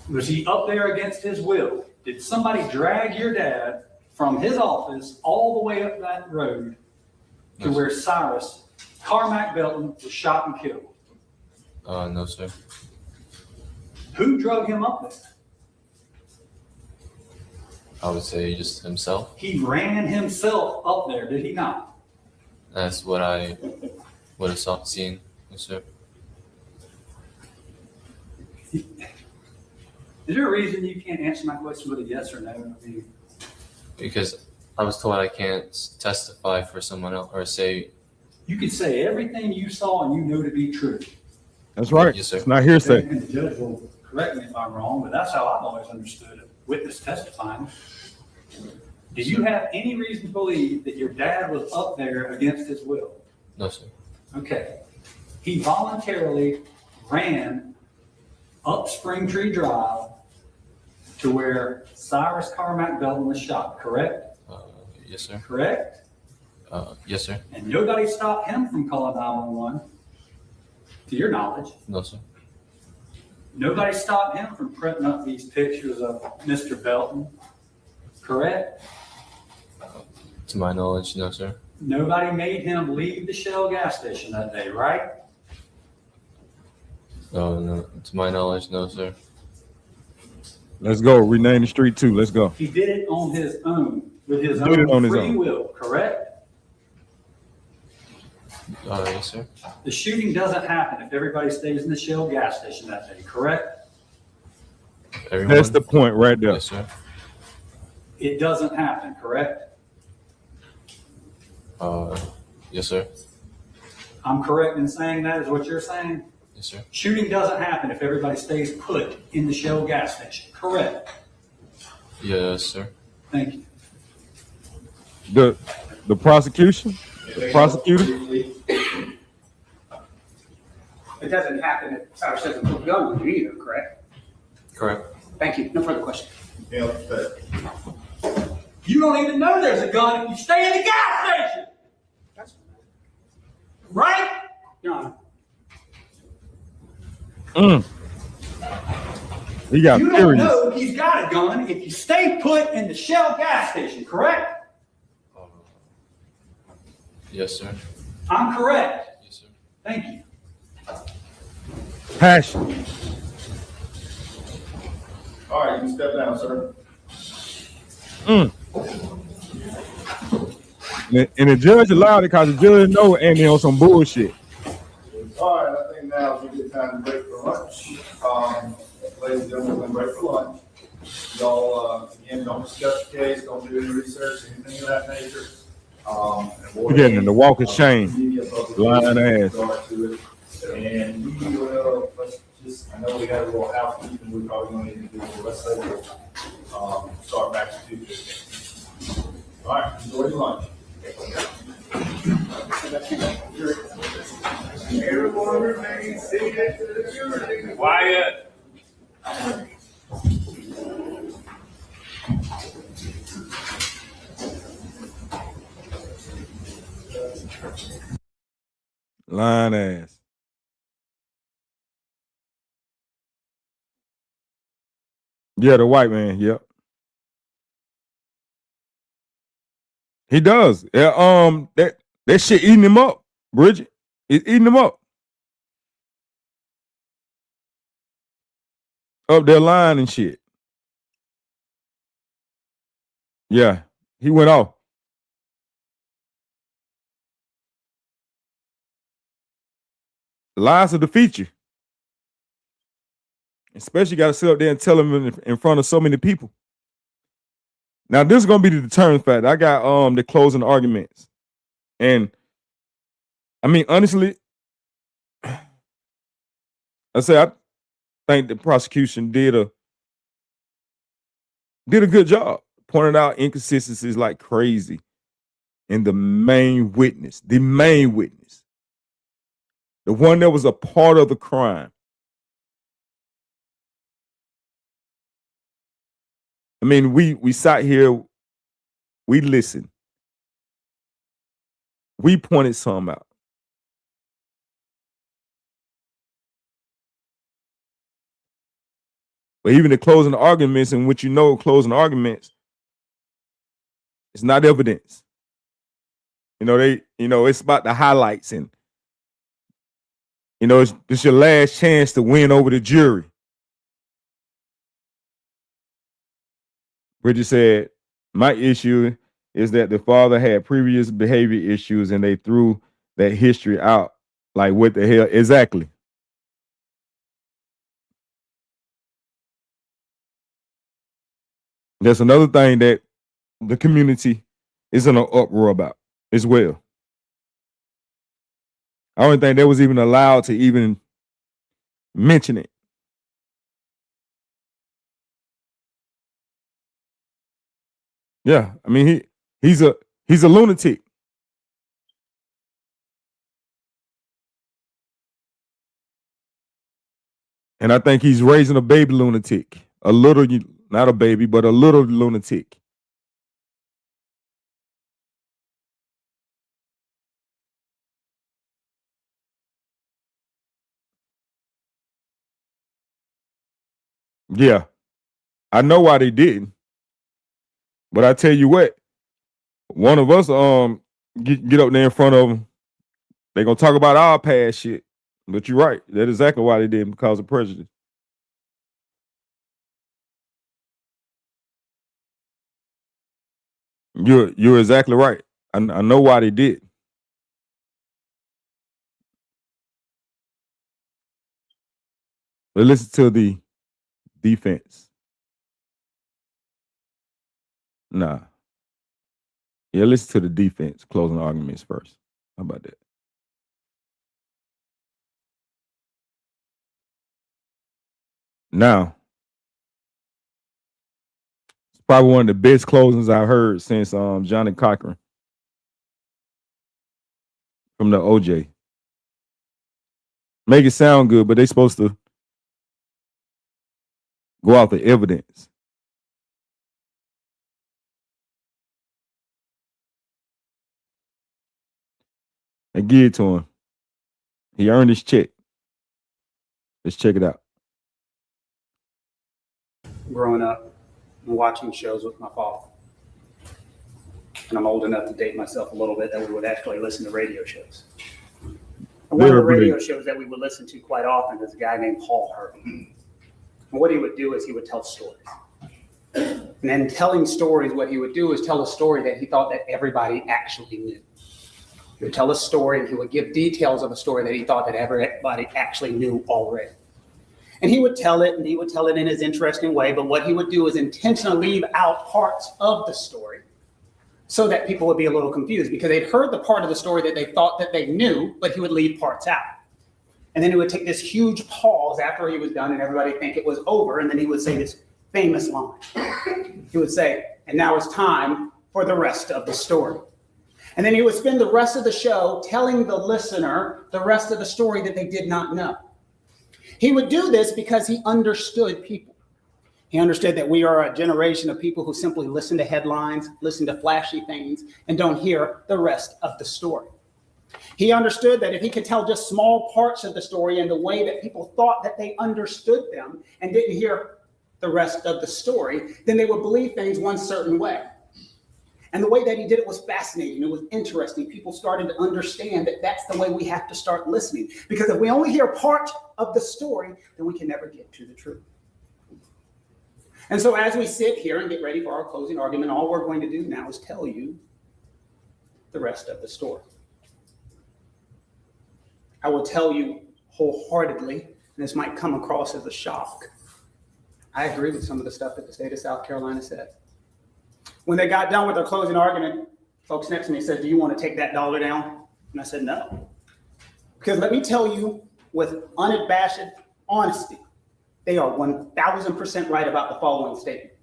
there? Was he up there against his will? Did somebody drag your dad from his office all the way up that road to No, where Cyrus Carmack Belton was shot and killed? No, sir. Who drug him up there? I would say just himself. He ran himself up there, did he not? That's what I would have seen, yes, sir. Is there a reason you can't answer my question with a yes or no? I mean, Because I was told I can't testify for someone else or say. you could say everything you saw and you know to be true. That's right. Yes, sir. It's not hearsay. And the judge will correct me if I'm wrong, but that's how I've always understood it. Witness testifying. Do you have any reason to believe that your dad was up there against his will? No, sir. Okay. He voluntarily ran up Spring Tree Drive to where Cyrus Carmack Belton was shot, correct? Yes, sir. Correct? Yes, sir. And nobody stopped him from calling 911, to your knowledge. No, sir. Nobody stopped him from printing up these pictures of Mr. Belton, correct? To my knowledge, no, sir. Nobody made him leave the Shell gas station that day, right? No. To my knowledge, no, sir. Let's go. Rename the street too. Let's go. He did it on his own, with his Did it on own his free own. will, correct? Yes, sir. The shooting doesn't happen if everybody stays in the Shell gas station that day, correct? Everyone? That's the point right there. Yes, sir. It doesn't happen, correct? Yes, sir. I'm correct in saying that is what you're saying? Yes, sir. Shooting doesn't happen if everybody stays put in the Shell gas station, correct? Yes, sir. Thank you. The prosecution, the prosecutor. It doesn't happen if Cyrus doesn't put a gun on you either, correct? Correct. Thank you. No further questions. Yeah, You don't even know there's a gun if you stay in the gas station. Right? Your Honor. He got You don't furious. know he's got a gun if you stay put in the Shell gas station, correct? Yes, sir. I'm correct. Yes, sir. Thank you. Passion. all right, you can step down, sir. And the judge allowed it because the judge know Andy on some bullshit. All right, I think now is a good time to break for lunch. Ladies and gentlemen, we're gonna break for lunch. Y'all, again, don't discuss the case, don't do any research, anything of that nature. We're getting in the walk of shame. Lying ass. And we will, let's just, I know we got a little housekeeping we probably gonna need to do, but let's say we'll, start back to 2:50. All right, enjoy your lunch. Everyone remain seated to the jury. Quiet. Lying ass. Yeah, the white man. Yep. He does. Yeah. That shit eating him up, Bridget. It's eating him up. Up there lying and shit. Yeah. He went off. lies will defeat you. Especially got to sit up there and tell them in front of so many people. Now, this is going to be the determining factor. I got the closing arguments. And, I mean, honestly, I think the prosecution did a good job. Pointed out inconsistencies like crazy. And the main witness, the one that was a part of the crime. I mean, we sat here, we listened. We pointed some out. But even the closing arguments, and what closing arguments, it's not evidence. It's about the highlights, and it's your last chance to win over the jury. Bridget said, my issue is that the father had previous behavior issues and they threw that history out. Like, what the hell? Exactly. That's another thing that the community is in an uproar about as well. I don't think they was even allowed to even mention it. Yeah, I mean he's a lunatic. And I think he's raising a baby lunatic. A little, not a baby, but a little lunatic. Yeah. I know why they didn't. But I tell you what, one of us get up there in front of them, they're gonna talk about our past shit. But you're right. That's exactly why they didn't, because of prejudice. You're exactly right. I know why they did. But listen to the defense. Nah. Yeah, listen to the defense closing arguments first. How about that? Now, it's probably one of the best closings I've heard since Johnny Cochran from the OJ. Make it sound good, but they supposed to go out the evidence. And give it to him. He earned his check. Let's check it out. Growing up and watching shows with my father. And I'm old enough to date myself a little bit that we would actually listen to radio shows. And one of the radio shows that we would listen to quite often is a guy named Paul Hurley. And what he would do is he would tell stories. And in telling stories, what he would do is tell a story that he thought that everybody actually knew. He would tell a story and he would give details of a story that he thought that everybody actually knew already. And he would tell it, and he would tell it in his interesting way, but what he would do is intentionally leave out parts of the story so that people would be a little confused, because they'd heard the part of the story that they thought that they knew, but he would leave parts out. And then he would take this huge pause after he was done and everybody think it was over, and then he would say this famous line. He would say, and now it's time for the rest of the story. And then he would spend the rest of the show telling the listener the rest of the story that they did not know. He would do this because he understood people. He understood that we are a generation of people who simply listen to headlines, listen to flashy things, and don't hear the rest of the story. He understood that if he could tell just small parts of the story in the way that people thought that they understood them and didn't hear the rest of the story, then they would believe things one certain way. And the way that he did it was fascinating. It was interesting. People started to understand that that's the way we have to start listening. Because if we only hear part of the story, then we can never get to the truth. And so as we sit here and get ready for our closing argument, all we're going to do now is tell you the rest of the story. I will tell you wholeheartedly, and this might come across as a shock, I agree with some of the stuff that the state of South Carolina said. When they got done with their closing argument, folks next to me said, "Do you want to take that dollar down?" And I said, "No." Because let me tell you with unabashed honesty, they are 1,000% right about the following statement.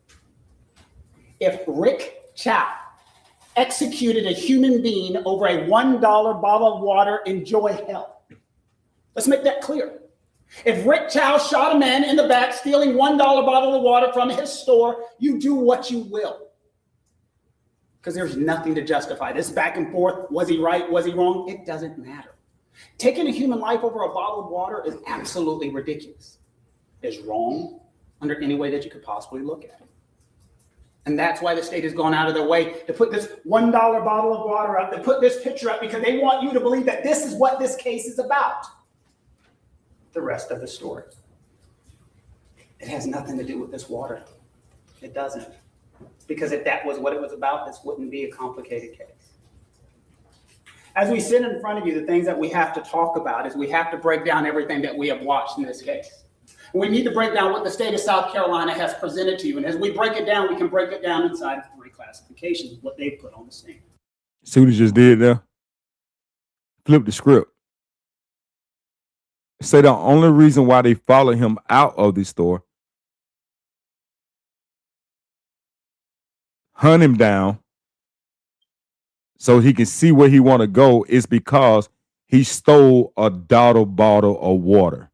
If Rick Chow executed a human being over a $1 bottle of water, enjoy hell. Let's make that clear. If Rick Chow shot a man in the back stealing $1 bottle of water from his store, you do what you will. Because there's nothing to justify this back and forth. Was he right? Was he wrong? It doesn't matter. Taking a human life over a bottle of water is absolutely ridiculous. It's wrong under any way that you could possibly look at it. And that's why the state has gone out of their way to put this $1 bottle of water up, to put this picture up, because they want you to believe that this is what this case is about. The rest of the story. It has nothing to do with this water. It doesn't. Because if that was what it was about, this wouldn't be a complicated case. As we sit in front of you, the things that we have to talk about is we have to break down everything that we have watched in this case. We need to break down what the state of South Carolina has presented to you. And as we break it down, we can break it down inside of 3 classifications, what they put on the scene. See what he just did there? Flip the script. Say the only reason why they followed him out of the store, hunt him down so he can see where he want to go, is because he stole a dollar bottle of water.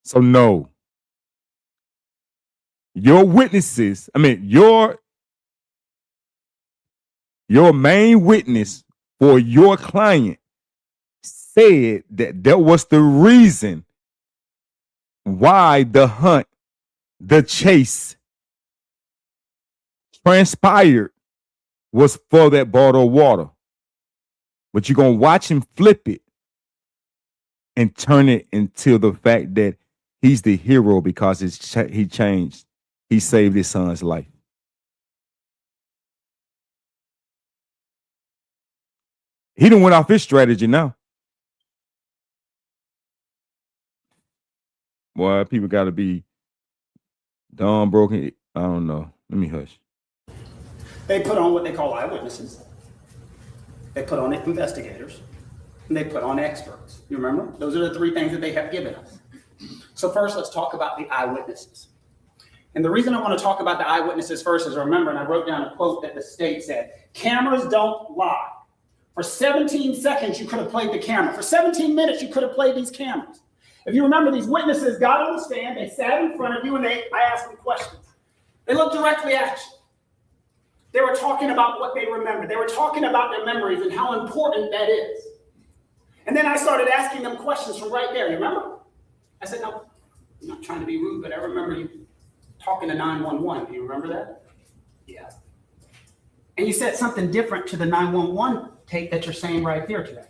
So no. Your witnesses, your main witness for your client said that was the reason why the hunt, the chase transpired was for that bottle of water. But you're going to watch him flip it and turn it into the fact that he's the hero because he changed. He saved his son's life. He done went off his strategy now. Boy, people got to be dumb, broken. I don't know. Let me hush. They put on what they call eyewitnesses. They put on investigators. And they put on experts. You remember? Those are the 3 things that they have given us. So first, let's talk about the eyewitnesses. And the reason I want to talk about the eyewitnesses first is, remember, and I wrote down a quote that the state said, "Cameras don't lie. For 17 seconds, you could have played the camera. For 17 minutes, you could have played these cameras." If you remember, these witnesses got on the stand, they sat in front of you, and I asked them questions. They looked directly at you. They were talking about what they remembered. They were talking about their memories and how important that is. And then I started asking them questions from right there. You remember? I said, "No, I'm not trying to be rude, but I remember you talking to 911. Do you remember that?" "Yeah." "And you said something different to the 911 tape that you're saying right here today."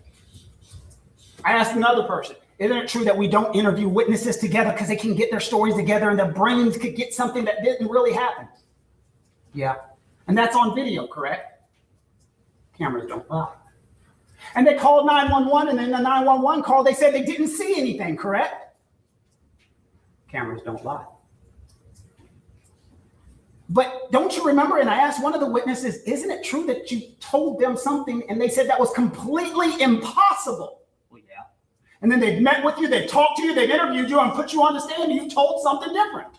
I asked another person, "Isn't it true that we don't interview witnesses together because they can get their stories together and their brains could get something that didn't really happen?" "Yeah." "And that's on video, correct?" Cameras don't lie. "And they called 911, and in the 911 call, they said they didn't see anything, correct?" Cameras don't lie. "But don't you remember?" And I asked one of the witnesses, "Isn't it true that you told them something and they said that was completely impossible?" "Well, yeah." "And then they've met with you, they've talked to you, they've interviewed you and put you on the stand and you told something different."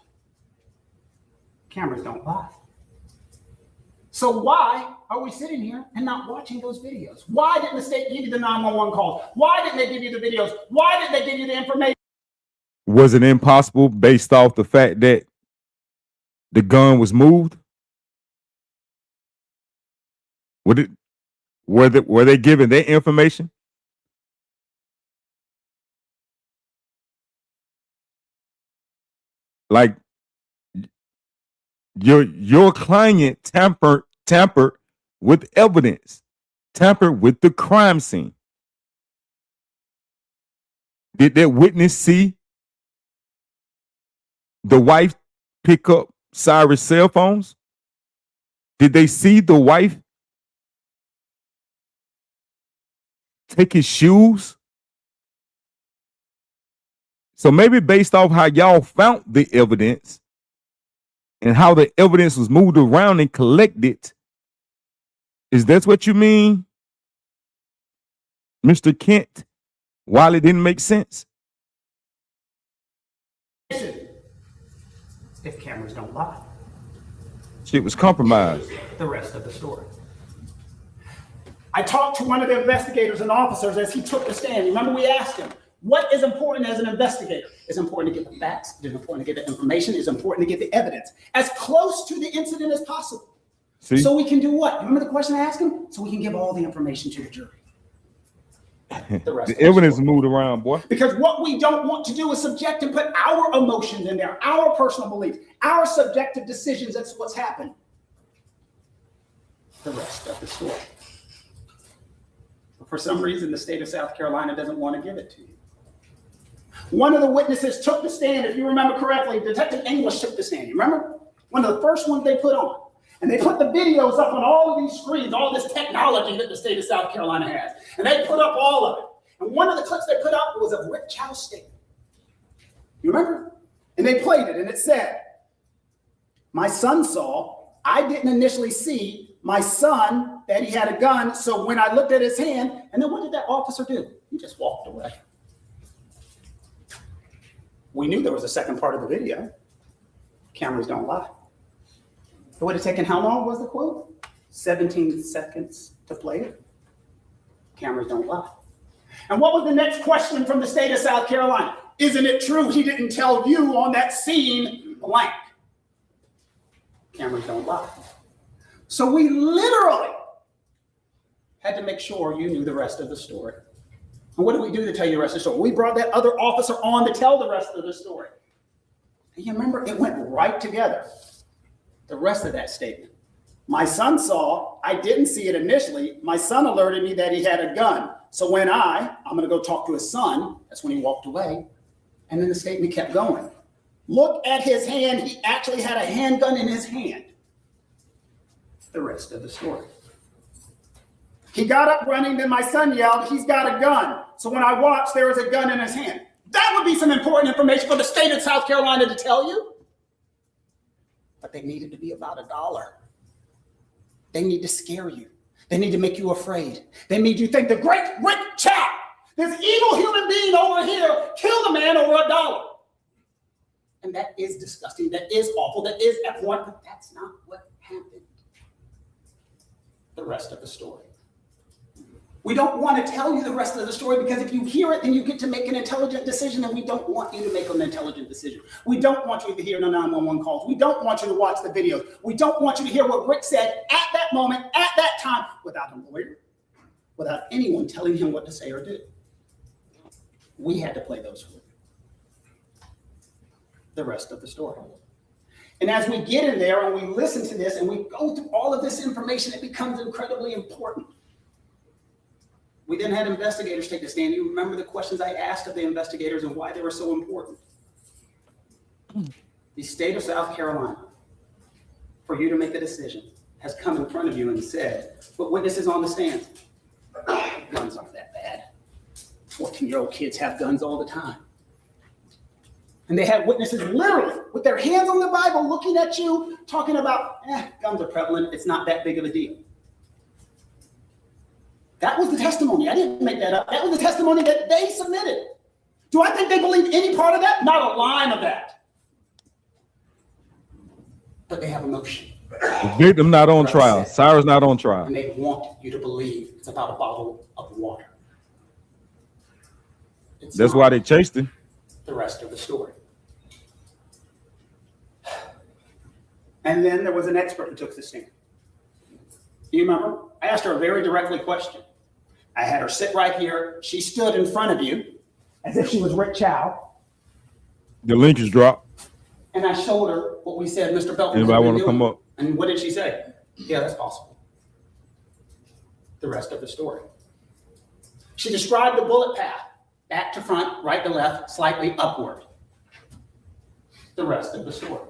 Cameras don't lie. So why are we sitting here and not watching those videos? Why didn't the state give you the 911 calls? Why didn't they give you the videos? Why didn't they give you the information? Was it impossible based off the fact that the gun was moved? Were they given their information? Like your client tampered with evidence, tampered with the crime scene. Did that witness see the wife pick up Cyrus' cell phones? Did they see the wife take his shoes So maybe based off how y'all found the evidence and how the evidence was moved around and collected, is that what you mean, Mr. Kent? While it didn't make sense? If cameras don't lie. Shit was compromised. The rest of the story. I talked to one of the investigators and officers as he took the stand. Remember, we asked him, what is important as an investigator? It's important to get the facts. It's important to get the information. It's important to get the evidence as close to the incident as possible. See? So we can do what? Remember the question I asked him? So we can give all the information to the jury. The evidence moved around, boy. Because what we don't want to do is subject and put our emotions in there, our personal beliefs, our subjective decisions. That's what's happened. The rest of the story. But for some reason, the state of South Carolina doesn't want to give it to you. One of the witnesses took the stand, if you remember correctly. Detective English took the stand. You remember? One of the first ones they put on. And they put the videos up on all of these screens, all this technology that the state of South Carolina has. And they put up all of it. And one of the clips they put up was of Rick Chow's statement. You remember? And they played it, and it said, my son saw, I didn't initially see my son that he had a gun, so when I looked at his hand, and then what did that officer do? He just walked away. We knew there was a second part of the video. Cameras don't lie. It would have taken how long was the quote? 17 seconds to play it. Cameras don't lie. And what was the next question from the state of South Carolina? Isn't it true he didn't tell you on that scene blank? Cameras don't lie. So we literally had to make sure you knew the rest of the story. And what did we do to tell you the rest of the story? We brought that other officer on to tell the rest of the story. And you remember, it went right together. The rest of that statement. My son saw, I didn't see it initially. My son alerted me that he had a gun. So when I'm going to go talk to his son, that's when he walked away. And then the statement kept going. Look at his hand. He actually had a handgun in his hand. The rest of the story. He got up running, then my son yelled, he's got a gun. So when I watched, there was a gun in his hand. That would be some important information for the state of South Carolina to tell you. But they need it to be about $1. They need to scare you. They need to make you afraid. They need you to think the great Rick Chow, this evil human being over here, killed a man over $1. And that is disgusting. That is awful. That is abhorrent. But that's not what happened. The rest of the story. We don't want to tell you the rest of the story because if you hear it, then you get to make an intelligent decision, and we don't want you to make an intelligent decision. We don't want you to hear the 911 calls. We don't want you to watch the videos. We don't want you to hear what Rick said at that moment, at that time, without a lawyer, without anyone telling him what to say or do. We had to play those for you. The rest of the story. And as we get in there and we listen to this and we go through all of this information, it becomes incredibly important. We then had investigators take the stand. You remember the questions I asked of the investigators and why they were so important. The state of South Carolina, for you to make a decision, has come in front of you and said, but witnesses on the stand, guns aren't that bad. 14-year-old kids have guns all the time. And they had witnesses literally with their hands on the Bible looking at you, talking about, guns are prevalent. It's not that big of a deal. That was the testimony. I didn't make that up. That was the testimony that they submitted. Do I think they believe any part of that? Not a line of that. But they have emotion. The victim not on trial. Cyrus not on trial. And they want you to believe it's about a bottle of water. That's why they chased him. The rest of the story. And then there was an expert who took the stand. Do you remember? I asked her a very directly question. I had her sit right here. She stood in front of you as if she was Rick Chow. The link is dropped. And I showed her what we said, Mr. Belton. Anybody want to come up? And what did she say? Yeah, that's possible. The rest of the story. She described the bullet path, back to front, right to left, slightly upward. The rest of the story.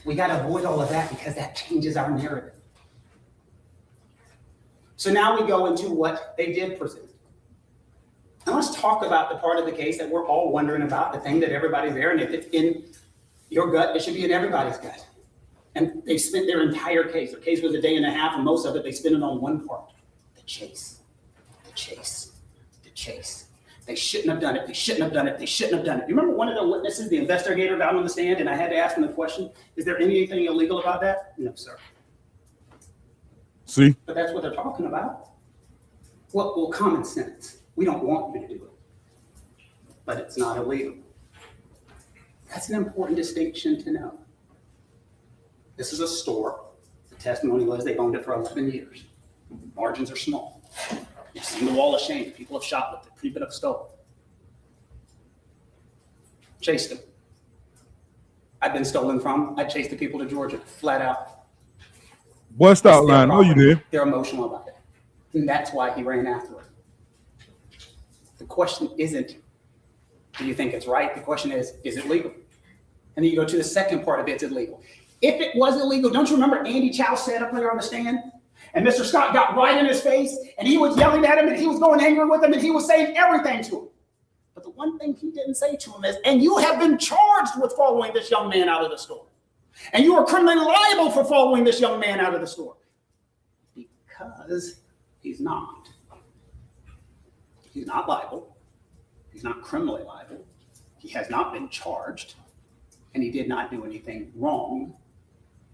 We got to avoid all of that because that changes our narrative. So now we go into what they did present. And let's talk about the part of the case that we're all wondering about, the thing that everybody's there, and if it's in your gut, it should be in everybody's gut. And they spent their entire case. Their case was a day and a half, and most of it they spent it on one part: the chase, the chase, the chase. They shouldn't have done it. They shouldn't have done it. They shouldn't have done it. You remember one of the witnesses, the investigator, got on the stand, and I had to ask him the question: is there anything illegal about that? No, sir. See? But that's what they're talking about. Well, common sense. We don't want you to do it, but it's not illegal. That's an important distinction to know. This is a store. The testimony was they've owned it for 11 years. Margins are small. You've seen the wall of shame. People have shoplifted. People have stolen. Chased them. I've been stolen from. I chased the people to Georgia, flat out. Bust out line. No, you did. They're emotional about it. And that's why he ran after it. The question isn't, do you think it's right? The question is it legal? And then you go to the second part of it's illegal. If it was illegal, don't you remember Andy Chow sat up there on the stand? And Mr. Scott got right in his face, and he was yelling at him, and he was going angry with him, and he was saying everything to him. But the one thing he didn't say to him is, and you have been charged with following this young man out of the store. And you are criminally liable for following this young man out of the store. Because he's not. He's not liable. He's not criminally liable. He has not been charged. And he did not do anything wrong.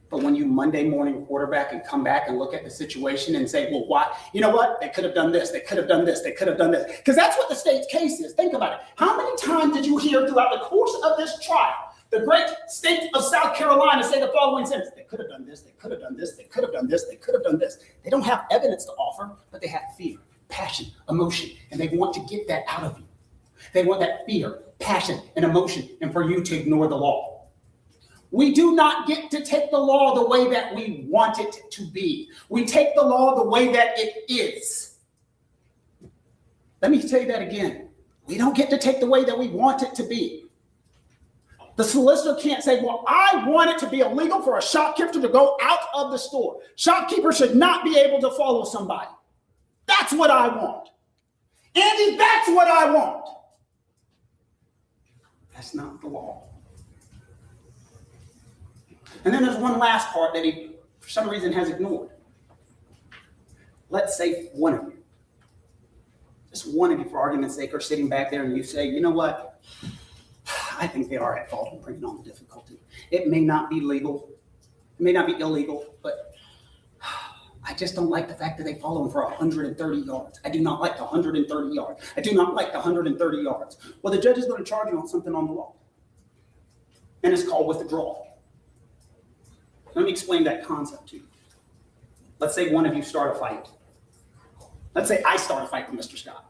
But when you Monday morning quarterback and come back and look at the situation and say, well, why? You know what? They could have done this. They could have done this. They could have done this. Because that's what the state's case is. Think about it. How many times did you hear throughout the course of this trial the great state of South Carolina say the following sentence? They could have done this. They could have done this. They could have done this. They could have done this. They don't have evidence to offer, but they have fear, passion, emotion, and they want to get that out of you. They want that fear, passion, and emotion, and for you to ignore the law. We do not get to take the law the way that we want it to be. We take the law the way that it is. Let me tell you that again. We don't get to take the way that we want it to be. The solicitor can't say, well, I want it to be illegal for a shopkeeper to go out of the store. Shopkeepers should not be able to follow somebody. That's what I want. Andy, that's what I want. That's not the law. And then there's one last part that he, for some reason, has ignored. Let's say one of you, just one of you, for argument's sake, are sitting back there and you say, you know what? I think they are at fault in bringing on the difficulty. It may not be legal. It may not be illegal, but I just don't like the fact that they follow him for 130 yards. I do not like the 130 yards. I do not like the 130 yards. Well, the judge is going to charge you on something on the law. And it's called withdrawal. Let me explain that concept to you. Let's say one of you start a fight. Let's say I start a fight with Mr. Scott.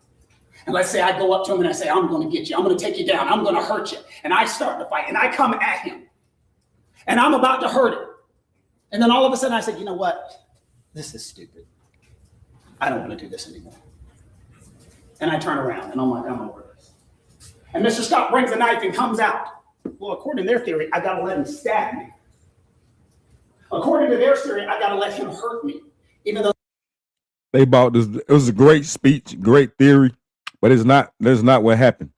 And let's say I go up to him and I say, I'm going to get you. I'm going to take you down. I'm going to hurt you. And I start the fight and I come at him. And I'm about to hurt him. And then all of a sudden I say, you know what? This is stupid. I don't want to do this anymore. And I turn around and I'm like, I'm over this. And Mr. Scott brings a knife and comes out. Well, according to their theory, I got to let him stab me. According to their theory, I got to let him hurt me, even though they bought this. It was a great speech, great theory, but it's not. That's not what happened.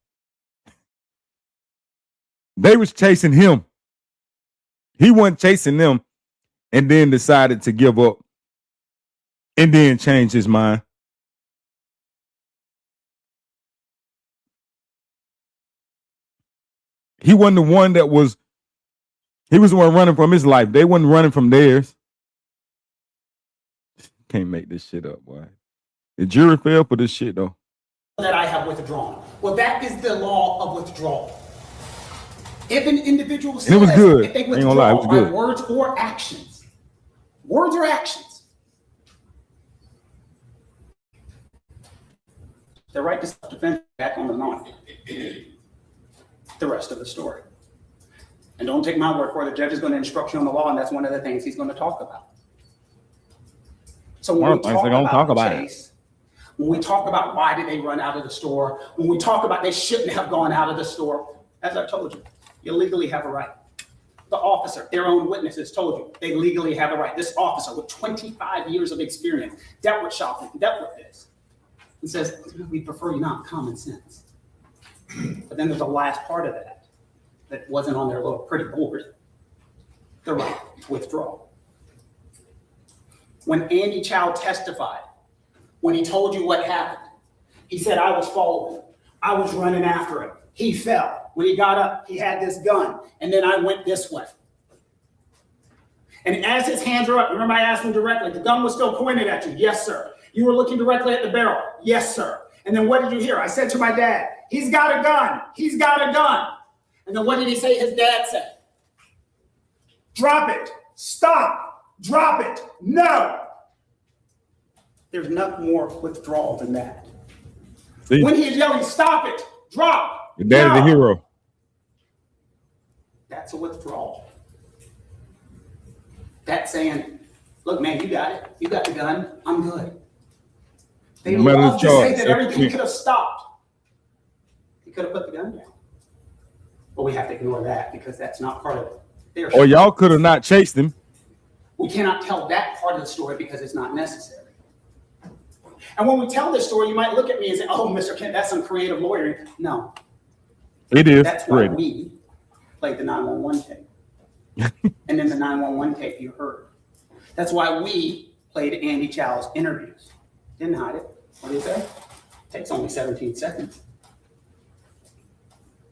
They was chasing him. He wasn't chasing them, and then decided to give up, and then change his mind. He wasn't the one that was. He was the one running from his life. They wasn't running from theirs. Can't make this shit up, boy. The jury fell for this shit, though. that I have withdrawn. Well, that is the law of withdrawal. If an individual says, it was good. If they Ain't gonna lie, it was withdraw good. by words or actions, words or actions, the right to self-defense back on the line. The rest of the story. And don't take my word for it. The judge is going to instruct you on the law, and that's one of the things he's going to talk about. So when we talk about the chase, when we talk about why did they run out of the store, when we talk about they shouldn't have gone out of the store, as I told you, you legally have a right. The officer, their own witnesses told you, they legally have a right. This officer with 25 years of experience, dealt with shopping, dealt with this. and says, we prefer you not, common sense. But then there's a last part of that wasn't on their little pretty board. The right to withdraw. When Andy Chow testified, when he told you what happened, he said, I was following him. I was running after him. He fell. When he got up, he had this gun, and then I went this way. And as his hands are up, remember I asked him directly, the gun was still pointed at you? Yes, sir. You were looking directly at the barrel? Yes, sir. And then what did you hear? I said to my dad, he's got a gun. He's got a gun. And then what did he say his dad said? Drop it. Stop. Drop it. No. There's nothing more withdrawal than that. See? When he's yelling, stop it. Drop. Your dad is the hero. That's a withdrawal. That's saying, look, man, you got it. You got the gun. I'm good. They love to say that everything could have stopped. He could have put the gun down. But we have to ignore that because that's not part of their story. Or y'all could have not chased him. We cannot tell that part of the story because it's not necessary. And when we tell this story, you might look at me and say, oh, Mr. Kent, that's some creative lawyering. No. It is. That's why we played the 911 tape. And then the 911 tape you heard. That's why we played Andy Chow's interviews. Didn't hide it. What did he say? Takes only 17 seconds.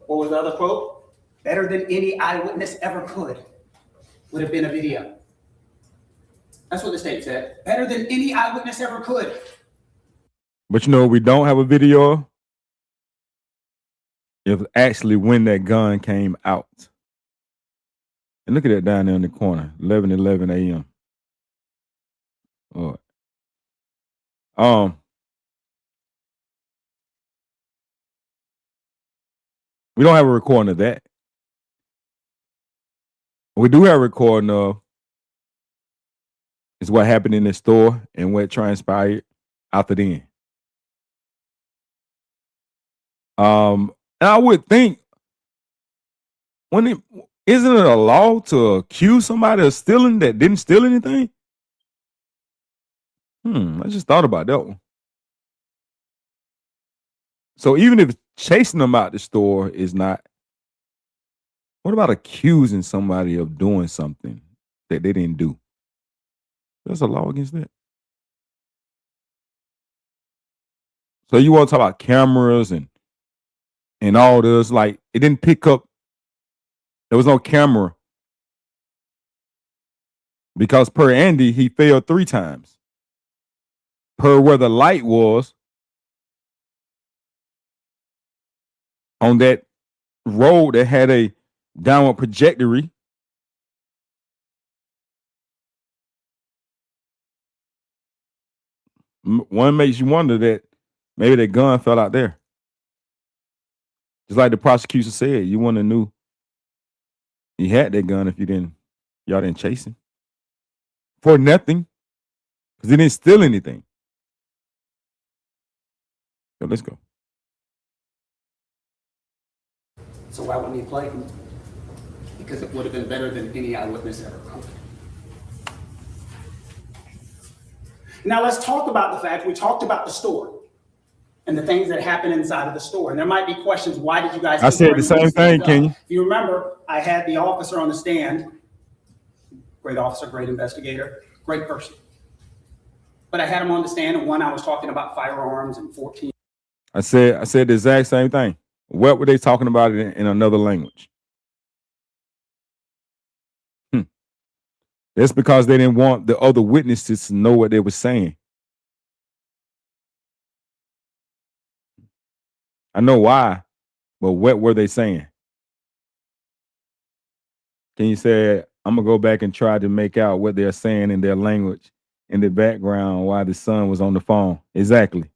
What was the other quote? Better than any eyewitness ever could would have been a video. That's what the state said. Better than any eyewitness ever could. But you know, we don't have a video if actually when that gun came out. And look at that down there in the corner, 11:11 a.m. All right. We don't have a recording of that. We do have a recording of is what happened in the store and what transpired after then. And I would think isn't it a law to accuse somebody of stealing that didn't steal anything? I just thought about that one. So even if chasing them out the store is not, what about accusing somebody of doing something that they didn't do? There's a law against that. So you want to talk about cameras and all this, like it didn't pick up. There was no camera because per Andy, he failed 3 times. Per where the light was on that road that had a downward trajectory. One makes you wonder that maybe that gun fell out there. Just like the prosecution said, you wouldn't have knew he had that gun if y'all didn't chase him. For nothing. Because he didn't steal anything. So let's go. So why wouldn't he play him? Because it would have been better than any eyewitness ever could. Now let's talk about the fact we talked about the store and the things that happen inside of the store. And there might be questions, why did you guys? I said the same thing, Kenny. If you remember, I had the officer on the stand. Great officer, great investigator, great person. But I had him on the stand, and I was talking about firearms and 14. I said the exact same thing. What were they talking about in another language? That's because they didn't want the other witnesses to know what they were saying. I know why, but what were they saying? Can you say, I'm going to go back and try to make out what they're saying in their language in the background while the son was on the phone? Exactly.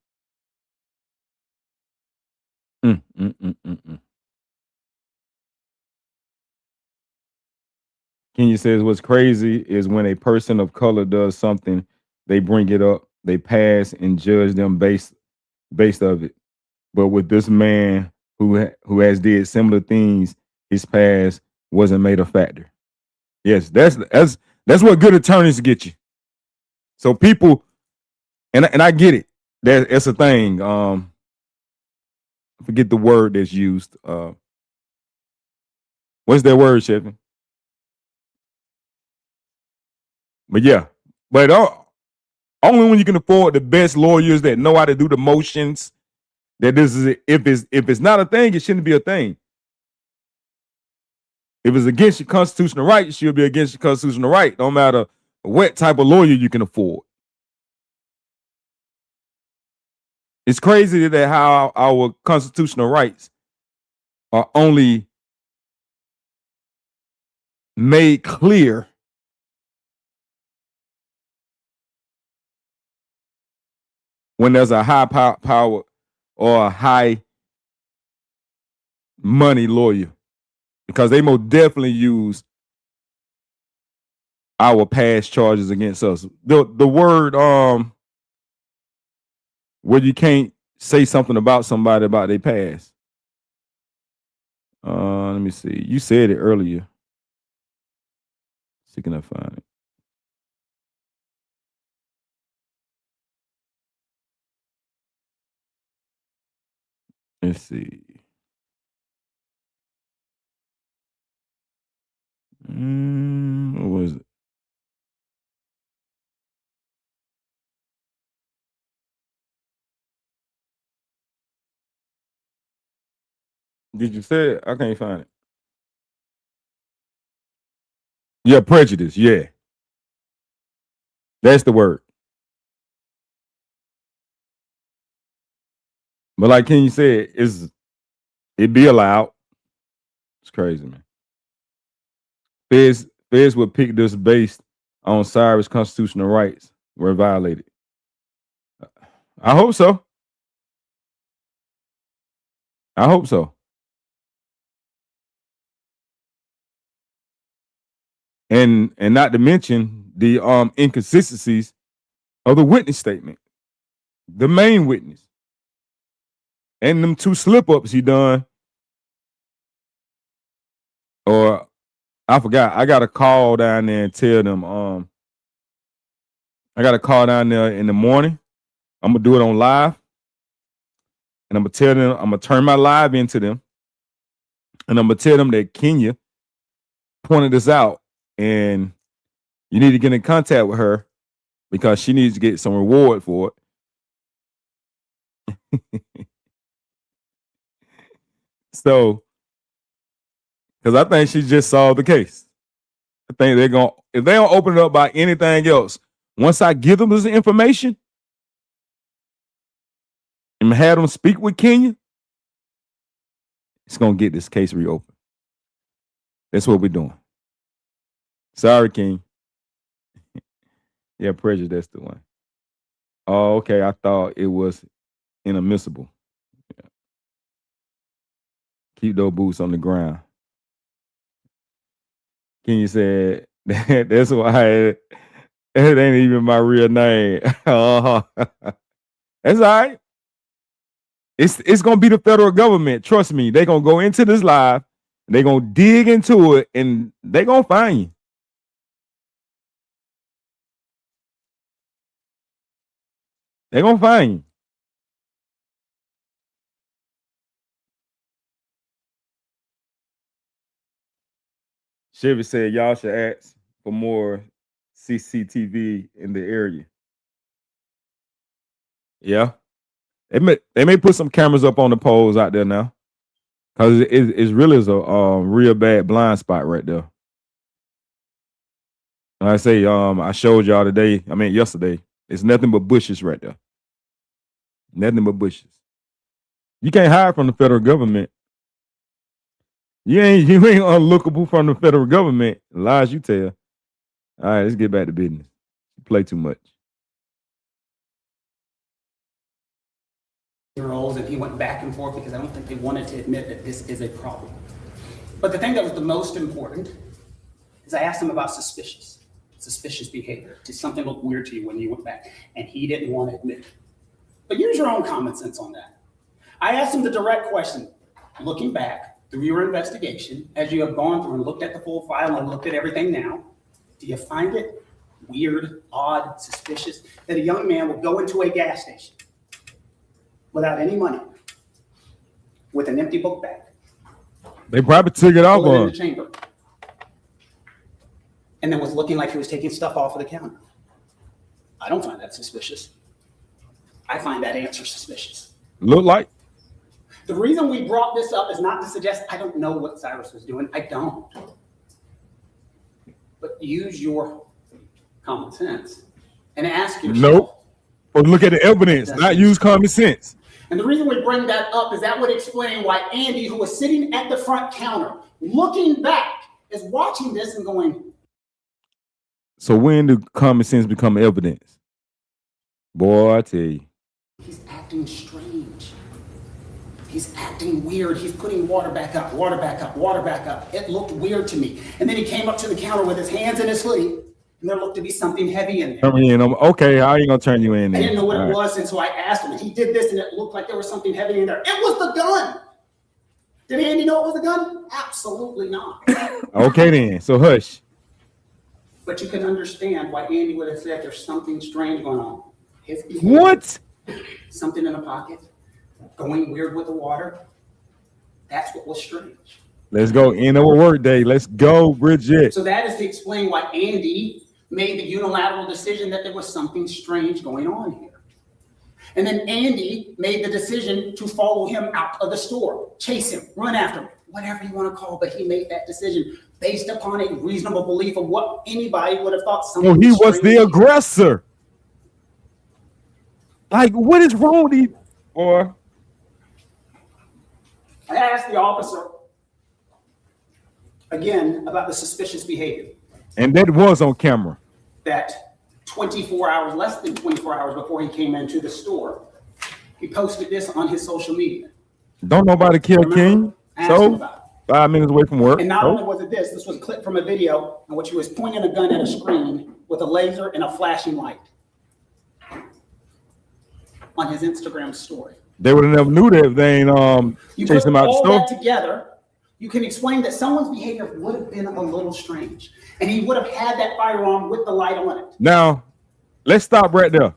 Kenya says what's crazy is when a person of color does something, they bring it up, they pass and judge them based of it. But with this man who has did similar things, his past wasn't made a factor. Yes, that's what good attorneys get you. So people, and I get it. That's a thing. Forget the word that's used. What's that word, Chevy? But yeah, but only when you can afford the best lawyers that know how to do the motions. That this is if it's not a thing, it shouldn't be a thing. If it's against your constitutional right, it should be against your constitutional right, no matter what type of lawyer you can afford. It's crazy that how our constitutional rights are only made clear when there's a high power or a high money lawyer, because they most definitely use our past charges against us. The word where you can't say something about somebody about their past. Let me see. You said it earlier. See, can I find it? Let's see. What was it? Did you say it? I can't find it. Yeah, prejudice. Yeah, that's the word. But like Ken said, it be allowed. It's crazy, man. Feds would pick this based on Cyrus' constitutional rights were violated. I hope so. I hope so. And not to mention the inconsistencies of the witness statement, the main witness, and them 2 slip-ups he done. Or I forgot. I got to call down there and tell them. I got to call down there in the morning. I'm gonna do it on live, and I'm gonna tell them. I'm gonna turn my live into them, and I'm gonna tell them that Kenya pointed this out, and you need to get in contact with her because she needs to get some reward for it. So, because I think she just solved the case. I think they're gonna, if they don't open it up by anything else, once I give them this information and have them speak with Kenya, it's gonna get this case reopened. That's what we're doing. Sorry, King. Yeah, prejudice, that's the one. Oh, okay. I thought it was inadmissible. Yeah. Keep those boots on the ground. Kenya said that's why it ain't even my real name. That's all right. It's gonna be the federal government. Trust me. They're gonna go into this live, they're gonna dig into it, and they're gonna find you. They're gonna find you. Chevy said y'all should ask for more CCTV in the area. Yeah. They may put some cameras up on the poles out there now. Cause it's really is a real bad blind spot right there. Like I say, I showed y'all today. I mean yesterday. It's nothing but bushes right there. Nothing but bushes. You can't hide from the federal government. You ain't unlookable from the federal government. Lies you tell. All right, let's get back to business. You play too much. Olds, and he went back and forth because I don't think they wanted to admit that this is a problem. But the thing that was the most important is I asked him about suspicious behavior. Did something look weird to you when you went back? And he didn't want to admit it. But use your own common sense on that. I asked him the direct question, looking back through your investigation, as you have gone through and looked at the full file and looked at everything now, do you find it weird, odd, suspicious that a young man would go into a gas station, without any money, with an empty book bag. They probably took it off Pull it in on. the chamber. And then was looking like he was taking stuff off of the counter. I don't find that suspicious. I find that answer suspicious. Look like. The reason we brought this up is not to suggest I don't know what Cyrus was doing. I don't. But use your common sense and ask yourself. Nope. Or look at the evidence, not use common sense. And the reason we bring that up is that would explain why Andy, who was sitting at the front counter, looking back, is watching this and going. So when do common sense become evidence? Boy, I tell you. He's acting strange. He's acting weird. He's putting water back up, water back up, water back up. It looked weird to me. And then he came up to the counter with his hands in his hoodie, and there looked to be something heavy in there. Come in. Okay, how are you gonna turn you in I there? didn't know what All it right. was, and so I asked him, and he did this, and it looked like there was something heavy in there. It was the gun. Did Andy know it was the gun? Absolutely not. Okay then. So hush. But you can understand why Andy would have said there's something strange going on. His What? Something in the pocket, going weird with the water. That's what was strange. Let's go. End of a work day. Let's go, Bridget. So that is to explain why Andy made the unilateral decision that there was something strange going on here. And then Andy made the decision to follow him out of the store, chase him, run after him, whatever you want to call it, but he made that decision based upon a reasonable belief of what anybody would have thought something Oh, he was the strange. aggressor. Like, what is wrong with you? Or I asked the officer again about the suspicious behavior and that was on camera. that 24 hours, less than 24 hours before he came into the store, he posted this on his social media. Don't nobody kill King. I asked him So about it. 5 minutes away from work. And not Oh. only was it this was a clip from a video in which he was pointing a gun at a screen with a laser and a flashing light on his Instagram story. They would have never knew that if they ain't You chased put him out the all store. that together, you can explain that someone's behavior would have been a little strange. And he would have had that firearm with the light on it. Now, let's stop right there.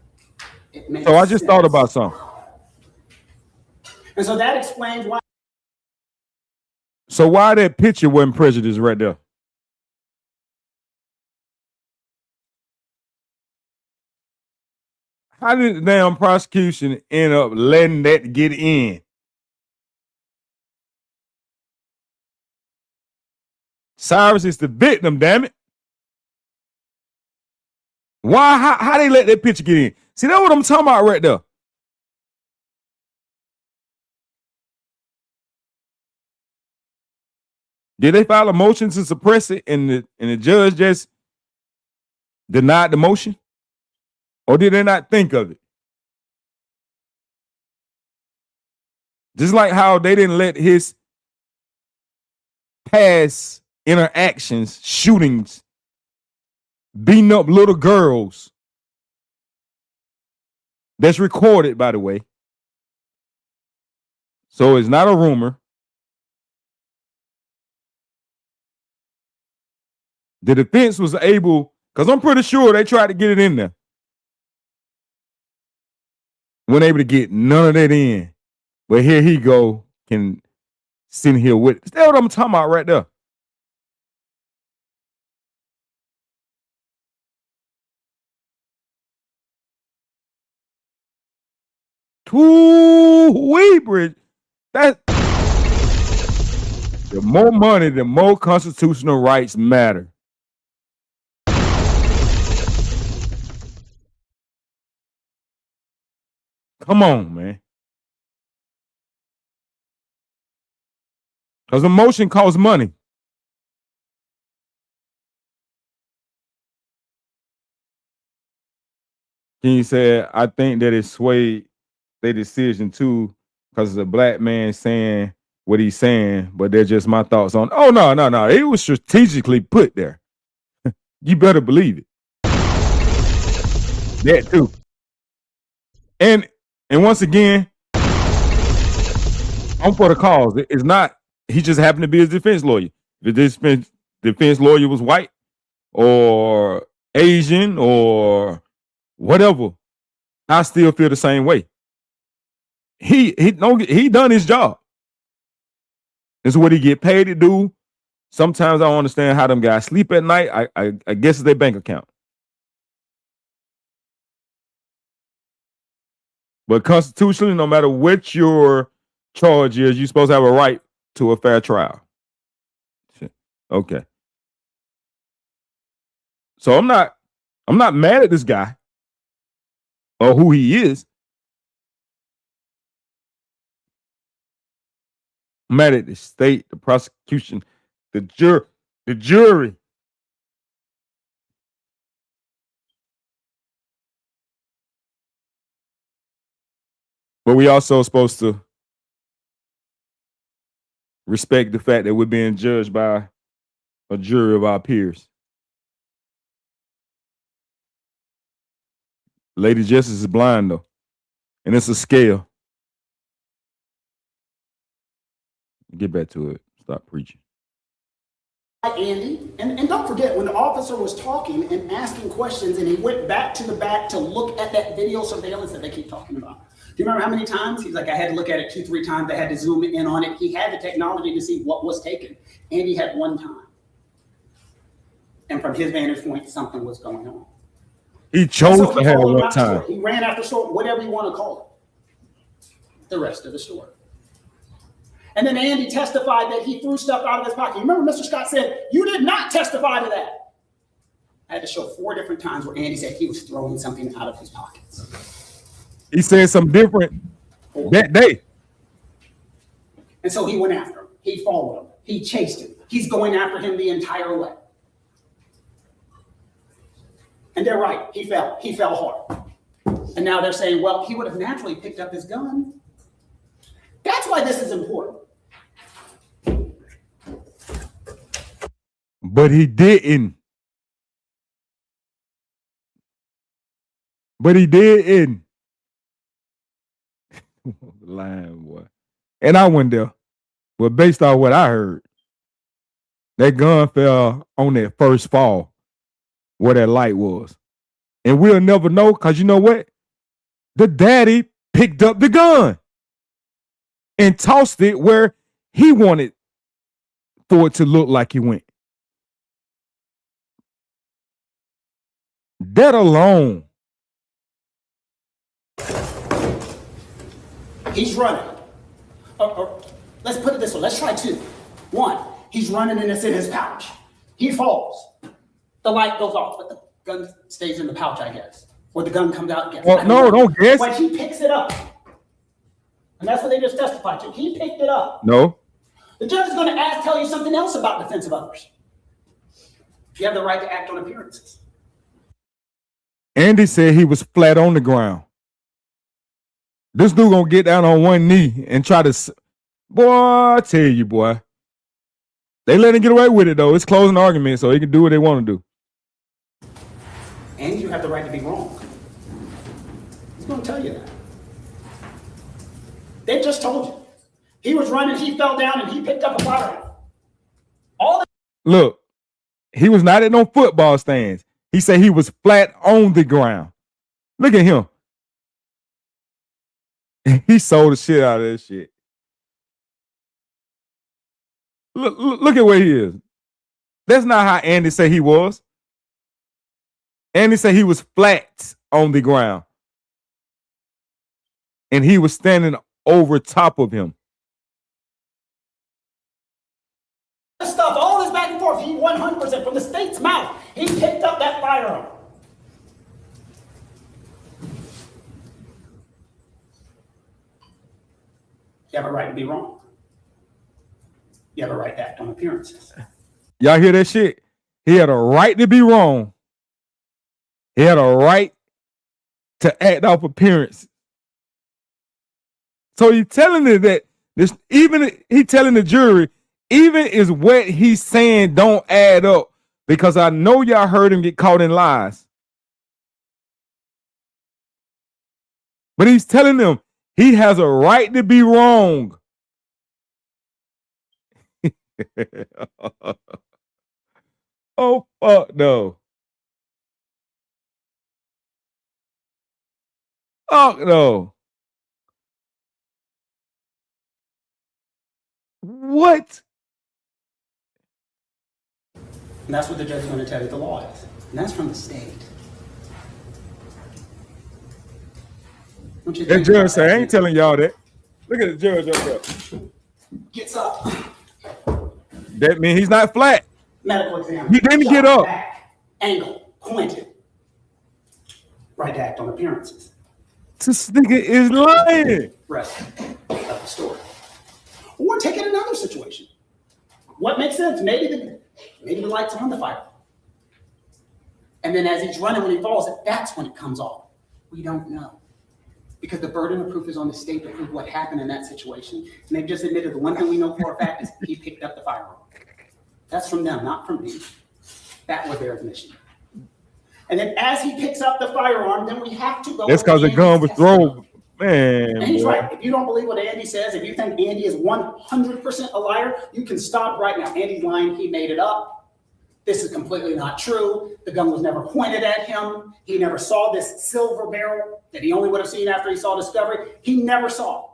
It makes So I just thought sense. about something. And so that explains why So why that picture wasn't prejudiced right there? How did the damn prosecution end up letting that get in? Cyrus is the victim, damn it. Why? How they let that picture get in? See, that's what I'm talking about right there. Did they file a motion to suppress it and the judge just denied the motion? Or did they not think of it? Just like how they didn't let his past interactions, shootings, beating up little girls, that's recorded, by the way. So it's not a rumor. The defense was able, because I'm pretty sure they tried to get it in there. Weren't able to get none of that in. But here he go, can sit here with. That's what I'm talking about right there. Wee, Bridge. That the more money, the more constitutional rights matter. Come on, man. Because emotion costs money. He said, I think that it swayed their decision too, because it's a black man saying what he's saying, but they're just my thoughts on. Oh, no. It was strategically put there. You better believe it. That too. And once again, I'm for the cause. It's not, he just happened to be his defense lawyer. If this defense lawyer was white or Asian or whatever, I still feel the same way. he done his job. This is what he get paid to do. Sometimes I don't understand how them guys sleep at night. I guess it's their bank account. But constitutionally, no matter what your charge is, you're supposed to have a right to a fair trial. Okay. So I'm not mad at this guy or who he is. I'm mad at the state, the prosecution, the jury. But we also supposed to respect the fact that we're being judged by a jury of our peers. Lady Justice is blind though, and it's a scale. Get back to it. Stop preaching. Andy, and don't forget, when the officer was talking and asking questions and he went back to the back to look at that video surveillance that they keep talking about. Do you remember how many times? He's like, I had to look at it 2-3 times. I had to zoom in on it. He had the technology to see what was taken. Andy had one time. And from his vantage point, something was going on. He chose to have one time. He ran after short, whatever you want to call it. The rest of the story. And then Andy testified that he threw stuff out of his pocket. You remember Mr. Scott said, you did not testify to that. I had to show 4 different times where Andy said he was throwing something out of his pockets. He said something different that day. And so he went after him. He followed him. He chased him. He's going after him the entire way. And they're right. He fell. He fell hard. And now they're saying, well, he would have naturally picked up his gun. That's why this is important. But he didn't. Lying boy. And I went there. But based on what I heard, that gun fell on that first fall where that light was. And we'll never know because you know what? The daddy picked up the gun and tossed it where he wanted for it to look like he went. That alone. He's running. Let's put it this way. Let's try 2. 1, he's running and it's in his pouch. He falls. The light goes off, but the gun stays in the pouch, I guess. Or the gun comes out and gets Well, no, don't guess. But he picks it up. And that's what they just testified to. He picked it up. No. The judge is going to tell you something else about defense of others. You have the right to act on appearances. Andy said he was flat on the ground. This dude gonna get down on one knee and try to, boy, I tell you, boy. They let him get away with it though. It's closing argument, so he can do what they want to do. And you have the right to be wrong. He's gonna tell you that. They just told you. He was running, he fell down, and he picked up a firearm. Look, he was not at no football stands. He said he was flat on the ground. Look at him. He sold the shit out of that shit. Look at where he is. That's not how Andy said he was. Andy said he was flat on the ground. And he was standing over top of him. This stuff, all this back and forth, he 100% from the state's mouth, he picked up that firearm. You have a right to be wrong. You have a right to act on appearances. Y'all hear that shit? He had a right to be wrong. He had a right to act off appearance. So he's telling it that this, even he telling the jury, even is what he's saying don't add up, because I know y'all heard him get caught in lies. But he's telling them he has a right to be wrong. Oh, fuck no. Fuck no. What? And that's what the judge is going to tell you the law is. And that's from the state. Don't you That think judge about say, that, I ain't too? telling y'all that. Look at the judge up there. Gets up. That means he's not flat. Medical exam. He didn't Shot, get up. Back, angle, pointed. Right to act on appearances. This nigga is lying. Rest of the story. Or take it another situation. What makes sense? Maybe the light's on the fire. And then as he's running, when he falls, that's when it comes off. We don't know. Because the burden of proof is on the state to prove what happened in that situation. And they've just admitted the one thing we know for a fact is he picked up the firearm. That's from them, not from me. That was their admission. And then as he picks up the firearm, then we have to go. That's because the gun was thrown. Man, and he's boy. right. If you don't believe what Andy says, if you think Andy is 100% a liar, you can stop right now. Andy's lying. He made it up. This is completely not true. The gun was never pointed at him. He never saw this silver barrel that he only would have seen after he saw Discovery. He never saw it.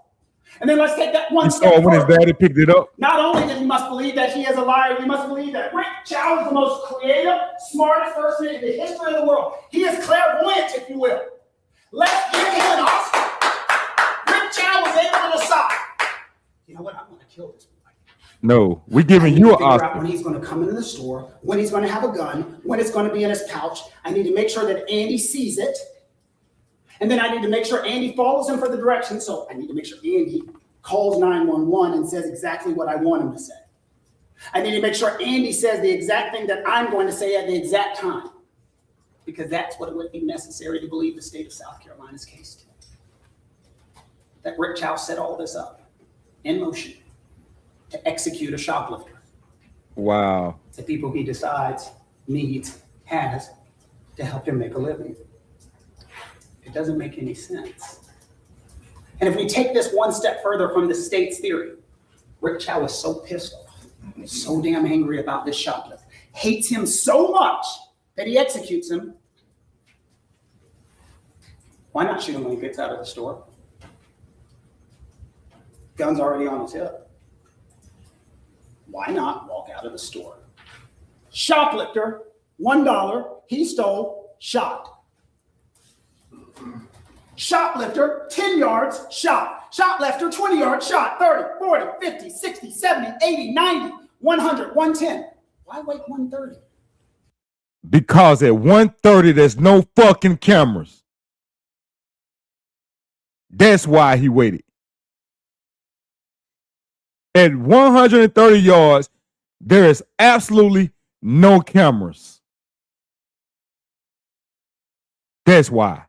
And then let's take that one He step saw when his further. daddy picked it up. Not only that he must believe that he is a liar, he must believe that Rick Chow is the most creative, smartest person in the history of the world. He is clairvoyant, if you will. Let's give him an Oscar. Rick Chow was able to decide, you know what, I'm going to kill this boy. No, we giving I need you to an figure out Oscar. when he's going to come into the store, when he's going to have a gun, when it's going to be in his pouch. I need to make sure that Andy sees it. And then I need to make sure Andy follows him for the directions. So I need to make sure Andy calls 911 and says exactly what I want him to say. I need to make sure Andy says the exact thing that I'm going to say at the exact time. Because that's what would be necessary to believe the state of South Carolina's case today. That Rick Chow set all this up in motion to execute a shoplifter. Wow. The people he decides, needs, has to help him make a living. It doesn't make any sense. And if we take this one step further from the state's theory, Rick Chow is so pissed off, so damn angry about this shoplift, hates him so much that he executes him. Why not shoot him when he gets out of the store? Gun's already on his hip. Why not walk out of the store? Shoplifter, $1, he stole, shot. Shoplifter, 10 yards, shot. Shoplifter, 20 yards, shot. 30, 40, 50, 60, 70, 80, 90, 100, 110. Why wait 130? Because at 1:30, there's no fucking cameras. That's why he waited. At 130 yards, there is absolutely no cameras. That's why.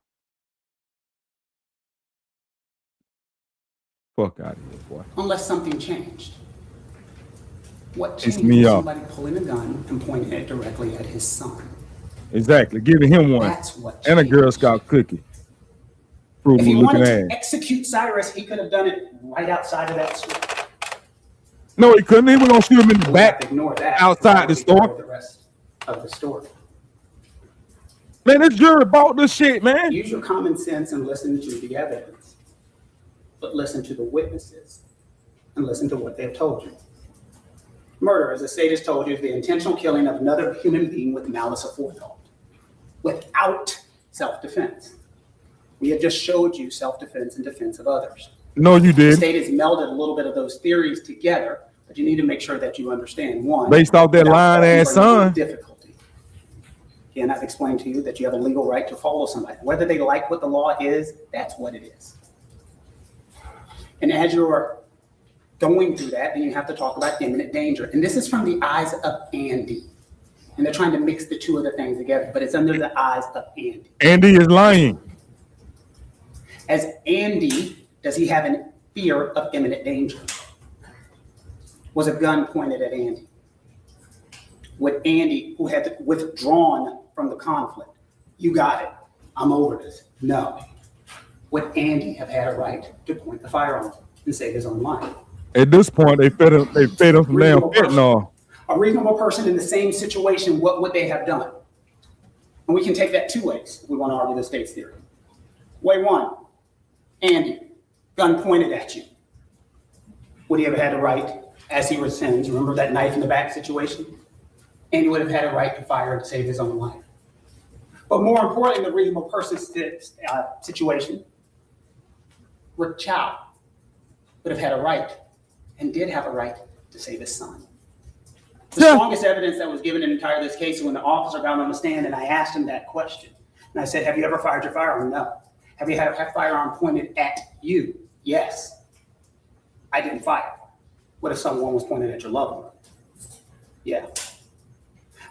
Fuck out of here, boy. Unless something changed. What It's changed me was up. somebody pulling a gun and pointing it directly at his son. Exactly. Giving him one. That's what And a Girl Scout cookie. Fruit If he looking wanted ass. to execute Cyrus, he could have done it right outside of that store. No, he couldn't. He was gonna shoot him in the We'll have back to ignore that. outside the Before we go store. over the rest of the story. Man, this jury bought this shit, man. Use your common sense and listen to the evidence, but listen to the witnesses and listen to what they've told you. Murder, as the state has told you, is the intentional killing of another human being with malice aforethought, without self-defense. We have just showed you self-defense and defense of others. No, you The did. state has melded a little bit of those theories together, but you need to make sure that you understand one. Based off that without lying causing ass son. difficulty. Again, I've explained to you that you have a legal right to follow somebody. Whether they like what the law is, that's what it is. And as you're going through that, then you have to talk about imminent danger. And this is from the eyes of Andy. And they're trying to mix the two other things together, but it's under the eyes of Andy. Andy is lying. As Andy, does he have a fear of imminent danger? Was a gun pointed at Andy? Would Andy, who had withdrawn from the conflict, you got it, I'm over this? No. Would Andy have had a right to point the firearm and save his own life? At this point, they fed him some damn Reasonable person. fentanyl. A reasonable person in the same situation, what would they have done? And we can take that two ways if we want to argue the state's theory. Way one, Andy, gun pointed at you. Would he have had a right as he rescinds, remember that knife in the back situation? Andy would have had a right to fire to save his own life. But more importantly, the reasonable person situation, Rick Chow would have had a right and did have a right to save his son. The strongest evidence that was given in entire this case when the officer got on the stand and I asked him that question. And I said, have you ever fired your firearm? No. Have you had a firearm pointed at you? Yes. I didn't fire. What if someone was pointed at your loved one? Yeah.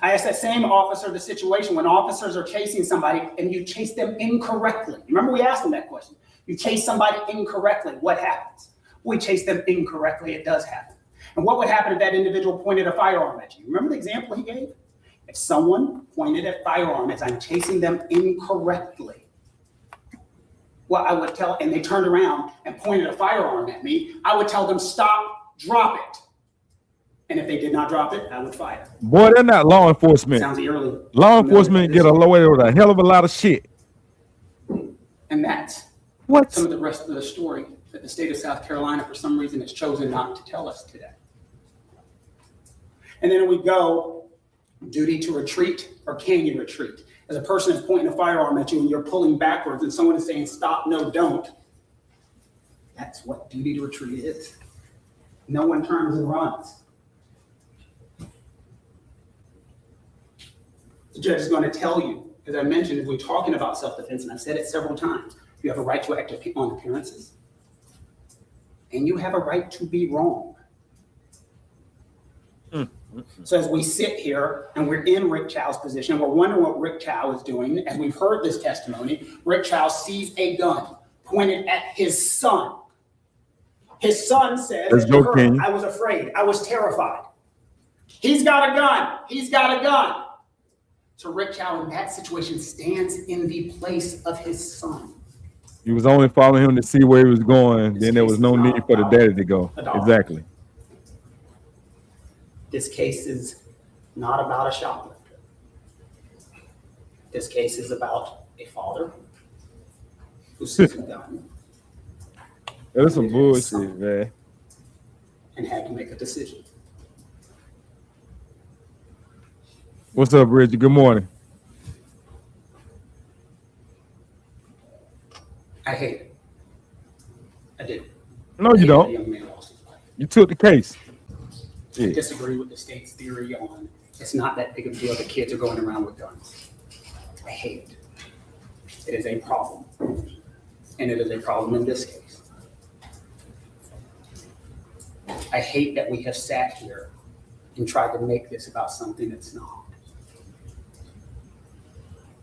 I asked that same officer the situation when officers are chasing somebody and you chase them incorrectly. Remember we asked them that question. You chase somebody incorrectly, what happens? We chase them incorrectly, it does happen. And what would happen if that individual pointed a firearm at you? Remember the example he gave? If someone pointed a firearm as I'm chasing them incorrectly, well, I would tell, and they turned around and pointed a firearm at me, I would tell them, stop, drop it. And if they did not drop it, I would fire. Boy, they're not law enforcement. Sounds eerily Law enforcement get away with a hell of a lot of shit. And that's some of the rest of the story that the state of South Carolina, for some reason, has chosen not to tell us today. And then we go, duty to retreat, or can you retreat? As a person is pointing a firearm at you and you're pulling backwards and someone is saying, stop, no, don't. That's what duty to retreat is. No one turns and runs. The judge is going to tell you, as I mentioned, if we're talking about self-defense, and I've said it several times, you have a right to act on appearances, and you have a right to be wrong. So as we sit here and we're in Rick Chow's position, and we're wondering what Rick Chow is doing, as we've heard this testimony, Rick Chow sees a gun pointed at his son. His son says, I was afraid, I was terrified. He's got a gun, he's got a gun. So Rick Chow in that situation stands in the place of his son. He was only following him to see where he was going. Then there was no need for the daddy to go. Exactly. This case is not about a shoplifter. This case is about a father who sees a gun. That's some bullshit, man. And had to make a decision. What's up, Reggie? Good morning. I hate it. I did. No, you don't. You took the case. I disagree with the state's theory on it's not that big of a deal that kids are going around with guns. I hate it. It is a problem. And it is a problem in this case. I hate that we have sat here and tried to make this about something that's not.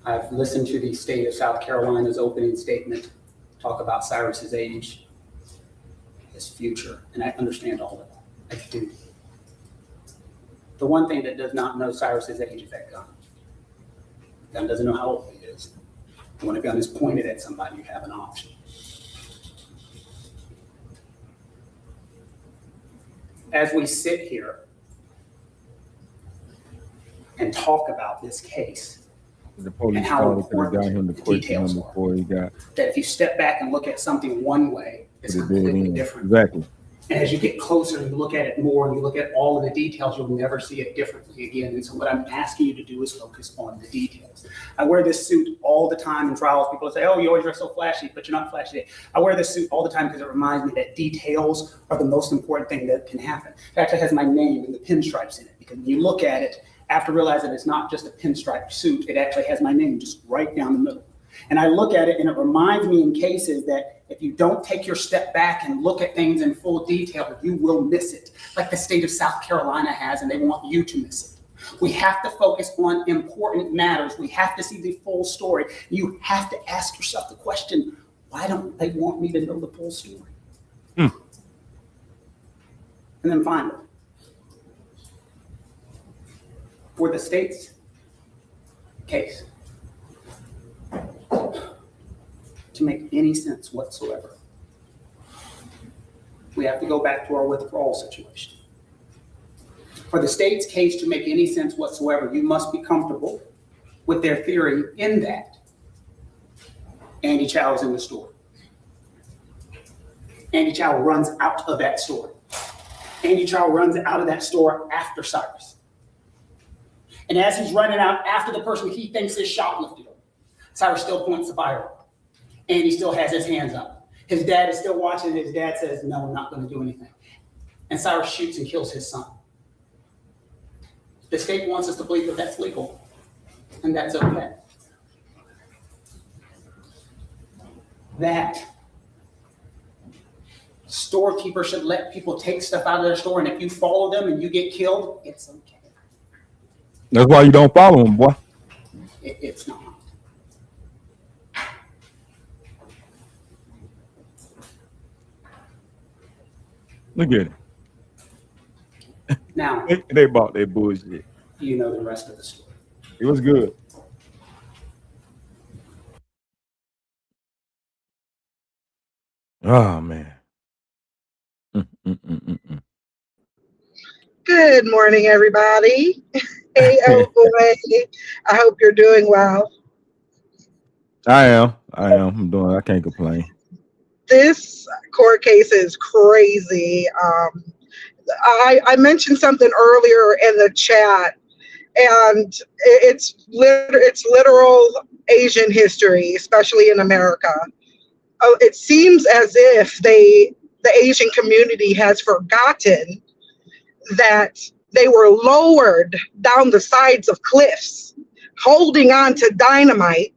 I've listened to the state of South Carolina's opening statement talk about Cyrus's age, his future, and I understand all of that. I do. The one thing that does not know Cyrus's age is that gun. The gun doesn't know how old he is. And when a gun is pointed at somebody, you have an option. As we sit here and talk about this case, The police and how got him to question him before he got. that if you step back and look at something one way, it's completely different. Exactly. And as you get closer and you look at it more and you look at all of the details, you'll never see it differently again. And so what I'm asking you to do is focus on the details. I wear this suit all the time in trials. People say, oh, you always dress so flashy, but you're not flashy. I wear this suit all the time because it reminds me that details are the most important thing that can happen. It actually has my name and the pinstripes in it because when you look at it, after realizing it's not just a pinstripe suit, it actually has my name just right down the middle. And I look at it and it reminds me in cases that if you don't take your step back and look at things in full detail, you will miss it, like the state of South Carolina has, and they want you to miss it. We have to focus on important matters. We have to see the full story. You have to ask yourself the question, why don't they want me to know the full story? And then finally, for the state's case to make any sense whatsoever, we have to go back to our withdrawal situation. For the state's case to make any sense whatsoever, you must be comfortable with their theory in that Andy Chow is in the store. Andy Chow runs out of that store. Andy Chow runs out of that store after Cyrus. And as he's running out after the person he thinks is shoplifted, Cyrus still points the fire. Andy still has his hands up. His dad is still watching. His dad says, no, I'm not going to do anything. And Cyrus shoots and kills his son. The state wants us to believe that that's legal, and that's okay. That storekeeper should let people take stuff out of their store, and if you follow them and you get killed, it's okay. That's why you don't follow them, boy. It's not. Look at it. Now, They bought their bullshit. you know the rest of the story. It was good. Oh man. Good morning, everybody. Hey, oh boy. I hope you're doing well. I am. I'm doing. I can't complain. This court case is crazy. I mentioned something earlier in the chat, and it's literal Asian history, especially in America. It seems as if the Asian community has forgotten that they were lowered down the sides of cliffs, holding on to dynamite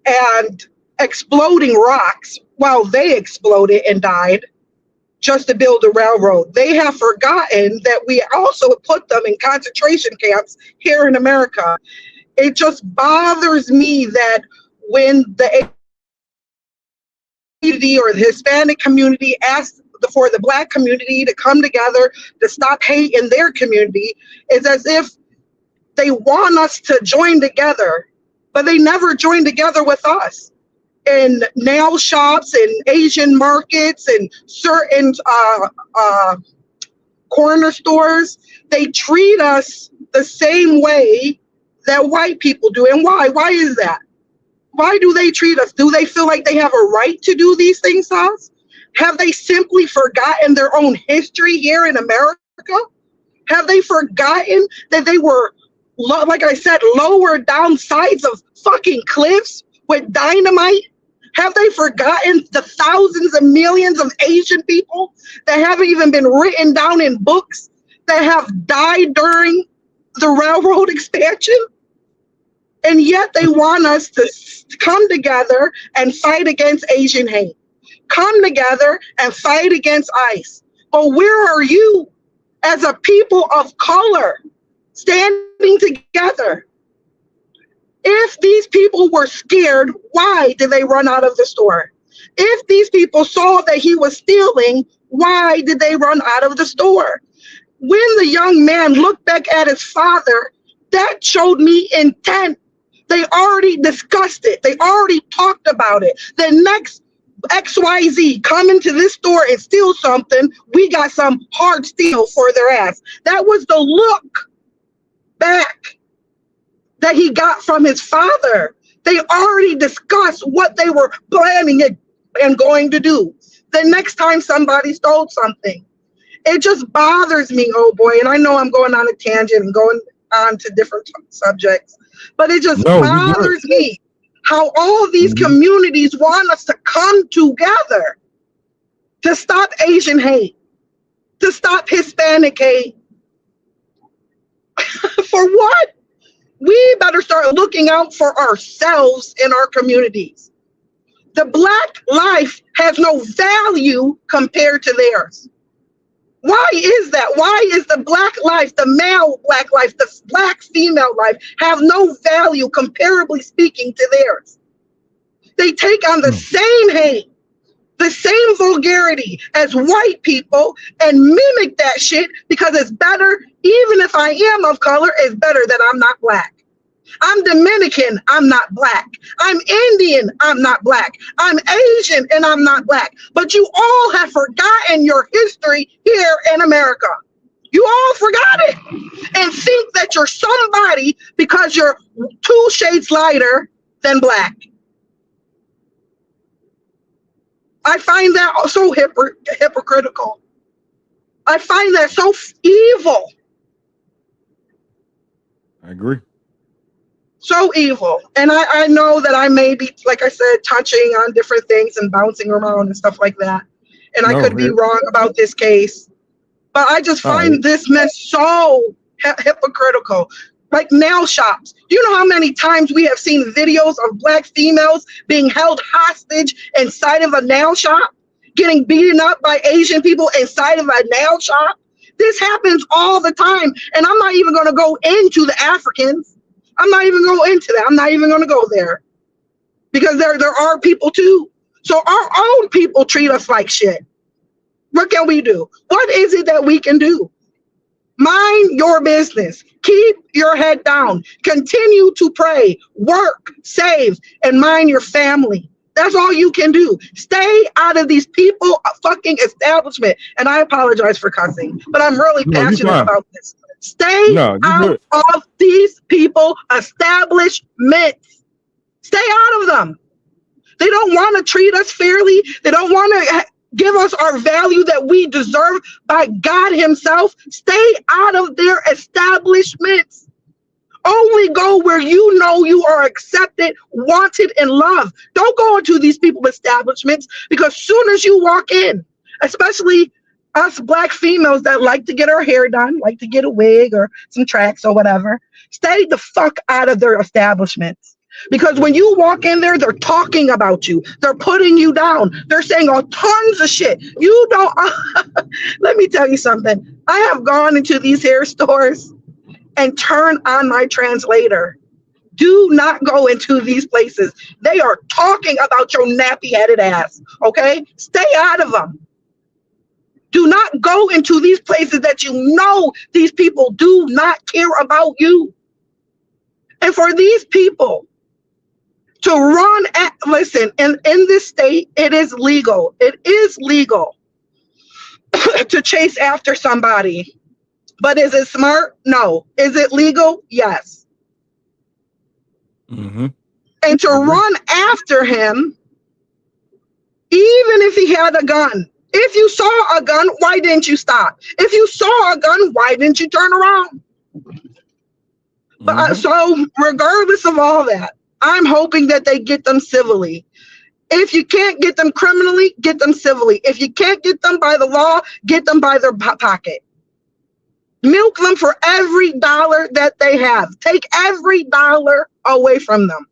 and exploding rocks while they exploded and died just to build a railroad. They have forgotten that we also put them in concentration camps here in America. It just bothers me that when the community or the Hispanic community asked for the Black community to come together to stop hate in their community, it's as if they want us to join together, but they never join together with us. In nail shops and Asian markets and certain corner stores, they treat us the same way that white people do. And why? Why is that? Why do they treat us? Do they feel like they have a right to do these things to us? Have they simply forgotten their own history here in America? Have they forgotten that they were, like I said, lower down sides of fucking cliffs with dynamite? Have they forgotten the thousands and millions of Asian people that haven't even been written down in books that have died during the railroad expansion? And yet they want us to come together and fight against Asian hate. Come together and fight against ICE. But where are you as a people of color standing together? If these people were scared, why did they run out of the store? If these people saw that he was stealing, why did they run out of the store? When the young man looked back at his father, that showed me intent. They already discussed it. They already talked about it. The next XYZ come into this store and steal something, we got some hard steel for their ass. That was the look back that he got from his father. They already discussed what they were planning and going to do the next time somebody stole something. It just bothers me, oh boy. And I know I'm going on a tangent and going on to different subjects, but it just bothers me how all these communities want us to come together to stop Asian hate, to stop Hispanic hate. For what? We better start looking out for ourselves in our communities. The Black life has no value compared to theirs. Why is that? Why is the Black life, the male Black life, the Black female life have no value comparably speaking to theirs? They take on the same hate, the same vulgarity as white people and mimic that shit because it's better, even if I am of color, it's better that I'm not Black. I'm Dominican, I'm not Black. I'm Indian, I'm not Black. I'm Asian, and I'm not Black. But you all have forgotten your history here in America. You all forgot it and think that you're somebody because you're 2 shades lighter than Black. I find that so hypocritical. I find that so evil. I agree. So evil. And I know that I may be, like I said, touching on different things and bouncing around and stuff like that. And I could be wrong about this case. But I just find this mess so hypocritical. Like nail shops. Do you know how many times we have seen videos of Black females being held hostage inside of a nail shop? Getting beaten up by Asian people inside of a nail shop? This happens all the time. And I'm not even going to go into the Africans. I'm not even going into that. I'm not even going to go there. Because there are people too. So our own people treat us like shit. What can we do? What is it that we can do? Mind your business. Keep your head down. Continue to pray, work, save, and mind your family. That's all you can do. Stay out of these people fucking establishment. And I apologize for cussing, but I'm really passionate about this. Stay out of these people establishments. Stay out of them. They don't want to treat us fairly. They don't want to give us our value that we deserve by God himself. Stay out of their establishments. Only go where you know you are accepted, wanted, and loved. Don't go into these people's establishments, because soon as you walk in, especially us Black females that like to get our hair done, like to get a wig or some tracks or whatever, stay the fuck out of their establishments. Because when you walk in there, they're talking about you. They're putting you down. They're saying all tons of shit. You don't. Let me tell you something. I have gone into these hair stores and turned on my translator. Do not go into these places. They are talking about your nappy-headed ass. Okay? Stay out of them. Do not go into these places that you know these people do not care about you. And for these people to run at, listen, in this state, it is legal. It is legal to chase after somebody. But is it smart? No. Is it legal? Yes. Mm-hmm. And to run after him, even if he had a gun. If you saw a gun, why didn't you stop? If you saw a gun, why didn't you turn around? But so regardless of all that, I'm hoping that they get them civilly. If you can't get them criminally, get them civilly. If you can't get them by the law, get them by their pocket. Milk them for every dollar that they have. Take every dollar away from them.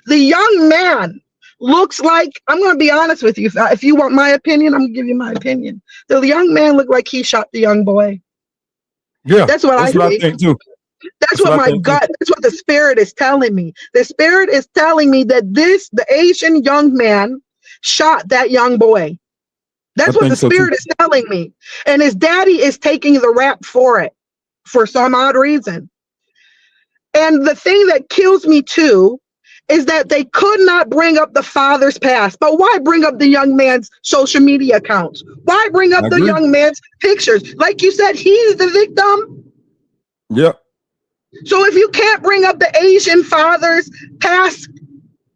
The young man looks like, I'm going to be honest with you. If you want my opinion, I'm going to give you my opinion. The young man looked like he shot the young boy. Yeah, that's what I think too. That's what my gut, that's what the spirit is telling me. The spirit is telling me that the Asian young man shot that young boy. That's what the spirit is telling me. And his daddy is taking the rap for it for some odd reason. And the thing that kills me too is that they could not bring up the father's past. But why bring up the young man's social media accounts? Why bring up the young man's pictures? Like you said, he's the victim. Yep. So if you can't bring up the Asian father's past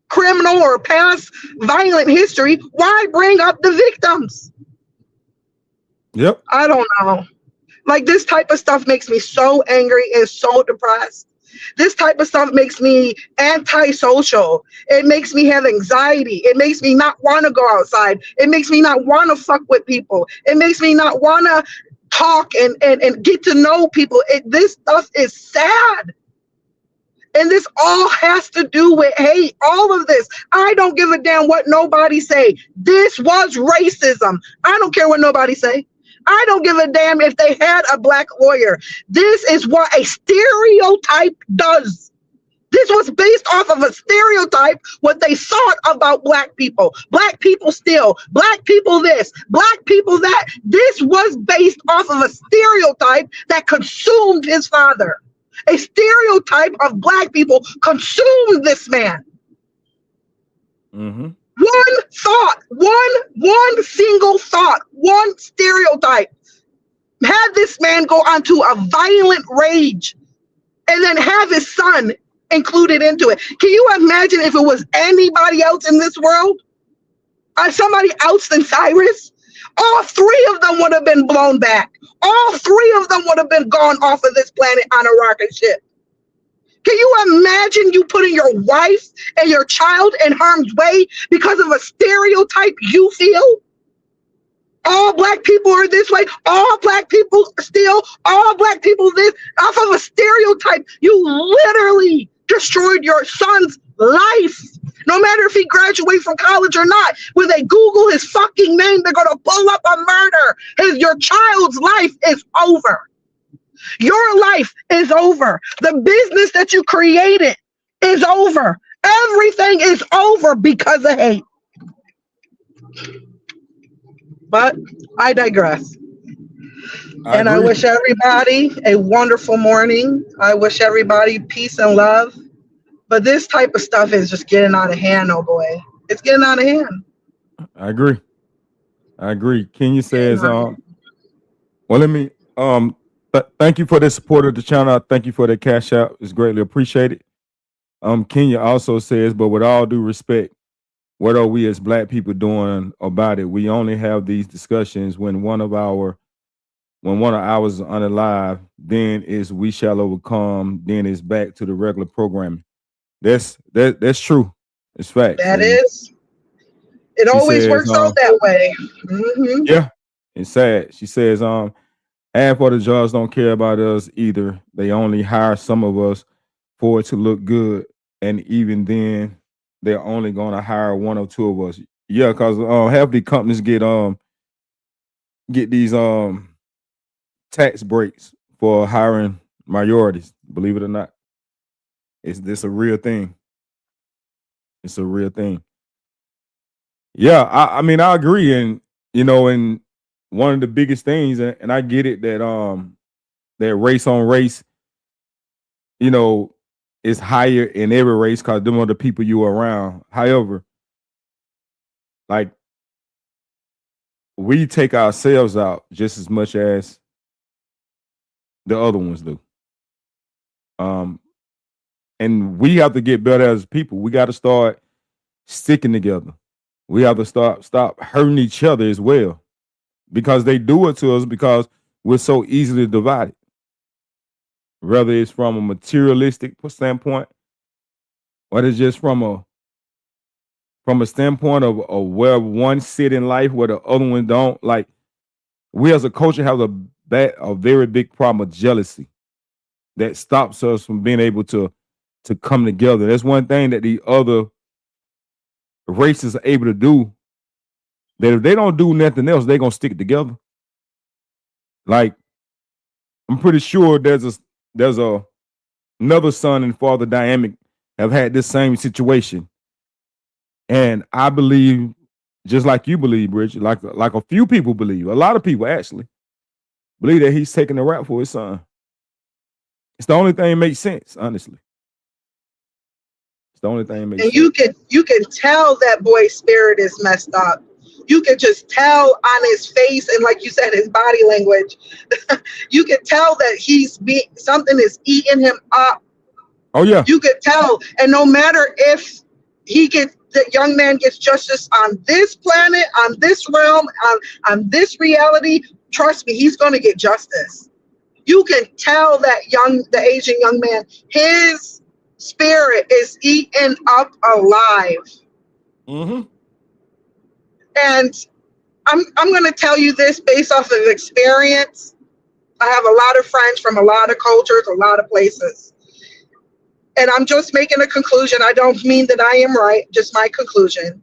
criminal or past violent history, why bring up the victims? Yep. I don't know. Like, this type of stuff makes me so angry and so depressed. This type of stuff makes me antisocial. It makes me have anxiety. It makes me not want to go outside. It makes me not want to fuck with people. It makes me not want to talk and get to know people. This stuff is sad. And this all has to do with hate. All of this. I don't give a damn what nobody say. This was racism. I don't care what nobody say. I don't give a damn if they had a black lawyer. This is what a stereotype does. This was based off of a stereotype, what they thought about black people. Black people steal. Black people this. Black people that. This was based off of a stereotype that consumed his father. A stereotype of black people consumed this man. Mm-hmm. One thought, one single thought, one stereotype had this man go onto a violent rage and then have his son included into it. Can you imagine if it was anybody else in this world? Somebody else than Cyrus? All three of them would have been blown back. All three of them would have been gone off of this planet on a rocket ship. Can you imagine you putting your wife and your child in harm's way because of a stereotype you feel? All black people are this way. All black people steal. All black people this. Off of a stereotype, you literally destroyed your son's life. No matter if he graduates from college or not, when they Google his fucking name, they're gonna pull up a murder. Your child's life is over. Your life is over. The business that you created is over. Everything is over because of hate. But I digress. I wish everybody a wonderful morning. I wish everybody peace and love. But this type of stuff is just getting out of hand, oh boy. It's getting out of hand. I agree. Kenya says, well, let me thank you for the support of the channel. Thank you for the cash out. It's greatly appreciated. Kenya also says, but with all due respect, what are we as black people doing about it? We only have these discussions when one of ours is unalive, then is we shall overcome, then it's back to the regular programming. That's true. It's facts. That is. It always works out that way. Mm-hmm. Yeah. It's sad. She says, half of the jobs don't care about us either. They only hire some of us for it to look good. And even then, they're only gonna hire one or two of us. Yeah, because half the companies get these tax breaks for hiring minorities, believe it or not. It's a real thing. It's a real thing. Yeah, I mean, I agree. And, and one of the biggest things, and I get it that that race on race, is higher in every race because them are the people you are around. However, like, we take ourselves out just as much as the other ones do. And we have to get better as people. We got to start sticking together. We have to stop hurting each other as well, because they do it to us because we're so easily divided. Whether it's from a materialistic standpoint, or it's just from a standpoint of where one sit in life where the other one don't. Like, we as a culture have a very big problem of jealousy that stops us from being able to come together. That's one thing that the other races are able to do, that if they don't do nothing else, they're gonna stick together. Like, I'm pretty sure there's another son and father dynamic have had this same situation. And I believe, just like you believe, Rich, like a few people believe, a lot of people actually believe that he's taking the rap for his son. It's the only thing that makes sense, honestly. It's the only thing that makes sense. And you can tell that boy's spirit is messed up. You can just tell on his face and, like you said, his body language. You can tell that something is eating him up. Oh yeah. You could tell, and no matter if the young man gets justice on this planet, on this realm, on this reality, trust me, he's going to get justice. You can tell that the Asian young man, his spirit is eaten up alive. Mm-hmm. And I'm going to tell you this based off of experience. I have a lot of friends from a lot of cultures, a lot of places. And I'm just making a conclusion. I don't mean that I am right, just my conclusion.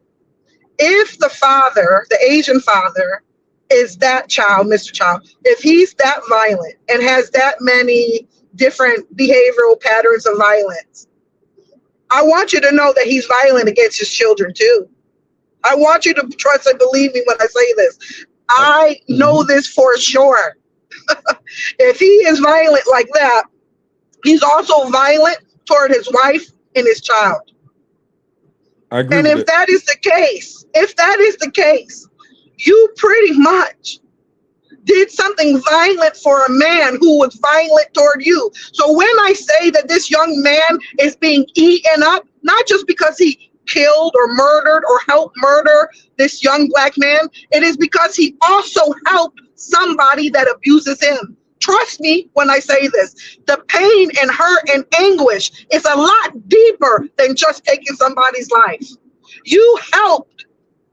If the father, the Asian father, is that child, Mr. Chow, if he's that violent and has that many different behavioral patterns of violence, I want you to know that he's violent against his children too. I want you to trust and believe me when I say this. I know this for sure. If he is violent like that, he's also violent toward his wife and his child. I agree. And if that is the case, you pretty much did something violent for a man who was violent toward you. So when I say that this young man is being eaten up, not just because he killed or murdered or helped murder this young black man, it is because he also helped somebody that abuses him. Trust me when I say this. The pain and hurt and anguish is a lot deeper than just taking somebody's life. You helped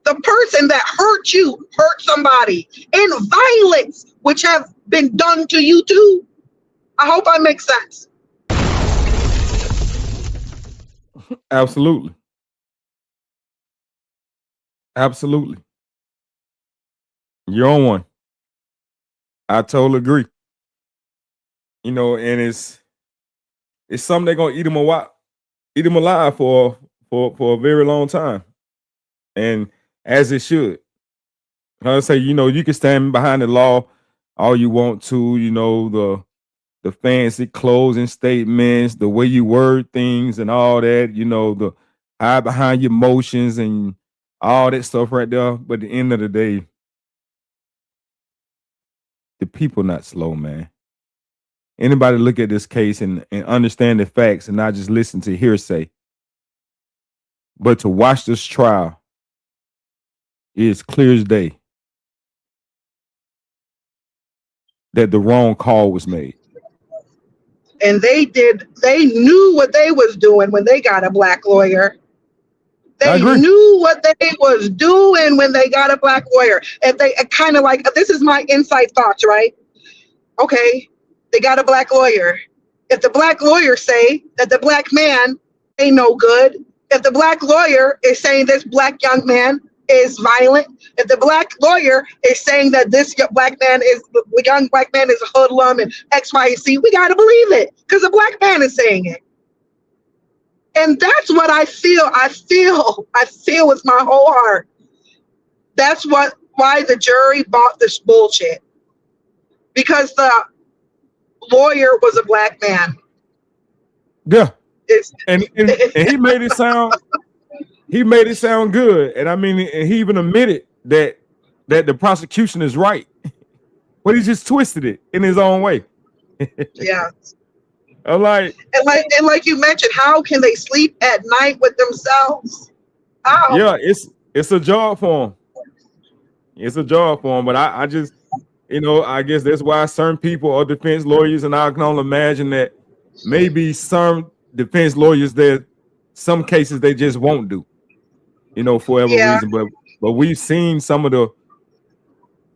the person that hurt you hurt somebody in violence, which have been done to you too. I hope I make sense. Absolutely. Absolutely. You're on one. I totally agree. You know, and it's something they're gonna eat them alive for a very long time. And as it should. I say, you know, you can stand behind the law all you want to, you know, the fancy closing statements, the way you word things and all that, you know, the hide behind your emotions and all that stuff right there. But at the end of the day, the people not slow, man. Anybody look at this case and understand the facts and not just listen to hearsay, but to watch this trial is clear as day that the wrong call was made. And they knew what they was doing when they got a black lawyer. I They agree. knew what they was doing when they got a black lawyer. And they kind of like, this is my inside thoughts, right? Okay, they got a black lawyer. If the black lawyer say that the black man ain't no good, if the black lawyer is saying this black young man is violent, if the black lawyer is saying that this young black man is a hoodlum and X, Y, and Z, we gotta believe it because the black man is saying it. And that's what I feel with my whole heart. That's why the jury bought this bullshit. Because the lawyer was a black man. Yeah. And he made it sound good. And I mean, and he even admitted that the prosecution is right. But he just twisted it in his own way. Yeah. I'm like, and like you mentioned, how can they sleep at night with themselves? How? yeah, it's a job for him. It's a job for him. But I just, you know, I guess that's why certain people are defense lawyers, and I can only imagine that maybe some defense lawyers that some cases they just won't do, you know, for whatever reason. But we've seen some of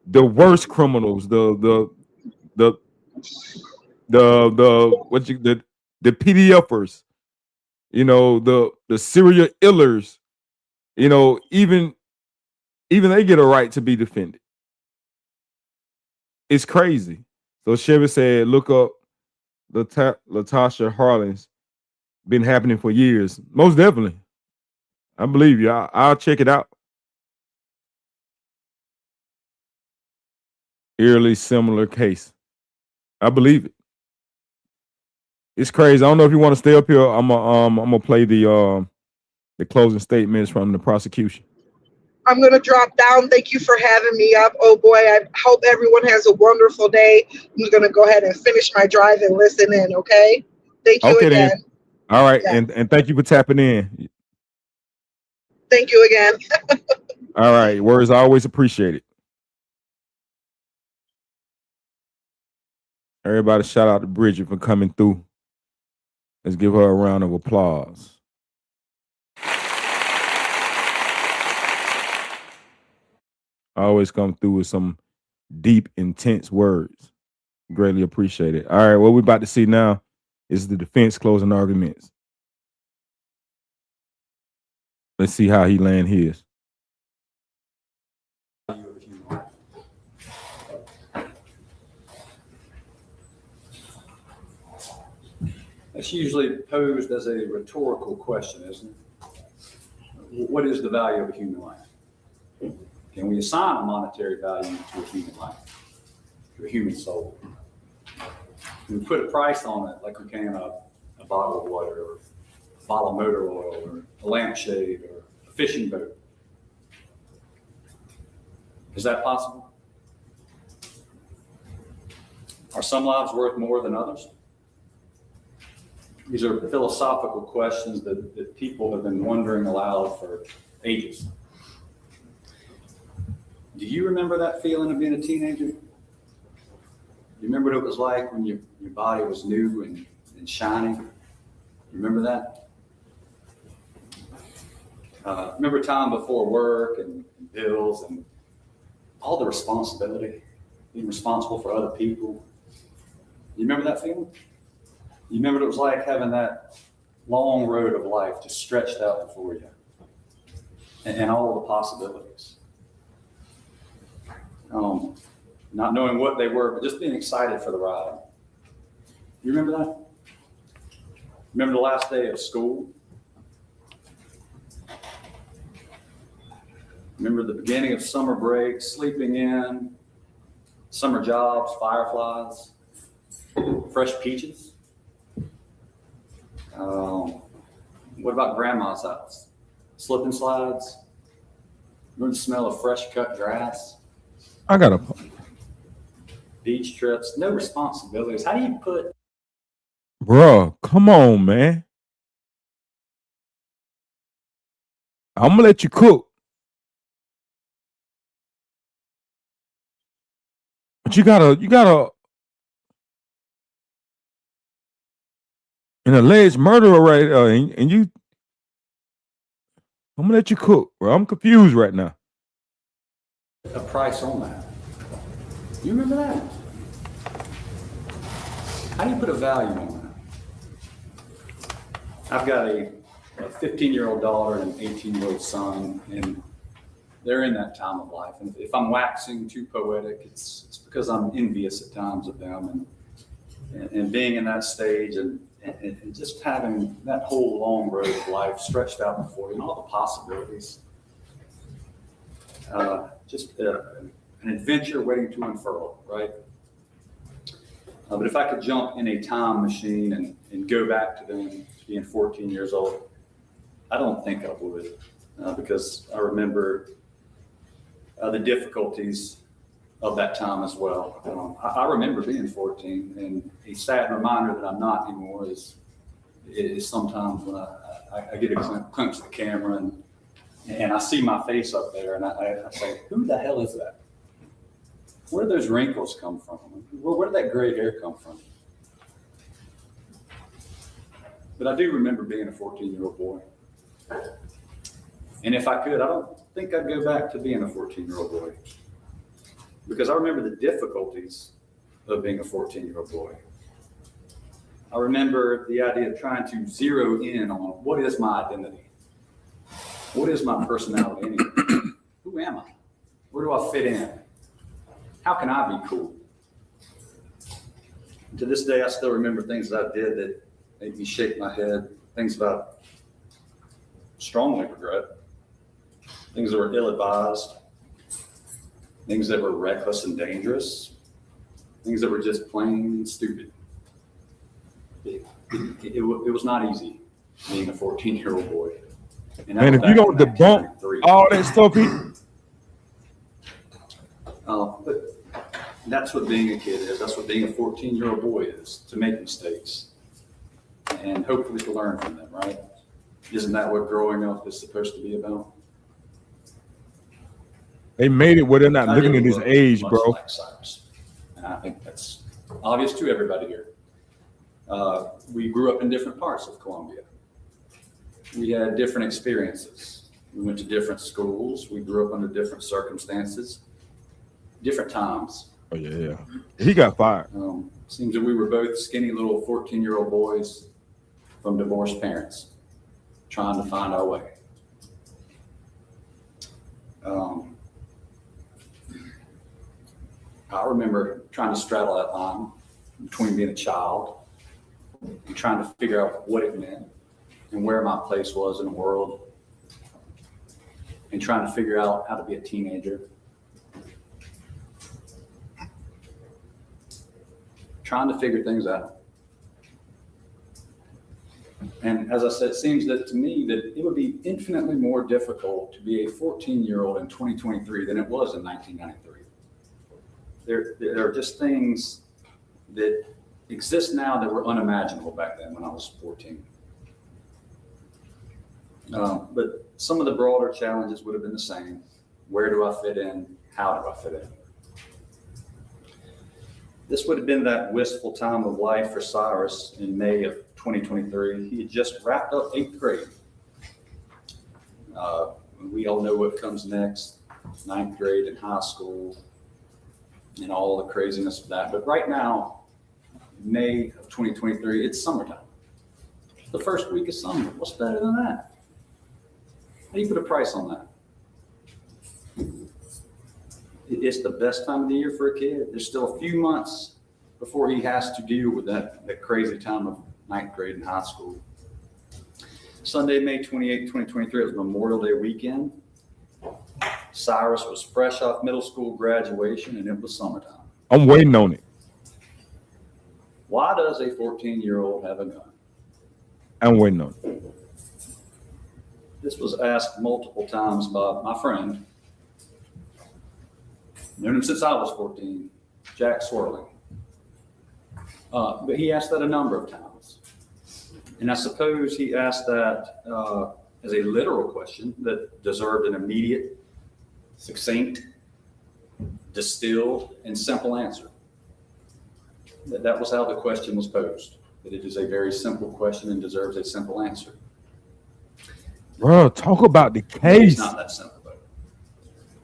the worst criminals, the PDFers, you know, the serial illers, you know, even they get a right to be defended. It's crazy. So Chevy said, look up Latasha Harlan's been happening for years. Most definitely. I believe you. I'll check it out. Eerily similar case. I believe it. It's crazy. I don't know if you want to stay up here. I'm gonna play the closing statements from the prosecution. I'm going to drop down. Thank you for having me up. Oh boy, I hope everyone has a wonderful day. I'm going to go ahead and finish my drive and listen in, okay? Thank you Okay, again. then. All right, Yeah. and thank you for tapping in. Thank you again. All right, words are always appreciated. Everybody shout out to Bridget for coming through. Let's give her a round of applause. Always come through with some deep, intense words. Greatly appreciate it. All right, what we're about to see now is the defense closing arguments. Let's see how he land his. It's usually posed as a rhetorical question, isn't it? What is the value of a human life? Can we assign a monetary value to a human life, to a human soul? Can we put a price on it like we can a bottle of water or a bottle of motor oil or a lampshade or a fishing boat? Is that possible? Are some lives worth more than others? These are philosophical questions that people have been wondering aloud for ages. Do you remember that feeling of being a teenager? You remember what it was like when your body was new and shiny? You remember that? Remember time before work and bills and all the responsibility, being responsible for other people? You remember that feeling? You remember what it was like having that long road of life just stretched out before you and all the possibilities? Not knowing what they were, but just being excited for the ride. You remember that? Remember the last day of school? Remember the beginning of summer break, sleeping in, summer jobs, fireflies, fresh peaches? What about grandma's house? Slip and slides? Remember the smell of fresh cut grass? I got a Beach trips, no responsibilities. How do you put? bruh, come on, man. I'm gonna let you cook. But you gotta an alleged murderer right and you I'm gonna let you cook, bro. I'm confused right now. A price on that. You remember that? How do you put a value on that? I've got a 15-year-old daughter and an 18-year-old son, and they're in that time of life. And if I'm waxing too poetic, it's because I'm envious at times of them and being in that stage and just having that whole long road of life stretched out before you and all the possibilities. An adventure waiting to unfurl, right? But if I could jump in a time machine and go back to them being 14 years old, I don't think I would, because I remember the difficulties of that time as well. I remember being 14, and a sad reminder that I'm not anymore is sometimes when I get a glimpse of the camera and I see my face up there, and I say, who the hell is that? Where do those wrinkles come from? Where did that gray hair come from? But I do remember being a 14-year-old boy. And if I could, I don't think I'd go back to being a 14-year-old boy, because I remember the difficulties of being a 14-year-old boy. I remember the idea of trying to zero in on what is my identity? What is my personality anyway? Who am I? Where do I fit in? How can I be cool? And to this day, I still remember things that I did that made me shake my head, things that I strongly regret, things that were ill-advised, things that were reckless and dangerous, things that were just plain stupid. It was not easy being a 14-year-old boy. And if you don't debunk all that stuff, but that's what being a kid is. That's what being a 14-year-old boy is, to make mistakes and hopefully to learn from them, right? Isn't that what growing up is supposed to be about? they made it where they're not looking at this age, bro. Like Cyrus. And I think that's obvious to everybody here. We grew up in different parts of Columbia. We had different experiences. We went to different schools. We grew up under different circumstances, different times. Oh, yeah. He got fired. Seems that we were both skinny little 14-year-old boys from divorced parents trying to find our way. I remember trying to straddle that line between being a child and trying to figure out what it meant and where my place was in the world, and trying to figure out how to be a teenager. Trying to figure things out. And as I said, it seems that to me that it would be infinitely more difficult to be a 14-year-old in 2023 than it was in 1993. There are just things that exist now that were unimaginable back then when I was 14. But some of the broader challenges would have been the same. Where do I fit in? How do I fit in? This would have been that wistful time of life for Cyrus in May of 2023. He had just wrapped up 8th grade. We all know what comes next, 9th grade and high school and all the craziness of that. But right now, May of 2023, it's summertime. The first week of summer. What's better than that? How do you put a price on that? It's the best time of the year for a kid. There's still a few months before he has to deal with that crazy time of 9th grade and high school. Sunday, May 28, 2023, it was Memorial Day weekend. Cyrus was fresh off middle school graduation, and it was summertime. I'm waiting on it. Why does a 14-year-old have a gun? I'm waiting on it. This was asked multiple times by my friend, known him since I was 14, Jack Swirling. But he asked that a number of times. And I suppose he asked that as a literal question that deserved an immediate, succinct, distilled, and simple answer. That was how the question was posed, that it is a very simple question and deserves a simple answer. Bro, talk about the Maybe case. it's not that simple, though.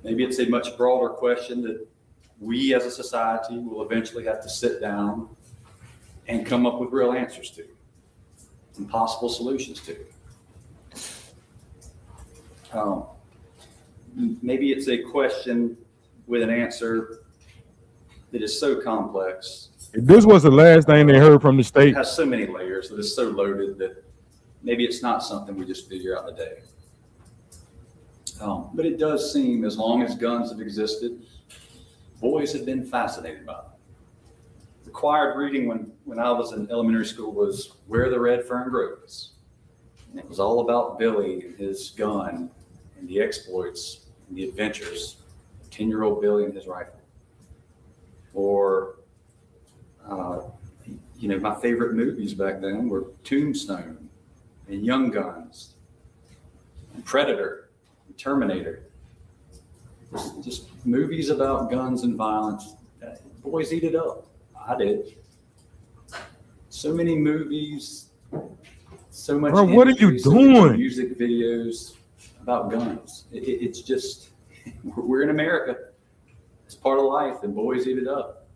Maybe it's a much broader question that we as a society will eventually have to sit down and come up with real answers to and possible solutions to. Maybe it's a question with an answer that is so complex. If this was the last thing they heard from the state, It has so many layers that it's so loaded that maybe it's not something we just figure out in a day. But it does seem, as long as guns have existed, boys have been fascinated by them. Required reading when I was in elementary school was Where the Red Fern Grows. And it was all about Billy and his gun and the exploits and the adventures of 10-year-old Billy and his rifle. Or, my favorite movies back then were Tombstone and Young Guns and Predator and Terminator. Just movies about guns and violence. Boys eat it up. I did. So many movies, so much. Bro, what are you imagery, so many doing? Music videos about guns. It's just, we're in America. It's part of life, and boys eat it up.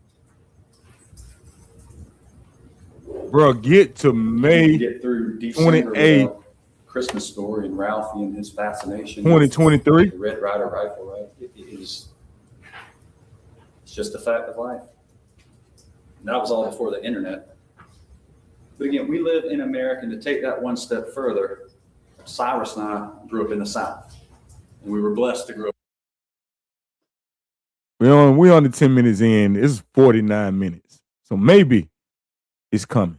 bro, get to May Get through December 28, without Christmas Story and Ralphie and his fascination. 2023. The Red Ryder rifle, right? It's just a fact of life. And that was all before the internet. But again, we live in America, and to take that one step further, Cyrus and I grew up in the South, and we were blessed to grow up. We on the 10 minutes in. It's 49 minutes. So maybe it's coming.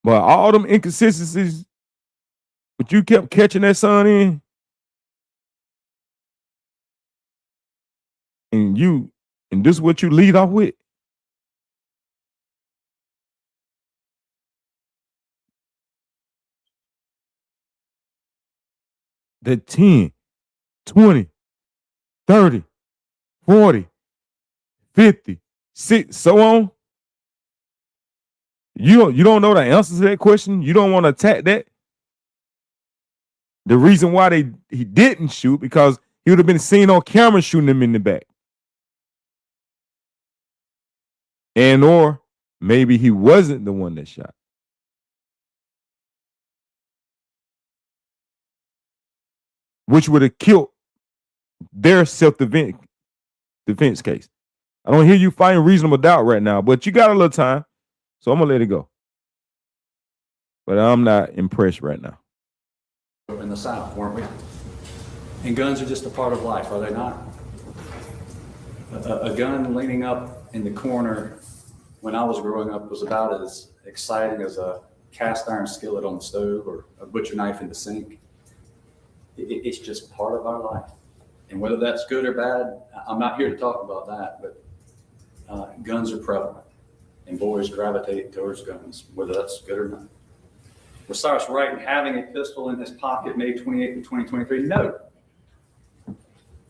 But all them inconsistencies, but you kept catching that son in, and this is what you lead off with. The 10, 20, 30, 40, 50, 60, so on. You don't know the answer to that question. You don't want to attack that. The reason why he didn't shoot, because he would have been seen on camera shooting him in the back. And or maybe he wasn't the one that shot. Which would have killed their self-defense case. I don't hear you fighting reasonable doubt right now, but you got a little time, so I'm going to let it go. But I'm not impressed right now. In the South, weren't we? And guns are just a part of life, are they not? A gun leaning up in the corner when I was growing up was about as exciting as a cast iron skillet on the stove or a butcher knife in the sink. It's just part of our life. And whether that's good or bad, I'm not here to talk about that, but guns are prevalent and boys gravitate towards guns, whether that's good or not. Was Cyrus right in having a pistol in his pocket May 28th of 2023? No.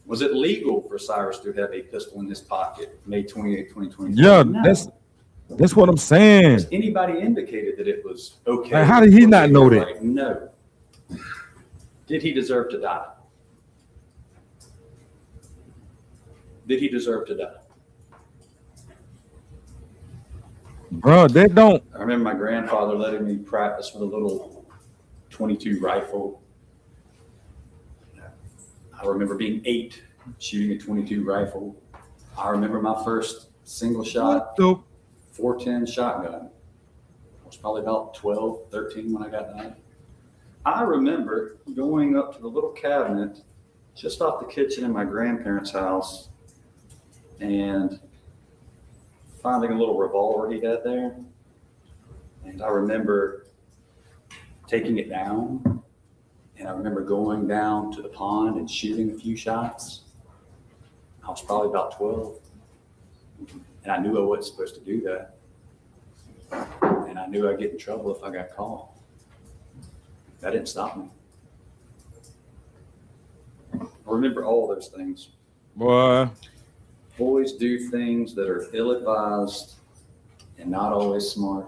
Was it legal for Cyrus to have a pistol in his pocket May 28th, 2023? Yeah, No. that's what I'm saying. Has anybody indicated that it was okay? Like, how did he not know that? Right? No. Did he deserve to die? Did he deserve to die? Bro, they don't. I remember my grandfather letting me practice with a little .22 rifle. I remember being 8, shooting a .22 rifle. I remember my first single shot, 410 shotgun. I was probably about 12, 13 when I got that. I remember going up to the little cabinet just off the kitchen in my grandparents' house and finding a little revolver he had there. And I remember taking it down, and I remember going down to the pond and shooting a few shots. I was probably about 12, and I knew I wasn't supposed to do that. And I knew I'd get in trouble if I got caught. That didn't stop me. I remember all those things. Boy. Boys do things that are ill-advised and not always smart.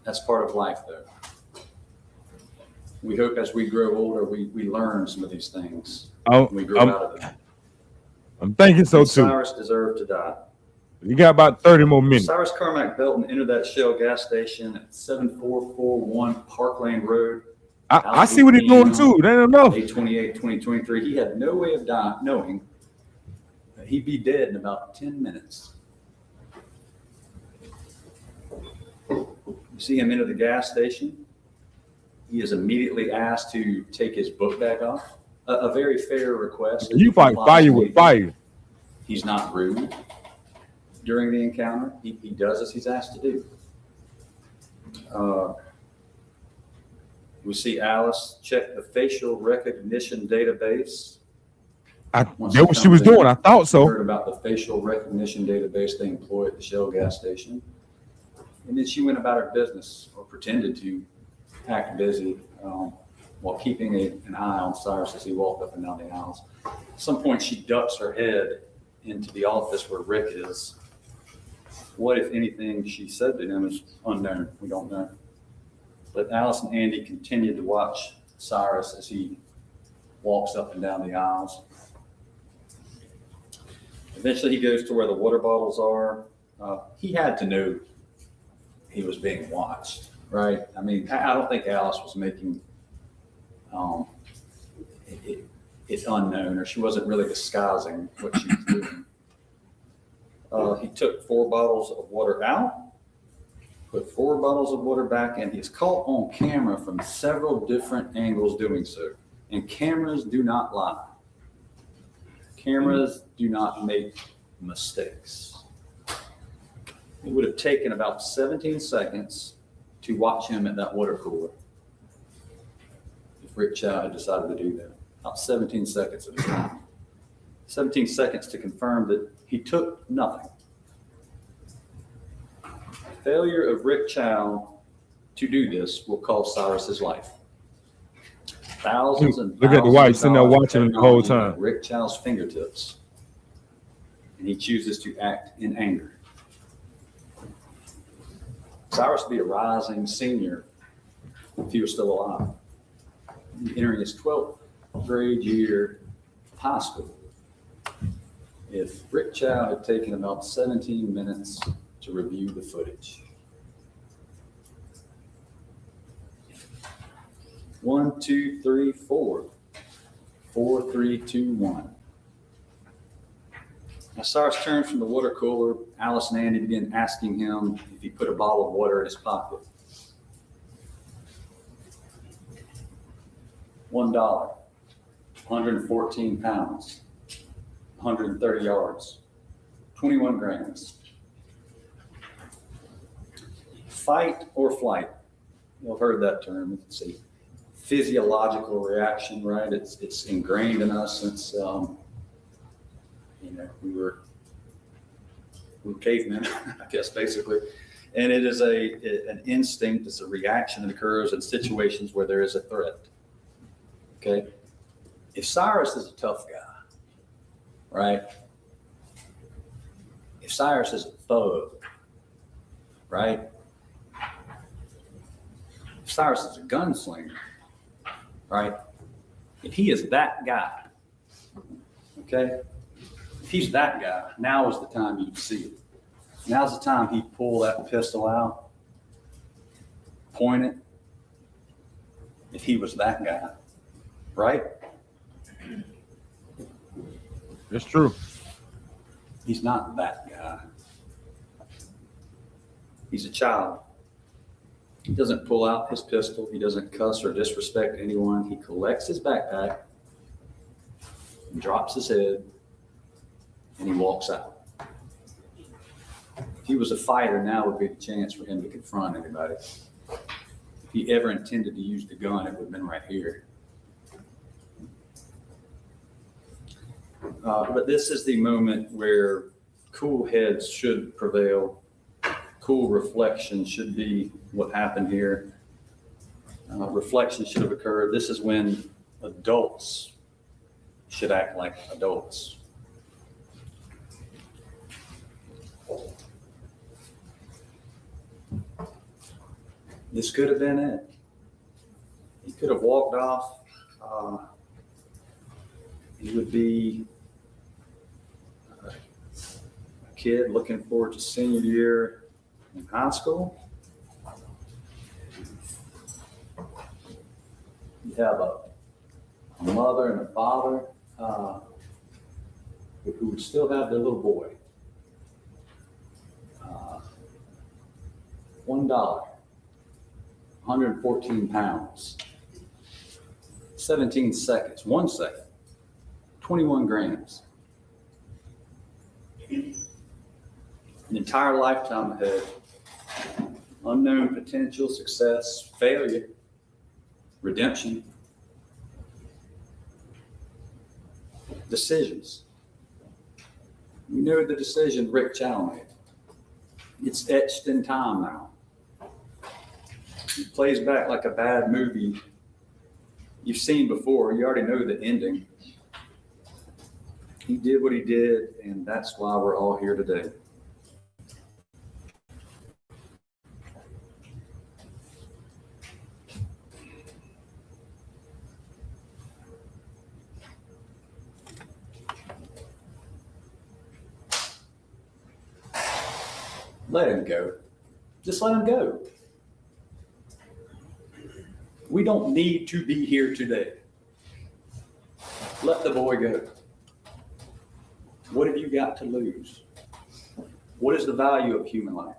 That's part of life, though. We hope as we grow older, we learn some of these things. We grow out of them. I'm thinking so, too. Cyrus deserved to die. You got about 30 more minutes. Cyrus Carmack Belton entered that Shell gas station at 7441 Park Lane Road. I see what he's doing, too. They don't know. May 28, 2023. He had no way of knowing that he'd be dead in about 10 minutes. You see him enter the gas station. He is immediately asked to take his book bag off. A very fair request. You fight fire with fire. He's not rude during the encounter. He does as he's asked to do. We see Alice check the facial recognition database. That's what she was doing. I thought so. Heard about the facial recognition database they employ at the Shell gas station. And then she went about her business, or pretended to act busy, while keeping an eye on Cyrus as he walked up and down the aisles. At some point, she ducks her head into the office where Rick is. What, if anything, she said to him is unknown. We don't know. But Alice and Andy continued to watch Cyrus as he walks up and down the aisles. Eventually, he goes to where the water bottles are. He had to know he was being watched, right? I mean, I don't think Alice was making it unknown, or she wasn't really disguising what she was doing. He took 4 bottles of water out, put 4 bottles of water back, and he's caught on camera from several different angles doing so. And cameras do not lie. Cameras do not make mistakes. It would have taken about 17 seconds to watch him at that water cooler if Rick Chow had decided to do that. About 17 seconds at a time. 17 seconds to confirm that he took nothing. The failure of Rick Chow to do this will cost Cyrus his life. Thousands and Look at the wife sitting there watching him the whole time. Rick Chow's fingertips. And he chooses to act in anger. Cyrus would be a rising senior if he was still alive. Entering his 12th grade year of high school. If Rick Chow had taken about 17 minutes to review the footage. 1, 2, 3, 4. 4, 3, 2, 1. As Cyrus turned from the water cooler, Alice and Andy began asking him if he put a bottle of water in his pocket. $1, 114 pounds, 130 yards, 21 grams. fight or flight. You've heard that term. It's a physiological reaction, right? It's ingrained in us since we were cavemen, I guess, basically. And it is an instinct. It's a reaction that occurs in situations where there is a threat. Okay. If Cyrus is a tough guy, right? If Cyrus is a thug, right? If Cyrus is a gunslinger, right? If he is that guy, okay? If he's that guy, now is the time you see it. Now's the time he'd pull that pistol out, point it. If he was that guy, right? That's true. He's not that guy. He's a child. He doesn't pull out his pistol. He doesn't cuss or disrespect anyone. He collects his backpack and drops his head and he walks out. If he was a fighter, now would be the chance for him to confront anybody. If he ever intended to use the gun, it would have been right here. But this is the moment where cool heads should prevail. Cool reflection should be what happened here. Reflection should have occurred. This is when adults should act like adults. This could have been it. He could have walked off. He would be a kid looking forward to senior year in high school. You have a mother and a father who would still have their little boy. $1, 114 pounds, 17 seconds, 1 second, 21 grams. An entire lifetime ahead, unknown potential, success, failure, redemption, decisions. We know the decision Rick Chow made. It's etched in time now. It plays back like a bad movie you've seen before. You already know the ending. He did what he did, and that's why we're all here today. Let him go. Just let him go. We don't need to be here today. Let the boy go. What have you got to lose? What is the value of human life?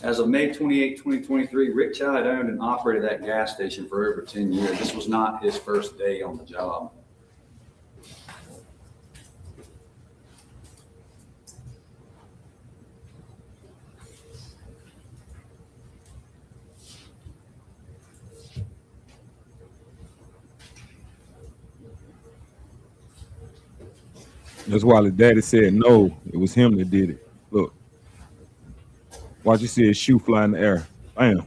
As of May 28, 2023, Rick Chow had owned and operated that gas station for over 10 years. This was not his first day on the job. That's why the daddy said no, it was him that did it. Look. Watch you see his shoe fly in the air. Bam.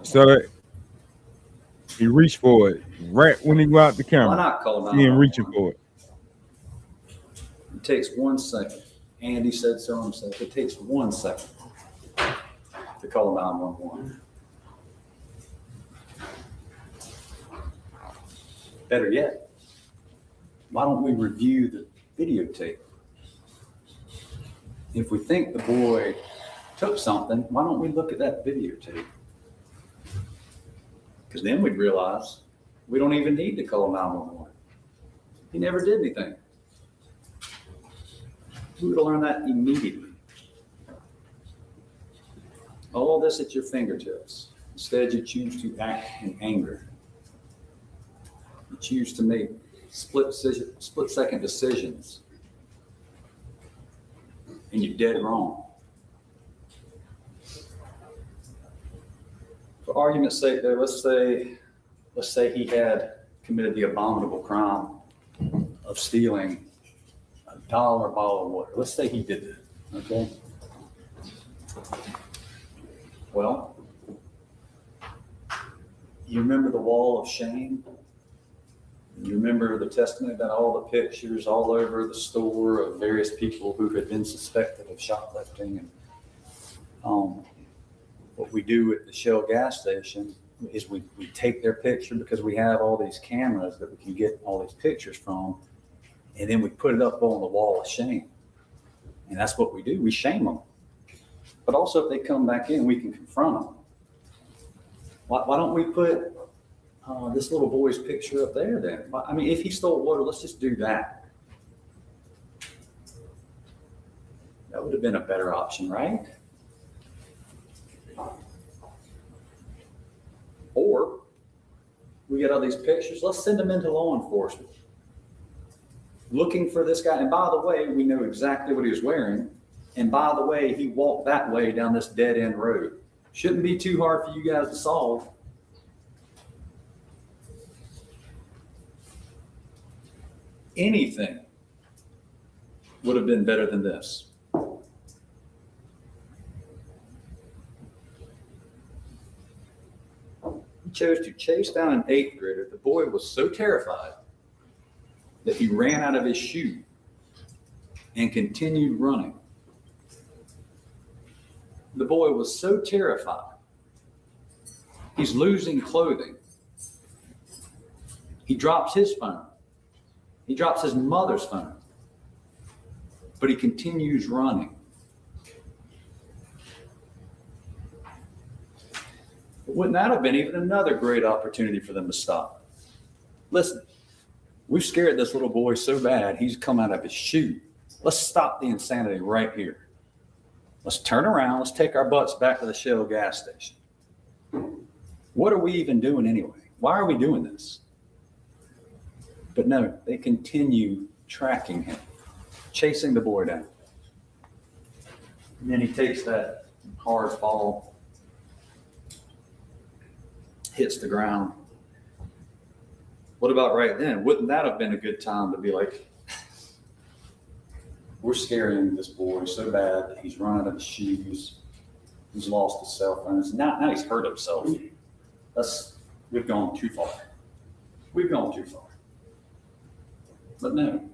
So that he reached for it right when he go out the camera. Why not call See him reaching for it. It takes 1 second. Andy said so himself. It takes 1 second to call 911. Better yet, why don't we review the videotape? If we think the boy took something, why don't we look at that videotape? Because then we'd realize we don't even need to call 911. He never did anything. We would have learned that immediately. All this at your fingertips. Instead, you choose to act in anger. You choose to make split-second decisions. And you're dead wrong. For argument's sake, though, let's say he had committed the abominable crime of stealing $1 bottle of water. Let's say he did that, okay? Well, you remember the wall of shame? You remember the testimony about all the pictures all over the store of various people who had been suspected of shoplifting. And what we do at the Shell gas station is we take their picture because we have all these cameras that we can get all these pictures from, and then we put it up on the wall of shame. And that's what we do. We shame them. But also if they come back in, we can confront them. Why don't we put this little boy's picture up there then? I mean, if he stole water, let's just do that. That would have been a better option, right? Or we get all these pictures, let's send them into law enforcement. Looking for this guy. And by the way, we know exactly what he was wearing. And by the way, he walked that way down this dead end road. Shouldn't be too hard for you guys to solve. Anything would have been better than this. He chose to chase down an 8th grader. The boy was so terrified that he ran out of his shoe and continued running. The boy was so terrified, he's losing clothing. He drops his phone. He drops his mother's phone. But he continues running. Wouldn't that have been even another great opportunity for them to stop? Listen, we've scared this little boy so bad, he's come out of his shoe. Let's stop the insanity right here. Let's turn around. Let's take our butts back to the Shell gas station. What are we even doing anyway? Why are we doing this? But no, they continue tracking him, chasing the boy down. And then he takes that hard fall, hits the ground. What about right then? Wouldn't that have been a good time to be like, we're scaring this boy so bad that he's running out of his shoes, he's lost his cell phones, now he's hurt himself. We've gone too far. We've gone too far. But no.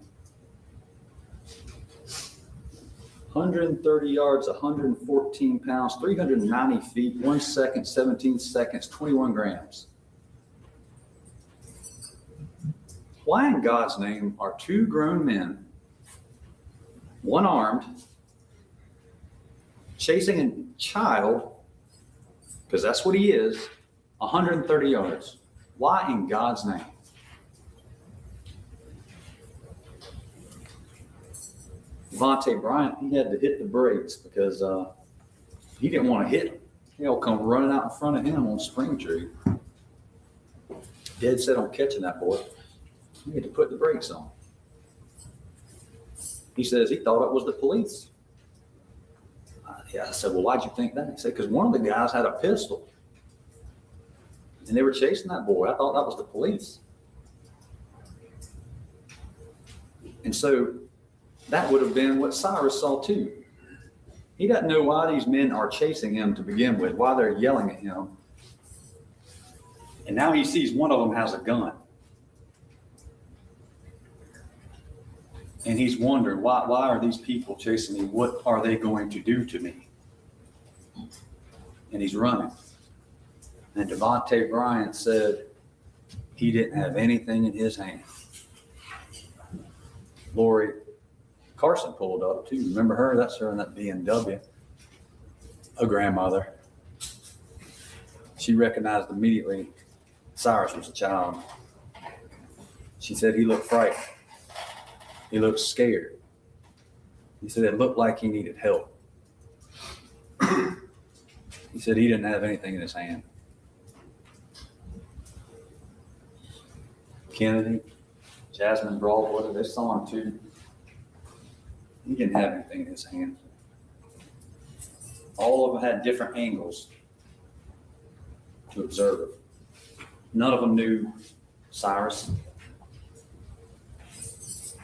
130 yards, 114 pounds, 390 feet, 1 second, 17 seconds, 21 grams. Why in God's name are 2 grown men, one armed, chasing a child, because that's what he is, 130 yards? Why in God's name? Devontae Bryant, he had to hit the brakes because he didn't want to hit him. He'll come running out in front of him on Springtree. Dead set on catching that boy. He had to put the brakes on. He says he thought it was the police. I said, well, why'd you think that? He said, because one of the guys had a pistol. And they were chasing that boy. I thought that was the police. And so that would have been what Cyrus saw too. He doesn't know why these men are chasing him to begin with, why they're yelling at him. And now he sees one of them has a gun. And he's wondering, why are these people chasing me? What are they going to do to me? And he's running. And Devontae Bryant said he didn't have anything in his hand. Lori Carson pulled up too. Remember her? That's her in that BMW. A grandmother. She recognized immediately Cyrus was a child. She said he looked frightened. He looked scared. He said it looked like he needed help. He said he didn't have anything in his hand. Kennedy, Jasmine Broadwater, they saw him too. He didn't have anything in his hand. All of them had different angles to observe. None of them knew Cyrus.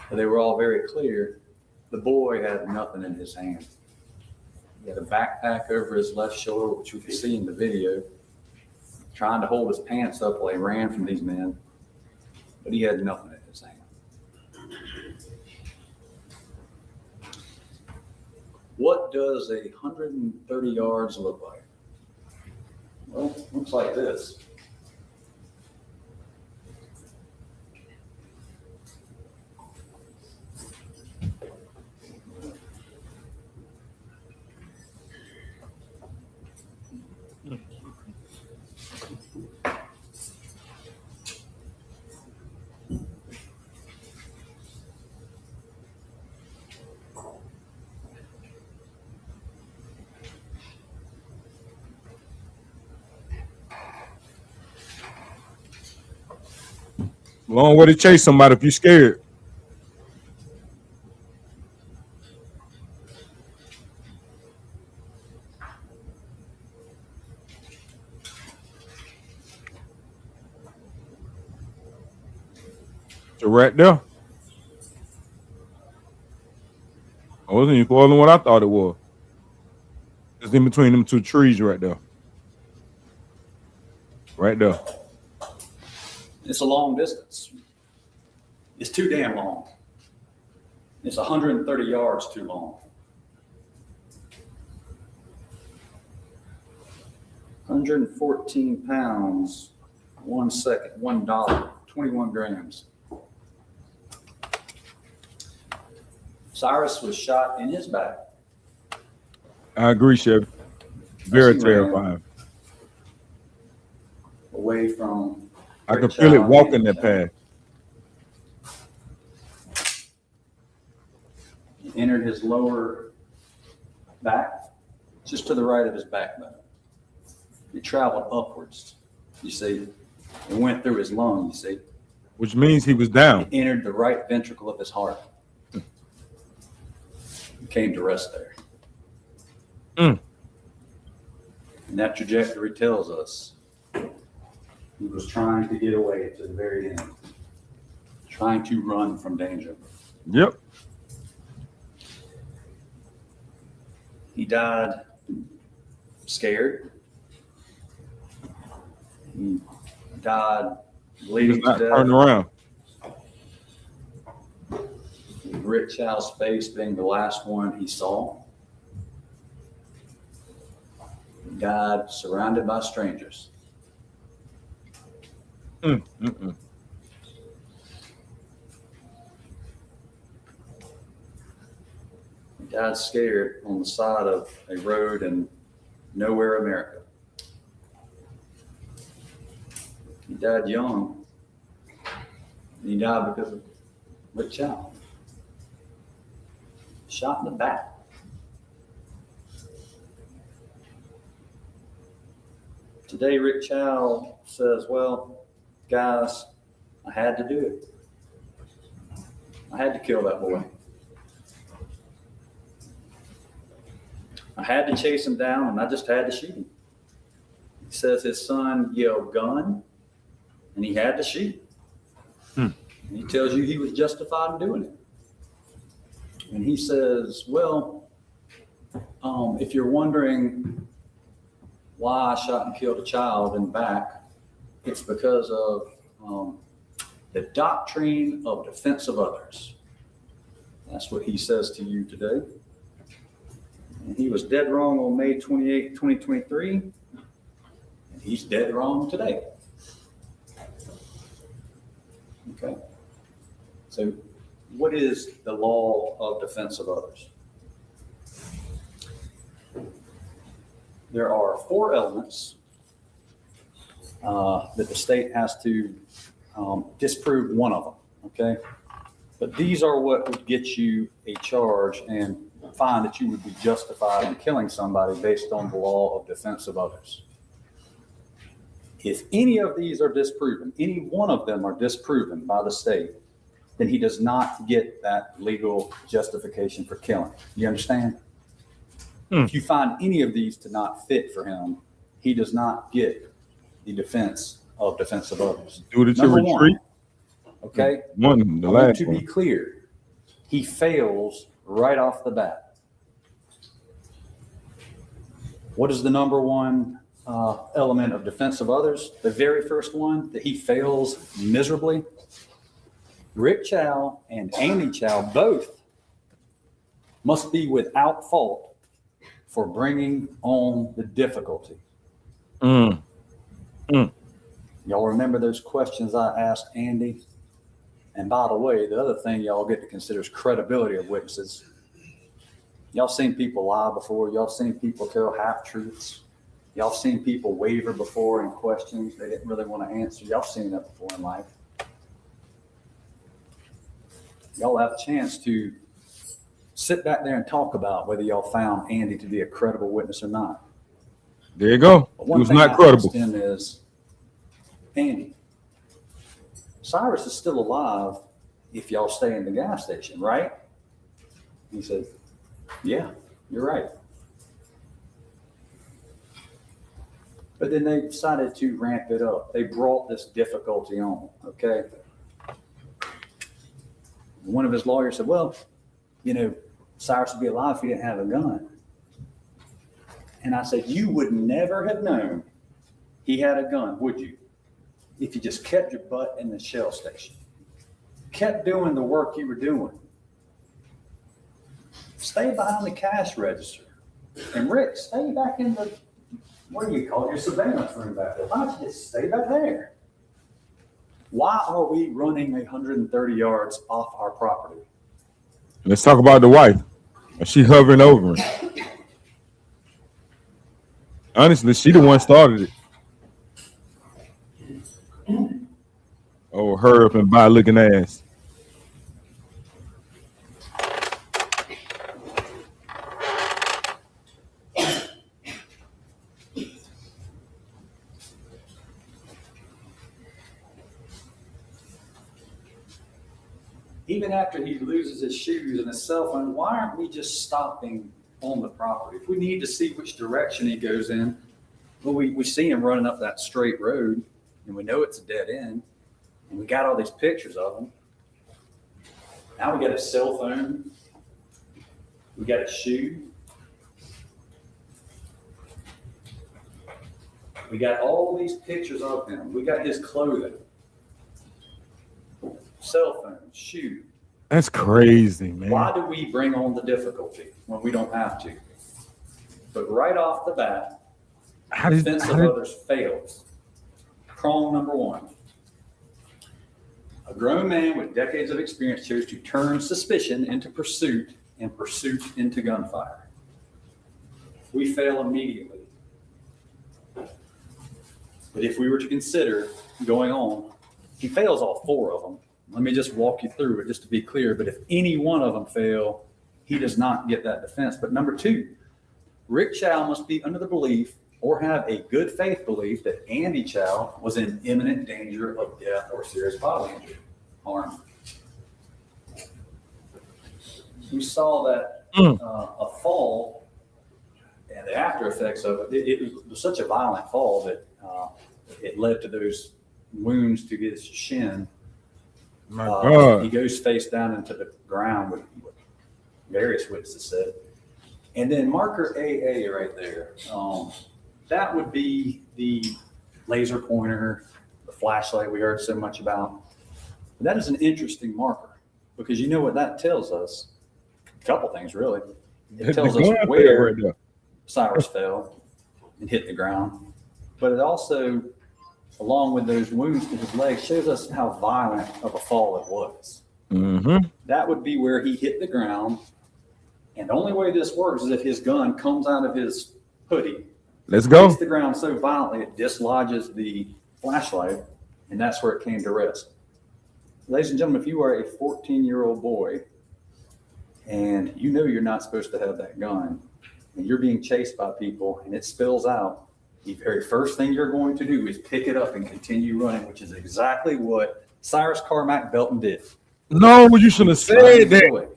But they were all very clear. The boy had nothing in his hand. He had a backpack over his left shoulder, which you can see in the video, trying to hold his pants up while he ran from these men. But he had nothing in his hand. What does 130 yards look like? Well, it looks like this. Long way to chase somebody if you're scared. So right there. I wasn't even farther than what I thought it was. It's in between them two trees right there. Right there. It's a long distance. It's too damn long. It's 130 yards too long. 114 pounds, 1 second, $1, 21 grams. Cyrus was shot in his back. I agree, Chevy. Very terrifying. Away from. I could feel it walking that path. He entered his lower back, just to the right of his backbone. He traveled upwards, you see. It went through his lung, you see. Which means he was down. It entered the right ventricle of his heart. He came to rest there. And that trajectory tells us he was trying to get away to the very end, trying to run from danger. Yep. He died scared. He died bleeding to death. Turn around. Rick Chow's face being the last one he saw. He died surrounded by strangers. He died scared on the side of a road in nowhere, America. He died young. He died because of Rick Chow. Shot in the back. Today, Rick Chow says, well, guys, I had to do it. I had to kill that boy. I had to chase him down, and I just had to shoot him. He says his son yelled gun, and he had to shoot. And he tells you he was justified in doing it. And he says, well, if you're wondering why I shot and killed a child in the back, it's because of the doctrine of defense of others. That's what he says to you today. And he was dead wrong on May 28, 2023. And he's dead wrong today. Okay. So what is the law of defense of others? There are 4 elements that the state has to disprove one of them, okay? But these are what would get you a charge and find that you would be justified in killing somebody based on the law of defense of others. If any of these are disproven, any one of them are disproven by the state, then he does not get that legal justification for killing. You understand? If you find any of these to not fit for him, he does not get the defense of others. Due to Number retreat. one, okay? The I want last to be clear. He fails right off the bat. What is the number one element of defense of others? The very first one that he fails miserably. Rick Chow and Andy Chow both must be without fault for bringing on the difficulty. Y'all remember those questions I asked Andy? And by the way, the other thing y'all get to consider is credibility of witnesses. Y'all seen people lie before. Y'all seen people tell half-truths. Y'all seen people waver before in questions they didn't really want to answer. Y'all seen that before in life. Y'all have a chance to sit back there and talk about whether y'all found Andy to be a credible witness or not. There you go. But He one was thing not I credible. asked him is, Andy, Cyrus is still alive if y'all stay in the gas station, right? He said, yeah, you're right. But then they decided to ramp it up. They brought this difficulty on, okay? One of his lawyers said, well, you know, Cyrus would be alive if he didn't have a gun. And I said, you would never have known he had a gun, would you? If you just kept your butt in the shell station, kept doing the work you were doing. Stay behind the cash register. And Rick, stay back in the, what do you call it, your surveillance room back there. Why don't you just stay back there? Why are we running 130 yards off our property? Let's talk about the wife. She hovering over him. Honestly, she the one started it. Oh, her up and by looking ass. Even after he loses his shoes and his cell phone, why aren't we just stopping on the property? If we need to see which direction he goes in, well, we see him running up that straight road, and we know it's a dead end, and we got all these pictures of him. Now we got a cell phone, we got a shoe, we got all these pictures of him, we got his clothing, cell phone, shoe. That's crazy, man. Why do we bring on the difficulty when we don't have to? But right off the bat, defense of others fails. Prong number one. A grown man with decades of experience chose to turn suspicion into pursuit and pursuit into gunfire. We fail immediately. But if we were to consider going on, he fails all four of them. Let me just walk you through it just to be clear. But if any one of them fail, he does not get that defense. But number two, Rick Chow must be under the belief or have a good faith belief that Andy Chow was in imminent danger of death or serious bodily injury, harm. We saw that a fall and the after effects of it, it was such a violent fall that it led to those wounds to his shin. My God. He goes face down into the ground, with various witnesses said. And then marker AA right there. That would be the laser pointer, the flashlight we heard so much about. That is an interesting marker because you know what that tells us? A couple things, really. It tells us where Cyrus fell and hit the ground. But it also, along with those wounds to his legs, shows us how violent of a fall it was. That would be where he hit the ground. And the only way this works is if his gun comes out of his hoodie. Let's go. Hits the ground so violently it dislodges the flashlight, and that's where it came to rest. Ladies and gentlemen, if you are a 14-year-old boy and you know you're not supposed to have that gun, and you're being chased by people and it spills out, the very first thing you're going to do is pick it up and continue running, which is exactly what Cyrus Carmack Belton did. No, you shouldn't have said that.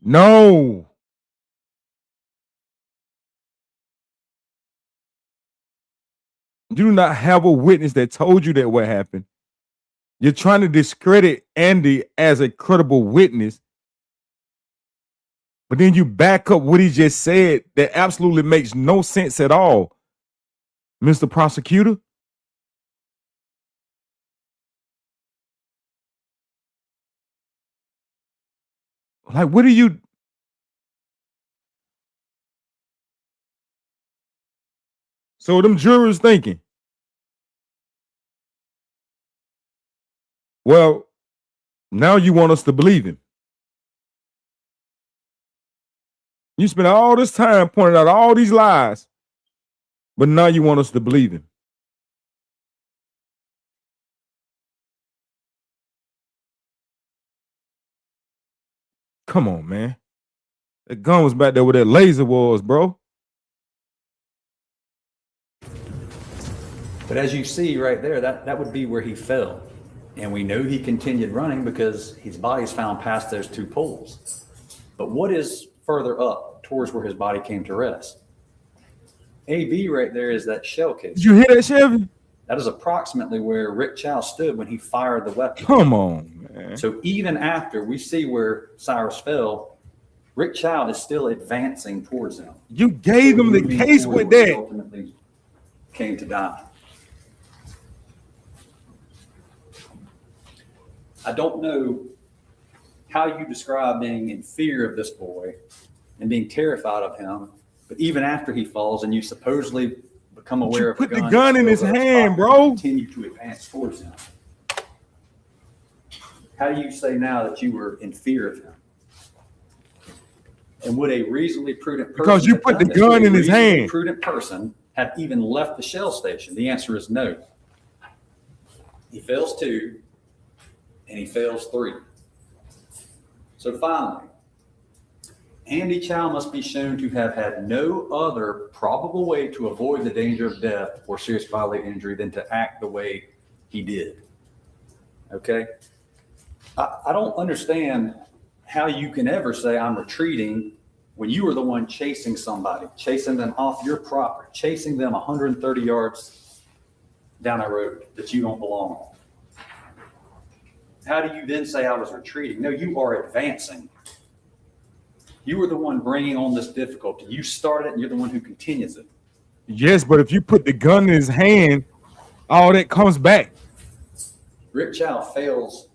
No. You do not have a witness that told you that what happened. You're trying to discredit Andy as a credible witness, but then you back up what he just said that absolutely makes no sense at all. Mr. Prosecutor? Like, what are you? So them jurors thinking, well, now you want us to believe him. You spent all this time pointing out all these lies, but now you want us to believe him. Come on, man. That gun was back there where that laser was, bro. But as you see right there, that would be where he fell. And we know he continued running because his body's found past those two poles. But what is further up towards where his body came to rest? AB right there is that shell case. Did you hear that, Chevy? That is approximately where Rick Chow stood when he fired the weapon. Come on, man. So even after we see where Cyrus fell, Rick Chow is still advancing towards him. You gave him the case with that. He ultimately came to die. I don't know how you describe being in fear of this boy and being terrified of him, but even after he falls and you supposedly become aware of put the gun in his hand, bro. Continue to advance towards him. How do you say now that you were in fear of him? And would a reasonably prudent person, because you put the gun in his hand, prudent person have even left the shell station? The answer is no. He fails 2, and he fails 3. So finally, Andy Chow must be shown to have had no other probable way to avoid the danger of death or serious bodily injury than to act the way he did. Okay? I don't understand how you can ever say I'm retreating when you were the one chasing somebody, chasing them off your property, chasing them 130 yards down a road that you don't belong on. How do you then say I was retreating? No, you are advancing. You were the one bringing on this difficulty. You started it, and you're the one who continues it. Yes, but if you put the gun in his hand, all that comes back. Rick Chow fails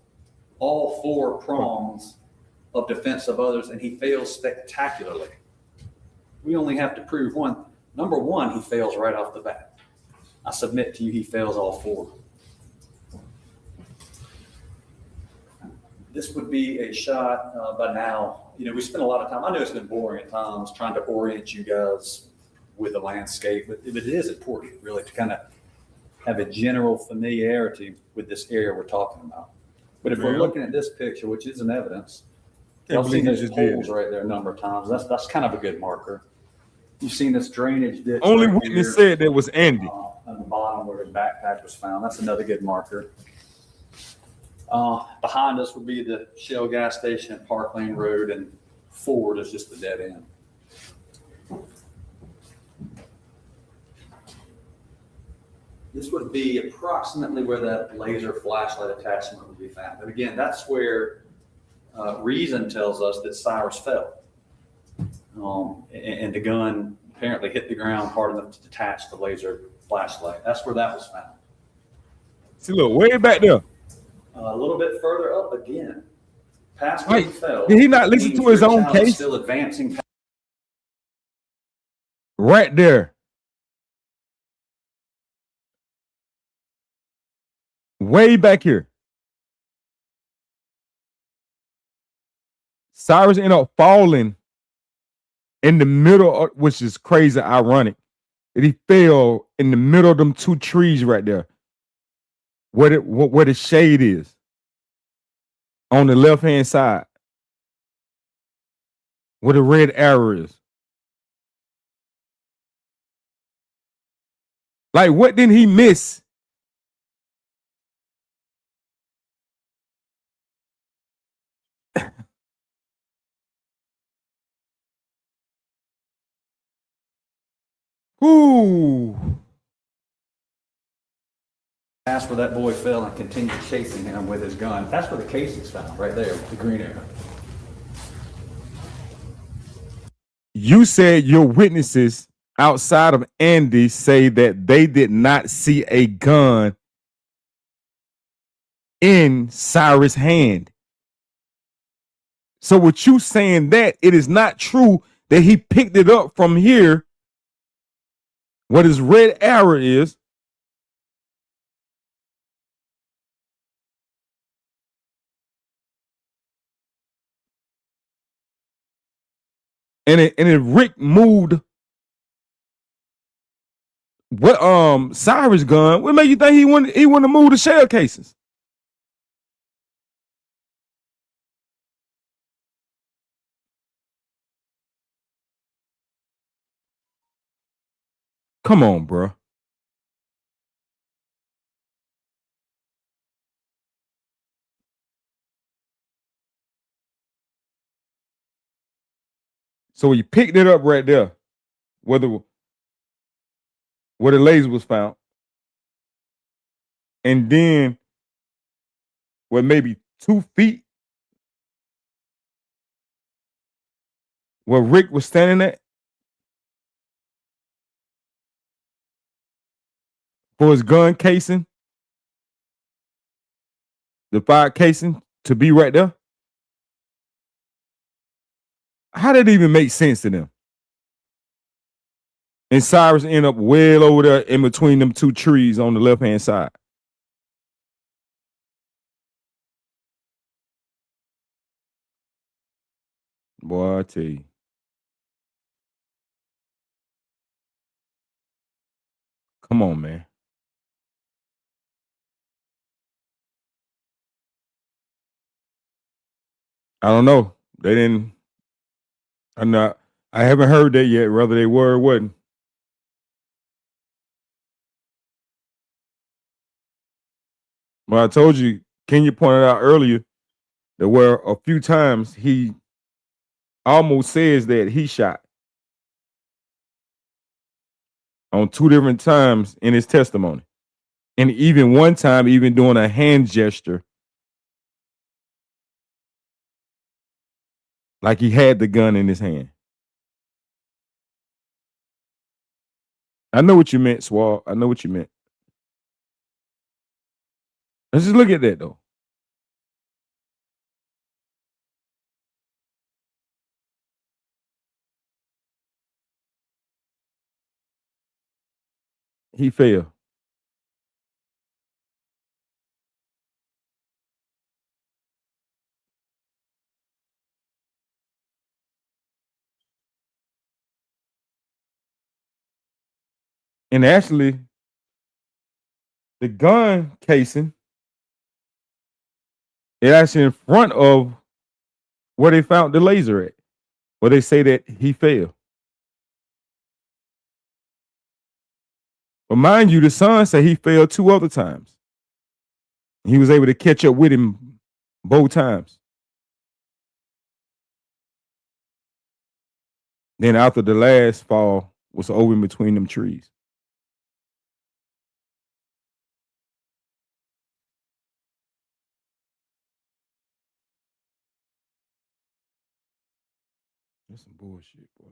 all 4 prongs of defense of others, and he fails spectacularly. We only have to prove one. Number 1, he fails right off the bat. I submit to you, he fails all 4. This would be a shot by now. You know, we spent a lot of time. I know it's been boring at times trying to orient you guys with the landscape, but it is important really to kind of have a general familiarity with this area we're talking about. But if we're looking at this picture, which is an evidence, y'all seen those holes right there a number of times. That's kind of a good marker. You've seen this drainage ditch. Only right witness here, said that was Andy. on the bottom where his backpack was found. That's another good marker. Behind us would be the Shell gas station at Park Lane Road, and forward is just the dead end. This would be approximately where that laser flashlight attachment would be found. And again, that's where reason tells us that Cyrus fell. And the gun apparently hit the ground hard enough to detach the laser flashlight. That's where that was found. See, look, way back there. A little bit further up again, past where he fell. Did he not listen to his own case? Still advancing. Right there. Way back here. Cyrus ended up falling in the middle, which is crazy ironic. that he fell in the middle of them two trees right there, where the shade is on the left hand side, where the red arrow is. Like, what did he miss? Ooh. That's where that boy fell and continued chasing him with his gun. That's where the casing's found, right there, with the green arrow. You said your witnesses outside of Andy say that they did not see a gun in Cyrus' hand. So with you saying that, it is not true that he picked it up from here, what his red arrow is, and if Rick moved what Cyrus' gun, what made you think he wouldn't have moved the shell cases? Come on, bro. So he picked it up right there, where the laser was found, and then maybe 2 feet where Rick was standing at for his gun casing, the fire casing to be right there. How did it even make sense to them? And Cyrus ended up well over there in between them two trees on the left hand side. Boy, I tell you. Come on, man. I don't know. They didn't. I haven't heard that yet, whether they were or wasn't. But I told you, Kenya pointed out earlier, there were a few times he almost says that he shot. On 2 different times in his testimony. And even one time, even doing a hand gesture, like he had the gun in his hand. I know what you meant, Swab. I know what you meant. Let's just look at that, though. He fell. And actually, the gun casing, it actually in front of where they found the laser at, where they say that he fell. But mind you, the son said he fell 2 other times. He was able to catch up with him both times. Then after the last fall was over in between them trees. That's some bullshit, boy.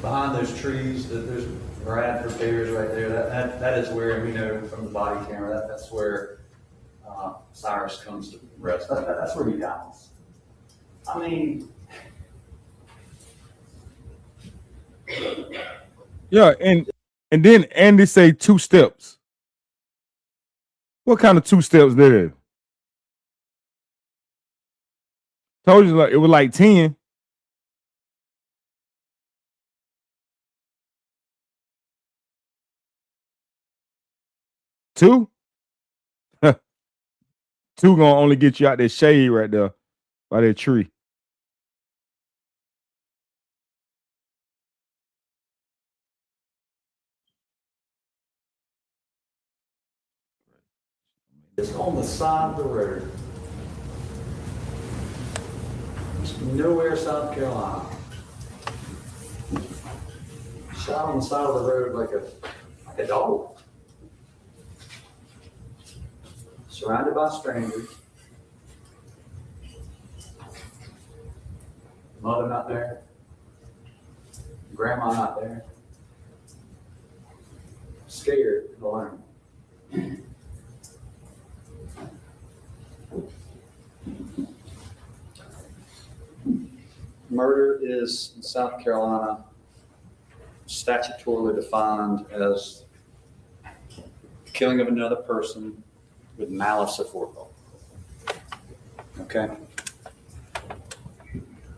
Behind those trees, there's Bradford bears right there. That is where we know from the body camera that's where Cyrus comes to rest. That's where he dies. I mean, Yeah, and then Andy say 2 steps. What kind of 2 steps there? Told you like it was like 10. Two? Two gonna only get you out that shade right there by that tree. It's on the side of the road. It's nowhere, South Carolina. Shot on the side of the road like a dog. Surrounded by strangers. Mother not there. Grandma not there. Scared and alone. Murder is in South Carolina statutorily defined as killing of another person with malice aforethought. Okay?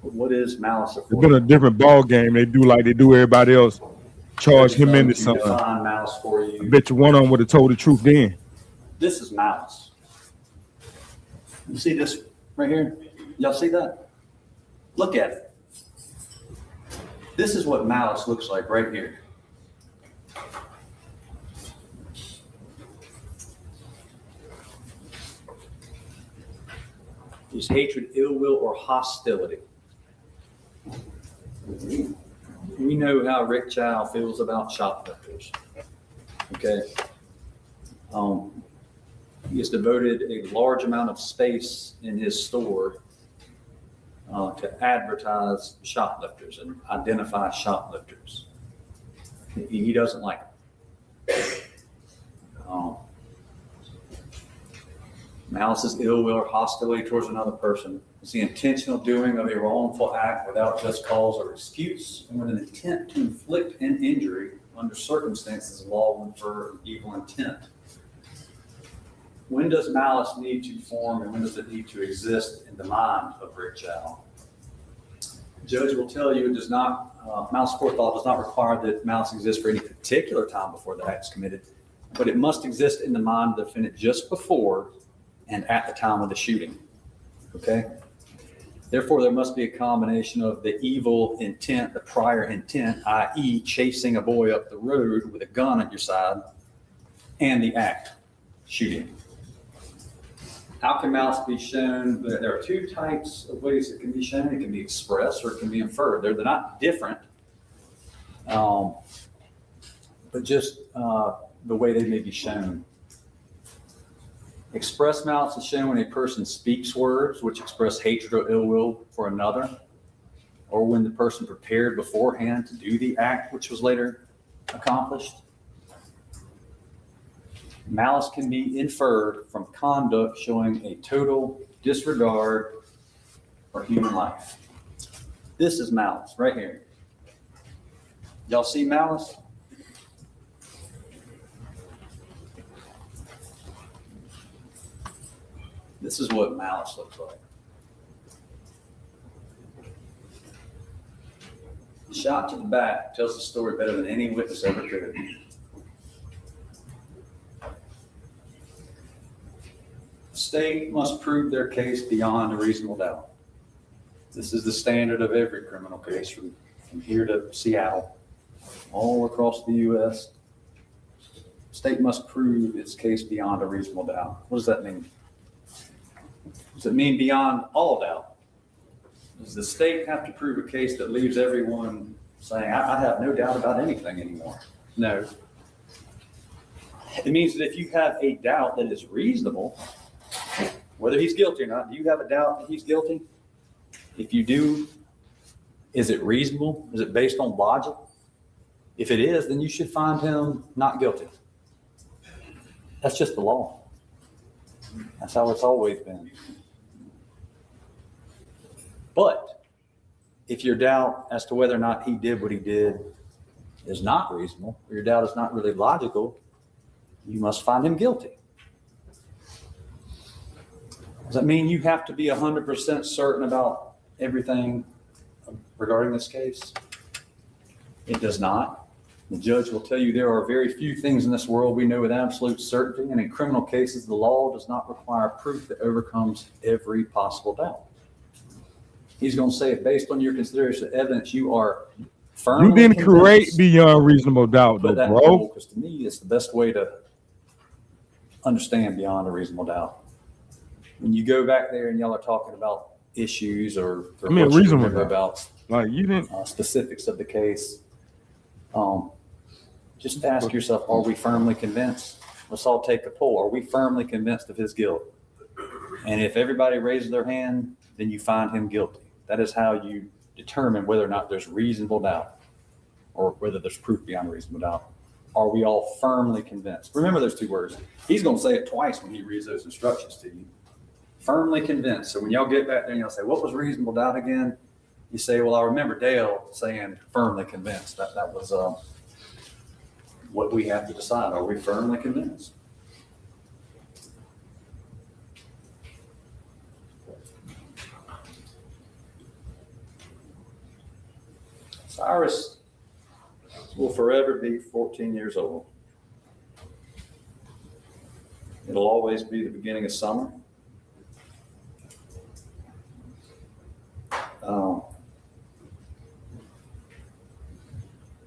What is malice It's aforethought? been a different ball game. They do like they do everybody else. Charge him in the sun. Define malice for you. I bet you one of them would have told the truth then. This is malice. You see this right here? Y'all see that? Look at it. This is what malice looks like right here. Is hatred, ill will, or hostility. We know how Rick Chow feels about shoplifters. Okay. He has devoted a large amount of space in his store to advertise shoplifters and identify shoplifters. He doesn't like them. Malice is ill will or hostility towards another person. It's the intentional doing of a wrongful act without just cause or excuse, and with an intent to inflict an injury under circumstances law will infer evil intent. When does malice need to form and when does it need to exist in the mind of Rick Chow? The judge will tell you it does not, malice aforethought does not require that malice exists for any particular time before the act is committed, but it must exist in the mind of the defendant just before and at the time of the shooting. Okay? Therefore, there must be a combination of the evil intent, the prior intent, i.e. chasing a boy up the road with a gun at your side, and the act, shooting. How can malice be shown? There are two types of ways it can be shown. It can be expressed or it can be inferred. They're not different, but just the way they may be shown. Express malice is shown when a person speaks words which express hatred or ill will for another, or when the person prepared beforehand to do the act which was later accomplished. Malice can be inferred from conduct showing a total disregard for human life. This is malice right here. Y'all see malice? This is what malice looks like. Shot to the back tells the story better than any witness ever could. The state must prove their case beyond a reasonable doubt. This is the standard of every criminal case from here to Seattle, all across the U.S. The state must prove its case beyond a reasonable doubt. What does that mean? Does it mean beyond all doubt? Does the state have to prove a case that leaves everyone saying, I have no doubt about anything anymore? No. It means that if you have a doubt that is reasonable, whether he's guilty or not, do you have a doubt that he's guilty? If you do, is it reasonable? Is it based on logic? If it is, then you should find him not guilty. That's just the law. That's how it's always been. But if your doubt as to whether or not he did what he did is not reasonable, or your doubt is not really logical, you must find him guilty. Does that mean you have to be 100% certain about everything regarding this case? It does not. The judge will tell you there are very few things in this world we know with absolute certainty, and in criminal cases, the law does not require proof that overcomes every possible doubt. He's going to say, based on your consideration of evidence, you are firmly You didn't create convinced. beyond reasonable doubt, though, Put that in bro. bold, because to me, it's the best way to understand beyond a reasonable doubt. When you go back there and y'all are talking about issues or I mean, what you reasonable remember doubt. about Like you didn't. Specifics of the case, just ask yourself, are we firmly convinced? Let's all take a poll. Are we firmly convinced of his guilt? And if everybody raises their hand, then you find him guilty. That is how you determine whether or not there's reasonable doubt or whether there's proof beyond reasonable doubt. Are we all firmly convinced? Remember those two words. He's going to say it twice when he reads those instructions to you. Firmly convinced. So when y'all get back there and y'all say, what was reasonable doubt again? You say, well, I remember Dale saying firmly convinced. That was what we have to decide. Are we firmly convinced? Cyrus will forever be 14 years old. It'll always be the beginning of summer.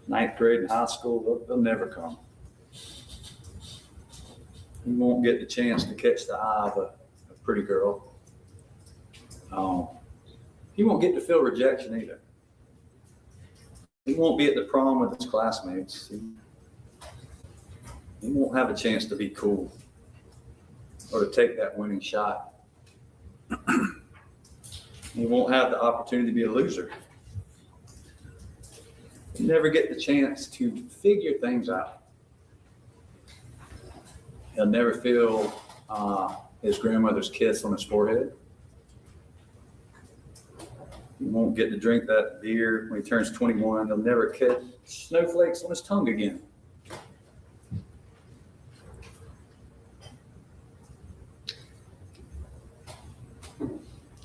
Ninth grade in high school, they'll never come. He won't get the chance to catch the eye of a pretty girl. He won't get to feel rejection either. He won't be at the prom with his classmates. He won't have a chance to be cool or to take that winning shot. He won't have the opportunity to be a loser. You never get the chance to figure things out. He'll never feel his grandmother's kiss on his forehead. He won't get to drink that beer when he turns 21. He'll never catch snowflakes on his tongue again.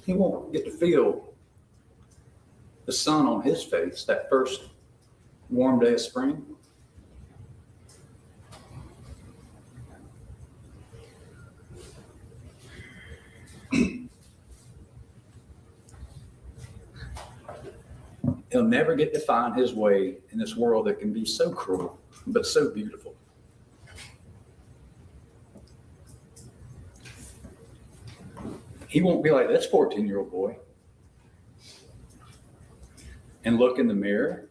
He won't get to feel the sun on his face that first warm day of spring. He'll never get to find his way in this world that can be so cruel, but so beautiful. He won't be like this 14-year-old boy and look in the mirror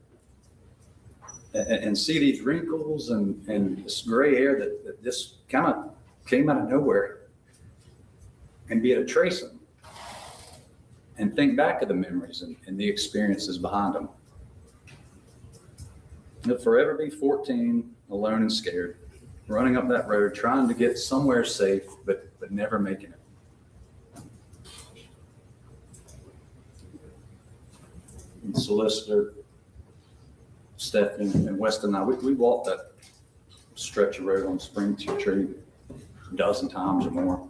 and see these wrinkles and this gray hair that just kind of came out of nowhere and be able to trace them and think back of the memories and the experiences behind them. He'll forever be 14, alone and scared, running up that road, trying to get somewhere safe, but never making it. And solicitor Stephanie and Weston and I, we walked that stretch of road on Spring Tree a dozen times or more.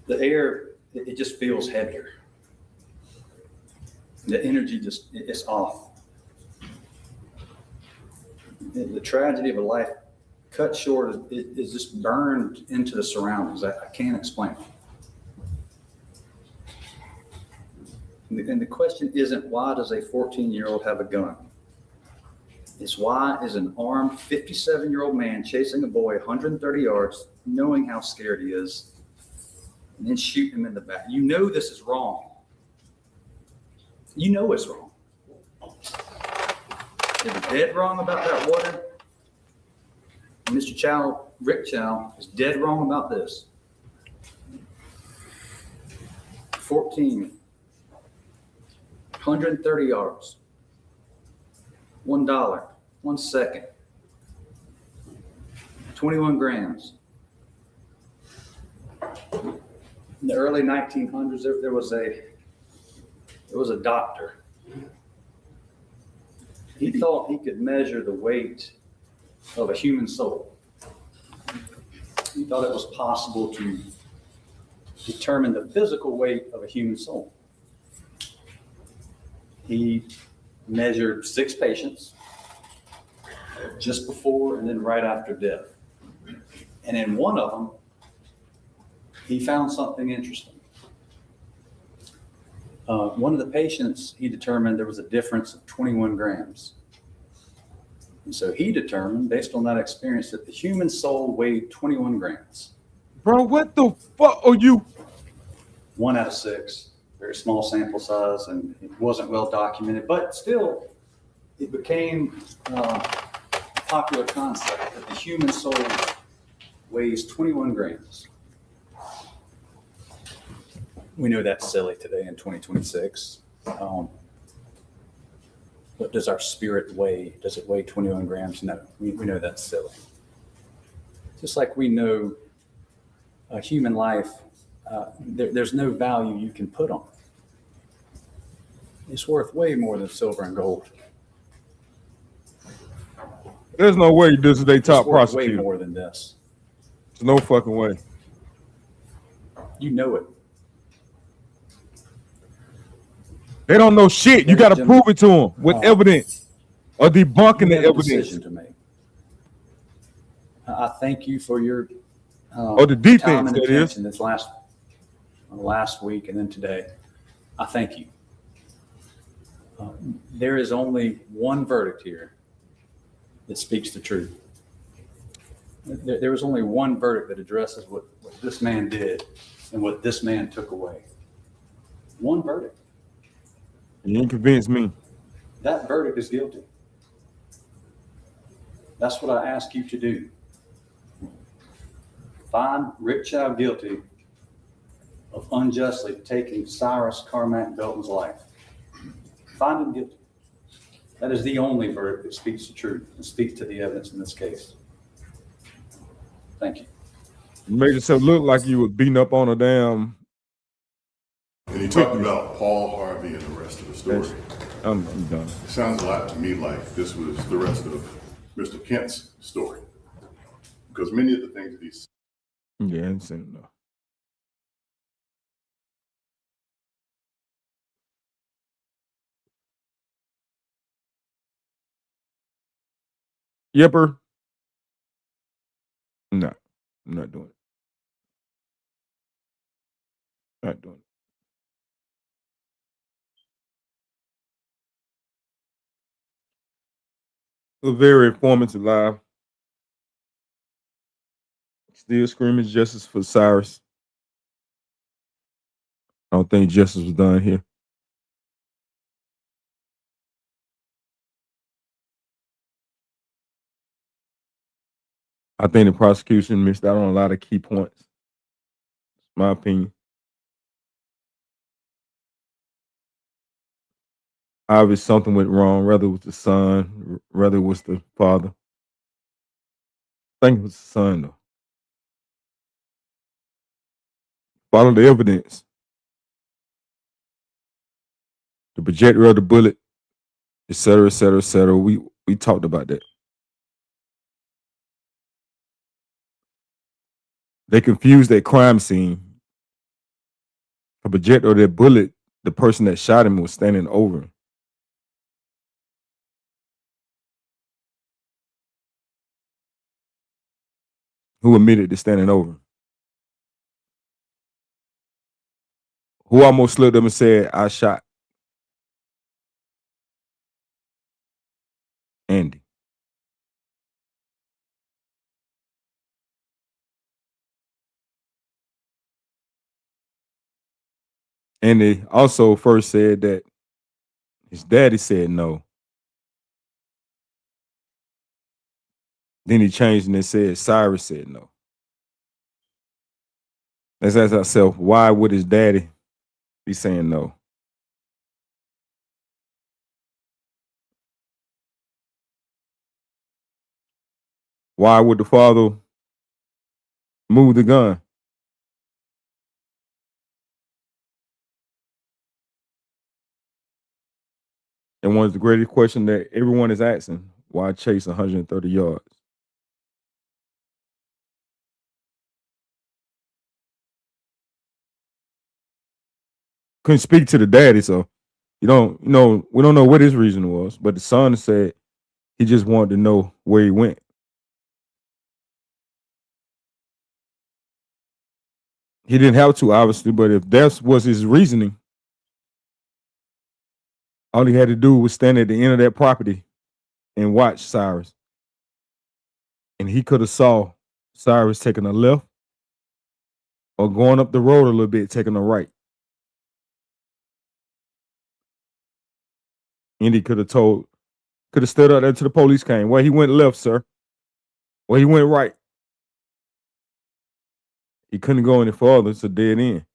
The air, it just feels heavier. The energy it's off. The tragedy of a life cut short is just burned into the surroundings. I can't explain it. And the question isn't why does a 14-year-old have a gun? It's why is an armed 57-year-old man chasing a boy 130 yards, knowing how scared he is, and then shoot him in the back. You know this is wrong. You know it's wrong. You're dead wrong about that water. Mr. Chow, Rick Chow, is dead wrong about this. 14, 130 yards, $1, 1 second, 21 grams. In the early 1900s, there was a doctor. He thought he could measure the weight of a human soul. He thought it was possible to determined the physical weight of a human soul. He measured 6 patients just before and then right after death. And in one of them, he found something interesting. One of the patients, he determined there was a difference of 21 grams. And so he determined, based on that experience, that the human soul weighed 21 grams. Bro, what the fuck are you? 1 out of 6, very small sample size, and it wasn't well documented, but still, it became a popular concept that the human soul weighs 21 grams. We know that's silly today in 2026. But does our spirit weigh? Does it weigh 21 grams? No, we know that's silly. Just like we know a human life, there's no value you can put on it. It's worth way more than silver and gold. There's no way this is their top prosecutor. Way more than this. There's no fucking way. You know it. They don't know shit. You got to prove it to them with evidence or debunking the evidence. Decision to make. I thank you for your the defense that is this last week and then today. I thank you. There is only one verdict here that speaks the truth. There was only one verdict that addresses what this man did and what this man took away. One verdict. You didn't convince me. That verdict is guilty. That's what I ask you to do. Find Rick Chow guilty of unjustly taking Cyrus Carmack Belton's life. Find him guilty. That is the only verdict that speaks the truth and speaks to the evidence in this case. Thank you. You made yourself look like you were beating up on a damn. And he talked about Paul Harvey and the rest of the story. I'm done. It sounds a lot to me like this was the rest of Mr. Kent's story. Because many of the things that he said. Yeah, I ain't seen enough. Yepper. No, I'm not doing it. Not doing it. A very informative live. Still screaming justice for Cyrus. I don't think justice was done here. I think the prosecution missed out on a lot of key points. My opinion. Obviously, something went wrong, whether it was the son, whether it was the father. I think it was the son, though. Follow the evidence. The projector of the bullet, et cetera, et cetera, et cetera. We talked about that. They confused that crime scene. The projector of that bullet, the person that shot him was standing over him. Who admitted to standing over him? Who almost slipped up and said, I shot Andy. And they also first said that his daddy said no. Then he changed and it said Cyrus said no. Let's ask ourselves, why would his daddy be saying no? Why would the father move the gun? And one of the greatest questions that everyone is asking, why chase 130 yards? couldn't speak to the daddy, so we don't know what his reason was. But the son said he just wanted to know where he went. He didn't have to, obviously, but if that was his reasoning, all he had to do was stand at the end of that property and watch Cyrus. And he could have saw Cyrus taking a left or going up the road a little bit, taking a right. And he could have stood out there till the police came. Well, he went left, sir. Well, he went right. He couldn't go any farther. It's a dead end.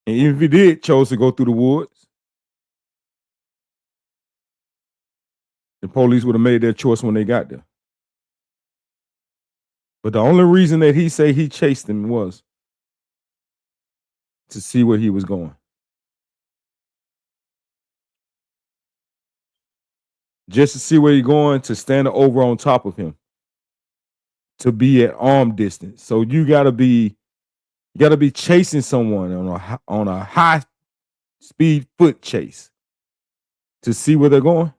And even if he did chose to go through the woods, the police would have made their choice when they got there. But the only reason that he say he chased him was to see where he was going. Just to see where he's going, to stand over on top of him, to be at arm distance. So you gotta be chasing someone on a high speed foot chase to see where they're going.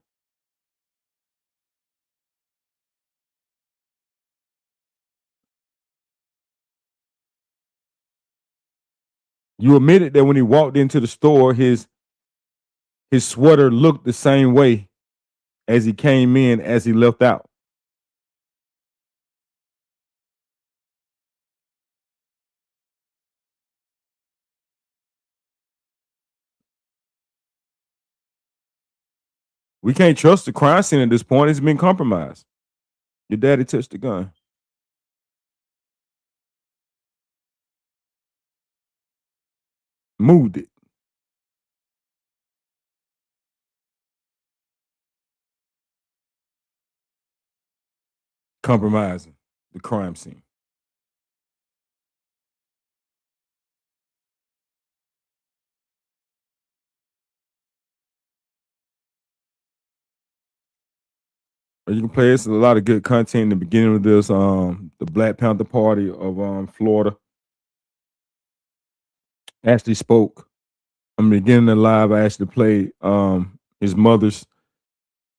You admitted that when he walked into the store, his sweater looked the same way as he came in, as he left out. We can't trust the crime scene at this point. It's been compromised. Your daddy touched the gun. Moved it. Compromising the crime scene. You can play. It's a lot of good content in the beginning of this. The Black Panther Party of Florida actually spoke. I'm beginning the live. I actually played his mother's.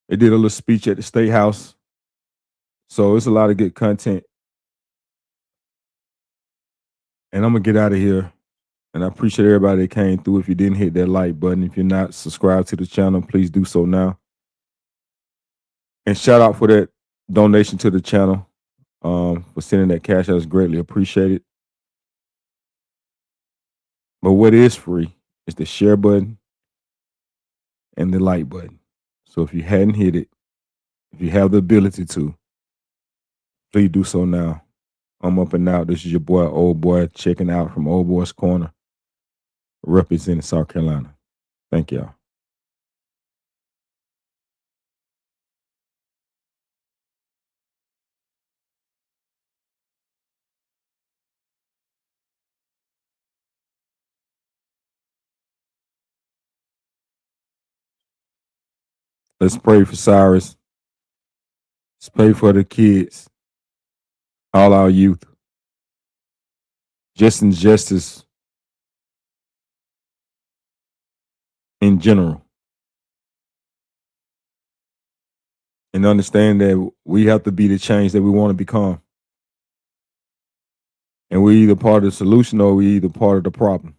They did a little speech at the State House. So it's a lot of good content. And I'm gonna get out of here. And I appreciate everybody that came through. If you didn't hit that like button, if you're not subscribed to the channel, please do so now. And shout out for that donation to the channel, for sending that cash. That's greatly appreciated. But what is free is the share button and the like button. So if you hadn't hit it, if you have the ability to, please do so now. I'm up and out. This is your boy, Old Boy, checking out from Old Boy's Corner, representing South Carolina. Thank y'all. Let's pray for Cyrus. Let's pray for the kids, all our youth. Just injustice in general. And understand that we have to be the change that we want to become. And we're either part of the solution or we're either part of the problem.